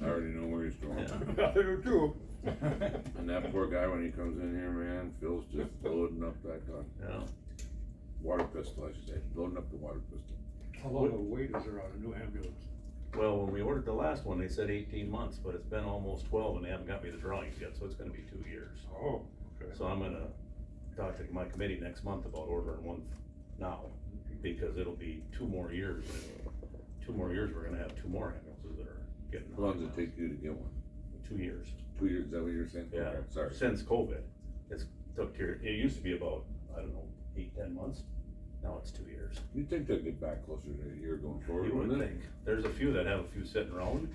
I already know where he's going. Yeah. I do too. And that poor guy, when he comes in here, man, Phil's just loading up that gun. Yeah. Water pistol, I should say, loading up the water pistol. How long of a wait is there on a new ambulance? Well, when we ordered the last one, they said 18 months, but it's been almost 12 and they haven't got me the drawings yet, so it's gonna be 2 years. Oh, okay. So I'm gonna talk to my committee next month about ordering one now, because it'll be 2 more years. And 2 more years, we're gonna have 2 more ambulances that are getting. How long does it take you to get one? 2 years. 2 years, is that what you're saying? Yeah, Okay, sorry. since COVID, it's took here, it used to be about, I don't know, 8-10 months, now it's 2 years. You'd think they'd get back closer to a year going forward, You would wouldn't it? think, there's a few that have a few sitting around,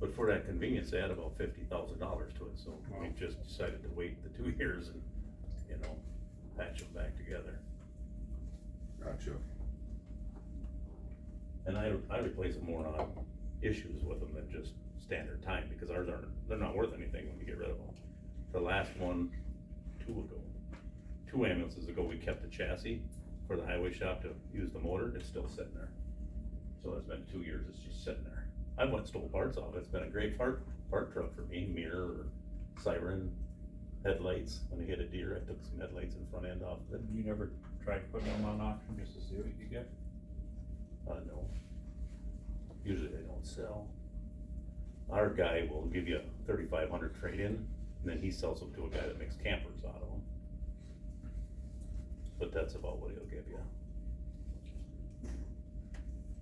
but for that convenience, they add about $50,000 to it, so we just decided to wait the 2 years and, you know, patch them back together. Gotcha. And I replace them more on issues with them than just standard time, because ours aren't, they're not worth anything when you get rid of them. The last one, 2 ambulances ago, we kept the chassis for the highway shop to use the motor, it's still sitting there. So it's been 2 years, it's just sitting there. I went and stole parts off it, it's been a great part truck for me, mirror, siren, headlights, when they hit a deer, I took some headlights and front end off of it. You never tried putting them on auction just to see what you get? No. Usually they don't sell. Our guy will give you a 3,500 trade-in, and then he sells them to a guy that makes campers out of them. But that's about what he'll give you.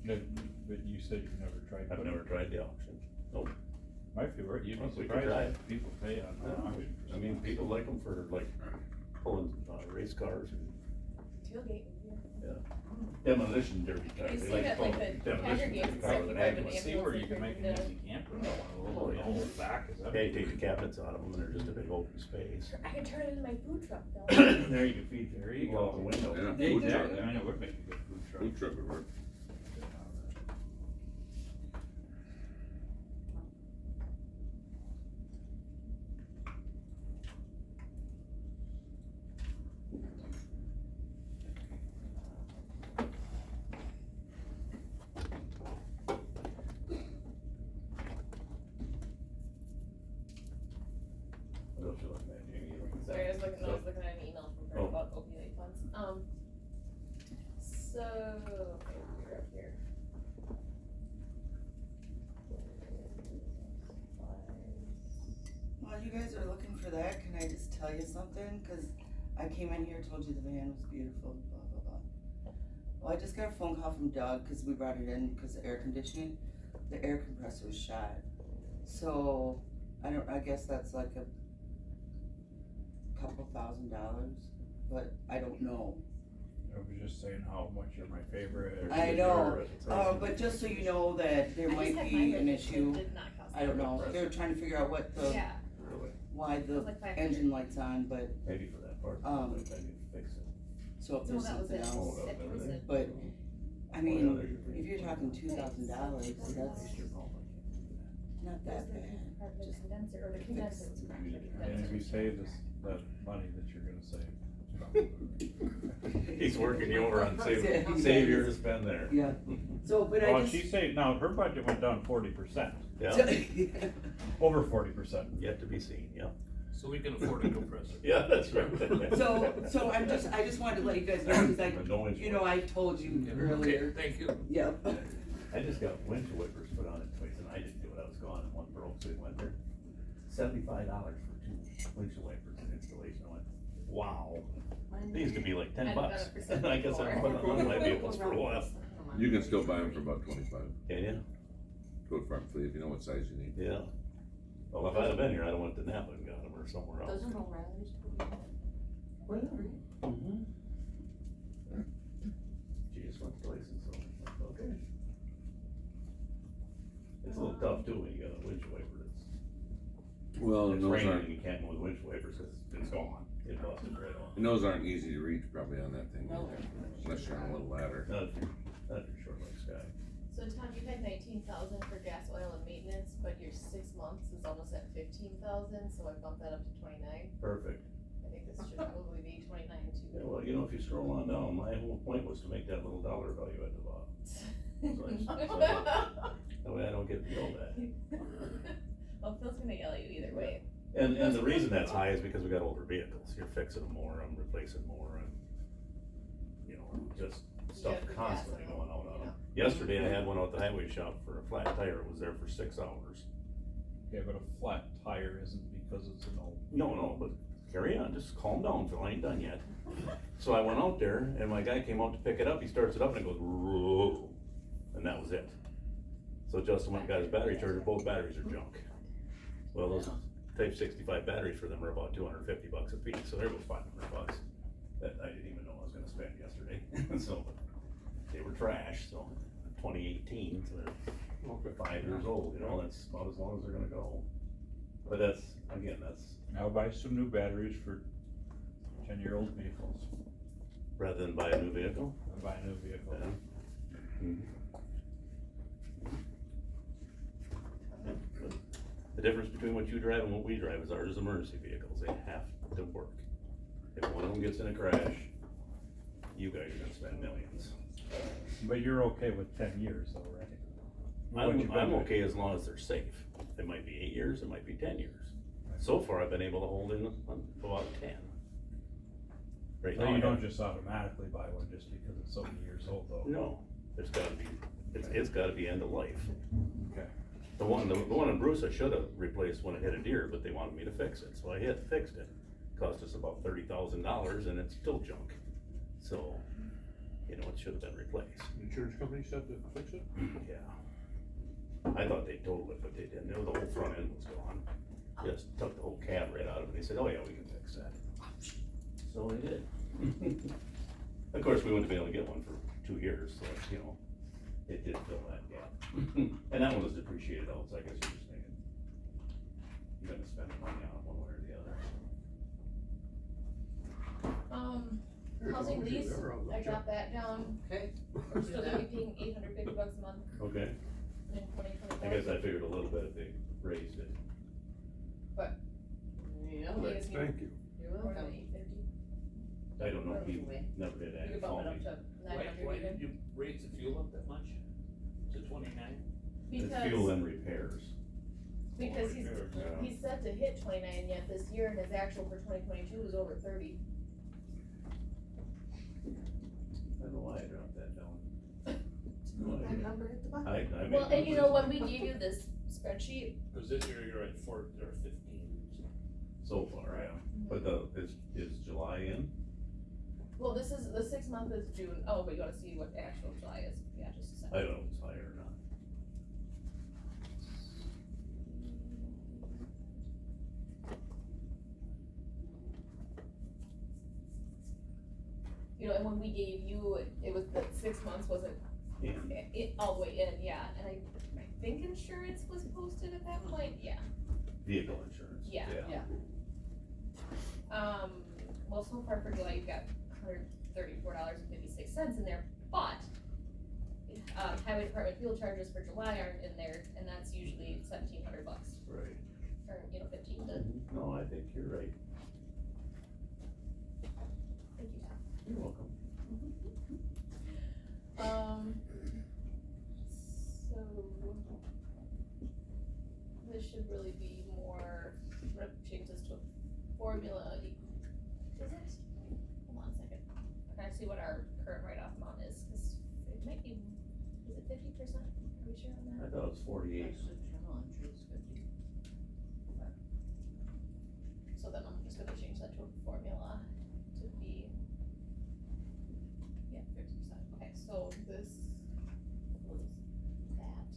But you said you've never tried. I've never tried the auction. Nope. Might be worth, you'd Well, be we could surprised try. what people pay on an auction. I mean, people like them for like pulling race cars and Tailgate. demolition derby cars. You They see like that, to like, pull the demolition Packer games derby and cars stuff, with you an drive ambulance. an See where you ambulance can make an and easy camper, Oh, the yeah. whole back is They everything. take the cabinets out of them and they're just a big open space. I can turn it into my food truck, Phil. There you can feed, There you people out the go. window. Yeah. Yeah, Food exactly, truck. I know, it would make a good food truck. Food truck would work. What else you looking at, Jamie? You looking at Sorry, I was that? looking at an email from her Oh. about opioid funds. So, okay, we're up here. While you guys are looking for that, can I just tell you something? Cause I came in here, told you the van was beautiful, blah, blah, blah. Well, I just got a phone call from Doug, cause we brought it in because of air conditioning. The air compressor was shot. So, I guess that's like a couple $1,000, but I don't know. I was just saying how much you're my favorite. or I you're know, reputation. but just so you know that there I might just had be mine an replaced, issue. it did not cost I don't that know, much. they were trying to figure out what the, Yeah, Really? why it the was like 500. engine light's on, but, Maybe for that part, Um, I need to fix it. so if No, there's that was something it. else. Oh, That that was was it. it. But, I Oh, mean, yeah, they're- if you're talking $2,000, that's not that There's the bad. part of the Just condenser, or the fix condenser it. was cracked, the And condenser if you was save cracked. the money that you're gonna save. He's working you over on Yeah, save your to spend there. Yeah, so, but I Well, just. she saved, now, her budget went down 40%, Yeah, over 40%. yet to be seen, yeah. So we can afford a compressor. Yeah, that's right. So I just wanted to let you guys know, cause But no one's you know, I told you Okay, earlier, thank you. yep. I just got windshield wipers put on it twice, and I didn't do it, I was gone, and one broke, so it went there. $75 for 2 windshield wipers and installation, I went, wow, they used to be like $10. I've done it for And I guess I've been on my vehicles for a while. You can still buy them for about 25. Can you? Go to Farm Fleet if you know what size you need. Yeah. Well, if I'd have been here, I'd have went to Napa and got them, or somewhere else. Those are O'Reilly's. Mm-hmm. She just went places, so, okay. It's a little tough too when you got a windshield wiper that's, Well, it's and those raining aren't, and you can't move the windshield wipers because it's gone, it busted right off. and those aren't easy to reach probably on that thing No. either, unless you're on a little ladder. Not if you're short like Sky. So Tom, you had 19,000 for gas, oil and maintenance, but your 6 months is almost at 15,000, so I bumped that up to 29. Perfect. I think this should probably be 29 too. Yeah, well, you know, if you scroll on down, my whole point was to make that little dollar value at the bottom. That way I don't get yelled at. Well, Phil's gonna yell at you either way. And the reason that's high is because we got older vehicles, you're fixing them more, I'm replacing more, and, you know, just stuff Yeah, the gas constantly and all, going out on yeah. them. Yesterday I had one out the highway shop for a flat tire, it was there for 6 hours. Yeah, but a flat tire isn't because it's an old. No, but carry on, just calm down, Phil, I ain't done yet. So I went out there, and my guy came out to pick it up, he starts it up, and it goes, whoa, and that was it. So Justin went and got his battery charger, both batteries are junk. Well, those Type 65 batteries for them are about $250 a piece, so there goes $500 that I didn't even know I was gonna spend yesterday. So, they were trash, so 2018, so they're 5 years old, you know, that's about as long as they're gonna go. But that's, again, that's I'll buy some new batteries for 10-year-old vehicles. rather than buy a new vehicle. I'll buy a new vehicle. Yeah. Mhm. The difference between what you drive and what we drive is ours is emergency vehicles, they have to work. If one of them gets in a crash, you guys are gonna spend millions. But you're okay with 10 years though, right? What you I'm budgeted. okay as long as they're safe. It might be 8 years, it might be 10 years. So far, I've been able to hold in on about 10. Right So now, you I don't have- just automatically buy one just because it's so many years old though? No, it's gotta be, it's gotta be end of life. Okay. The one in Bruce, I should have replaced when it hit a deer, but they wanted me to fix it, so I fixed it. Cost us about $30,000 and it's still junk. So, you know, it should have been replaced. Insurance company said to fix it? Yeah. I thought they totaled it, but they didn't. The whole front end was gone. Just took the whole cab right out of it. They said, oh yeah, we can fix that. So they did. Of course, we wouldn't be able to get one for 2 years, so, you know, it did fill that gap. And that one was depreciated out, so I guess you're just thinking, you're gonna spend money on it one way or the other. Housing There's a lease, there, I'll I look got that down, Okay. we're still gonna be paying $850 a month Okay, in 2024. I guess I figured a little bit if they raised it. Yeah, Okay, it's Thank you. you're more than welcome. 850. I don't know if he Anyway. never did You add could bump it up to Why 900 even. did you raise the fuel up that much? To 29? It's fuel Because, and repairs. because Yeah. he's set to hit 29 yet this year, and his actual for 2022 was over 30. I don't know why I dropped that down. That number at the bottom. I made Well, and you know, numbers. when we gave you this spreadsheet, Cause this year you're at 4 or 15. So far, yeah, but is July in? well, this is, the 6 month is June, oh, but you wanna see what actual July is, yeah, just a second. I don't know if it's higher or not. You know, and when we gave you, it was, the 6 months wasn't Yeah. it all the way in, yeah, and I think insurance was posted at that point, yeah. Vehicle insurance. Yeah. Well, so far for July, you've got $134.56 in there, but highway department fuel charges for July aren't in there, and that's usually $1,700, Right. or, you know, 15 to, No, I think you're right. thank you, Tom. You're welcome. So, this should really be more, I'm gonna change this to a formula, is it? Hold on a second, I'm trying to see what our current write-off amount is, cause it might be, is it 50%, are we sure on I that? thought it was 48. Actually, journal entries could be. So then I'm just gonna change that to a formula to be, yeah, 50%, okay, so this was that.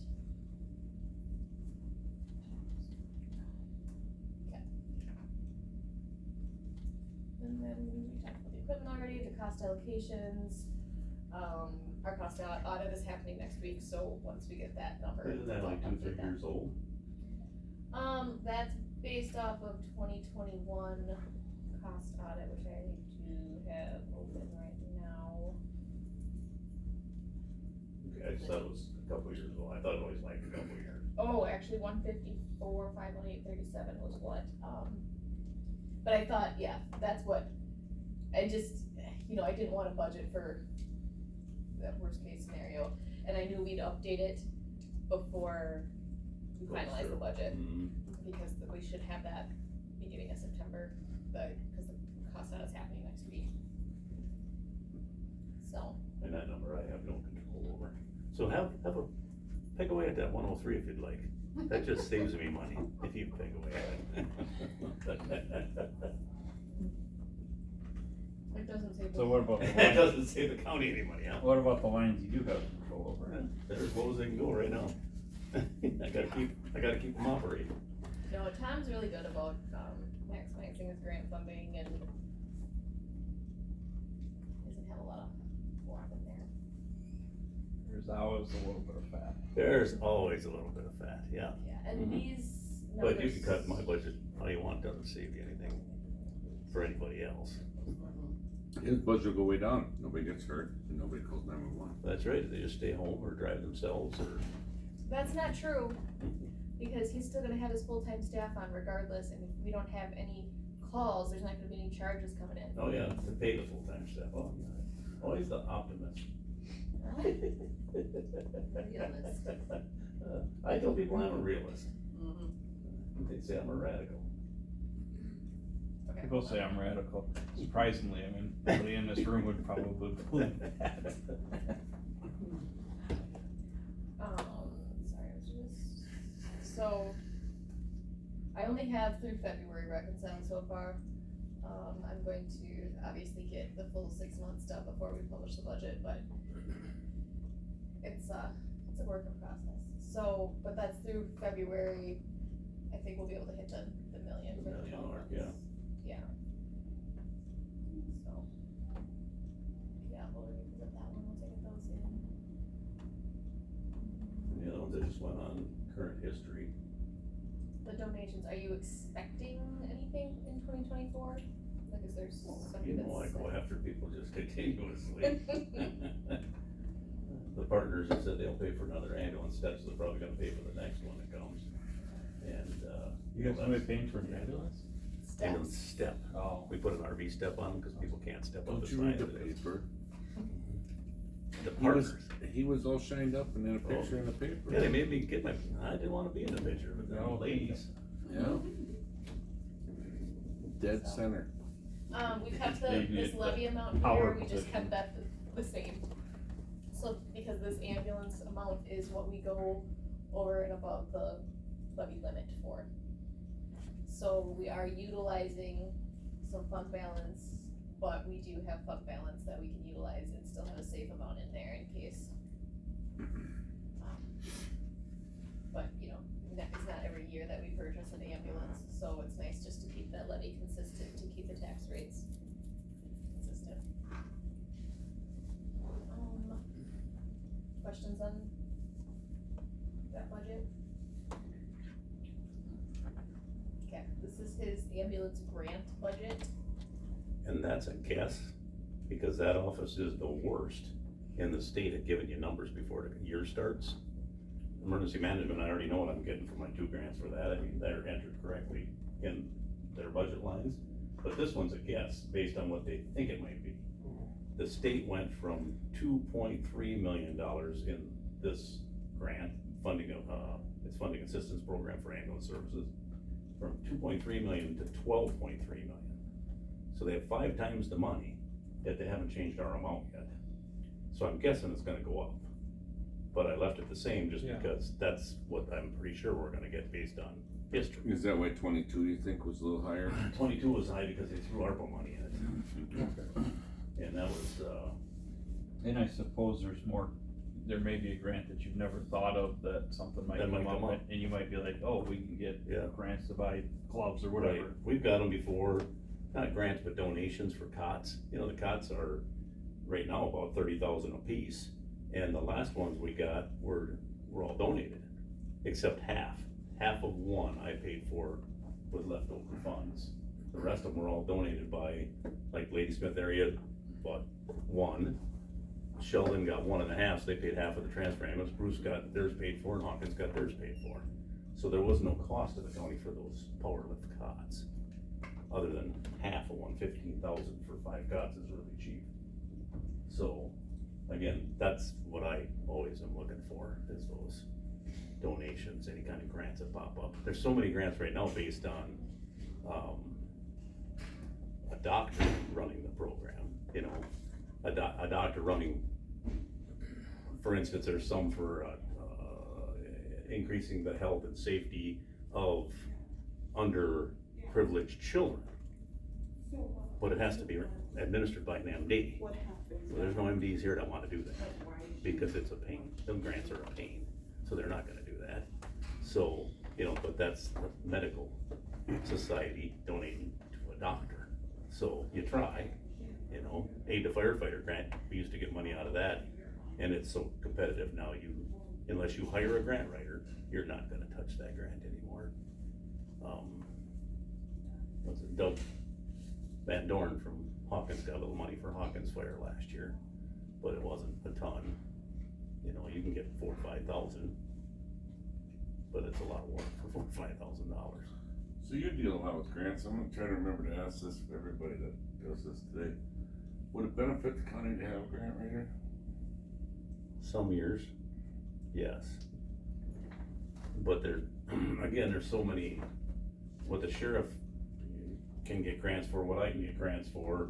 Okay. And then we talked about the equipment already, the cost allocations, our cost audit is happening next week, so once we get that number. Isn't that like we'll 2, update 3 that. years old? That's based off of 2021 cost audit, which I do have open right now. Okay, I just thought it was a couple years old. I thought it was like a couple years. Oh, actually 154, 518, 37 was what, but I thought, yeah, that's what, I just, you know, I didn't wanna budget for that worst case scenario, and I knew we'd update it before we Goes finalize the through. budget. Mhm. Because we should have that beginning of September, because the cost audit is happening next week. So, And that number I have no control over. So pick away at that 103 if you'd like. That just saves me money if you pick away at it. it doesn't say. So what about the It lines, doesn't save the county any money, huh? what about the lines you do have control over? They're as low as they can go right now. I gotta keep them operating. No, Tom's really good about, maximizing his grant funding and doesn't have a lot of warmth in there. There's always a little bit of fat. There's always a little bit of fat, yeah. Yeah, and Mhm. these numbers. But you can cut my budget how you want, doesn't save you anything for anybody else. His budget will go way down, nobody gets hurt, and nobody calls 911. That's right, they just stay home or drive themselves or. That's not true, because he's still gonna have his full-time staff on regardless, and if we don't have any calls, there's not gonna be any charges coming in. Oh, yeah, to pay the full-time staff, oh, yeah. Always the optimist. Realist. I tell people I'm a realist. Mm-hmm. They say I'm a radical. People say I'm radical. Surprisingly, I mean, nobody in this room would probably believe that. Sorry, I was just, so, I only have through February reconciled so far. I'm going to obviously get the full 6 months done before we publish the budget, but it's a work in process. So, but that's through February, I think we'll be able to hit the million for the Million 12 mark, months. Yeah. So, yeah, we'll revisit that one, we'll take those in. And the other ones that just went on current history. The donations, are you expecting anything in 2024? Like, is there something You that's? know, I go after people just continuously. The partners have said they'll pay for another ambulance step, so they're probably gonna pay for the next one that comes. And, You guys somebody paying for an ambulance? ambulance step. Oh. We put an RV step on them, cause people can't step on Don't the you side read the of it. paper? The He was, partners. he was all shined up and in a picture in the paper. Yeah, they made me get my, I didn't wanna be in the picture, but then No, ladies. Yeah. Dead center. We kept They this need levy amount power here, we just position. kept that the same. So, because this ambulance amount is what we go over and above the levy limit for. So we are utilizing some fund balance, but we do have fund balance that we can utilize and still have a safe amount in there in case. But, you know, it's not every year that we purchase an ambulance, so it's nice just to keep that levy consistent, to keep the tax rates consistent. Questions on that budget? Okay, this is his ambulance grant budget. And that's a guess, because that office is the worst in the state at giving you numbers before the year starts. Emergency management, I already know what I'm getting for my 2 grants for that, I mean, they're entered correctly in their budget lines. But this one's a guess, based on what they think it might be. The state went from $2.3 million in this grant, funding of, it's funding assistance program for ambulance services, from 2.3 million to 12.3 million. So they have 5 times the money, yet they haven't changed our amount yet. So I'm guessing it's gonna go up. But I left it the same just Yeah. because that's what I'm pretty sure we're gonna get based on history. Is that why 22 you think was a little higher? 22 was high because they threw ARPA money in it. And that was, And I suppose there's more, there may be a grant that you've never thought of that something might That might come come up up. and you might be like, oh, we can get Yeah. grants to buy gloves or right, whatever. we've got them before, not grants, but donations for cots. You know, the cots are right now about 30,000 a piece. And the last ones we got were all donated, except half. Half of one I paid for with leftover funds. The rest of them were all donated by, like Ladysmith area bought 1. Sheldon got 1.5, so they paid half of the transfer ambulance. Bruce got theirs paid for, and Hawkins got theirs paid for. So there was no cost to the county for those power lift cots, other than half of one, 15,000 for 5 cots is really cheap. So, again, that's what I always am looking for, is those donations, any kind of grants that pop up. There's so many grants right now based on, a doctor running the program, you know, a doctor running, for instance, there's some for, increasing the health and safety of underprivileged children. But it has to be administered by an MD. Well, there's no MDs here that wanna do that, because it's a pain, them grants are a pain, so they're not gonna do that. So, you know, but that's the medical society donating to a doctor, so you try, you know, aid to firefighter grant, we used to get money out of that, and it's so competitive now, unless you hire a grant writer, you're not gonna touch that grant anymore. What's it, Doug Van Dorn from Hawkins got a little money for Hawkins Fire last year, but it wasn't a ton. You know, you can get $4,000 or $5,000, but it's a lot of work for $4,000 or $5,000. So you deal a lot with grants. I'm gonna try to remember to ask this for everybody that does this today. Would it benefit the county to have a grant writer? Some years, yes. But again, there's so many, what the sheriff can get grants for, what I can get grants for,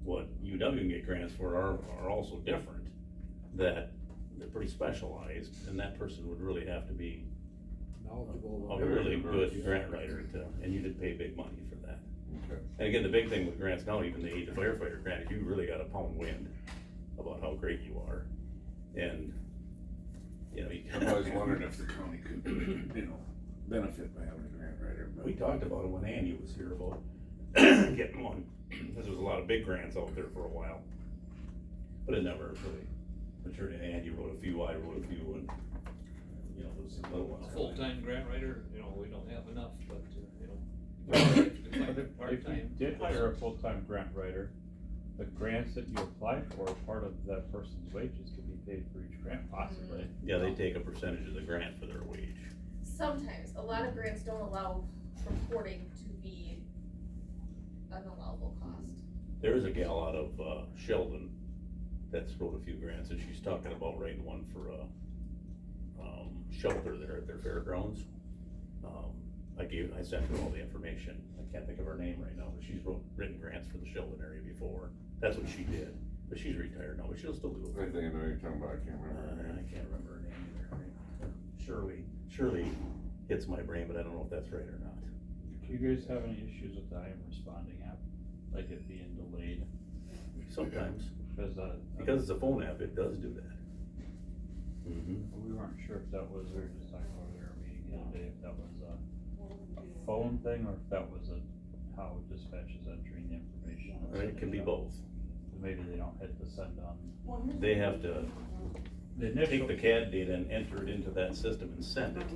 what UW can get grants for are also different. That they're pretty specialized, and that person would really have to be Knowledgeable. a really good grant writer and you did pay big money for that. Okay. And again, the big thing with grants now, even the aid to firefighter grant, is you really got a pound wind about how great you are. And, you know, I've always wondered if the county could, you know, benefit by having a grant writer, but. we talked about it when Andy was here about getting one, because there was a lot of big grants out there for a while. But it never really matured, and Andy wrote a few, I wrote a few, and, you know, those little ones. A full-time grant writer, you know, we don't have enough, but, you know. But if you Part-time. did hire a full-time grant writer, the grants that you apply for, part of that person's wages could be paid for each grant possibly. Yeah, they take a percentage of the grant for their wage. Sometimes, a lot of grants don't allow reporting to be an allowable cost. There is a gal out of Sheldon that's wrote a few grants, and she's talking about writing one for a shelter there at their fairgrounds. I sent her all the information. I can't think of her name right now, but she's written grants for the Sheldon area before. That's what she did, but she's retired now, but she'll still do it. I think I know what you're talking about, I can't remember her name. I can't remember her name either. Shirley hits my brain, but I don't know if that's right or not. Do you guys have any issues with the I am responding app, like it being delayed? Sometimes, Because because it's a phone app, it does do that. Mm-hmm. we weren't sure if that was, we were just talking over there meeting the other day, if that was a phone thing or if that was how dispatch is entering the information. It can be both. Maybe they don't hit the send on. They have to The take the CAD data and enter it into that system and send it.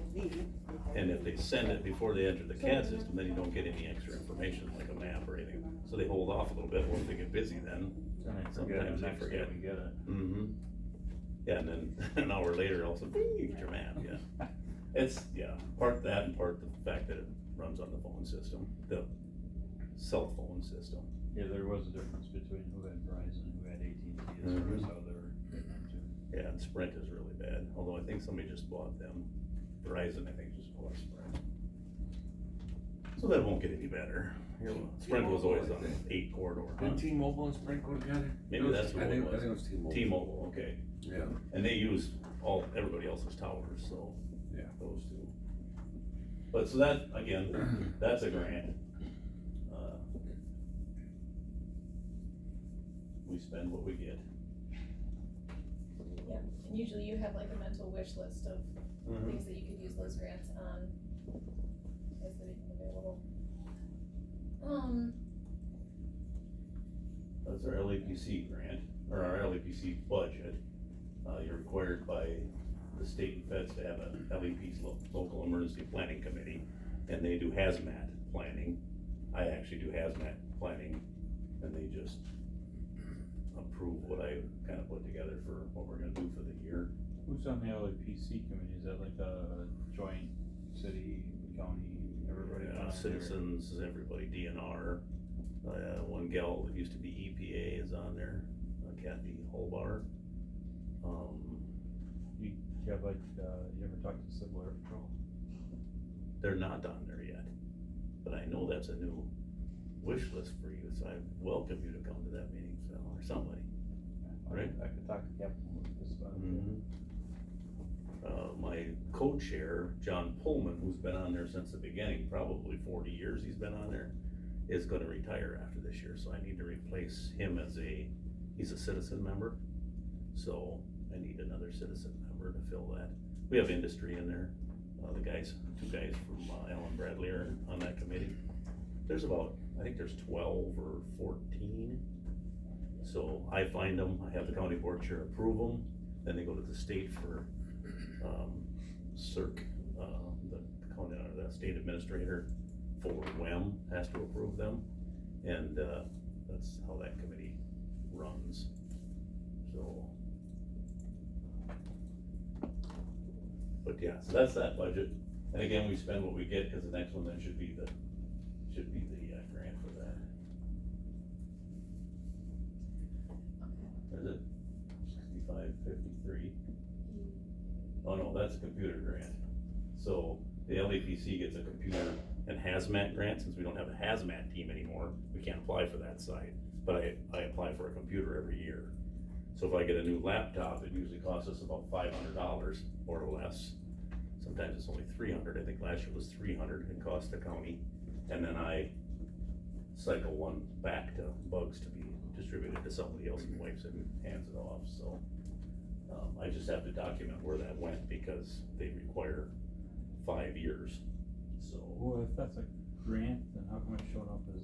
And if they send it before they enter the CAD system, then you don't get any extra information, like a map or anything. So they hold off a little bit, or if they get busy then, Then I forget, sometimes the they next day forget. we get it. Mm-hmm. Yeah, and then an hour later, also, bing, you get your map, yeah. It's, yeah, part that and part the fact that it runs on the phone system, the cell phone system. Yeah, there was a difference between who had Verizon and who had AT&T as far as how they were getting into. Yeah, and Sprint is really bad, although I think somebody just bought them. Verizon, I think, just bought Sprint. So that won't get any better. Sprint was always on 8 corridor, huh? Did T-Mobile and Sprint go together? Maybe that's what I it think was. it was T-Mobile. T-Mobile, okay. Yeah. And they use everybody else's towers, so. Yeah. Those two. But so that, again, that's a grant. We spend what we get. Yeah, and usually you have like a mental wish list of things that you could use those grants on, as they become available. That's our LAPC grant, or our LAPC budget. You're required by the state and feds to have an LEP's local emergency planning committee, and they do hazmat planning. I actually do hazmat planning, and they just approve what I kind of put together for what we're gonna do for the year. Who's on the LAPC committee? Is that like a joint city, county, everybody? on there? Citizens, everybody, DNR. One gal that used to be EPA is on there, Kathy Holbar. You have like, you ever talked to Civil Air Patrol? They're not on there yet, but I know that's a new wish list for you, so I welcome you to come to that meeting, Phil, or somebody. Right. I could talk to Captain Lucas about it. My co-chair, John Pullman, who's been on there since the beginning, probably 40 years he's been on there, is gonna retire after this year, so I need to replace him he's a citizen member, so I need another citizen member to fill that. We have industry in there, two guys from Allen Bradley are on that committee. There's I think there's 12 or 14. So I find them, I have the county board chair approve them, then they go to the state for, CERC, the county, the state administrator for WEM has to approve them, and, that's how that committee runs, so. But yeah, so that's that budget, and again, we spend what we get, cause the next one then should be the grant for that. Is it 6553? Oh no, that's a computer grant. So the LAPC gets a computer and hazmat grant, since we don't have a hazmat team anymore, we can't apply for that side. But I apply for a computer every year. So if I get a new laptop, it usually costs us about $500 or less. Sometimes it's only 300, I think last year was 300 it cost the county. And then I cycle one back to Bugs to be distributed to somebody else and wipes it and hands it off, so. I just have to document where that went because they require 5 years, so. Well, if that's a grant, then how come it showed up as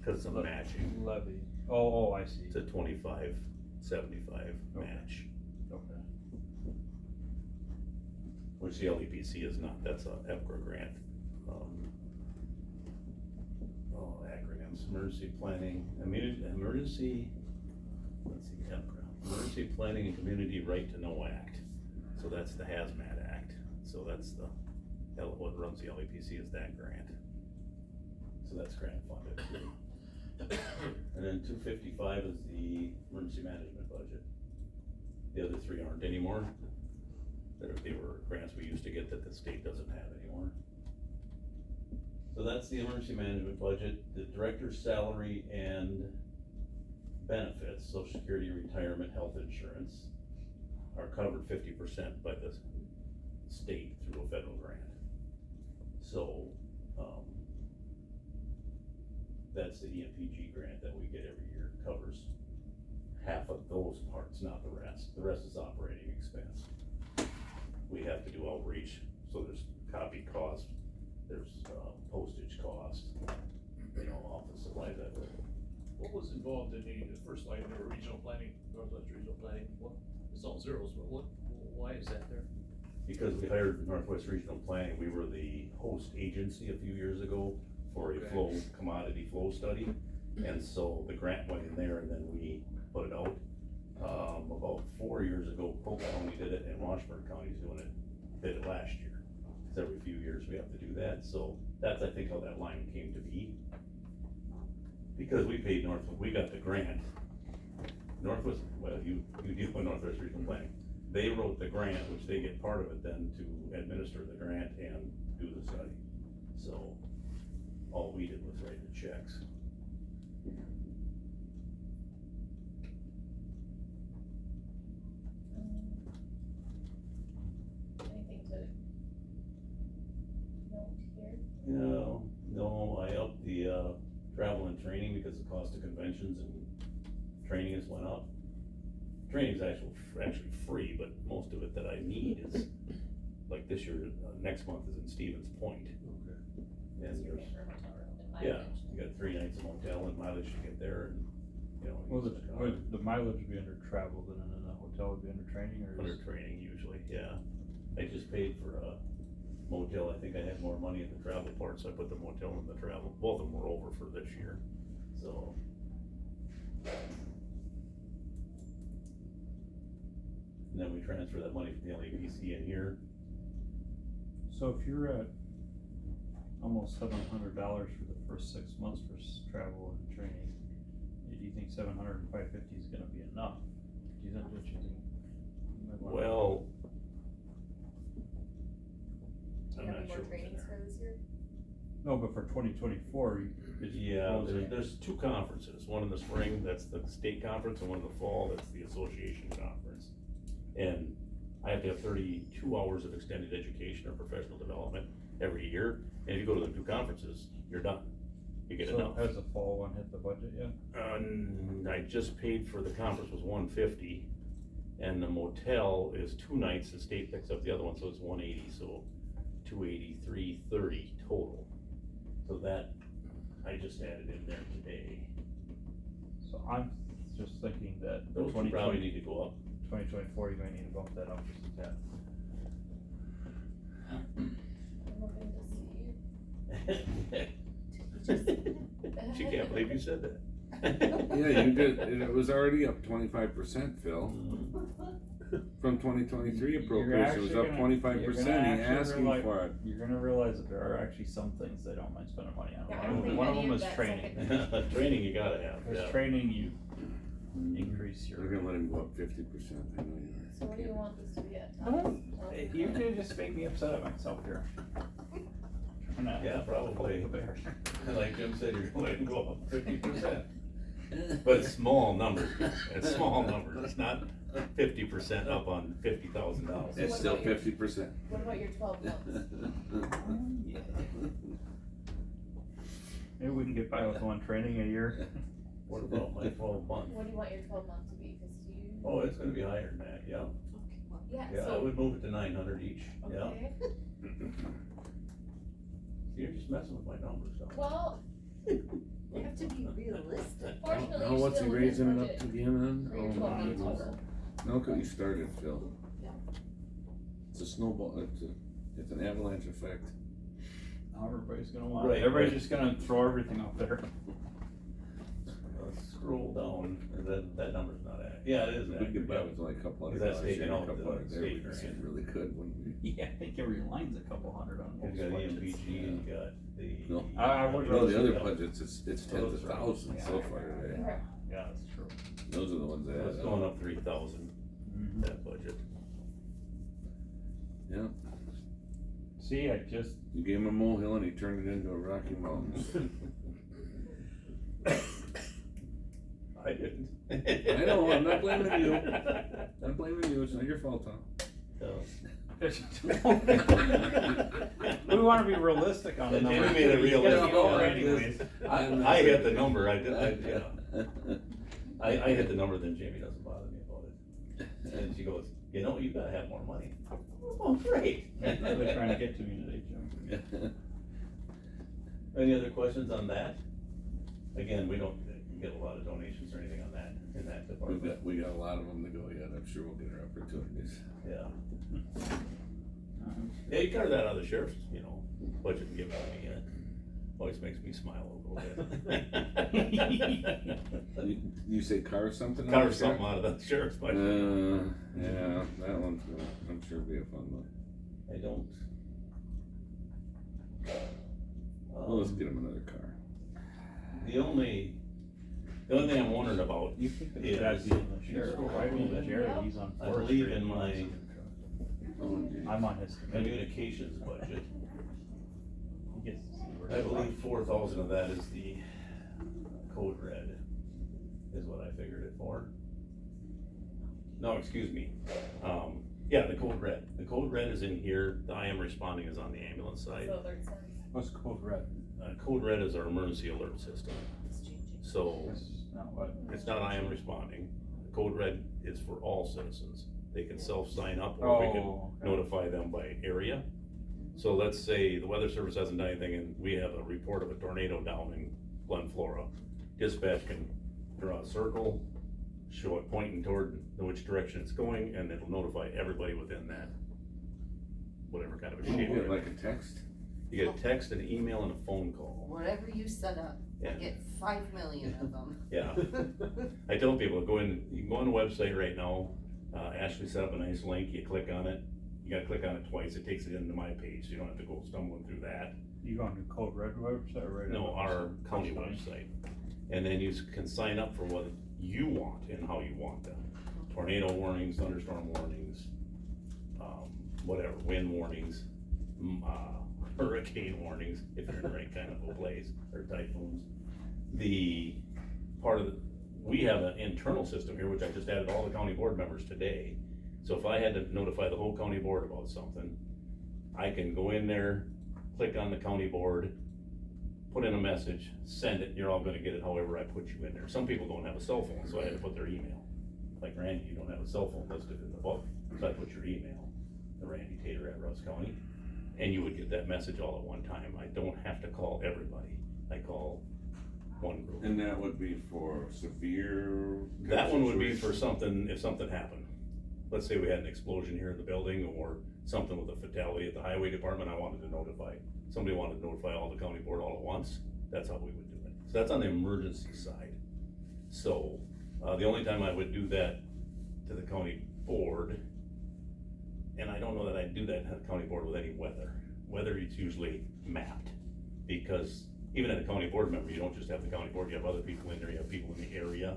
Cause of matching, levy? Oh, I see. it's a 25, 75 Okay. match, Okay. which the LEPC is not, that's a EPCRA grant. Acronyms, emergency planning, emergency, let's see, EPCRA, Emergency Planning and Community Right to Know Act. So that's the Hazmat Act, so that's what runs the LEPC is that grant. So that's grant funded too. And then 255 is the emergency management budget. The other three aren't anymore. They were grants we used to get that the state doesn't have anymore. So that's the emergency management budget. The director's salary and benefits, social security, retirement, health insurance, are covered 50% by the state through a federal grant. So, that's the EMPG grant that we get every year, covers half of those parts, not the rest. The rest is operating expense. We have to do outreach, so there's copy cost, there's postage cost, office supplies, that. What was involved in the first line there, regional planning, Northwest Regional Planning, what, it's all zeros, but why is that there? Because we hired Northwest Regional Planning, we were the host agency a few years ago for a commodity flow study. And so the grant went in there and then we put it out. About 4 years ago, Polk County did it and Washburn County's doing it, did it last year. Cause every few years we have to do that, so that's, I think, how that line came to be. Because we paid we got the grant. Northwest, well, you deal with Northwest Regional Planning. They wrote the grant, which they get part of it then to administer the grant and do the study. So, all we did was write the checks. Anything to note here? No, I upped the, travel and training because the cost of conventions and training has went up. Training's actually free, but most of it that I need is, like this year, next month is in Stevens Point. Okay. And So you're there's, paying for hotel room and yeah, mileage. you got 3 nights in motel and mileage to get there and, Well, use the car. would the mileage be under travel, then, and then the hotel would be under training, or Under is? training usually, yeah. I just paid for a motel, I think I had more money in the travel part, so I put the motel in the travel, both of them were over for this year, so. And then we transfer that money from the LAPC in here. So if you're at almost $700 for the first 6 months for travel and training, do you think 700 and 550 is gonna be enough? Do you think that you think? you might wanna- Well, Do I'm you have not any more sure what's in trainings there. for this year? No, but for 2024, it's Yeah, proposing- there's 2 conferences, one in the spring, that's the state conference, and one in the fall, that's the association conference. And I have to have 32 hours of extended education or professional development every year, and if you go to the 2 conferences, you're done. You get So enough. has the fall one hit the budget yet? I just paid for the conference was $150, and the motel is 2 nights, the state picks up the other one, so it's $180, so $283, $30 total. So that, I just added in there today. So I'm just thinking that for Those 2 probably need to go up. 2024, you're gonna need to bump that up just a tad. I'm looking to see. She can't believe you said that. Yeah, you did, and it was already up 25%, Phil. From 2023 appropriation, it was up 25%, he asking for it. You're gonna realize that there are actually some things they don't mind spending money on. Yeah, I don't think One of any them of is that training. second- Training you gotta have, Because yeah. training, you increase your. They're gonna let him go up 50%, I know you are. So what do you want this to be at, Thomas? You could just make me upset at myself here. And that- Yeah, probably. Poke the bear. Like Jim said, you're going to go up 50%. But it's small numbers, it's small numbers, it's not 50% up on $50,000. It's still 50%. What about your 12 months? Maybe we can get by with one training a year. What about my 12 months? What do you want your 12 months to be? Cause you. Oh, it's gonna be higher than that, yeah. Yeah, Yeah, I so, would move it to 900 each, yeah. okay, You're just messing with my numbers, though. well, You have to be realistic. fortunately, Now you're what's he still within raising it up budget to again on? for your Oh 12 my months goodness. total. No, cause you started, Phil. It's a snowball, it's an avalanche effect. Now everybody's gonna want, Right, everybody's right. just gonna throw everything out there. Let's scroll down, and that number's not accurate. Yeah, it is We could buy accurate. with like a couple Because hundred that's dollars taken here, a out couple the hundred there, state we grant. really could, wouldn't we? Yeah, I think every line's a couple hundred on You most got budgets. EMPG, and you got the. No. I would No, the rather- other budgets, it's Oh, tens that's of right. thousands so far today. Okay. Yeah, that's true. Those are the ones that It's add going up. up 3,000, Mhm. that budget. Yeah, See, I just, you gave him a molehill and he turned it into a Rocky Mountain. I didn't. I know, I'm not blaming you. I'm blaming you, it's not your fault, Tom. we wanna be realistic on the Jamie number. made it You gotta realistic. go Yeah. anyways. I hit the number, I hit the number, then Jamie doesn't bother me about it. And she goes, you know, you gotta have more money. Oh, great. They're trying to get to me today, Jim. Any other questions on that? Again, we don't get a lot of donations or anything on that, in that department. We got a lot of them to go yet, I'm sure we'll get our opportunities. Yeah. Yeah, you cover that out of the sheriff's, budget and give it to me, always makes me smile a little bit. You say carve something? out Carve of there? something out of the sheriff's budget. Yeah, that one's gonna, I'm sure be a fun one. I don't. Well, let's get him another car. The only thing I'm wondering about, You think Yeah, that'd be in the sheriff, right? I mean, Jared, he's on I forestry. believe in my Oh, geez. I'm on his committee. communications budget, He gets to see where I it's believe 4,000 of that is the code red, is what I figured it for. No, excuse me, yeah, the code red, is in here, the I am responding is on the ambulance side. So alert signs. What's code red? Code red is our emergency alert system, It's changing. so That's not what. it's not I am responding, code red is for all citizens. They can self-sign up, or we can Oh, okay. notify them by area. So let's say the weather service hasn't done anything and we have a report of a tornado down in Glen Flora. Dispatch can draw a circle, show it pointing toward which direction it's going, and it'll notify everybody within that, whatever kind of a You shape. get like a text? You get a text, an email, and a phone call. Whatever you set up, I Yeah. get 5 million of them. Yeah. I tell people, you can go on the website right now, Ashley set up a nice link, you click on it, you gotta click on it twice, it takes it into my page, so you don't have to go stumbling through that. You go on the code red website, right? No, our county website. And then you can sign up for what you want and how you want them. Tornado warnings, thunderstorm warnings, whatever, wind warnings, hurricane warnings, if you're in the right kind of a place, or typhoons. The part of we have an internal system here, which I just added all the county board members today. So if I had to notify the whole county board about something, I can go in there, click on the county board, put in a message, send it, you're all gonna get it however I put you in there. Some people don't have a cell phone, so I had to put their email. Like Randy, you don't have a cell phone listed in the book, so I put your email, the Randy Tater at Rusk County, and you would get that message all at one time. I don't have to call everybody, I call one group. And that would be for severe? That one would be for something, if something happened. Let's say we had an explosion here in the building, or something with a fatality at the highway department, I wanted to notify. Somebody wanted to notify all the county board all at once, that's how we would do it. So that's on the emergency side. So, the only time I would do that to the county board, and I don't know that I'd do that at the county board with any weather. Weather, it's usually mapped, because even at a county board member, you don't just have the county board, you have other people in there, you have people in the area,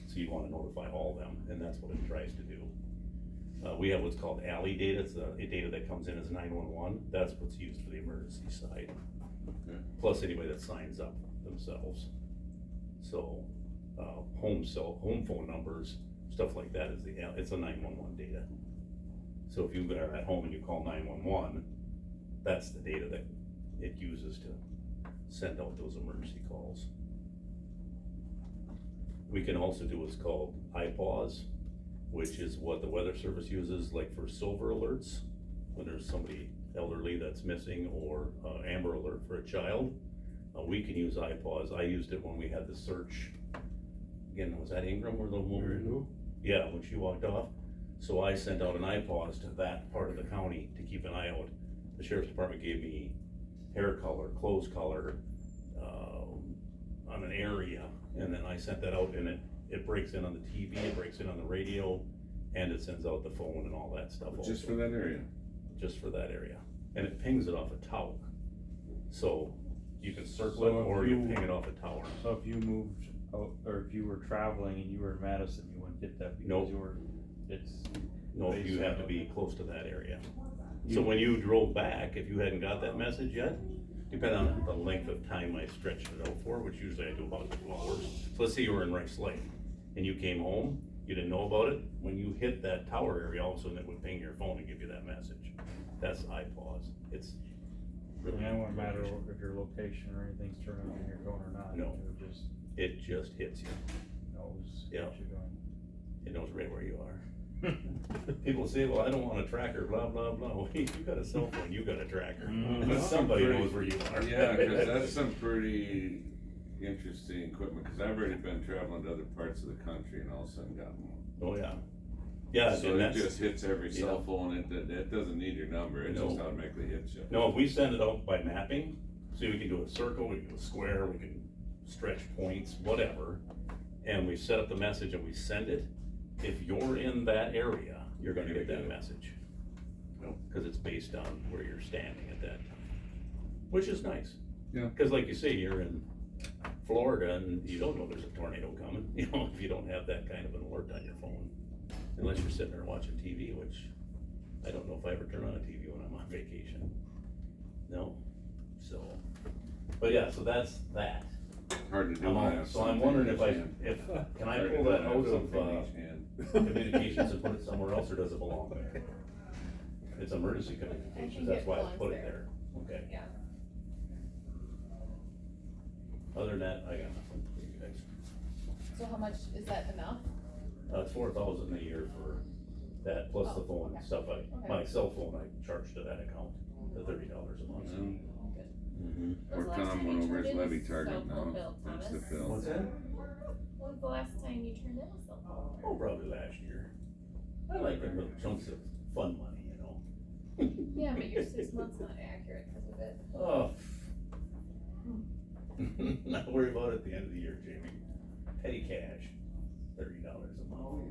so you wanna notify all of them, and that's what it tries to do. We have what's called alley data, it's a data that comes in as 911, that's what's used for the emergency side. Okay. Plus anybody that signs up themselves. So, home phone numbers, stuff like that is it's a 911 data. So if you are at home and you call 911, that's the data that it uses to send out those emergency calls. We can also do what's called iPause, which is what the weather service uses, like for silver alerts, when there's somebody elderly that's missing, or amber alert for a child. We can use iPause. I used it when we had the search. Again, was that Ingram or the woman? Yeah, when she walked off. So I sent out an iPause to that part of the county to keep an eye out. The sheriff's department gave me hair color, clothes color, on an area, and then I sent that out, and it breaks in on the TV, it breaks in on the radio, and it sends out the phone and all that stuff. Just also. for that area? Just for that area, and it pings it off a tower. So you can circle it, So if or you you- ping it off a tower. So if you moved out, or if you were traveling and you were in Madison, you wouldn't get that because Nope. you were, it's. No, you have to be close to that area. So when you drove back, if you hadn't got that message yet, depending on the length of time I stretched it out for, which usually I do about 2 hours. So let's say you were in Rice Lake and you came home, you didn't know about it. When you hit that tower area, all of a sudden it would ping your phone and give you that message. That's iPause. It's really. And it wouldn't matter if your location or anything's turned on your phone or not. No. It It just just hits you. knows Yeah. what you're doing. It knows right where you are. People say, well, I don't want a tracker, blah, blah, blah. Well, you got a cell phone, you got a tracker. Mhm. Somebody knows where you are. Yeah, cause that's some pretty interesting equipment, cause I've already been traveling to other parts of the country and all of a sudden got one. Oh, yeah. Yeah, So and it that's, just hits every cell yeah. phone, it doesn't need your number, it just No. automatically hits you. no, if we send it out by mapping, so we can do a circle, we can do a square, we can stretch points, whatever. And we set up the message and we send it. If you're in that area, you're gonna get that message. Cause it's based on where you're standing at that time, which is nice. Yeah. Cause like you say, you're in Florida and you don't know there's a tornado coming, you know, if you don't have that kind of an alert on your phone. Unless you're sitting there watching TV, which I don't know if I ever turn on a TV when I'm on vacation. No, so, but yeah, so that's that. Hard to do when I have So I'm something wondering in if each hand. can I Hard to pull do that when I have out of, something in each hand. communications and put it somewhere else, or does it belong there? It's emergency communications, think that's it why I belongs put it there. there, okay. Yeah. Other than that, I got nothing for you guys. So how much, is that enough? It's $4,000 a year for that, plus the Oh, phone okay. stuff, Okay. my cell phone, I charge to that account, the $30 a month. Yeah. Oh, good. Mm-hmm. Or When's the last Tom time went you over turned his in a levy cell target phone now, bill, thanks to Thomas? Phil. What's that? When's the last time you turned in a cell phone? Oh, probably last year. I like the little chunks of fun money, you know? Yeah, but your 6 months not accurate because of it. Oh. Not worry about it at the end of the year, Jamie. Petty cash, $30 a month.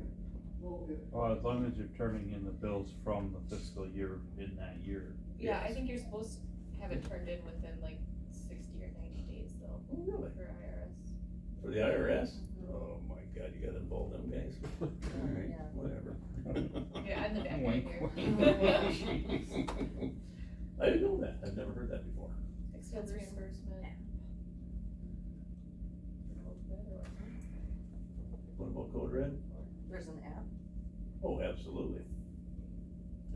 Well, as long as you're turning in the bills from the fiscal year in that year. Yeah, I Yes. think you're supposed to have it turned in within like 60 or 90 days though. Oh, really? For IRS. For the IRS? Oh my God, you gotta involve them guys. Alright, Yeah. whatever. Yeah, in the back right Wink, here. I didn't know that, I've never heard that before. Expense reimbursement. What about Code Red? There's an app? Oh, absolutely.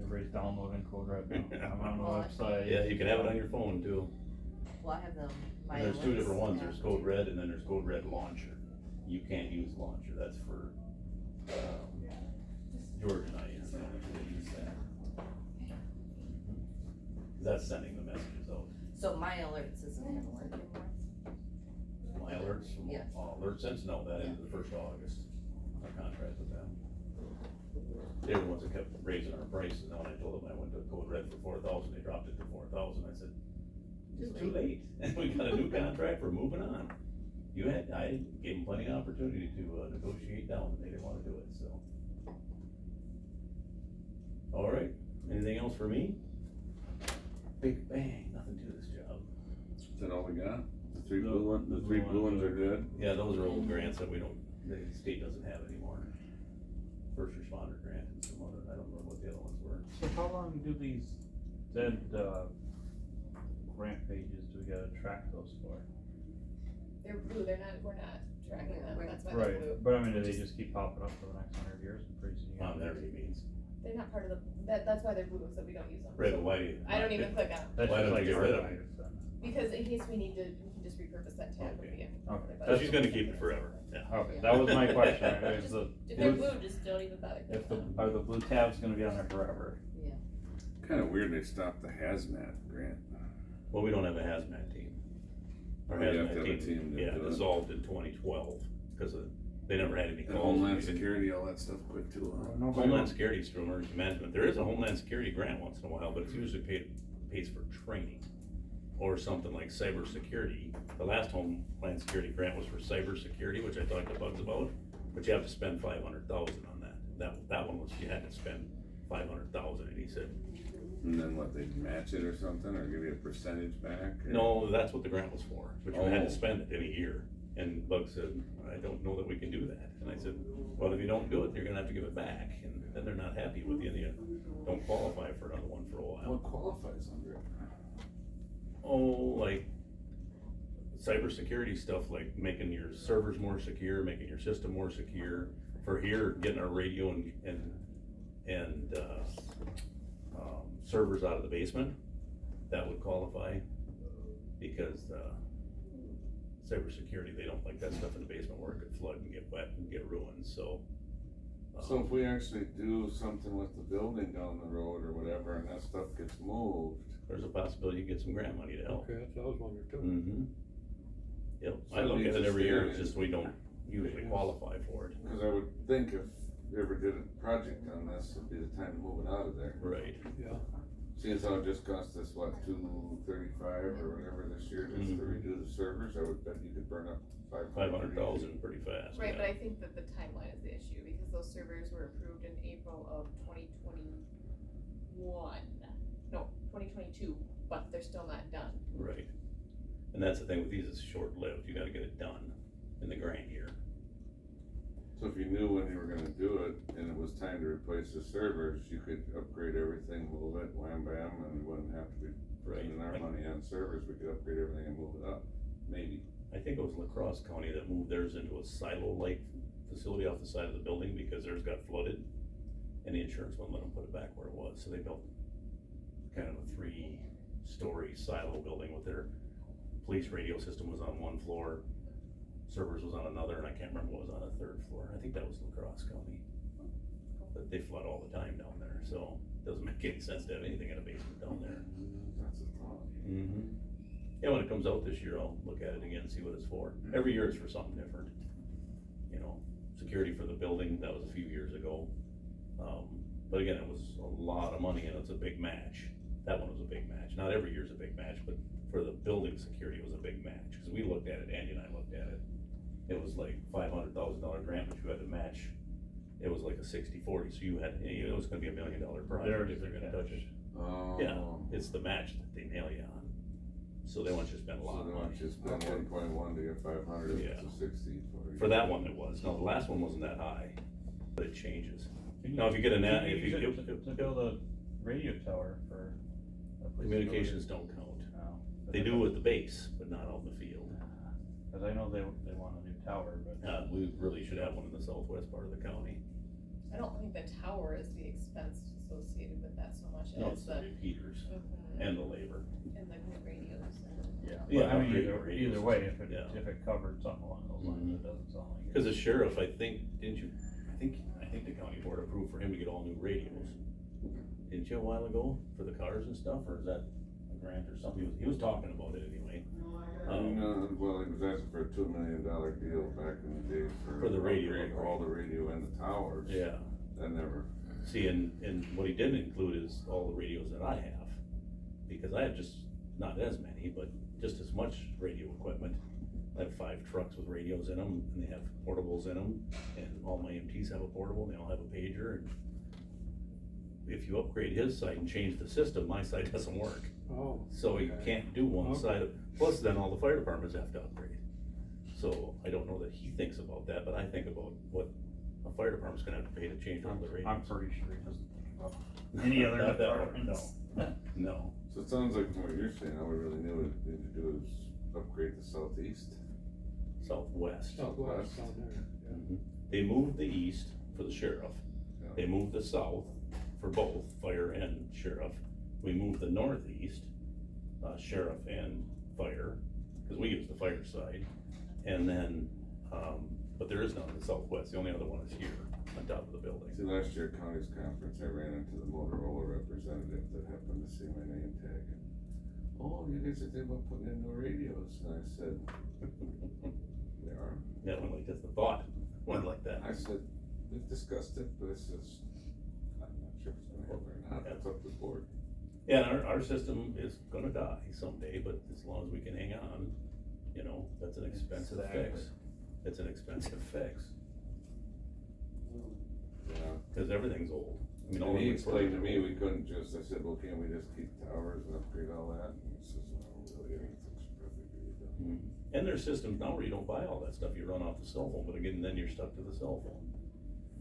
Everybody's downloading Code Red now. I'm on the Oh, I- website. Yeah, you can have it on your phone too. Well, I have them. And there's two different ones, there's Code Red and then there's Code Red Launcher. You can't use Launcher, that's for, George and I use that, we use that. That's sending the messages out. So my alerts isn't gonna work anymore? My alerts from, Yeah. Alert Sense, no, that ended the 1st of August, our contract with them. They were the ones that kept raising our prices, and when I told them I went to Code Red for 4,000, they dropped it to 4,000, I said, it's too late, and we got a new contract, we're moving on. I gave them plenty of opportunity to negotiate down, and they didn't wanna do it, so. All right, anything else for me? Big bang, nothing to this job. Is that all we got? The three The blue ones, the three blue ones are good? Yeah, those are old grants that the state doesn't have anymore. First responder grant and some other, I don't remember what the other ones were. So how long do these dead, grant pages do we gotta track those for? They're blue, we're not tracking them, that's why they're Right, blue. but I mean, do they just keep popping up for the next 100 years and pretty soon you On gotta. there, he means, They're not part of the, that's why they're blue, so we don't use them. right, but why do you? I don't even click on them, That's Why just don't like you get rid of archives then. because in case we need to, we can just repurpose that tab if we have. Okay. So she's gonna keep it forever, yeah. Okay, that was my question, is the If they're blue, blue, just don't even bother if clicking the, on them. are the blue tabs gonna be on there forever? Kinda weird they stopped the hazmat grant. Well, we don't have a hazmat team. Our Oh, you have to have a hazmat team, team to yeah, do it. dissolved in 2012, cause they never had any And calls. Homeland We didn't- Security, all that stuff quit too, huh? Nobody Homeland wants- Security is through emergency management. There is a Homeland Security grant once in a while, but it's usually pays for training. Or something like cybersecurity. The last Homeland Security grant was for cybersecurity, which I talked to Bugs about, but you have to spend 500,000 on that. That one was, you had to spend 500,000, and he said, And then what, they match it or something, or give you a percentage back? or- no, that's what the grant was for, but you had Oh. to spend it in a year. And Bugs said, I don't know that we can do that. And I said, well, if you don't do it, you're gonna have to give it back, and then they're not happy with you, and you don't qualify for another one for a while. What qualifies under it? Oh, like cybersecurity stuff, like making your servers more secure, making your system more secure. For here, getting our radio and servers out of the basement, that would qualify. Because, cybersecurity, they don't like that stuff in the basement where it could flood and get wet and get ruined, so. So if we actually do something with the building down the road or whatever, and that stuff gets moved, There's a possibility you get some grant money to help. Okay, that's what I was wondering too. Mm-hmm. Yep, So I it look needs at it to every stay year, in it's it. just we don't usually qualify for it. cause I would think if you ever did a project on this, it'd be the time to move it out of there. Right. Yeah. Seeing as how it just cost us, what, $235 or whatever this year just to redo the servers, I would bet you could burn up 500,000 pretty fast. Right, yeah. but I think that the timeline is the issue, because those servers were approved in April of 2022, but they're still not done. Right. And that's the thing with these, it's short-lived, you gotta get it done in the grant year. So if you knew when you were gonna do it, and it was time to replace the servers, you could upgrade everything, move it, wham bam, and we wouldn't have to be spending our money on servers, we could upgrade everything and move it up, maybe. I think it was La Crosse County that moved theirs into a silo-like facility off the side of the building because theirs got flooded. And the insurance wouldn't let them put it back where it was, so they built kind of a 3-story silo building with their police radio system was on one floor, servers was on another, and I can't remember what was on the 3rd floor. I think that was La Crosse County. But they flood all the time down there, so it doesn't make any sense to have anything in a basement down there. That's a thought. Mm-hmm. Yeah, when it comes out this year, I'll look at it again, see what it's for. Every year it's for something different. You know, security for the building, that was a few years ago. But again, it was a lot of money and it's a big match. That one was a big match. Not every year's a big match, but for the building security, it was a big match. Cause we looked at it, Andy and I looked at it. It was like $500,000 grant, but you had to match. It was like a 60-40, so you had, it was gonna be $1 million project if they're gonna touch it. Oh. Yeah, it's the match that they nail you on. So they want you to spend a lot So of they money. want you to spend 1.1 to get 500, if it's a 60. For that one it was. No, the last one wasn't that high, but it changes. Now, if you get a Can net, you if use you, it to build a radio tower for a place to go communications to? don't count. No. They do with the base, but not out in the field. Cause I know they want a new tower, but. We really should have one in the southwest part of the county. I don't think the tower is the expense associated with that so much No, as it's the. the repeaters Mhm. and the labor. And the radios and. Yeah, Yeah, but I mean, upgrade the radio either way, system, if it covered something along those lines, Mhm. it doesn't sound like it. Cause the sheriff, I think, didn't you, I think the county board approved for him to get all new radios. Didn't you a while ago for the cars and stuff, or is that a grant or something? He was talking about it anyway. No, well, he was asking for a $2 million deal back in the day For the radio upgrade upgrade. all the radio and the towers. Yeah. That never, See, and what he didn't include is all the radios that I have, because I have just, not as many, but just as much radio equipment. I have 5 trucks with radios in them, and they have portables in them, and all my EMTs have a portable, and they all have a pager, and if you upgrade his site and change the system, my site doesn't work. Oh. So you okay. can't do one Okay. side, plus then all the fire departments have to upgrade. So I don't know that he thinks about that, but I think about what a fire department's gonna have to pay to change all the radios. I'm pretty sure he doesn't think about any other Not that one, departments. No, So it sounds like from what you're saying, all we really knew what we need to do is upgrade the southeast. Southwest. Southwest down there, yeah. They moved the east for the sheriff. Yeah. They moved the south for both fire and sheriff. We moved the northeast, sheriff and fire, cause we use the fire side. And then, but there is none in the southwest, the only other one is here, on top of the building. See, last year at county's conference, I ran into the Motorola representative that happened to see my name tag and, oh, you guys are thinking about putting in new radios, and I said, they are. Yeah, went like this, the thought, went like that. I said, we've discussed it, but it's just, I'm not sure if it's gonna happen or not, that's up to the board. Yeah, and our system is gonna die someday, but as long as we can hang on, you know, that's an expensive fix. It's an expensive fix, Yeah. cause everything's old. I mean, all And he the explained to equipment's me, old. we couldn't just, I said, well, can't we just keep towers and upgrade all that? And he says, no, really, everything's perfectly done. And there's systems now where you don't buy all that stuff, you run off the cell phone, but again, then you're stuck to the cell phone.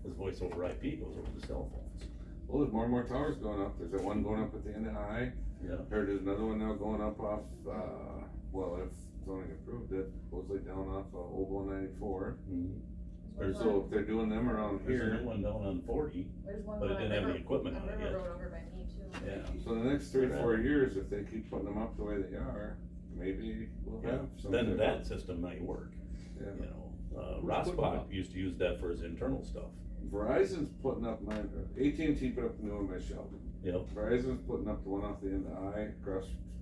Cause voice over IP goes over the cell phones. Well, there's more and more towers going up, there's that one going up at the end of I, Yeah. heard there's another one now going up off, well, if zoning approved it, supposedly down off, Old 194. There's So if they're doing them around There's a here, new one down on 40, There's one but it on didn't have the River- equipment on on it River yet. Road over by me too. Yeah. so the next 3 to 4 years, if they keep putting them up the way they are, maybe we'll Yeah, have some. then type of- that system might work, Yeah. you know, Who's putting it Rossbach up? used to use that for his internal stuff. Verizon's putting up mine, AT&T put up the new one by Sheldon. Yep. Verizon's putting up the one off the end of I,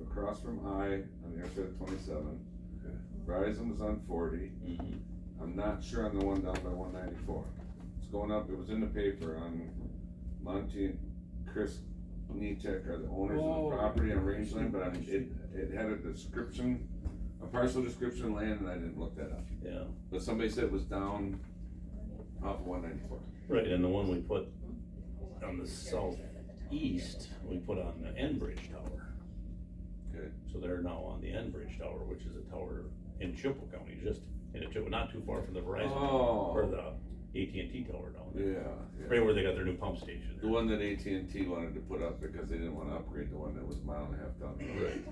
across from I, on the other side of 27. Verizon was on 40. I'm not sure on the one down by 194. It's going up, it was in the paper on Monty and Chris Netek are the owners of Oh, the property on I Rangeland, but see. it had a description, a parcel description land, and I didn't look that up. Yeah, But somebody said it was down off of 194. right, and the one we put on the southeast, we put on the Enbridge Tower. Okay. So they're now on the Enbridge Tower, which is a tower in Chippewa County, just in a Chippewa, not too far from the Verizon Oh. tower, or the AT&T tower down there. Yeah. Right where they got their new pump station. The one that AT&T wanted to put up because they didn't wanna upgrade the one that was a mile and a half down the road.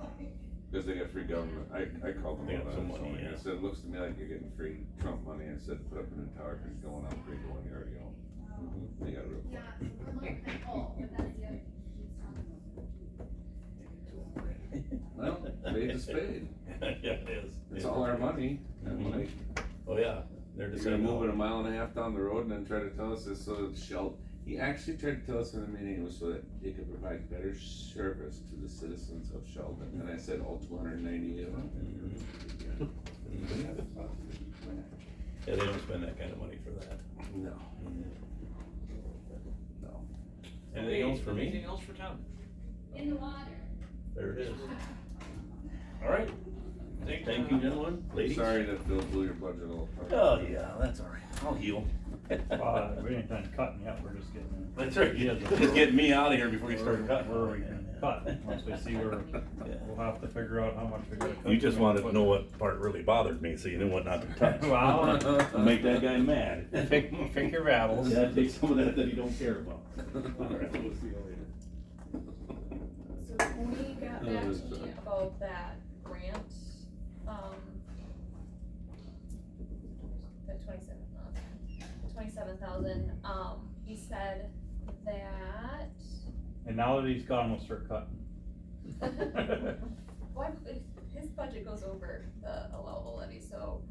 Cause they got free government, I called them They on got that, some so money, I yeah. said, it looks to me like you're getting free Trump money, I said, put up a new tower, cause you don't wanna upgrade the one you already own. They got real Well, spade's a spade, Yeah, it is. it's all our money, and like, Oh, yeah, they're you're just gonna saying, move it a mile and a half down the road and then try to tell us this so that he actually tried to tell us in the meeting it was so that they could provide better service to the citizens of Sheldon, and I said all 298 of them. Yeah, they don't spend that kind of money for that. No. Anything else for me? Anything else for Tom? In the water. There it is. All right, thank you, gentlemen, ladies. Sorry that Bill blew your budget all apart. Oh, yeah, that's all right, I'll heal. We ain't done cutting yet, we're just getting. That's right, Yeah, just getting me out of here before you start cutting. Where we can cut, once we see where, we'll have to figure out how much we gotta cut. You just wanted to know what part really bothered me, so you knew what not to touch. Well, Make that guy mad. pick your battles. Yeah, take some of that you don't care about. All right, we'll see you later. So Tony got back to me about that grant, the 27,000, he said that. And now that he's gone, we'll start cutting. Well, his budget goes over the allowable levy, so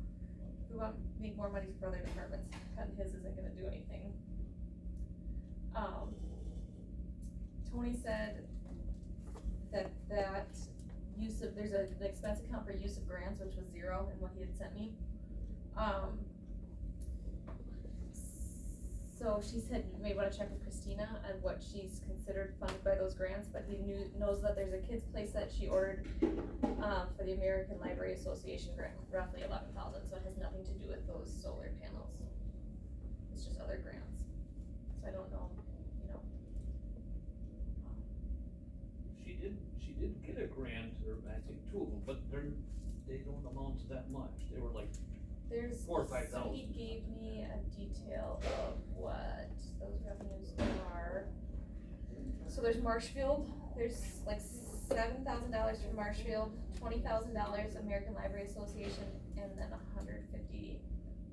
if we want to make more money for other departments, cutting his isn't gonna do anything. Tony said that use of, there's an expense account for use of grants, which was 0 in what he had sent me. So she said you may wanna check with Christina on what she's considered funded by those grants, but he knows that there's a kid's place that she ordered, for the American Library Association grant, roughly 11,000, so it has nothing to do with those solar panels. It's just other grants, so I don't know, you know. She did get a grant, or I think 2 of them, but they don't amount to that much, they were like, There's, 4,000 or so 5,000. he gave me a detail of what those revenues are. So there's Marshfield, There's like $7,000 from Marshfield, $20,000 American Library Association, and then $150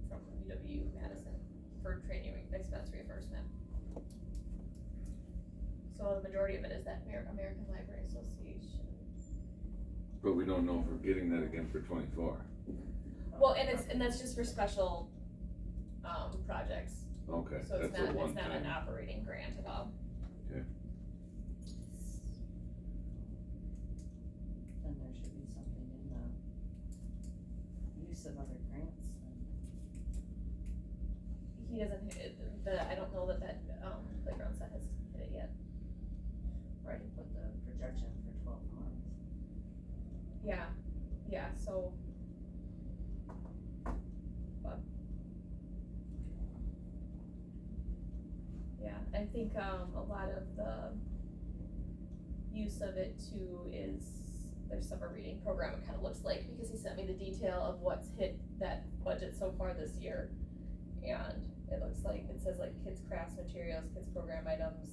from UW Madison for training expense reimbursement. So the majority of it is that American Library Association. But we don't know if we're getting that again for 24. Well, and that's just for special, projects, Okay, so it's that's a not one an time. operating grant at all. Okay. Then there should be something in the use of other grants then. He doesn't hit it, I don't know that playground set has hit it yet. Or I can put the projection for 12 months. Yeah, so. But. Yeah, I think, a lot of the use of it too is their summer reading program, it kinda looks like, because he sent me the detail of what's hit that budget so far this year. And it looks like, it says like kids crafts materials, kids program items,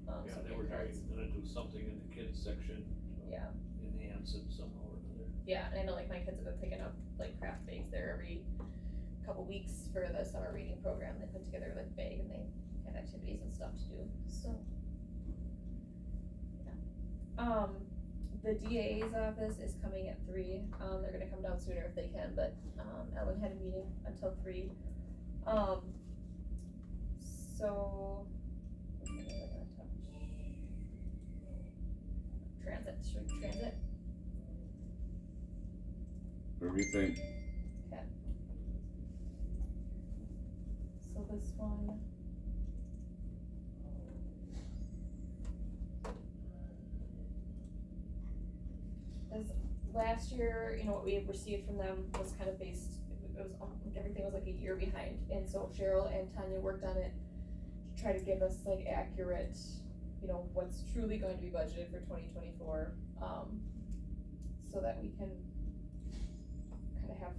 Yeah, some they were cards. gonna do something in the kids section. Yeah. Enhance it somehow or another. Yeah, and I know like my kids have been picking up like craft bags there every couple weeks for the summer reading program. They put together like a bag and they have activities and stuff to do, so. Yeah. The DA's office is coming at 3, they're gonna come down sooner if they can, but, Ellen had a meeting until 3. So, what was I gonna touch? Transit, should we transit? What do you think? So this one. Is last year, you know, what we had received from them was kind of based, it was, everything was like a year behind, and so Cheryl and Tanya worked on it to try to give us like accurate, you know, what's truly going to be budgeted for 2024, so that we can kind of have,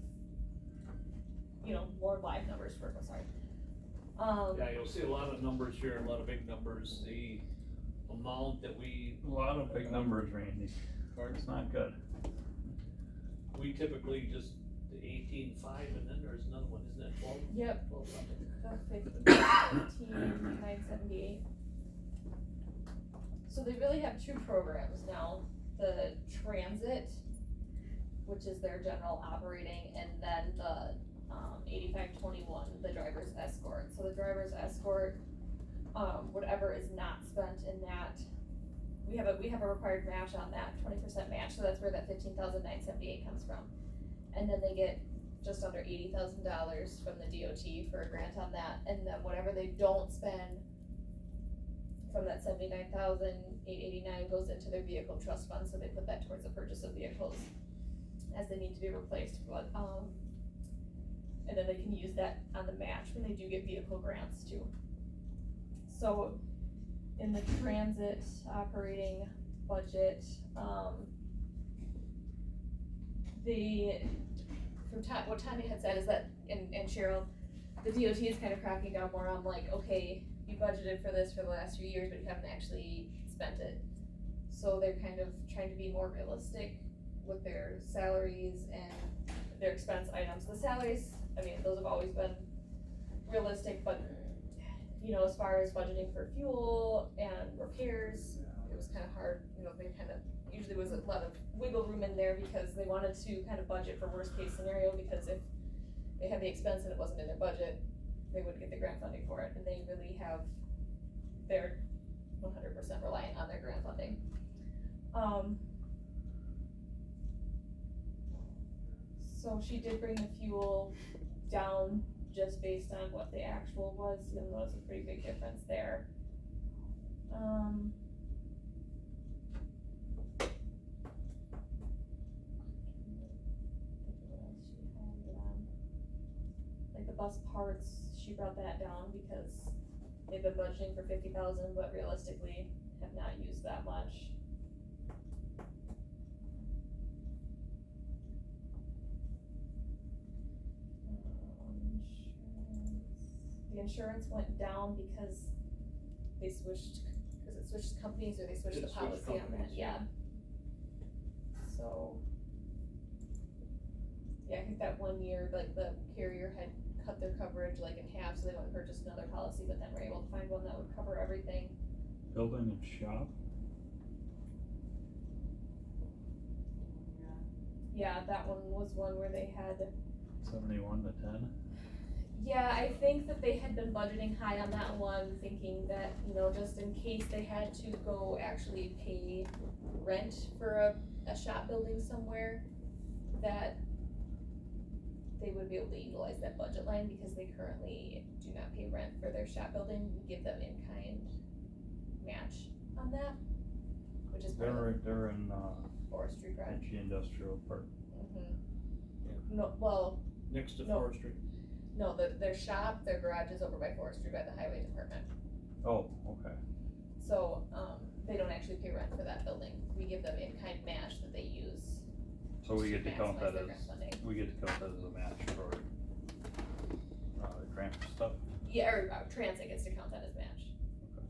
you know, more live numbers for us, sorry. Yeah, you'll see a lot of numbers here, a lot of big numbers, the amount that we. A lot of big numbers, Randy. It's not good. We typically just, the 18.5, and then there's another one, isn't that 12? Yep. 12 something. 15,978. So they really have 2 programs now, the transit, which is their general operating, and then the 8521, the driver's escort. So the driver's escort, whatever is not spent in that, we have a required match on that, 20% match, so that's where that 15,978 comes from. And then they get just under $80,000 from the DOT for a grant on that, and then whatever they don't spend from that 79,889 goes into their vehicle trust fund, so they put that towards the purchase of vehicles as they need to be replaced, but, and then they can use that on the match when they do get vehicle grants too. So, in the transit operating budget, what Tanya had said is that, and Cheryl, the DOT is kind of cracking down more on like, okay, you budgeted for this for the last few years, but you haven't actually spent it. So they're kind of trying to be more realistic with their salaries and their expense items. The salaries, I mean, those have always been realistic, but, you know, as far as budgeting for fuel and repairs, it was kind of hard, you know, they kind of, usually was a lot of wiggle room in there because they wanted to kind of budget for worst case scenario, because if they had the expense and it wasn't in their budget, they wouldn't get the grant funding for it, and they really have, they're 100% reliant on their grant funding. So she did bring the fuel down just based on what the actual was. You'll notice a pretty big difference there. Like the bus parts, she brought that down because they've been budgeting for 50,000, but realistically have not used that much. The insurance went down because they switched, because it switched companies or they switched the It switched policy on that, companies, yeah. So. Yeah, I think that 1 year, like the carrier had cut their coverage like in half, so they went and purchased another policy, but then were able to find one that would cover everything. Building and shop, Yeah, that one was one where they had, 71 to 10. yeah, I think that they had been budgeting high on that one, thinking that, you know, just in case they had to go actually pay rent for a shop building somewhere, that they would be able to utilize that budget line because they currently do not pay rent for their shop building. We give them in-kind match on that, which is part of They're in, forestry garage. Energy Industrial Park. No, well, Next to No. forestry. no, their shop, their garage is over by forestry by the highway department. Oh, okay. So, they don't actually pay rent for that building. We give them in-kind match that they use. So we get to count maximize that their as, grant funding. we get to count that as a match for, grant stuff? Yeah, or transit gets to count that as match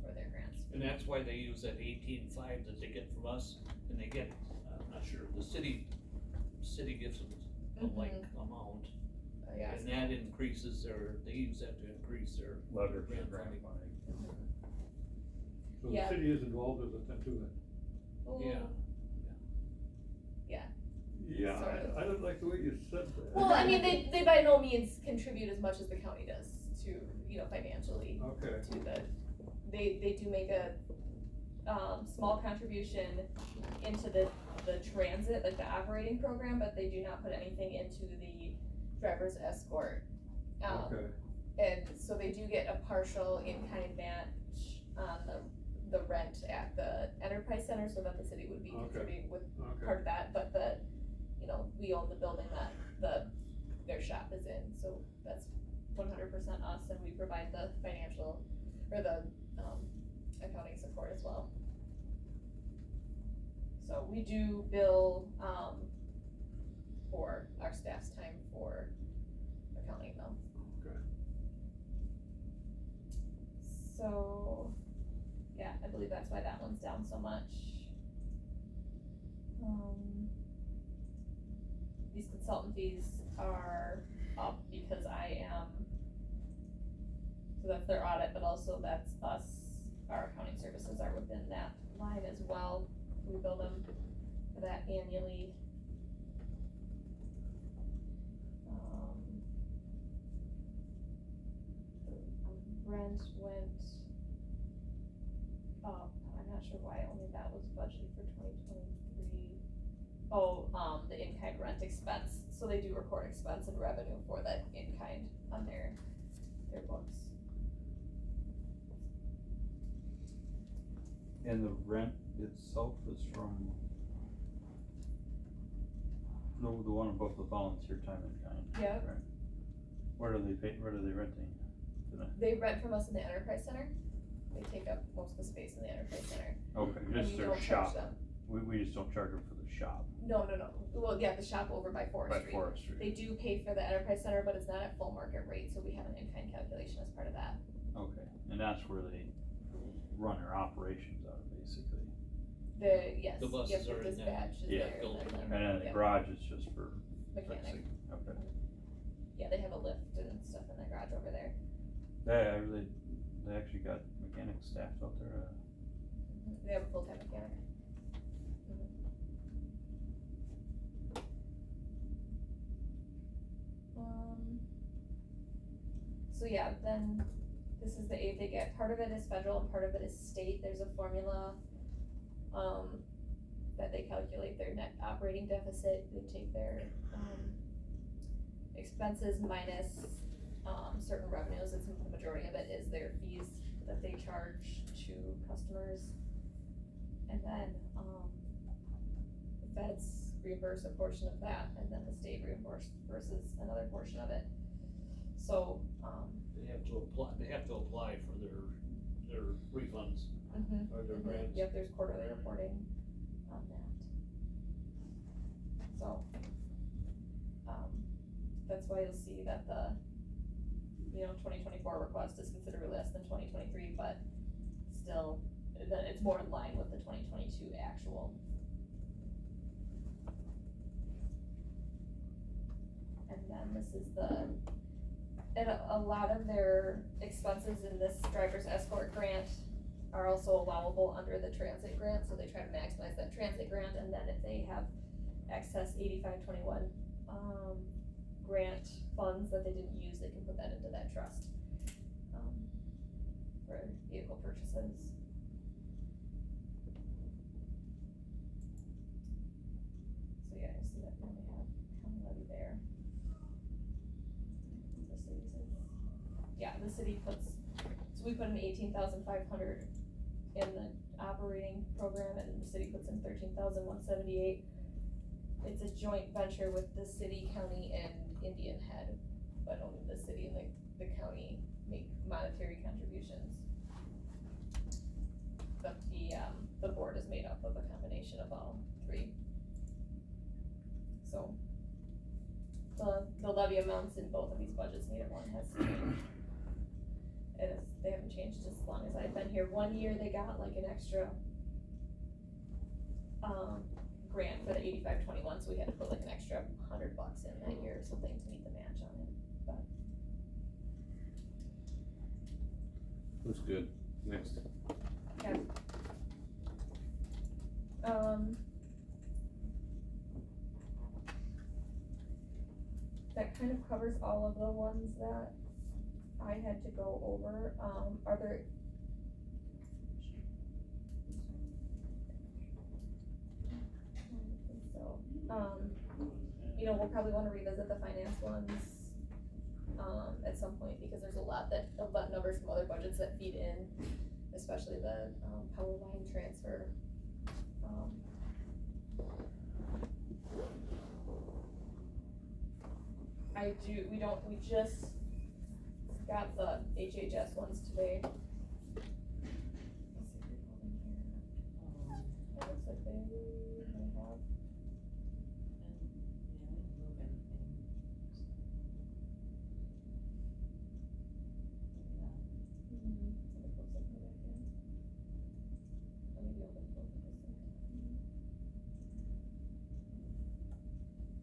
for their grants. And that's why they use that 18.5 that they get from us, and they get, I'm not sure, the city gives them a like amount. Yeah. And that increases they use that to increase their Leverage grant grant funding. funding. So Yeah. the city is involved as a too then? Yeah. Yeah, Sort of. I don't like the way you said that. Well, I mean, they by no means contribute as much as the county does to, you know, financially Okay, to they do make a, small contribution into the transit, like the operating program, but they do not put anything into the driver's escort. okay, And so they do get a partial in-kind match on the rent at the enterprise center, so that the city would be Okay. contributing with okay. part of that, but you know, we own the building that their shop is in, so that's 100% us, and we provide the financial, or the, accounting support as well. So we do bill, for our staff's time for accounting though. Okay. So, yeah, I believe that's why that one's down so much. These consultant fees are up because I am, so that's their audit, but also that's us, our accounting services are within that line as well. We bill them for that annually. The rent went up, I'm not sure why only that was budgeted for 2023. Oh, the in-kind rent expense, so they do record expense and revenue for that in-kind on their books. And the rent itself is from the one above the volunteer time in kind. Yep. Right. What are they renting? They rent from us in the enterprise center, they take up most of the space in the enterprise center. Okay, And just we their don't charge shop. them. We just don't charge them for the shop, No, well, yeah, the shop over by by forestry. forestry. They do pay for the enterprise center, but it's not at full market rate, so we have an in-kind calculation as part of that. Okay, and that's where they run their operations out of, basically. Yes, The buses yep, are the in that dispatch is Yeah. there, building and And then the yep, garage is just for mechanic, fixing, okay. yeah, they have a lift and stuff in the garage over there. They actually got mechanic staffed out there, They have a full-time mechanic. So yeah, then this is the aid they get. Part of it is federal and part of it is state. There's a formula, that they calculate their net operating deficit. They take their, expenses minus, certain revenues. It's the majority of it is their fees that they charge to customers. And then, the feds reimburse a portion of that, and then the state reimburses another portion of it. So, They have to apply for their refunds or their grants. Yep, there's quarterly reporting on that. So, that's why you'll see that the, 2024 request is considerably less than 2023, but still, then it's more in line with the 2022 actual. And then this is and a lot of their expenses in this driver's escort grant are also allowable under the transit grant, so they try to maximize that transit grant, and then if they have excess 8521, grant funds that they didn't use, they can put that into that trust, for vehicle purchases. So yeah, you see that we only have county levy there. The city says, yeah, the city puts, so we put in 18,500 in the operating program, and the city puts in 13,178. It's a joint venture with the city, county, and Indian Head, but only the city and the county make monetary contributions. But the board is made up of a combination of all three. So the levy amounts in both of these budgets, neither one has changed. They haven't changed as long as I've been here. 1 year they got like an extra grant for the 8521, so we had to put like an extra $100 in that year or something to meet the match on it, but. That's good. Next. Okay. That kind of covers all of the ones that I had to go over. Are there? So, you know, we'll probably wanna revisit the finance ones, at some point, because there's a lot of numbers from other budgets that feed in, especially the, power line transfer. We just got the HHS ones today. Let's see if they're in here. It looks like they have.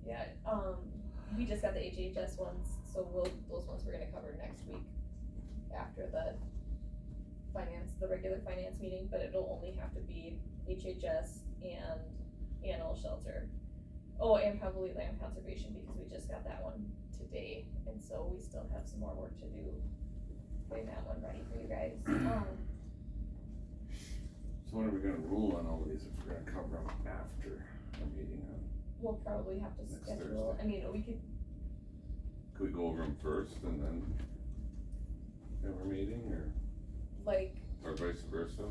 Yeah, we just got the HHS ones, so those ones we're gonna cover next week after the regular finance meeting, but it'll only have to be HHS and animal shelter. Oh, and probably land conservation, because we just got that one today, and so we still have some more work to do getting that one ready for you guys. So when are we gonna rule on all of these, if we're gonna cover them after the meeting on? We'll probably have to Next schedule, Thursday. I mean, we could, Could we go over them first and then have our meeting, like, or vice versa?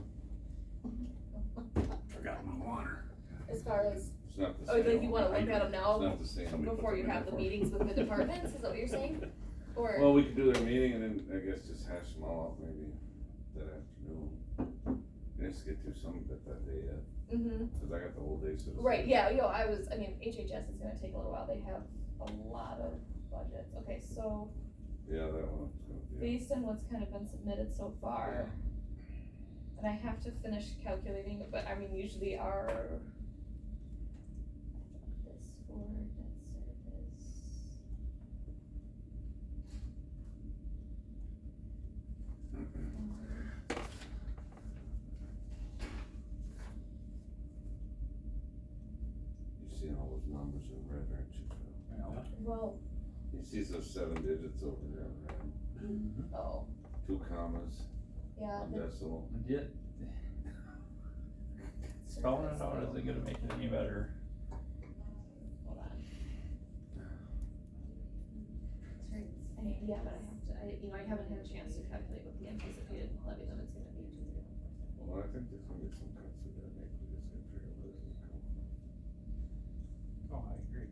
Forgot my water. as far as, It's not the oh, same. like you wanna look at them It's now not the same. We put before you them in have the for- meetings with the departments, is that what you're saying? Or? Well, we could do their meeting and then I guess just hash them all out maybe that afternoon. I just get through some of it that day yet, cause I got the whole day set aside. Right, yeah, I mean, HHS is gonna take a little while, they have a lot of budgets, okay, so Yeah, that one's gonna be. based on what's kind of been submitted so far, and I have to finish calculating, but I mean, usually our, this for debt service. You're seeing all those numbers in red, aren't you, Phil? Well, You see those 7 digits over there in red? oh, 2 commas, yeah, 1 decimal. Yeah. Spelling it out isn't gonna make it any better. hold on. Sorry, yeah, but I haven't had a chance to calculate what the anticipated levy limit's gonna be. Well, I think there's gonna be some cuts we gotta make, we just gotta figure out where it's gonna come. Oh, I agree.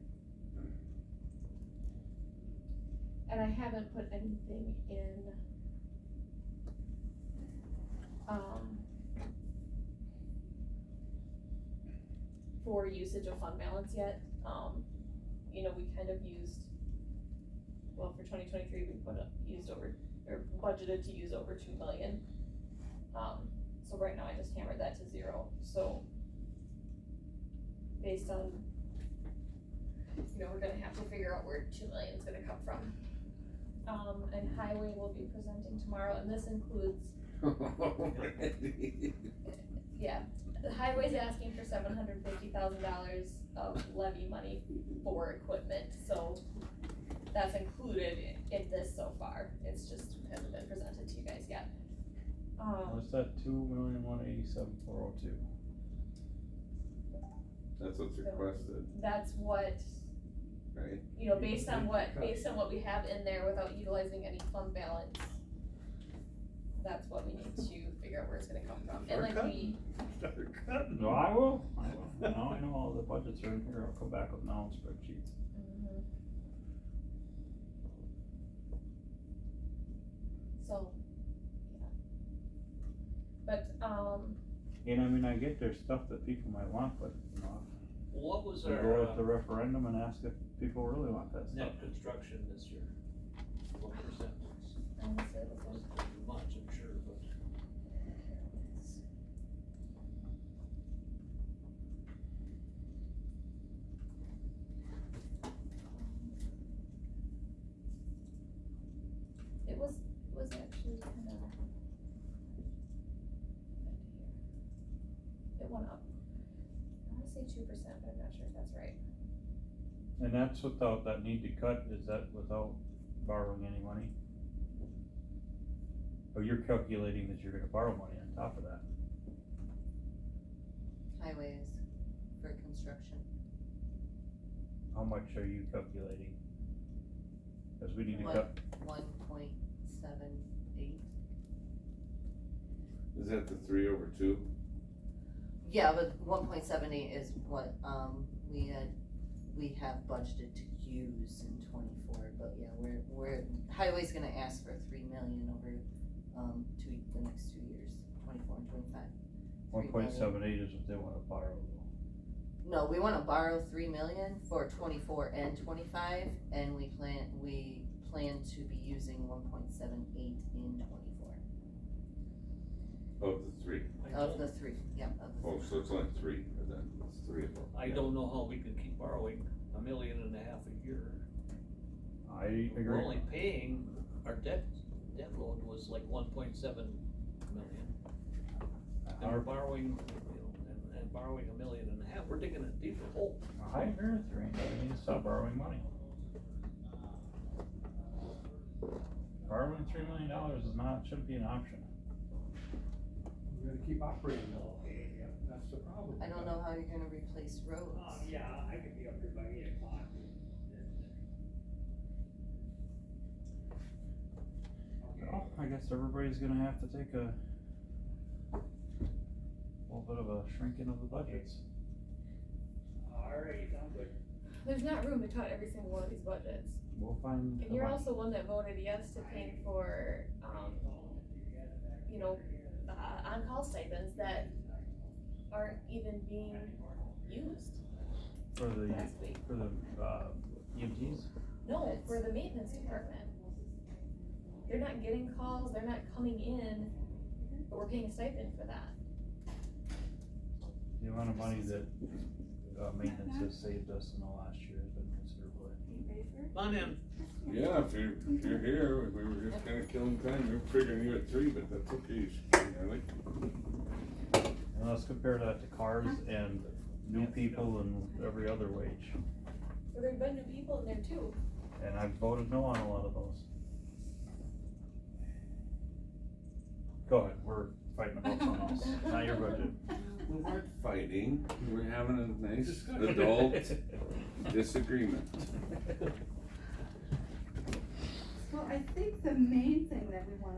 And I haven't put anything in, for usage of fund balance yet. We kind of used, well, for 2023, we budgeted to use over 2 million. So right now I just hammered that to 0, so based on, we're gonna have to figure out where 2 million's gonna come from. And highway will be presenting tomorrow, and this includes, yeah, the highway's asking for $750,000 of levy money for equipment, so that's included in this so far, it's just hasn't been presented to you guys yet. What's that, 2,187,402? That's what's requested, That's what, right? based on what we have in there without utilizing any fund balance, that's what we need to figure out where it's gonna come from, and like we. Start cutting. No, I will. Now I know all the budgets are in here, I'll come back with my own spreadsheets. So, yeah. But, And I mean, I get there's stuff that people might want, but, What was we our, go at the referendum and ask if people really want that stuff. net construction this year? What percentage? honestly, it was like, Wasn't too much, I'm sure, but. it was actually kind of. It went up. I wanna say 2%, but I'm not sure if that's right. And that's without that need to cut, is that without borrowing any money? Oh, you're calculating that you're gonna borrow money on top of that. Highways for construction. How much are you calculating? Cause we need to What? cut, 1.78. Is that the 3/2? Yeah, but 1.78 is what, we have budgeted to use in 24, but yeah, we're, highway's gonna ask for 3 million over, the next 2 years, 24 and 25. 1.78 is what they wanna borrow though. No, we wanna borrow 3 million for 24 and 25, and we plan to be using 1.78 in 24. Of the 3. Of the 3, yeah, of the 3. Oh, so it's only 3, or then it's 3 of them. I don't know how we can keep borrowing $1.5 million a year. I agree. We're only paying, our debt load was like 1.7 million. And we're borrowing, and borrowing $1.5 million, we're digging a deeper hole. I agree with you, Randy. We need to stop borrowing money. Borrowing $3 million shouldn't be an option. We're gonna keep operating though, that's the problem. I don't know how you're gonna replace roads. Yeah, I could be up here by 8 o'clock. Well, I guess everybody's gonna have to take a little bit of a shrinking of the budgets. Alright, sounds good. There's not room to cut every single one of these budgets. We'll find. And you're also one that voted yes to paying for, on-call stipends that aren't even being used For the, last week. for the, EMTs? No, for the maintenance department. They're not getting calls, they're not coming in, but we're paying a stipend for that. The amount of money that, maintenance has saved us in the last year has been considerable. Come on in. Yeah, if you're here, we were just kinda killing time, we were figuring you at 3, but that's okay, Charlie. And let's compare that to cars and new people and every other wage. So there've been new people in there too. And I voted no on a lot of those. Go ahead, we're fighting about something else, not your budget. We weren't fighting, we were having a nice adult disagreement. Well, I think the main thing that we wanna